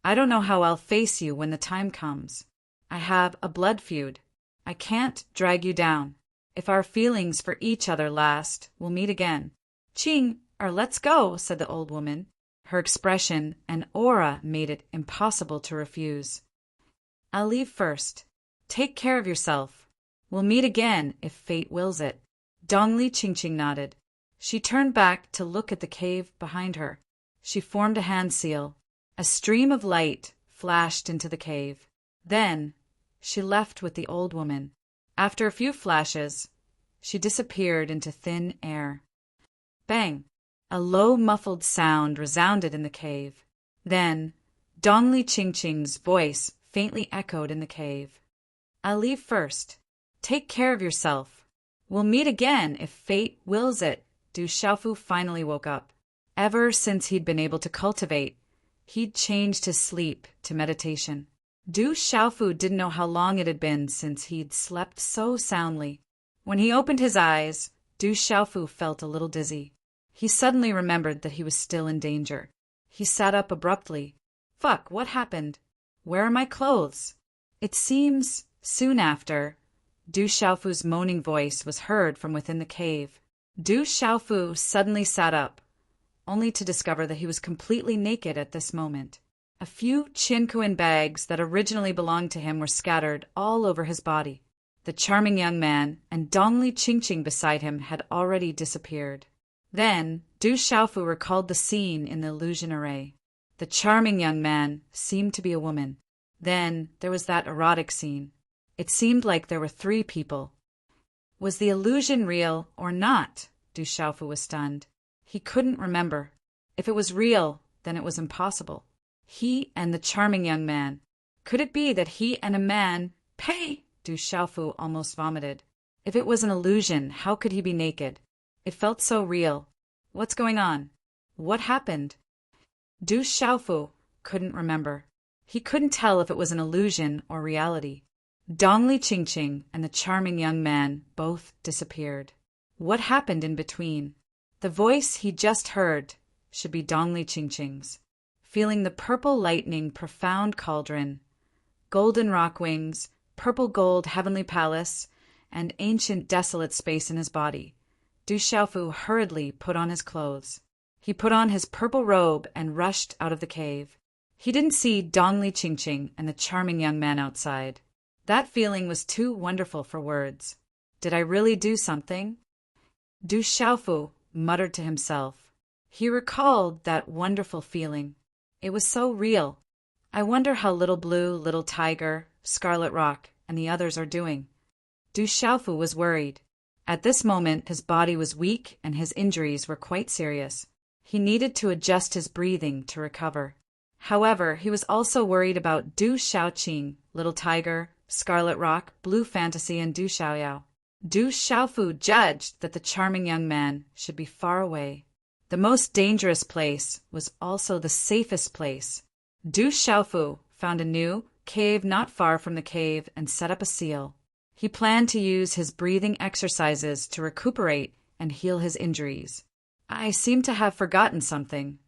I don't know how I'll face you when the time comes. I have a blood feud. I can't drag you down. If our feelings for each other last, we'll meet again. Let's go, said the old woman. Her expression and aura made it impossible to refuse. I'll leave first. Take care of yourself. We'll meet again if fate wills it. Dongli Qingqing nodded. She turned back to look at the cave behind her. She formed a hand seal. A stream of light flashed into the cave. Then she left with the old woman. After a few flashes, she disappeared into thin air. Bang! A low, muffled sound resounded in the cave. Then Dongli Qingqing's voice faintly echoed in the cave. I'll leave first. Take care of yourself. We'll meet again if fate wills it. Du Xiaofu finally woke up. Ever since he'd been able to cultivate, he'd changed his sleep to meditation. Du Xiaofu didn't know how long it had been since he'd slept so soundly. When he opened his eyes, Du Xiaofu felt a little dizzy. He suddenly remembered that he was still in danger. He sat up abruptly. Fuck, what happened? Where are my clothes? It seems soon after, Du Xiaofu's moaning voice was heard from within the cave. Du Xiaofu suddenly sat up, only to discover that he was completely naked at this moment. A few Qinkuan bags that originally belonged to him were scattered all over his body. The charming young man and Dongli Qingqing beside him had already disappeared. Then Du Xiaofu recalled the scene in the illusion array. The charming young man seemed to be a woman. Then there was that erotic scene. It seemed like there were three people. Was the illusion real or not? Du Xiaofu was stunned. He couldn't remember. If it was real, then it was impossible. He and the charming young man. Could it be that he and a man... Pei! Du Xiaofu almost vomited. If it was an illusion, how could he be naked? It felt so real. What's going on? What happened? Du Xiaofu couldn't remember. He couldn't tell if it was an illusion or reality. Dongli Qingqing and the charming young man both disappeared. What happened in between? The voice he just heard should be Dongli Qingqing's. Feeling the purple lightning profound cauldron, golden rock wings, purple gold heavenly palace, and ancient desolate space in his body, Du Xiaofu hurriedly put on his clothes. He put on his purple robe and rushed out of the cave. He didn't see Dongli Qingqing and the charming young man outside. That feeling was too wonderful for words. Did I really do something? Du Xiaofu muttered to himself. He recalled that wonderful feeling. It was so real. I wonder how Little Blue, Little Tiger, Scarlet Rock, and the others are doing. Du Xiaofu was worried. At this moment, his body was weak and his injuries were quite serious. He needed to adjust his breathing to recover. However, he was also worried about Du Xiaoqing, Little Tiger, Scarlet Rock, Blue Fantasy, and Du Xiaoyao. Du Xiaofu judged that the charming young man should be far away. The most dangerous place was also the safest place. Du Xiaofu found a new cave not far from the cave and set up a seal. He planned to use his breathing exercises to recuperate and heal his injuries. I seem to have forgotten something.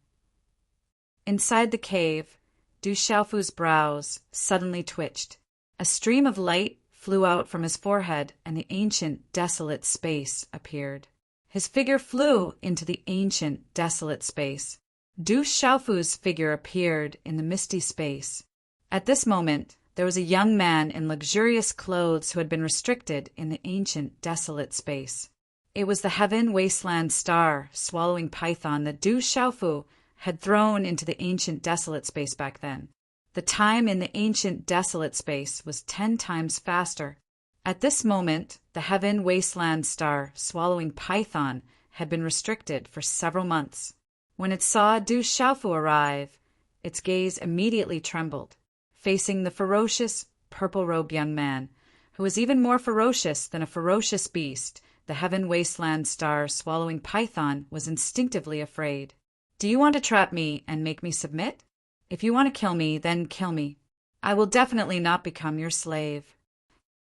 Inside the cave, Du Xiaofu's brows suddenly twitched. A stream of light flew out from his forehead and the ancient, desolate space appeared. His figure flew into the ancient, desolate space. Du Xiaofu's figure appeared in the misty space. At this moment, there was a young man in luxurious clothes who had been restricted in the ancient, desolate space. It was the heaven wasteland star swallowing python that Du Xiaofu had thrown into the ancient, desolate space back then. The time in the ancient, desolate space was 10 times faster. At this moment, the heaven wasteland star swallowing python had been restricted for several months. When it saw Du Xiaofu arrive, its gaze immediately trembled, facing the ferocious, purple-robed young man, who was even more ferocious than a ferocious beast. The heaven wasteland star swallowing python was instinctively afraid. Do you want to trap me and make me submit? If you want to kill me, then kill me. I will definitely not become your slave.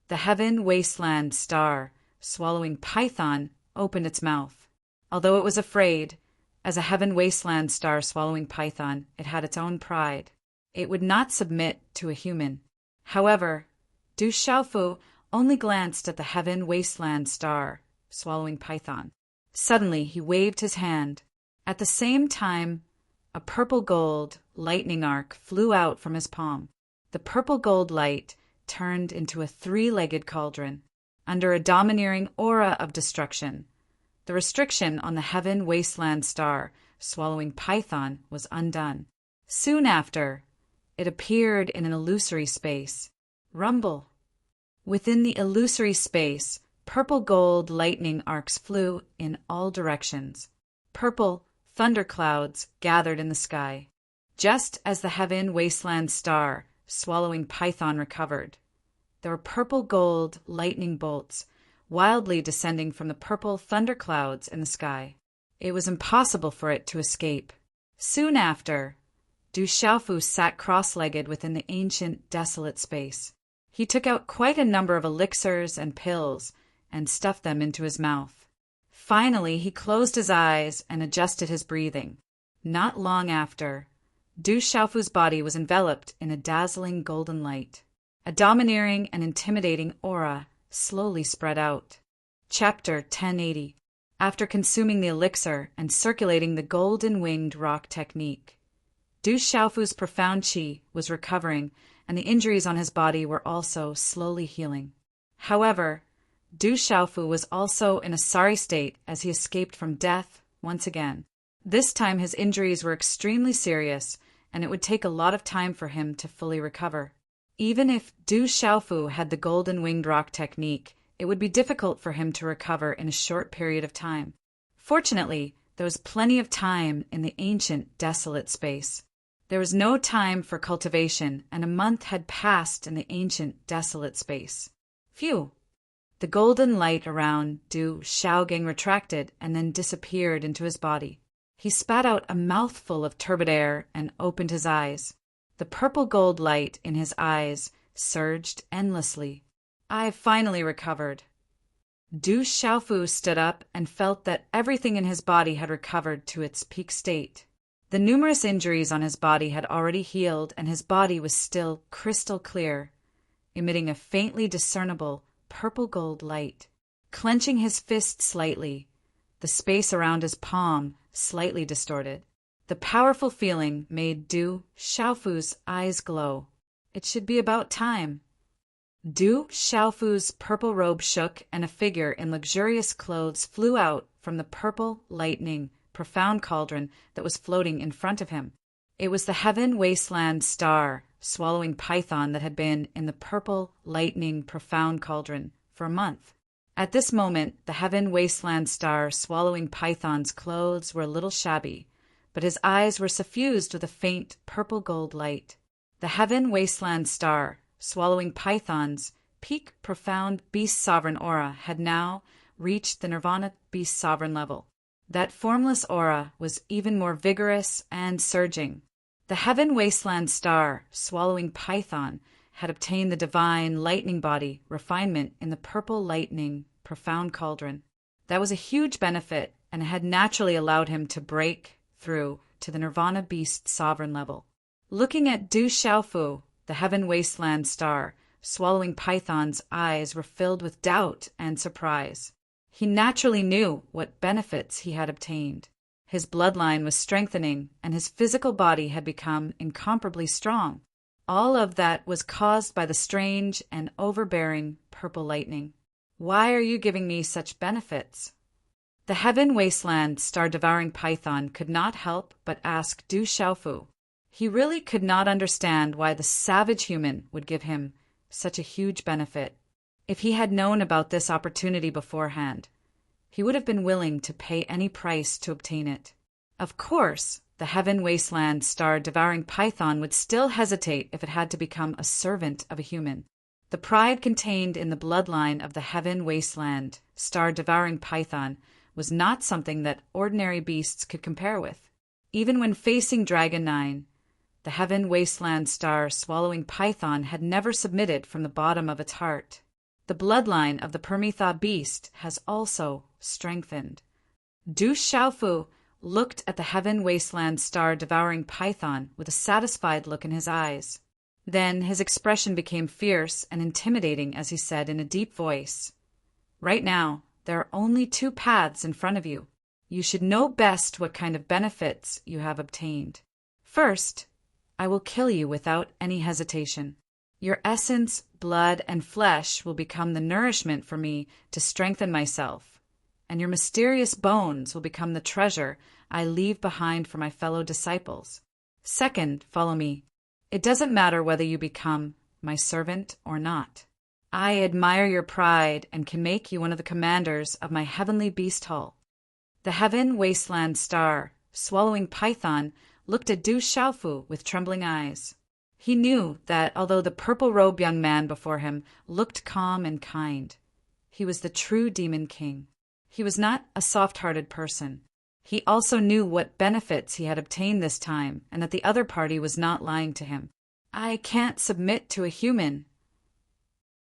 The heaven wasteland star swallowing python opened its mouth. Although it was afraid, as a heaven wasteland star swallowing python, it had its own pride. It would not submit to a human. However, Du Xiaofu only glanced at the heaven wasteland star swallowing python. Suddenly he waved his hand. At the same time, a purple-gold lightning arc flew out from his palm. The purple-gold light turned into a 3-legged cauldron. Under a domineering aura of destruction, the restriction on the heaven wasteland star swallowing python was undone. Soon after, it appeared in an illusory space. Rumble. Within the illusory space, purple-gold lightning arcs flew in all directions. Purple thunderclouds gathered in the sky. Just as the heaven wasteland star swallowing python recovered, there were purple-gold lightning bolts wildly descending from the purple thunderclouds in the sky. It was impossible for it to escape. Soon after, Du Xiaofu sat cross-legged within the ancient, desolate space. He took out quite a number of elixirs and pills and stuffed them into his mouth. Finally, he closed his eyes and adjusted his breathing. Not long after, Du Xiaofu's body was enveloped in a dazzling golden light. A domineering and intimidating aura slowly spread out. Chapter 1080. After consuming the elixir and circulating the golden-winged rock technique, Du Xiaofu's profound qi was recovering, and the injuries on his body were also slowly healing. However, Du Xiaofu was also in a sorry state as he escaped from death once again. This time his injuries were extremely serious, and it would take a lot of time for him to fully recover. Even if Du Xiaofu had the golden-winged rock technique, it would be difficult for him to recover in a short period of time. Fortunately, there was plenty of time in the ancient, desolate space. There was no time for cultivation, and a month had passed in the ancient, desolate space. Phew! The golden light around Du Xiaogang retracted and then disappeared into his body. He spat out a mouthful of turbid air and opened his eyes. The purple-gold light in his eyes surged endlessly. I've finally recovered. Du Xiaofu stood up and felt that everything in his body had recovered to its peak state. The numerous injuries on his body had already healed, and his body was still crystal clear, emitting a faintly discernible purple-gold light. Clenching his fist slightly, the space around his palm slightly distorted. The powerful feeling made Du Xiaofu's eyes glow. It should be about time. Du Xiaofu's purple robe shook, and a figure in luxurious clothes flew out from the purple lightning profound cauldron that was floating in front of him. It was the heaven wasteland star swallowing python that had been in the purple, lightning, profound cauldron for a month. At this moment, the heaven wasteland star swallowing python's clothes were a little shabby, but his eyes were suffused with a faint purple gold light. The heaven wasteland star swallowing python's peak profound beast sovereign aura had now reached the nirvana beast sovereign level. That formless aura was even more vigorous and surging. The heaven wasteland star swallowing python had obtained the divine lightning body refinement in the purple lightning profound cauldron. That was a huge benefit and had naturally allowed him to break through to the nirvana beast sovereign level. Looking at Du Xiaofu, the heaven wasteland star swallowing python's eyes were filled with doubt and surprise. He naturally knew what benefits he had obtained. His bloodline was strengthening and his physical body had become incomparably strong. All of that was caused by the strange and overbearing purple lightning. Why are you giving me such benefits? The heaven wasteland star-devouring python could not help but ask Du Xiaofu. He really could not understand why the savage human would give him such a huge benefit. If he had known about this opportunity beforehand, he would have been willing to pay any price to obtain it. Of course, the heaven wasteland star-devouring python would still hesitate if it had to become a servant of a human. The pride contained in the bloodline of the heaven wasteland star-devouring python was not something that ordinary beasts could compare with. Even when facing Dragon 9, the heaven wasteland star-swallowing python had never submitted from the bottom of its heart. The bloodline of the Permitha beast has also strengthened. Du Xiaofu looked at the heaven wasteland star-devouring python with a satisfied look in his eyes. Then his expression became fierce and intimidating as he said in a deep voice, "Right now, there are only two paths in front of you. You should know best what kind of benefits you have obtained. First, I will kill you without any hesitation. Your essence, blood, and flesh will become the nourishment for me to strengthen myself, and your mysterious bones will become the treasure I leave behind for my fellow disciples. Second, follow me. It doesn't matter whether you become my servant or not. I admire your pride and can make you one of the commanders of my heavenly beast hull." The heaven wasteland star, swallowing python, looked at Du Xiaofu with trembling eyes. He knew that although the purple-robed young man before him looked calm and kind, he was the true demon king. He was not a soft-hearted person. He also knew what benefits he had obtained this time and that the other party was not lying to him. "I can't submit to a human."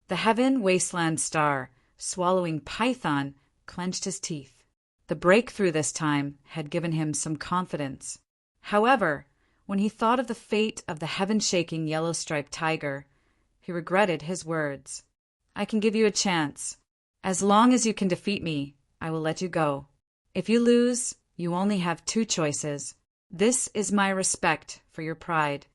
The heaven wasteland star, swallowing python, clenched his teeth. The breakthrough this time had given him some confidence. However, when he thought of the fate of the heaven-shaking yellow-striped tiger, he regretted his words. "I can give you a chance. As long as you can defeat me, I will let you go. If you lose, you only have two choices. This is my respect for your pride."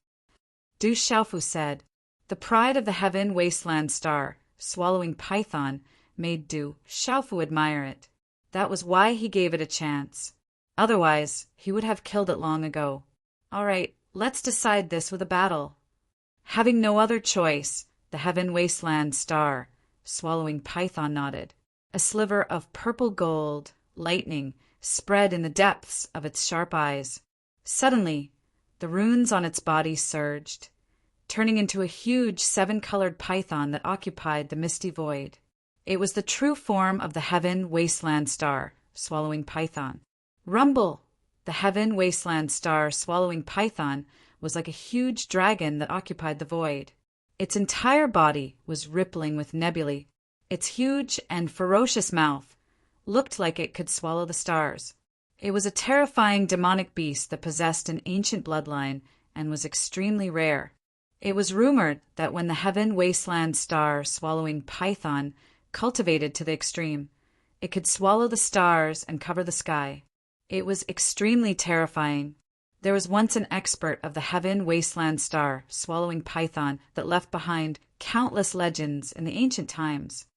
Du Xiaofu said. The pride of the heaven wasteland star, swallowing python, made Du Xiaofu admire it. That was why he gave it a chance. Otherwise, he would have killed it long ago. "All right, let's decide this with a battle." Having no other choice, the heaven wasteland star, swallowing python, nodded. A sliver of purple gold lightning spread in the depths of its sharp eyes. Suddenly, the runes on its body surged, turning into a huge seven-colored python that occupied the misty void. It was the true form of the heaven wasteland star, swallowing python. Rumble! The heaven wasteland star, swallowing python, was like a huge dragon that occupied the void. Its entire body was rippling with nebulae. Its huge and ferocious mouth looked like it could swallow the stars. It was a terrifying demonic beast that possessed an ancient bloodline and was extremely rare. It was rumored that when the heaven wasteland star swallowing python cultivated to the extreme, it could swallow the stars and cover the sky. It was extremely terrifying. There was once an expert of the heaven wasteland star swallowing python that left behind countless legends in the ancient times.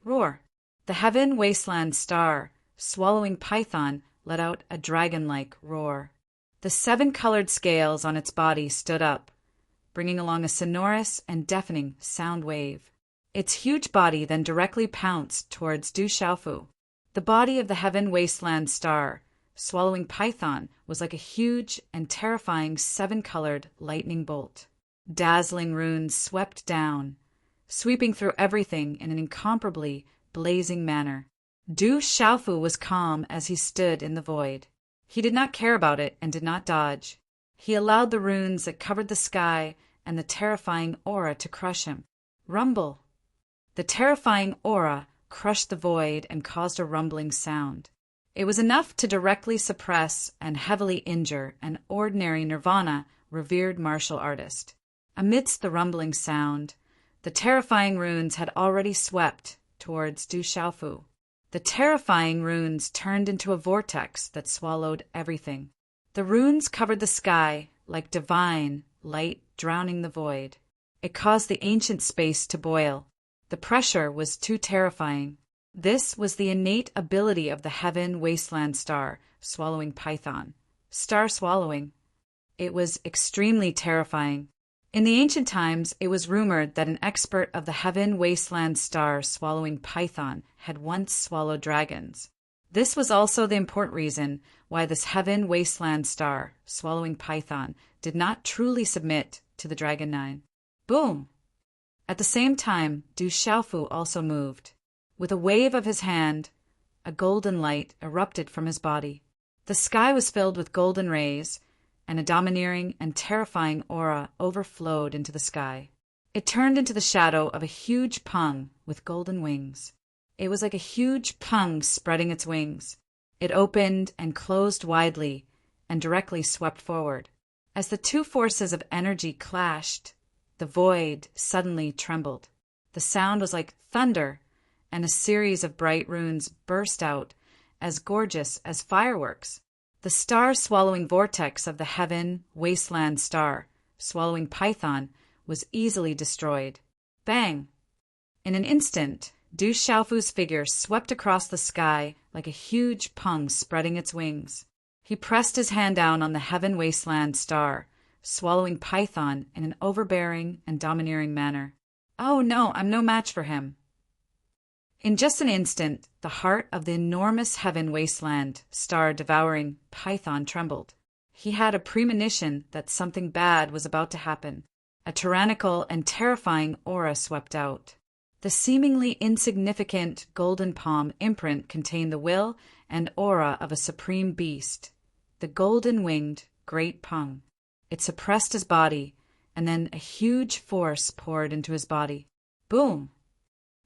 Roar! The heaven wasteland star, swallowing python, let out a dragon-like roar. The 7-colored scales on its body stood up, bringing along a sonorous and deafening sound wave. Its huge body then directly pounced towards Du Xiaofu. The body of the heaven wasteland star, swallowing python, was like a huge and terrifying 7-colored lightning bolt. Dazzling runes swept down, sweeping through everything in an incomparably blazing manner. Du Xiaofu was calm as he stood in the void. He did not care about it and did not dodge. He allowed the runes that covered the sky and the terrifying aura to crush him. Rumble! The terrifying aura crushed the void and caused a rumbling sound. It was enough to directly suppress and heavily injure an ordinary nirvana revered martial artist. Amidst the rumbling sound, the terrifying runes had already swept towards Du Xiaofu. The terrifying runes turned into a vortex that swallowed everything. The runes covered the sky like divine light drowning the void. It caused the ancient space to boil. The pressure was too terrifying. This was the innate ability of the heaven wasteland star, swallowing python. Star swallowing. It was extremely terrifying. In the ancient times, it was rumored that an expert of the heaven wasteland star swallowing python had once swallowed dragons. This was also the important reason why this heaven wasteland star, swallowing python, did not truly submit to the Dragon Nine. Boom! At the same time, Du Xiaofu also moved. With a wave of his hand, a golden light erupted from his body. The sky was filled with golden rays, and a domineering and terrifying aura overflowed into the sky. It turned into the shadow of a huge pung with golden wings. It was like a huge pung spreading its wings. It opened and closed widely and directly swept forward. As the two forces of energy clashed, the void suddenly trembled. The sound was like thunder, and a series of bright runes burst out, as gorgeous as fireworks. The star-swallowing vortex of the heaven wasteland star, swallowing python, was easily destroyed. Bang! In an instant, Du Xiaofu's figure swept across the sky like a huge pung spreading its wings. He pressed his hand down on the heaven wasteland star, swallowing python in an overbearing and domineering manner. Oh no, I'm no match for him. In just an instant, the heart of the enormous heaven wasteland star devouring python trembled. He had a premonition that something bad was about to happen. A tyrannical and terrifying aura swept out. The seemingly insignificant golden palm imprint contained the will and aura of a supreme beast, the golden-winged great pung. It suppressed his body, and then a huge force poured into his body. Boom!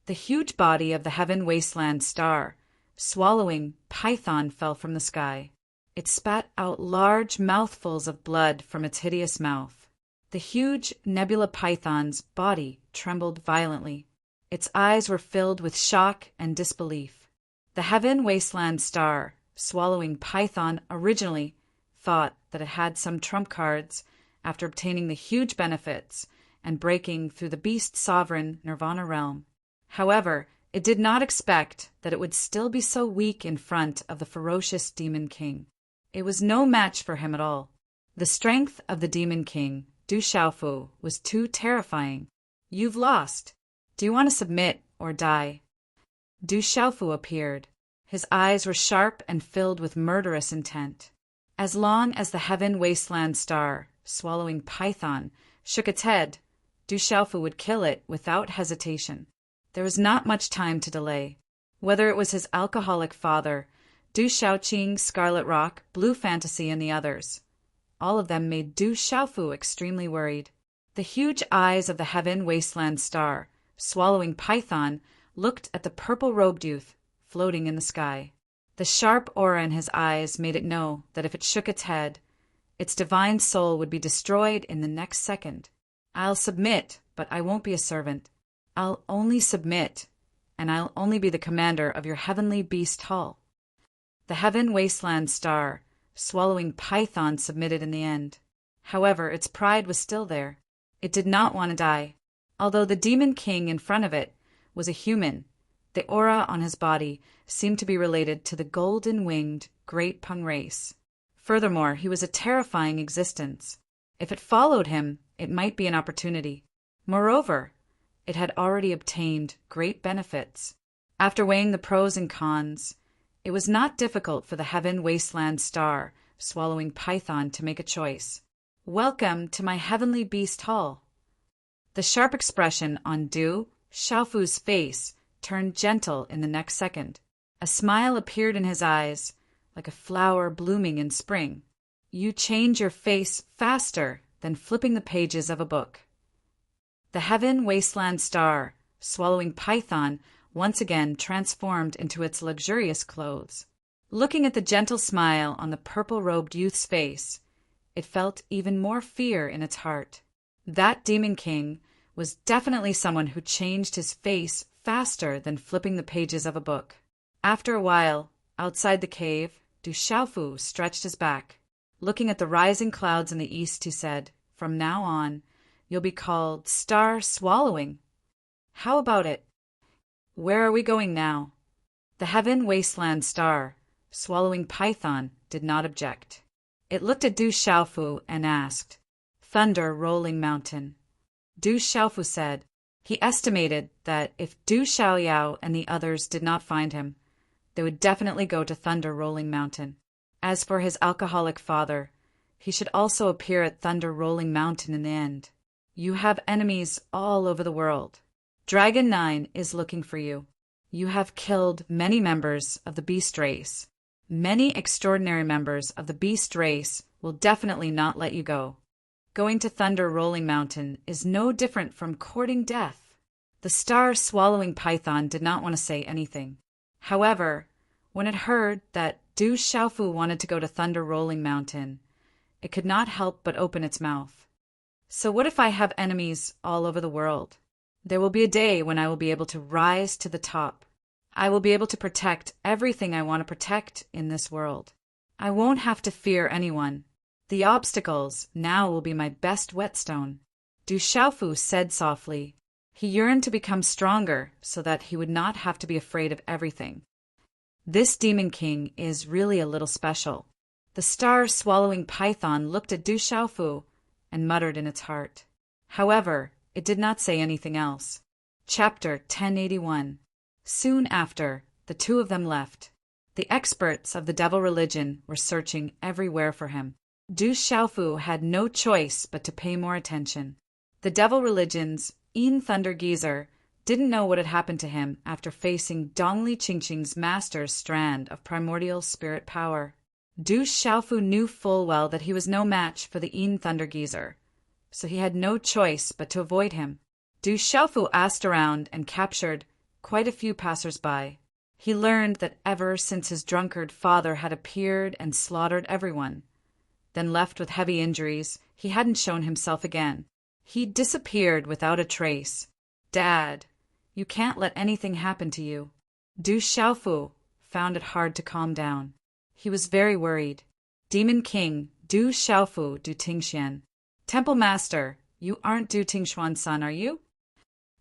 The huge body of the heaven wasteland star, swallowing python, fell from the sky. It spat out large mouthfuls of blood from its hideous mouth. The huge nebula python's body trembled violently. Its eyes were filled with shock and disbelief. The heaven wasteland star, swallowing python, originally thought that it had some trump cards after obtaining the huge benefits and breaking through the beast sovereign nirvana realm. However, it did not expect that it would still be so weak in front of the ferocious Demon King. It was no match for him at all. The strength of the Demon King, Du Xiaofu, was too terrifying. You've lost. Do you want to submit or die? Du Xiaofu appeared. His eyes were sharp and filled with murderous intent. As long as the heaven wasteland star, swallowing python, shook its head, Du Xiaofu would kill it without hesitation. There was not much time to delay. Whether it was his alcoholic father, Du Xiaoqing, Scarlet Rock, Blue Fantasy, and the others, all of them made Du Xiaofu extremely worried. The huge eyes of the heaven wasteland star, swallowing python, looked at the purple-robed youth floating in the sky. The sharp aura in his eyes made it know that if it shook its head, its divine soul would be destroyed in the next second. I'll submit, but I won't be a servant. I'll only submit, and I'll only be the commander of your heavenly beast hull. The heaven wasteland star, swallowing python, submitted in the end. However, its pride was still there. It did not want to die. Although the Demon King in front of it was a human, The aura on his body seemed to be related to the golden-winged Great Peng race. Furthermore, he was a terrifying existence. If it followed him, it might be an opportunity. Moreover, it had already obtained great benefits. After weighing the pros and cons, it was not difficult for the Heaven Wasteland Star swallowing python to make a choice. "Welcome to my heavenly beast hall." The sharp expression on Du Xiaofu's face turned gentle in the next second. A smile appeared in his eyes, like a flower blooming in spring. "You change your face faster than flipping the pages of a book." The Heaven Wasteland Star, swallowing python, once again transformed into its luxurious clothes. Looking at the gentle smile on the purple-robed youth's face, it felt even more fear in its heart. That Demon King was definitely someone who changed his face faster than flipping the pages of a book. After a while, outside the cave, Du Xiaofu stretched his back. Looking at the rising clouds in the east, he said, "From now on, you'll be called Star Swallowing. How about it? Where are we going now?" The Heaven Wasteland Star, swallowing python, did not object. It looked at Du Xiaofu and asked, "Thunder Rolling Mountain." Du Xiaofu said he estimated that if Du Xiaoyao and the others did not find him, they would definitely go to Thunder Rolling Mountain. As for his alcoholic father, he should also appear at Thunder Rolling Mountain in the end. "You have enemies all over the world. Dragon 9 is looking for you. You have killed many members of the beast race. Many extraordinary members of the beast race will definitely not let you go. Going to Thunder Rolling Mountain is no different from courting death." The star-swallowing python did not want to say anything. However, when it heard that Du Xiaofu wanted to go to Thunder Rolling Mountain, it could not help but open its mouth. "So what if I have enemies all over the world? There will be a day when I will be able to rise to the top. I will be able to protect everything I want to protect in this world. I won't have to fear anyone. The obstacles now will be my best whetstone." Du Xiaofu said softly. He yearned to become stronger so that he would not have to be afraid of everything. This Demon King is really a little special. The star-swallowing python looked at Du Xiaofu and muttered in its heart. However, it did not say anything else. Chapter 1081. Soon after, the two of them left. The experts of the devil religion were searching everywhere for him. Du Xiaofu had no choice but to pay more attention. The devil religion's Yin Thunder Geezer didn't know what had happened to him after facing Dongli Qingqing's master's strand of primordial spirit power. Du Xiaofu knew full well that he was no match for the Yin Thunder Geezer, so he had no choice but to avoid him. Du Xiaofu asked around and captured quite a few passers-by. He learned that ever since his drunkard father had appeared and slaughtered everyone, then left with heavy injuries, he hadn't shown himself again. He disappeared without a trace. "Dad, you can't let anything happen to you." Du Xiaofu found it hard to calm down. He was very worried. Demon King Du Xiaofu Du Tingxian. "Temple Master, you aren't Du Tingshuan's son, are you?"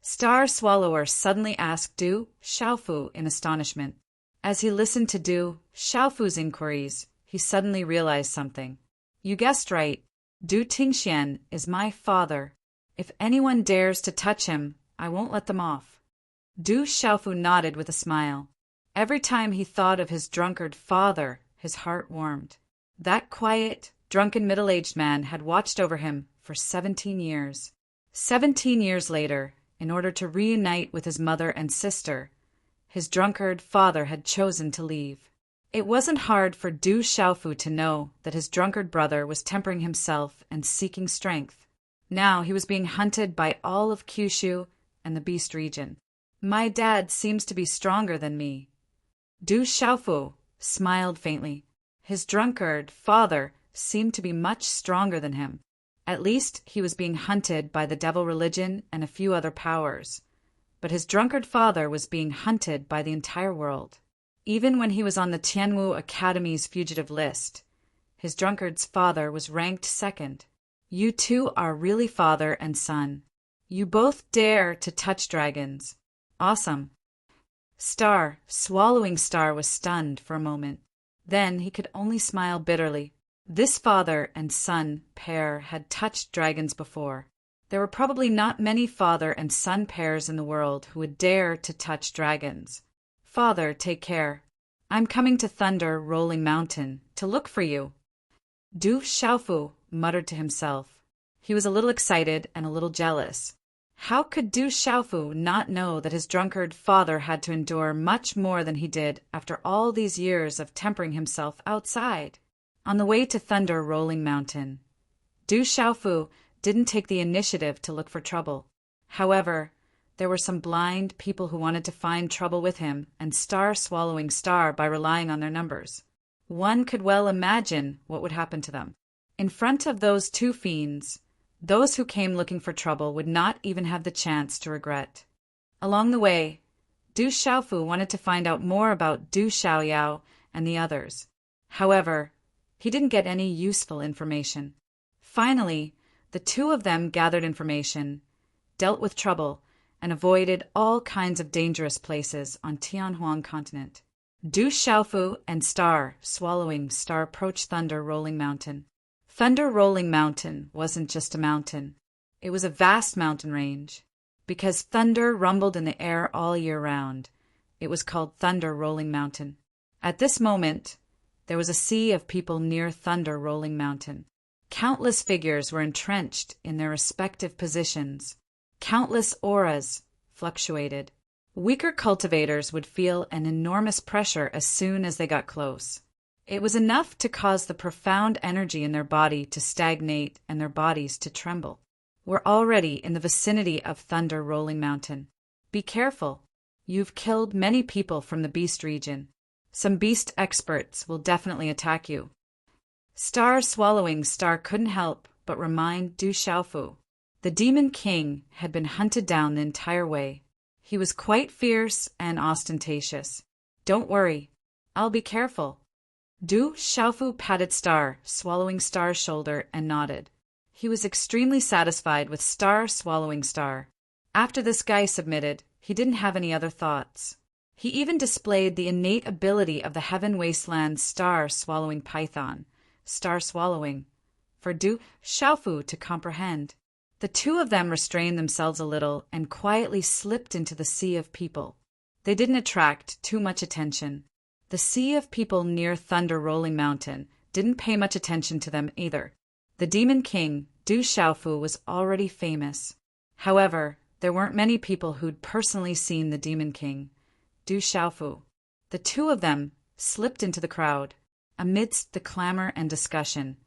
Star Swallower suddenly asked Du Xiaofu in astonishment. As he listened to Du Xiaofu's inquiries, he suddenly realized something. "You guessed right. Du Tingxian is my father. If anyone dares to touch him, I won't let them off." Du Xiaofu nodded with a smile. Every time he thought of his drunkard father, his heart warmed. That quiet, drunken middle-aged man had watched over him for 17 years. 17 years later, in order to reunite with his mother and sister, his drunkard father had chosen to leave. It wasn't hard for Du Xiaofu to know that his drunkard brother was tempering himself and seeking strength. Now he was being hunted by all of Kyushu and the Beast region. "My dad seems to be stronger than me." Du Xiaofu smiled faintly. His drunkard father seemed to be much stronger than him. At least he was being hunted by the devil religion and a few other powers. But his drunkard father was being hunted by the entire world. Even when he was on the Tianwu Academy's fugitive list, his drunkard's father was ranked second. "You two are really father and son. You both dare to touch dragons. Awesome." Swallowing Star was stunned for a moment. Then he could only smile bitterly. This father and son pair had touched dragons before. There were probably not many father and son pairs in the world who would dare to touch dragons. Father, take care. I'm coming to Thunder Rolling Mountain to look for you. Du Xiaofu muttered to himself. He was a little excited and a little jealous. How could Du Xiaofu not know that his drunkard father had to endure much more than he did after all these years of tempering himself outside? On the way to Thunder Rolling Mountain, Du Xiaofu didn't take the initiative to look for trouble. However, there were some blind people who wanted to find trouble with him and Swallowing Star by relying on their numbers. One could well imagine what would happen to them. In front of those two fiends, those who came looking for trouble would not even have the chance to regret. Along the way, Du Xiaofu wanted to find out more about Du Xiaoyao and the others. However, he didn't get any useful information. Finally, the two of them gathered information, dealt with trouble, and avoided all kinds of dangerous places on Tianhuang continent. Du Xiaofu and Swallowing Star approached Thunder Rolling Mountain. Thunder Rolling Mountain wasn't just a mountain. It was a vast mountain range. Because thunder rumbled in the air all year round, it was called Thunder Rolling Mountain. At this moment, there was a sea of people near Thunder Rolling Mountain. Countless figures were entrenched in their respective positions. Countless auras fluctuated. Weaker cultivators would feel an enormous pressure as soon as they got close. It was enough to cause the profound energy in their body to stagnate and their bodies to tremble. We're already in the vicinity of Thunder Rolling Mountain. Be careful. You've killed many people from the beast region. Some beast experts will definitely attack you. Swallowing Star couldn't help but remind Du Xiaofu. The Demon King had been hunted down the entire way. He was quite fierce and ostentatious. Don't worry, I'll be careful. Du Xiaofu patted Swallowing Star's shoulder and nodded. He was extremely satisfied with Swallowing Star. After this guy submitted, he didn't have any other thoughts. He even displayed the innate ability of the Heaven Wasteland Swallowing Python, Star Swallowing, for Du Xiaofu to comprehend. The two of them restrained themselves a little and quietly slipped into the sea of people. They didn't attract too much attention. The sea of people near Thunder Rolling Mountain didn't pay much attention to them either. The Demon King, Du Xiaofu, was already famous. However, there weren't many people who'd personally seen the Demon King, Du Xiaofu. The two of them slipped into the crowd. Amidst the clamor and discussion,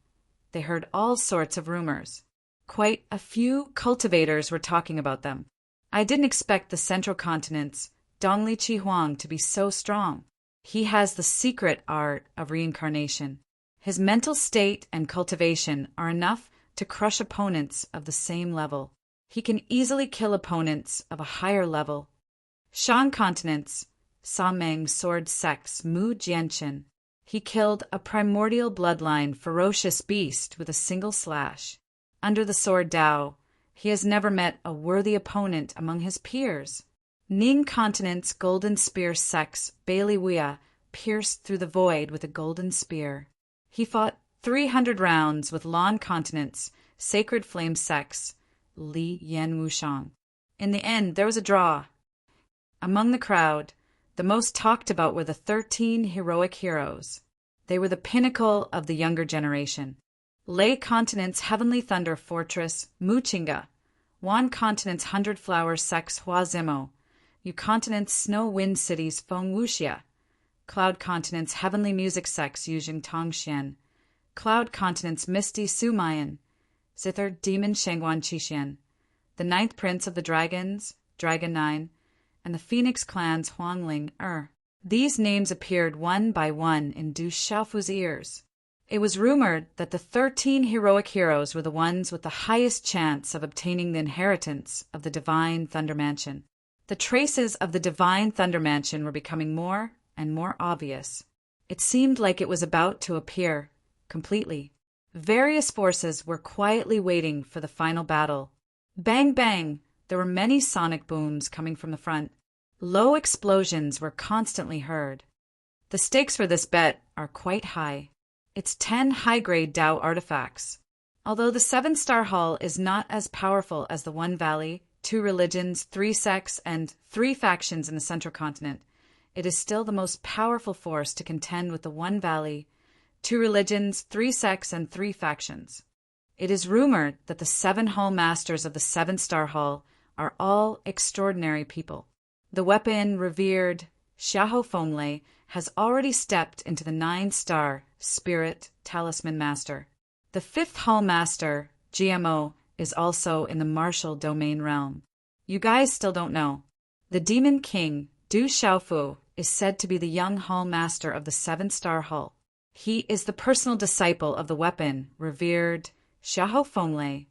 they heard all sorts of rumors. Quite a few cultivators were talking about them. I didn't expect the Central Continent's Dongli Chihuang to be so strong. He has the secret art of reincarnation. His mental state and cultivation are enough to crush opponents of the same level. He can easily kill opponents of a higher level. Shan Continent's Sameng Sword Sex Mu Jianchen. He killed a primordial bloodline ferocious beast with a single slash. Under the sword Dao, he has never met a worthy opponent among his peers. Ning Continent's Golden Spear Sex Bailey Wuya pierced through the void with a golden spear. He fought 300 rounds with Lan Continent's Sacred Flame Sex Li Yan Wushang. In the end, there was a draw. Among the crowd, the most talked about were the 13 heroic heroes. They were the pinnacle of the younger generation. Lei Continent's Heavenly Thunder Fortress Muchinga, Wan Continent's 100 Flower Sex Huazimo, Yu Continent's Snow Wind City's Feng Wuxia, Cloud Continent's Heavenly Music Sex Yujing Tongxian, Cloud Continent's Misty Sumayan, Zither Demon Shangguan Qixien, the 9th Prince of the Dragons, Dragon 9, and the Phoenix Clan's Huangling These names appeared one by one in Du Xiaofu's ears. It was rumored that the 13 heroic heroes were the ones with the highest chance of obtaining the inheritance of the Divine Thunder Mansion. The traces of the Divine Thunder Mansion were becoming more and more obvious. It seemed like it was about to appear completely. Various forces were quietly waiting for the final battle. Bang, bang! There were many sonic booms coming from the front. Low explosions were constantly heard. The stakes for this bet are quite high. It's 10 high-grade Tao artifacts. Although the 7-star hall is not as powerful as the One Valley, 2 religions, 3 sects, and 3 factions in the Central Continent, it is still the most powerful force to contend with the One Valley, 2 religions, 3 sects, and 3 factions. It is rumored that the 7 hall masters of the 7-star hall are all extraordinary people. The weapon revered Xiahou Fenglei has already stepped into the 9-star Spirit Talisman Master. The 5th Hall Master, GMO, is also in the martial domain realm. You guys still don't know. The Demon King, Du Xiaofu, is said to be the young Hall Master of the 7-star Hall. He is the personal disciple of the weapon revered Xiahou Fenglei.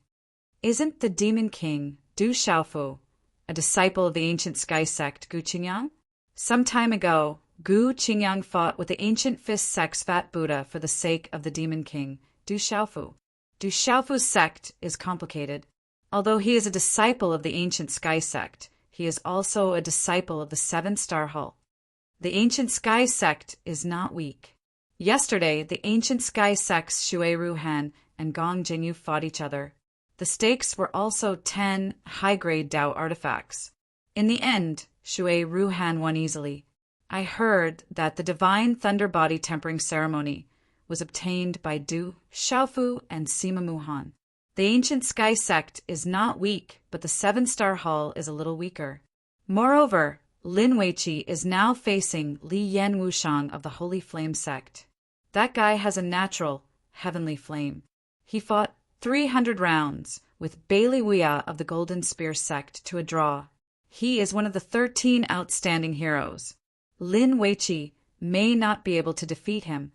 Isn't the Demon King, Du Xiaofu, a disciple of the ancient sky sect Gu Qingyang? Some time ago, Gu Qingyang fought with the ancient Fist sect's Fat Buddha for the sake of the Demon King, Du Xiaofu. Du Xiaofu's sect is complicated. Although he is a disciple of the ancient sky sect, he is also a disciple of the 7-star Hall. The ancient sky sect is not weak. Yesterday, the ancient sky sects Shui Ruhan and Gong Jingyu fought each other. The stakes were also 10 high-grade Tao artifacts. In the end, Shui Ruhan won easily. I heard that the divine thunder body tempering ceremony was obtained by Du Xiaofu and Sima Muhan. The ancient sky sect is not weak, but the 7-star hall is a little weaker. Moreover, Lin Weiqi is now facing Li Yan Wushang of the Holy Flame sect. That guy has a natural, heavenly flame. He fought 300 rounds with Bailey Wuya of the Golden Spear sect to a draw. He is one of the 13 outstanding heroes. Lin Weiqi may not be able to defeat him.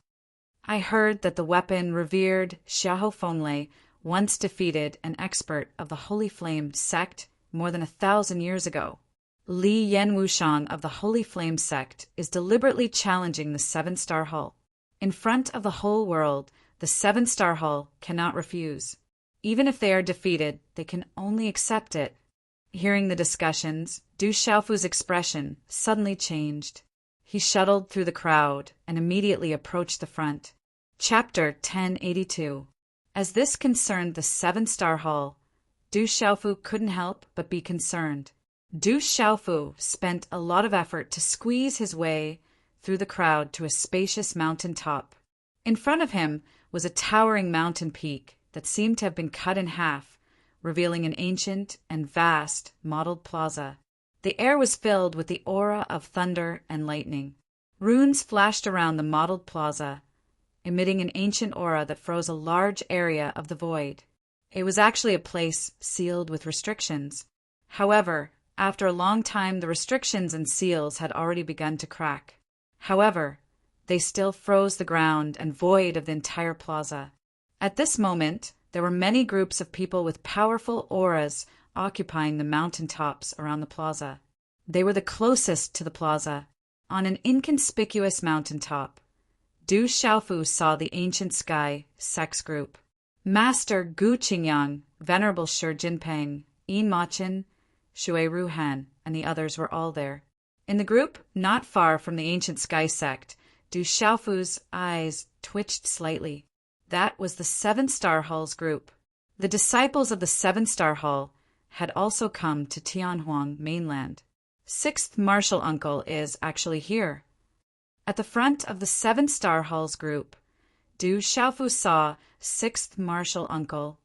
I heard that the weapon revered Xiahou Fenglei once defeated an expert of the Holy Flame sect more than 1,000 years ago. Li Yan Wushang of the Holy Flame sect is deliberately challenging the 7-star Hall. In front of the whole world, the 7-star Hall cannot refuse. Even if they are defeated, they can only accept it. Hearing the discussions, Du Xiaofu's expression suddenly changed. He shuttled through the crowd and immediately approached the front. Chapter 1082. As this concerned the 7-star Hall, Du Xiaofu couldn't help but be concerned. Du Xiaofu spent a lot of effort to squeeze his way through the crowd to a spacious mountain top. In front of him was a towering mountain peak that seemed to have been cut in half, revealing an ancient and vast mottled plaza. The air was filled with the aura of thunder and lightning. Runes flashed around the mottled plaza, emitting an ancient aura that froze a large area of the void. It was actually a place sealed with restrictions. However, after a long time the restrictions and seals had already begun to crack. However, they still froze the ground and void of the entire plaza. At this moment, there were many groups of people with powerful auras occupying the mountain tops around the plaza. They were the closest to the plaza. On an inconspicuous mountain top, Du Xiaofu saw the ancient sky sex group. Master Gu Qingyang, Venerable Shi Jinpeng, Yin Machin, Shui Ruhan, and the others were all there. In the group, not far from the ancient sky sect, Du Xiaofu's eyes twitched slightly. That was the 7-star Hall's group. The disciples of the 7-star Hall had also come to Tianhuang mainland. 6th Martial Uncle is actually here. At the front of the 7-star Hall's group, Du Xiaofu saw 6th Martial Uncle,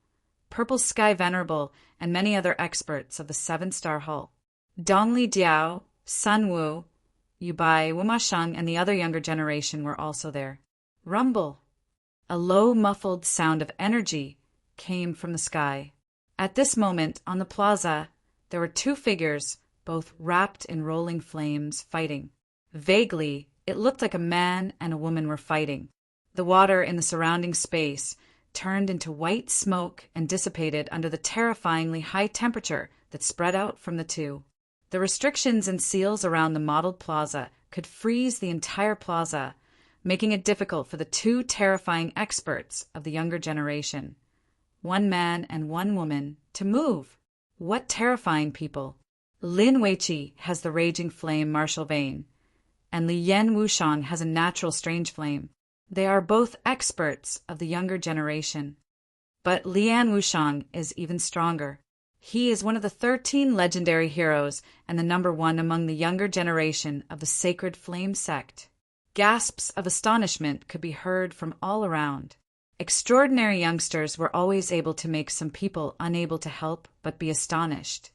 Purple Sky Venerable, and many other experts of the 7-star Hall. Dongli Diao, Sun Wu, Yubai Wumasheng, and the other younger generation were also there. Rumble. A low, muffled sound of energy came from the sky. At this moment, on the plaza, there were 2 figures, both wrapped in rolling flames, fighting. Vaguely, it looked like a man and a woman were fighting. The water in the surrounding space turned into white smoke and dissipated under the terrifyingly high temperature that spread out from the 2. The restrictions and seals around the mottled plaza could freeze the entire plaza, making it difficult for the 2 terrifying experts of the younger generation, 1 man and 1 woman, to move. What terrifying people! Lin Weiqi has the raging flame martial vein, and Li Yan Wushang has a natural strange flame. They are both experts of the younger generation. But Lian Wushang is even stronger. He is one of the 13 legendary heroes and the number one among the younger generation of the Sacred Flame sect. Gasps of astonishment could be heard from all around. Extraordinary youngsters were always able to make some people unable to help but be astonished.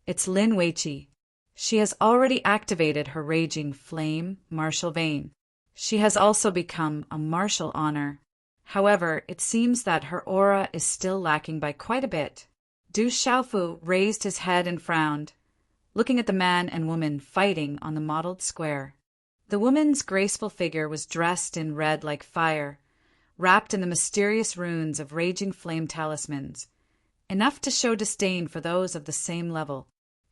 It's Lin Weiqi. She has already activated her raging flame martial vein. She has also become a martial honor. However, it seems that her aura is still lacking by quite a bit. Du Xiaofu raised his head and frowned, looking at the man and woman fighting on the mottled square. The woman's graceful figure was dressed in red like fire, wrapped in the mysterious runes of raging flame talismans, enough to show disdain for those of the same level.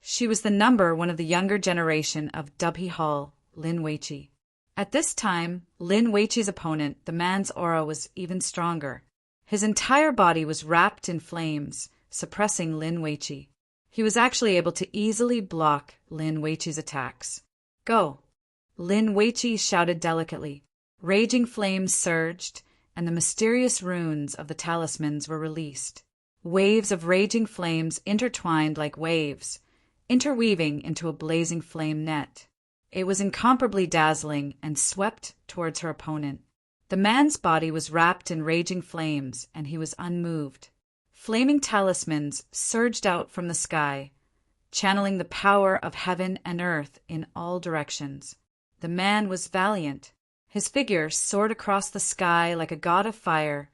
She was the number one of the younger generation of Dubhe Hall, Lin Weiqi. At this time, Lin Weiqi's opponent, the man's aura was even stronger. His entire body was wrapped in flames, suppressing Lin Weiqi. He was actually able to easily block Lin Weiqi's attacks. Go! Lin Weiqi shouted delicately. Raging flames surged, and the mysterious runes of the talismans were released. Waves of raging flames intertwined like waves, interweaving into a blazing flame net. It was incomparably dazzling and swept towards her opponent. The man's body was wrapped in raging flames, and he was unmoved. Flaming talismans surged out from the sky, channeling the power of heaven and earth in all directions. The man was valiant. His figure soared across the sky like a god of fire,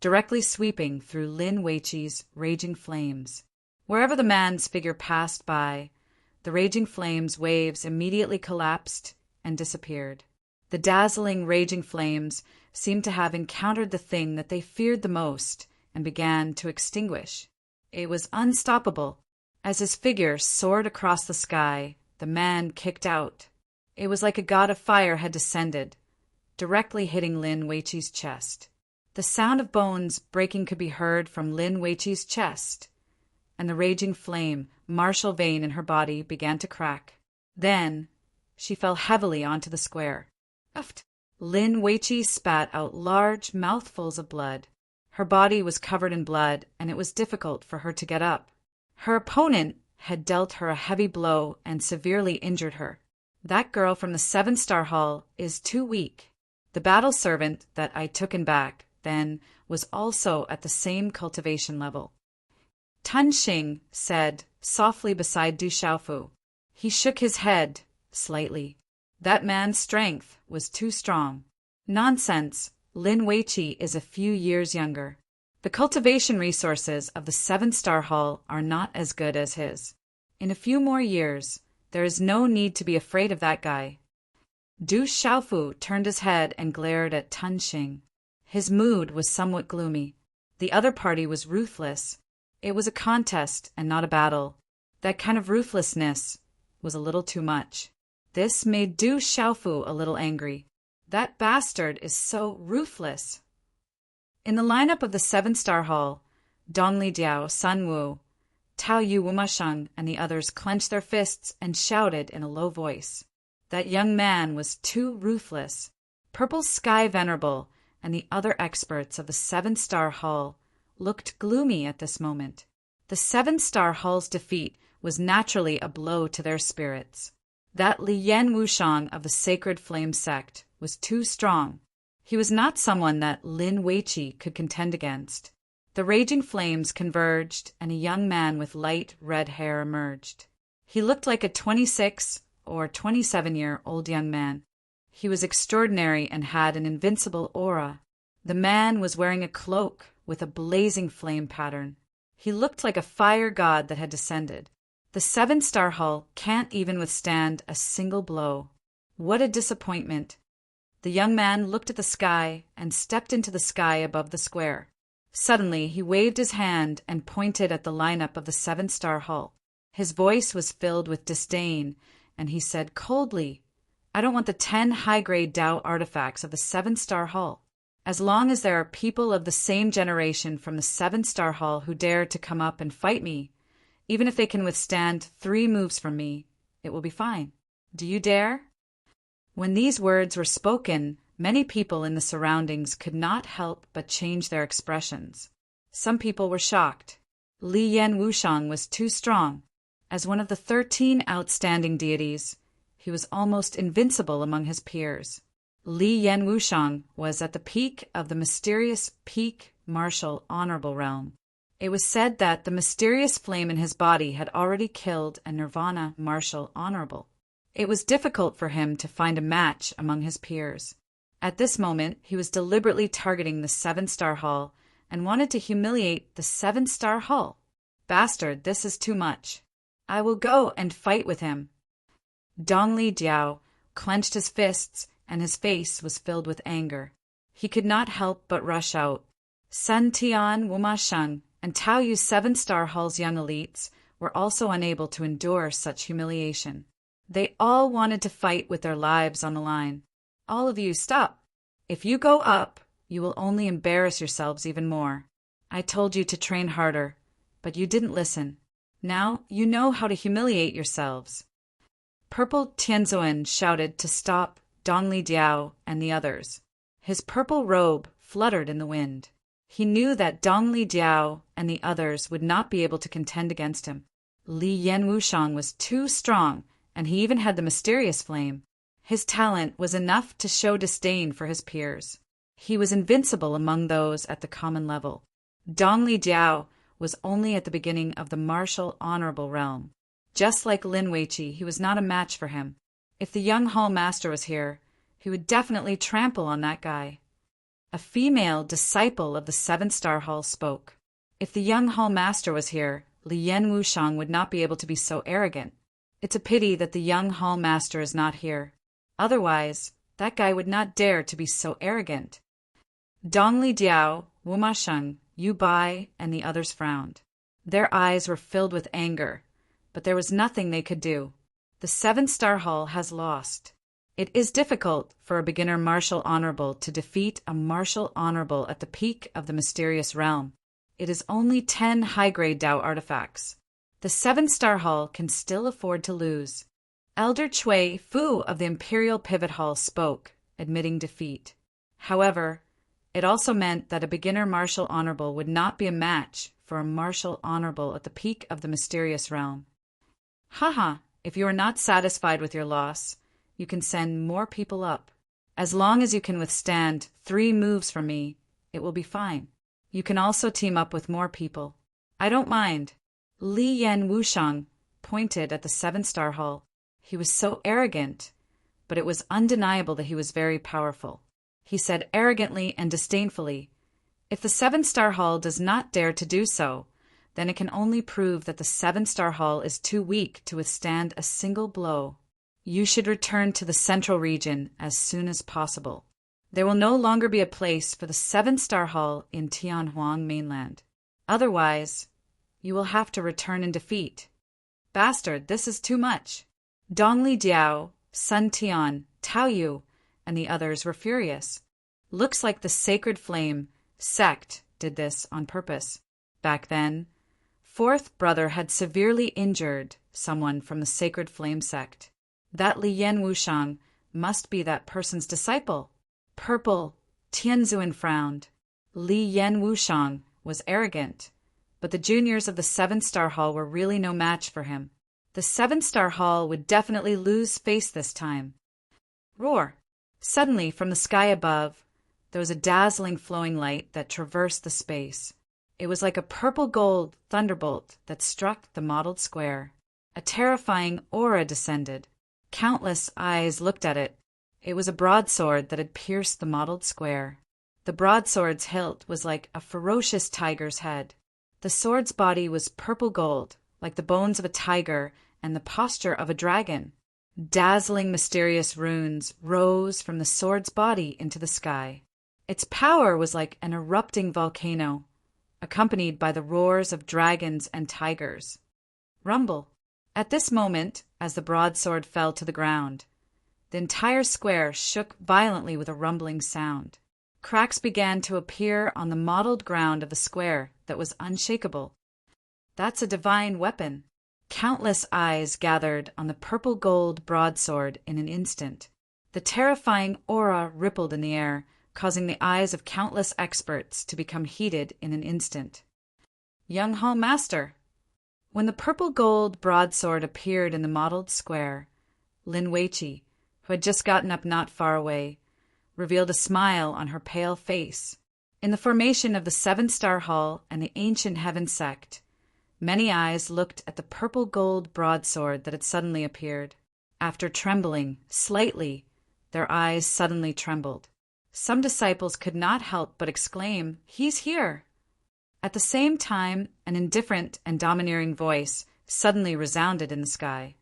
directly sweeping through Lin Weiqi's raging flames. Wherever the man's figure passed by, the raging flames' waves immediately collapsed and disappeared. The dazzling raging flames seemed to have encountered the thing that they feared the most and began to extinguish. It was unstoppable. As his figure soared across the sky, the man kicked out. It was like a god of fire had descended, directly hitting Lin Weiqi's chest. The sound of bones breaking could be heard from Lin Weiqi's chest, and the raging flame, martial vein in her body began to crack. Then she fell heavily onto the square. Uft! Lin Weiqi spat out large mouthfuls of blood. Her body was covered in blood, and it was difficult for her to get up. Her opponent had dealt her a heavy blow and severely injured her. That girl from the 7-star hall is too weak. The battle servant that I took in back then was also at the same cultivation level. Tun Xing said softly beside Du Xiaofu. He shook his head slightly. That man's strength was too strong. Nonsense. Lin Weiqi is a few years younger. The cultivation resources of the 7-star hall are not as good as his. In a few more years, there is no need to be afraid of that guy. Du Xiaofu turned his head and glared at Tun Xing. His mood was somewhat gloomy. The other party was ruthless. It was a contest and not a battle. That kind of ruthlessness was a little too much. This made Du Xiaofu a little angry. That bastard is so ruthless. In the lineup of the 7-star hall, Dong Lijiao, Sun Wu, Tao Yu Wumasheng, and the others clenched their fists and shouted in a low voice. That young man was too ruthless. Purple Sky Venerable and the other experts of the 7-star hall looked gloomy at this moment. The 7-star hall's defeat was naturally a blow to their spirits. That Li Yan Wushang of the Sacred Flame sect was too strong. He was not someone that Lin Weiqi could contend against. The raging flames converged, and a young man with light red hair emerged. He looked like a 26 or 27-year-old young man. He was extraordinary and had an invincible aura. The man was wearing a cloak with a blazing flame pattern. He looked like a fire god that had descended. The 7-star hall can't even withstand a single blow. What a disappointment. The young man looked at the sky and stepped into the sky above the square. Suddenly, he waved his hand and pointed at the lineup of the 7-star hall. His voice was filled with disdain, and he said coldly, I don't want the 10 high-grade Dao artifacts of the 7-star hall. As long as there are people of the same generation from the 7-star hall who dare to come up and fight me, Even if they can withstand 3 moves from me, it will be fine. Do you dare? When these words were spoken, many people in the surroundings could not help but change their expressions. Some people were shocked. Li Yan Wushang was too strong. As one of the 13 outstanding deities, he was almost invincible among his peers. Li Yan Wushang was at the peak of the mysterious peak martial honorable realm. It was said that the mysterious flame in his body had already killed a nirvana martial honorable. It was difficult for him to find a match among his peers. At this moment, he was deliberately targeting the 7-star hall and wanted to humiliate the 7-star hall. Bastard, this is too much. I will go and fight with him. Dongli Diao clenched his fists and his face was filled with anger. He could not help but rush out. Sun Tian, Wuma Sheng, and Tao Yu's 7-star hall's young elites were also unable to endure such humiliation. They all wanted to fight with their lives on the line. All of you, stop. If you go up, you will only embarrass yourselves even more. I told you to train harder, but you didn't listen. Now you know how to humiliate yourselves. Purple Tianzuan shouted to stop Dongli Diao and the others. His purple robe fluttered in the wind. He knew that Dongli Diao and the others would not be able to contend against him. Li Yan Wushang was too strong, and he even had the mysterious flame. His talent was enough to show disdain for his peers. He was invincible among those at the common level. Dongli Diao was only at the beginning of the martial honorable realm. Just like Lin Weiqi, he was not a match for him. If the young hall master was here, he would definitely trample on that guy. A female disciple of the 7-star hall spoke. If the young hall master was here, Li Yan Wushang would not be able to be so arrogant. It's a pity that the young hall master is not here. Otherwise, that guy would not dare to be so arrogant. Dongli Diao, Wuma Sheng, Yu Bai, and the others frowned. Their eyes were filled with anger, but there was nothing they could do. The 7-star hall has lost. It is difficult for a beginner martial honorable to defeat a martial honorable at the peak of the mysterious realm. It is only 10 high-grade Dao artifacts. The 7-star hall can still afford to lose. Elder Cui Fu of the Imperial Pivot Hall spoke, admitting defeat. However, it also meant that a beginner martial honorable would not be a match for a martial honorable at the peak of the mysterious realm. Haha, if you are not satisfied with your loss, you can send more people up. As long as you can withstand 3 moves from me, it will be fine. You can also team up with more people. I don't mind. Li Yan Wushang pointed at the 7-star hall. He was so arrogant, but it was undeniable that he was very powerful. He said arrogantly and disdainfully, "If the 7-star hall does not dare to do so, then it can only prove that the 7-star hall is too weak to withstand a single blow. You should return to the central region as soon as possible. There will no longer be a place for the 7-star hall in Tianhuang mainland. Otherwise, you will have to return in defeat. Bastard, this is too much." Dongli Diao, Sun Tian, Tao Yu, and the others were furious. Looks like the Sacred Flame sect did this on purpose. Back then, 4th brother had severely injured someone from the Sacred Flame sect. That Li Yan Wushang must be that person's disciple. Purple Tianzuan frowned. Li Yan Wushang was arrogant, but the juniors of the 7-star hall were really no match for him. The 7-star hall would definitely lose face this time. Roar! Suddenly, from the sky above, there was a dazzling flowing light that traversed the space. It was like a purple-gold thunderbolt that struck the mottled square. A terrifying aura descended. Countless eyes looked at it. It was a broadsword that had pierced the mottled square. The broadsword's hilt was like a ferocious tiger's head. The sword's body was purple gold, like the bones of a tiger and the posture of a dragon. Dazzling mysterious runes rose from the sword's body into the sky. Its power was like an erupting volcano, accompanied by the roars of dragons and tigers. Rumble. At this moment, as the broadsword fell to the ground, the entire square shook violently with a rumbling sound. Cracks began to appear on the mottled ground of the square that was unshakable. That's a divine weapon. Countless eyes gathered on the purple-gold broadsword in an instant. The terrifying aura rippled in the air, causing the eyes of countless experts to become heated in an instant. Young Hall Master. When the purple-gold broadsword appeared in the mottled square, Lin Weiqi, who had just gotten up not far away, revealed a smile on her pale face. In the formation of the Seven-Star Hall and the ancient Heaven Sect, many eyes looked at the purple-gold broadsword that had suddenly appeared. After trembling slightly, their eyes suddenly trembled. Some disciples could not help but exclaim, "He's here!" At the same time, an indifferent and domineering voice suddenly resounded in the sky.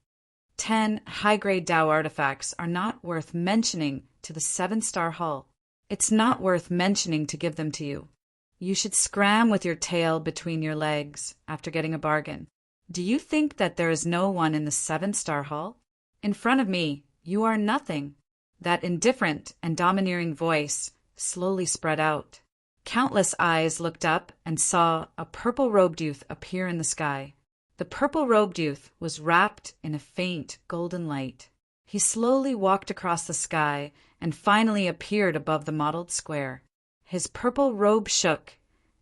10 high-grade Tao artifacts are not worth mentioning to the Seven-Star Hall. It's not worth mentioning to give them to you. You should scram with your tail between your legs after getting a bargain. Do you think that there is no one in the Seven-Star Hall? In front of me, you are nothing. That indifferent and domineering voice slowly spread out. Countless eyes looked up and saw a purple-robed youth appear in the sky. The purple-robed youth was wrapped in a faint golden light. He slowly walked across the sky and finally appeared above the mottled square. His purple robe shook,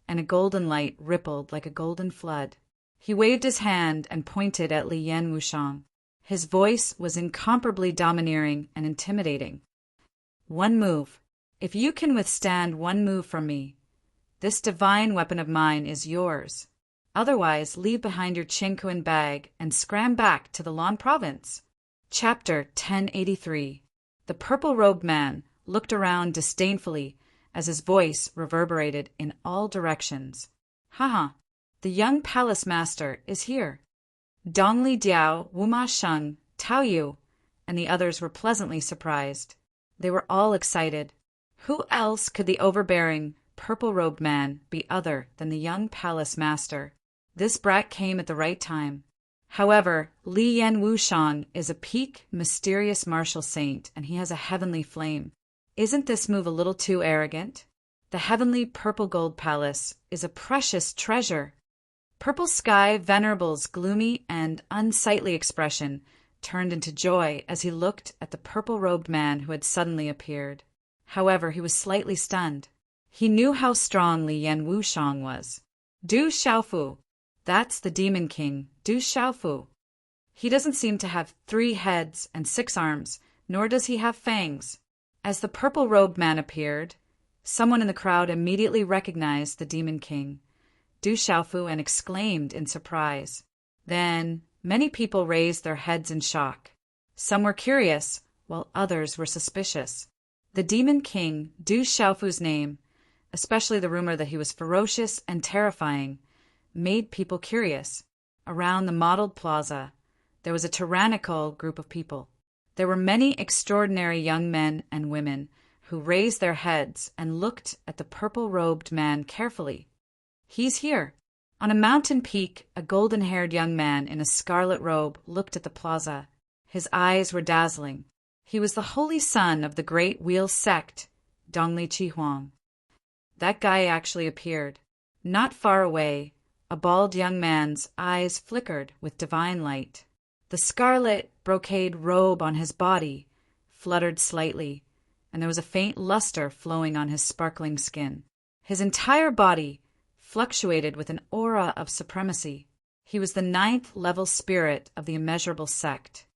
and a golden light rippled like a golden flood. He waved his hand and pointed at Li Yan Wushang. His voice was incomparably domineering and intimidating. "One move. If you can withstand one move from me, this divine weapon of mine is yours. Otherwise, leave behind your Qingkuan bag and scram back to the Lan province." Chapter 1083. The purple-robed man looked around disdainfully as his voice reverberated in all directions. "Haha, the young palace master is here. Dongli Diao, Wuma Sheng, Tao Yu," and the others were pleasantly surprised. They were all excited. Who else could the overbearing, purple-robed man be other than the young palace master? This brat came at the right time. However, Li Yan Wushang is a peak, mysterious martial saint, and he has a heavenly flame. Isn't this move a little too arrogant? The heavenly purple-gold palace is a precious treasure. Purple Sky Venerable's gloomy and unsightly expression turned into joy as he looked at the purple-robed man who had suddenly appeared. However, he was slightly stunned. He knew how strong Li Yan Wushang was. Du Xiaofu. That's the Demon King, Du Xiaofu. He doesn't seem to have 3 heads and 6 arms, nor does he have fangs. As the purple-robed man appeared, someone in the crowd immediately recognized the Demon King, Du Xiaofu, and exclaimed in surprise. Then many people raised their heads in shock. Some were curious, while others were suspicious. The Demon King, Du Xiaofu's name, especially the rumor that he was ferocious and terrifying, made people curious. Around the mottled plaza, there was a tyrannical group of people. There were many extraordinary young men and women who raised their heads and looked at the purple-robed man carefully. "He's here." On a mountain peak, a golden-haired young man in a scarlet robe looked at the plaza. His eyes were dazzling. He was the holy son of the great wheel sect, Dongli Chihuang. That guy actually appeared. Not far away, a bald young man's eyes flickered with divine light. The scarlet brocade robe on his body fluttered slightly, and there was a faint luster flowing on his sparkling skin. His entire body fluctuated with an aura of supremacy. He was the 9th-level spirit of the immeasurable sect.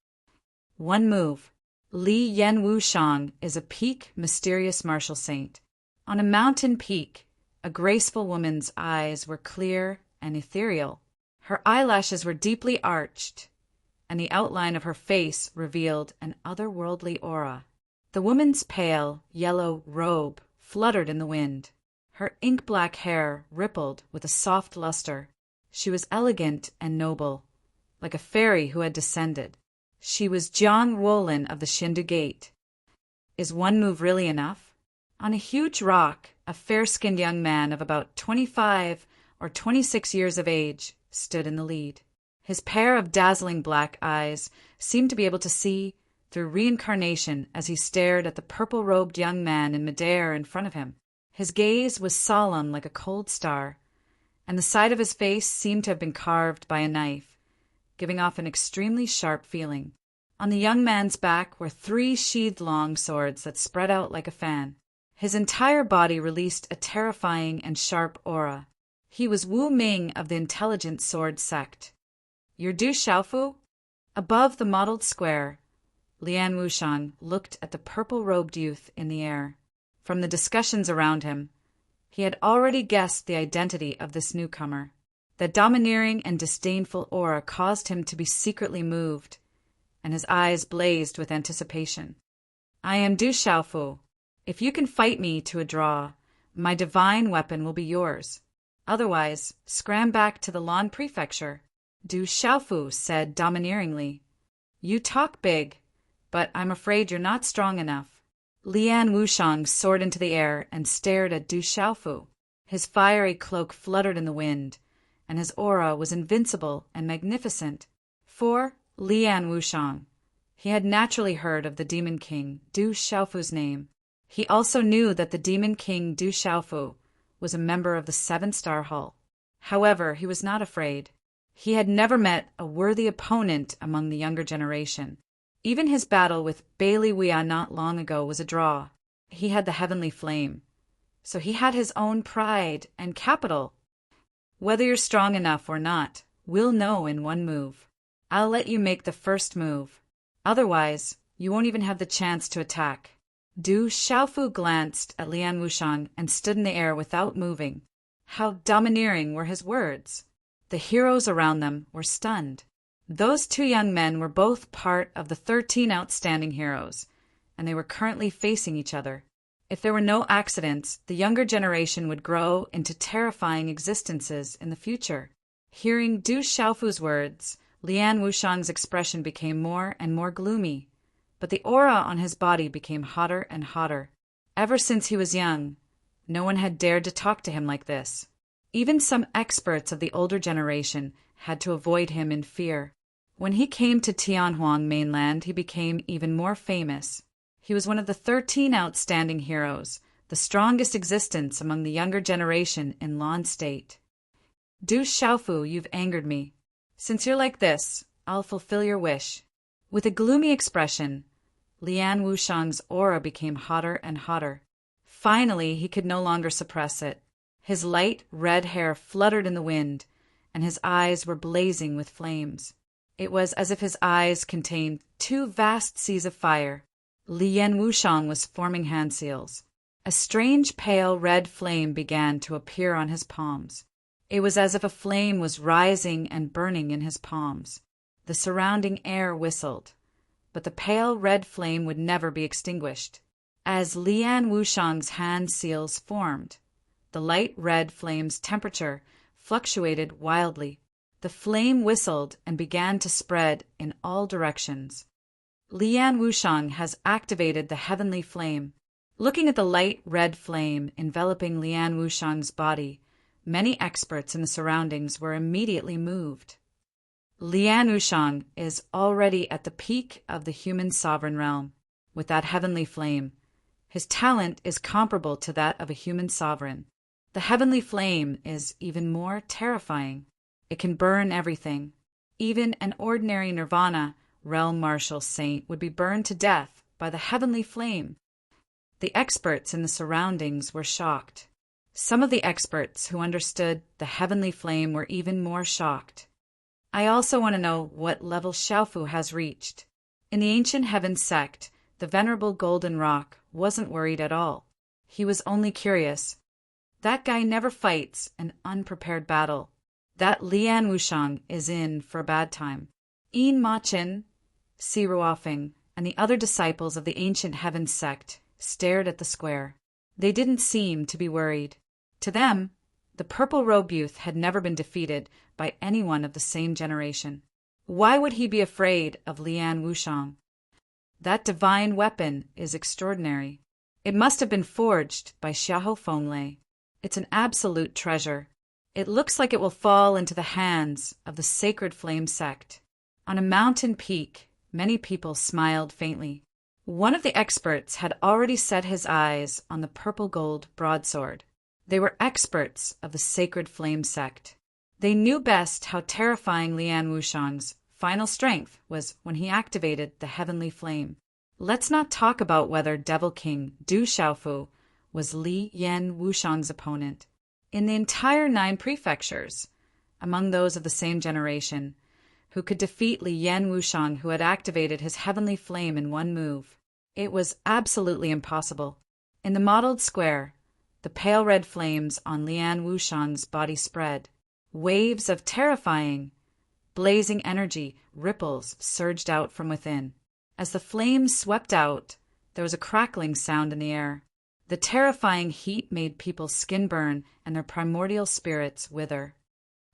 One move. Li Yan Wushang is a peak, mysterious martial saint. On a mountain peak, a graceful woman's eyes were clear and ethereal. Her eyelashes were deeply arched, and the outline of her face revealed an otherworldly aura. The woman's pale, yellow robe fluttered in the wind. Her ink-black hair rippled with a soft luster. She was elegant and noble, like a fairy who had descended. She was Jiang Wolin of the Shindu Gate. Is one move really enough? On a huge rock, a fair-skinned young man of about 25 or 26 years of age stood in the lead. His pair of dazzling black eyes seemed to be able to see through reincarnation as he stared at the purple-robed young man in midair in front of him. His gaze was solemn like a cold star, and the side of his face seemed to have been carved by a knife, giving off an extremely sharp feeling. On the young man's back were 3 sheathed long swords that spread out like a fan. His entire body released a terrifying and sharp aura. He was Wu Ming of the Intelligent Sword Sect. "You're Du Xiaofu?" Above the mottled square, Lian Wushang looked at the purple-robed youth in the air. From the discussions around him, he had already guessed the identity of this newcomer. The domineering and disdainful aura caused him to be secretly moved, and his eyes blazed with anticipation. "I am Du Xiaofu. If you can fight me to a draw, my divine weapon will be yours. Otherwise, scram back to the Lan Prefecture," Du Xiaofu said domineeringly. "You talk big, but I'm afraid you're not strong enough." Lian Wushang soared into the air and stared at Du Xiaofu. His fiery cloak fluttered in the wind, and his aura was invincible and magnificent. For Lian Wushang, he had naturally heard of the Demon King Du Xiaofu's name. He also knew that the Demon King Du Xiaofu was a member of the 7-Star Hall. However, he was not afraid. He had never met a worthy opponent among the younger generation. Even his battle with Bailey Wea not long ago was a draw. He had the heavenly flame, so he had his own pride and capital. "Whether you're strong enough or not, we'll know in one move. I'll let you make the first move. Otherwise, you won't even have the chance to attack." Du Xiaofu glanced at Lian Wushang and stood in the air without moving. How domineering were his words! The heroes around them were stunned. Those 2 young men were both part of the 13 outstanding heroes, and they were currently facing each other. If there were no accidents, the younger generation would grow into terrifying existences in the future. Hearing Du Xiaofu's words, Lian Wushang's expression became more and more gloomy, but the aura on his body became hotter and hotter. Ever since he was young, no one had dared to talk to him like this. Even some experts of the older generation had to avoid him in fear. When he came to Tianhuang mainland, he became even more famous. He was one of the 13 outstanding heroes, the strongest existence among the younger generation in Lan State. "Du Xiaofu, you've angered me. Since you're like this, I'll fulfill your wish." With a gloomy expression, Lian Wushang's aura became hotter and hotter. Finally, he could no longer suppress it. His light red hair fluttered in the wind, and his eyes were blazing with flames. It was as if his eyes contained 2 vast seas of fire. Lian Wushang was forming hand seals. A strange pale red flame began to appear on his palms. It was as if a flame was rising and burning in his palms. The surrounding air whistled, but the pale red flame would never be extinguished. As Lian Wushang's hand seals formed, the light red flame's temperature fluctuated wildly. The flame whistled and began to spread in all directions. Lian Wushang has activated the heavenly flame. Looking at the light red flame enveloping Lian Wushang's body, many experts in the surroundings were immediately moved. Lian Wushang is already at the peak of the human sovereign realm. With that heavenly flame, his talent is comparable to that of a human sovereign. The heavenly flame is even more terrifying. It can burn everything. Even an ordinary nirvana realm marshal saint would be burned to death by the heavenly flame. The experts in the surroundings were shocked. Some of the experts who understood the heavenly flame were even more shocked. I also want to know what level Xiaofu has reached. In the ancient heaven sect, the venerable golden rock wasn't worried at all. He was only curious. That guy never fights an unprepared battle. That Lian Wushang is in for a bad time. Yin Ma Qin, Si Ruofeng, and the other disciples of the ancient heaven sect stared at the square. They didn't seem to be worried. To them, the purple-robed youth had never been defeated by anyone of the same generation. Why would he be afraid of Lian Wushang? That divine weapon is extraordinary. It must have been forged by Xiahou Fenglei. It's an absolute treasure. It looks like it will fall into the hands of the sacred flame sect. On a mountain peak, many people smiled faintly. One of the experts had already set his eyes on the purple-gold broadsword. They were experts of the sacred flame sect. They knew best how terrifying Lian Wushang's final strength was when he activated the heavenly flame. Let's not talk about whether Devil King Du Xiaofu was Li Yan Wushang's opponent. In the entire 9 prefectures, among those of the same generation, who could defeat Li Yan Wushang, who had activated his heavenly flame in one move, it was absolutely impossible. In the mottled square, the pale red flames on Lian Wushang's body spread. Waves of terrifying, blazing energy ripples surged out from within. As the flames swept out, there was a crackling sound in the air. The terrifying heat made people's skin burn and their primordial spirits wither.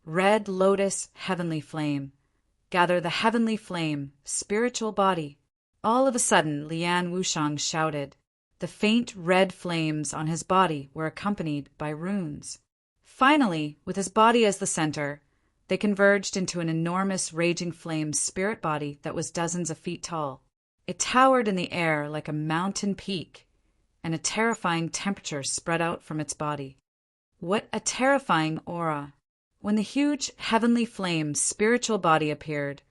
Red Lotus Heavenly Flame. Gather the heavenly flame, spiritual body. All of a sudden, Lian Wushang shouted. The faint red flames on his body were accompanied by runes. Finally, with his body as the center, they converged into an enormous raging flame spirit body that was dozens of feet tall. It towered in the air like a mountain peak, and a terrifying temperature spread out from its body. What a terrifying aura! When the huge heavenly flame spiritual body appeared,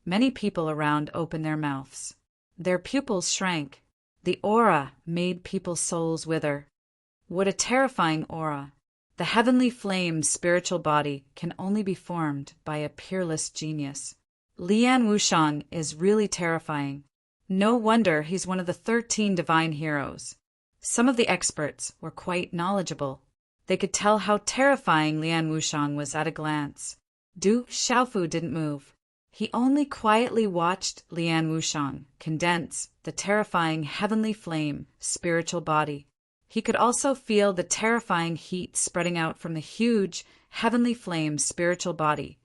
many people around opened their mouths. Their pupils shrank. The aura made people's souls wither. What a terrifying aura! The heavenly flame spiritual body can only be formed by a peerless genius. Lian Wushang is really terrifying. No wonder he's one of the 13 divine heroes. Some of the experts were quite knowledgeable. They could tell how terrifying Lian Wushang was at a glance. Du Xiaofu didn't move. He only quietly watched Lian Wushang condense the terrifying heavenly flame spiritual body. He could also feel the terrifying heat spreading out from the huge heavenly flame spiritual body,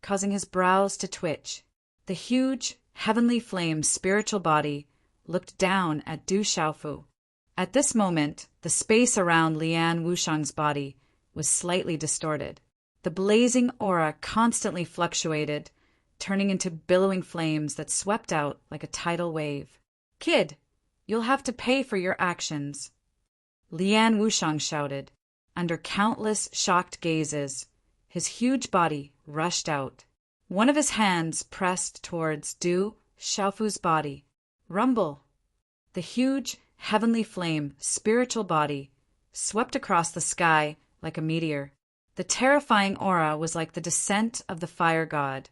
causing his brows to twitch. The huge heavenly flame spiritual body looked down at Du Xiaofu. At this moment, the space around Lian Wushang's body was slightly distorted. The blazing aura constantly fluctuated, turning into billowing flames that swept out like a tidal wave. "Kid, you'll have to pay for your actions," Lian Wushang shouted. Under countless shocked gazes, his huge body rushed out. One of his hands pressed towards Du Xiaofu's body. Rumble! The huge heavenly flame spiritual body swept across the sky like a meteor. The terrifying aura was like the descent of the fire god,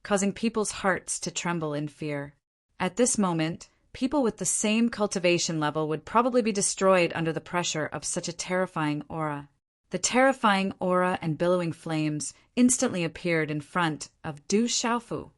causing people's hearts to tremble in fear. At this moment, people with the same cultivation level would probably be destroyed under the pressure of such a terrifying aura. The terrifying aura and billowing flames instantly appeared in front of Du Xiaofu.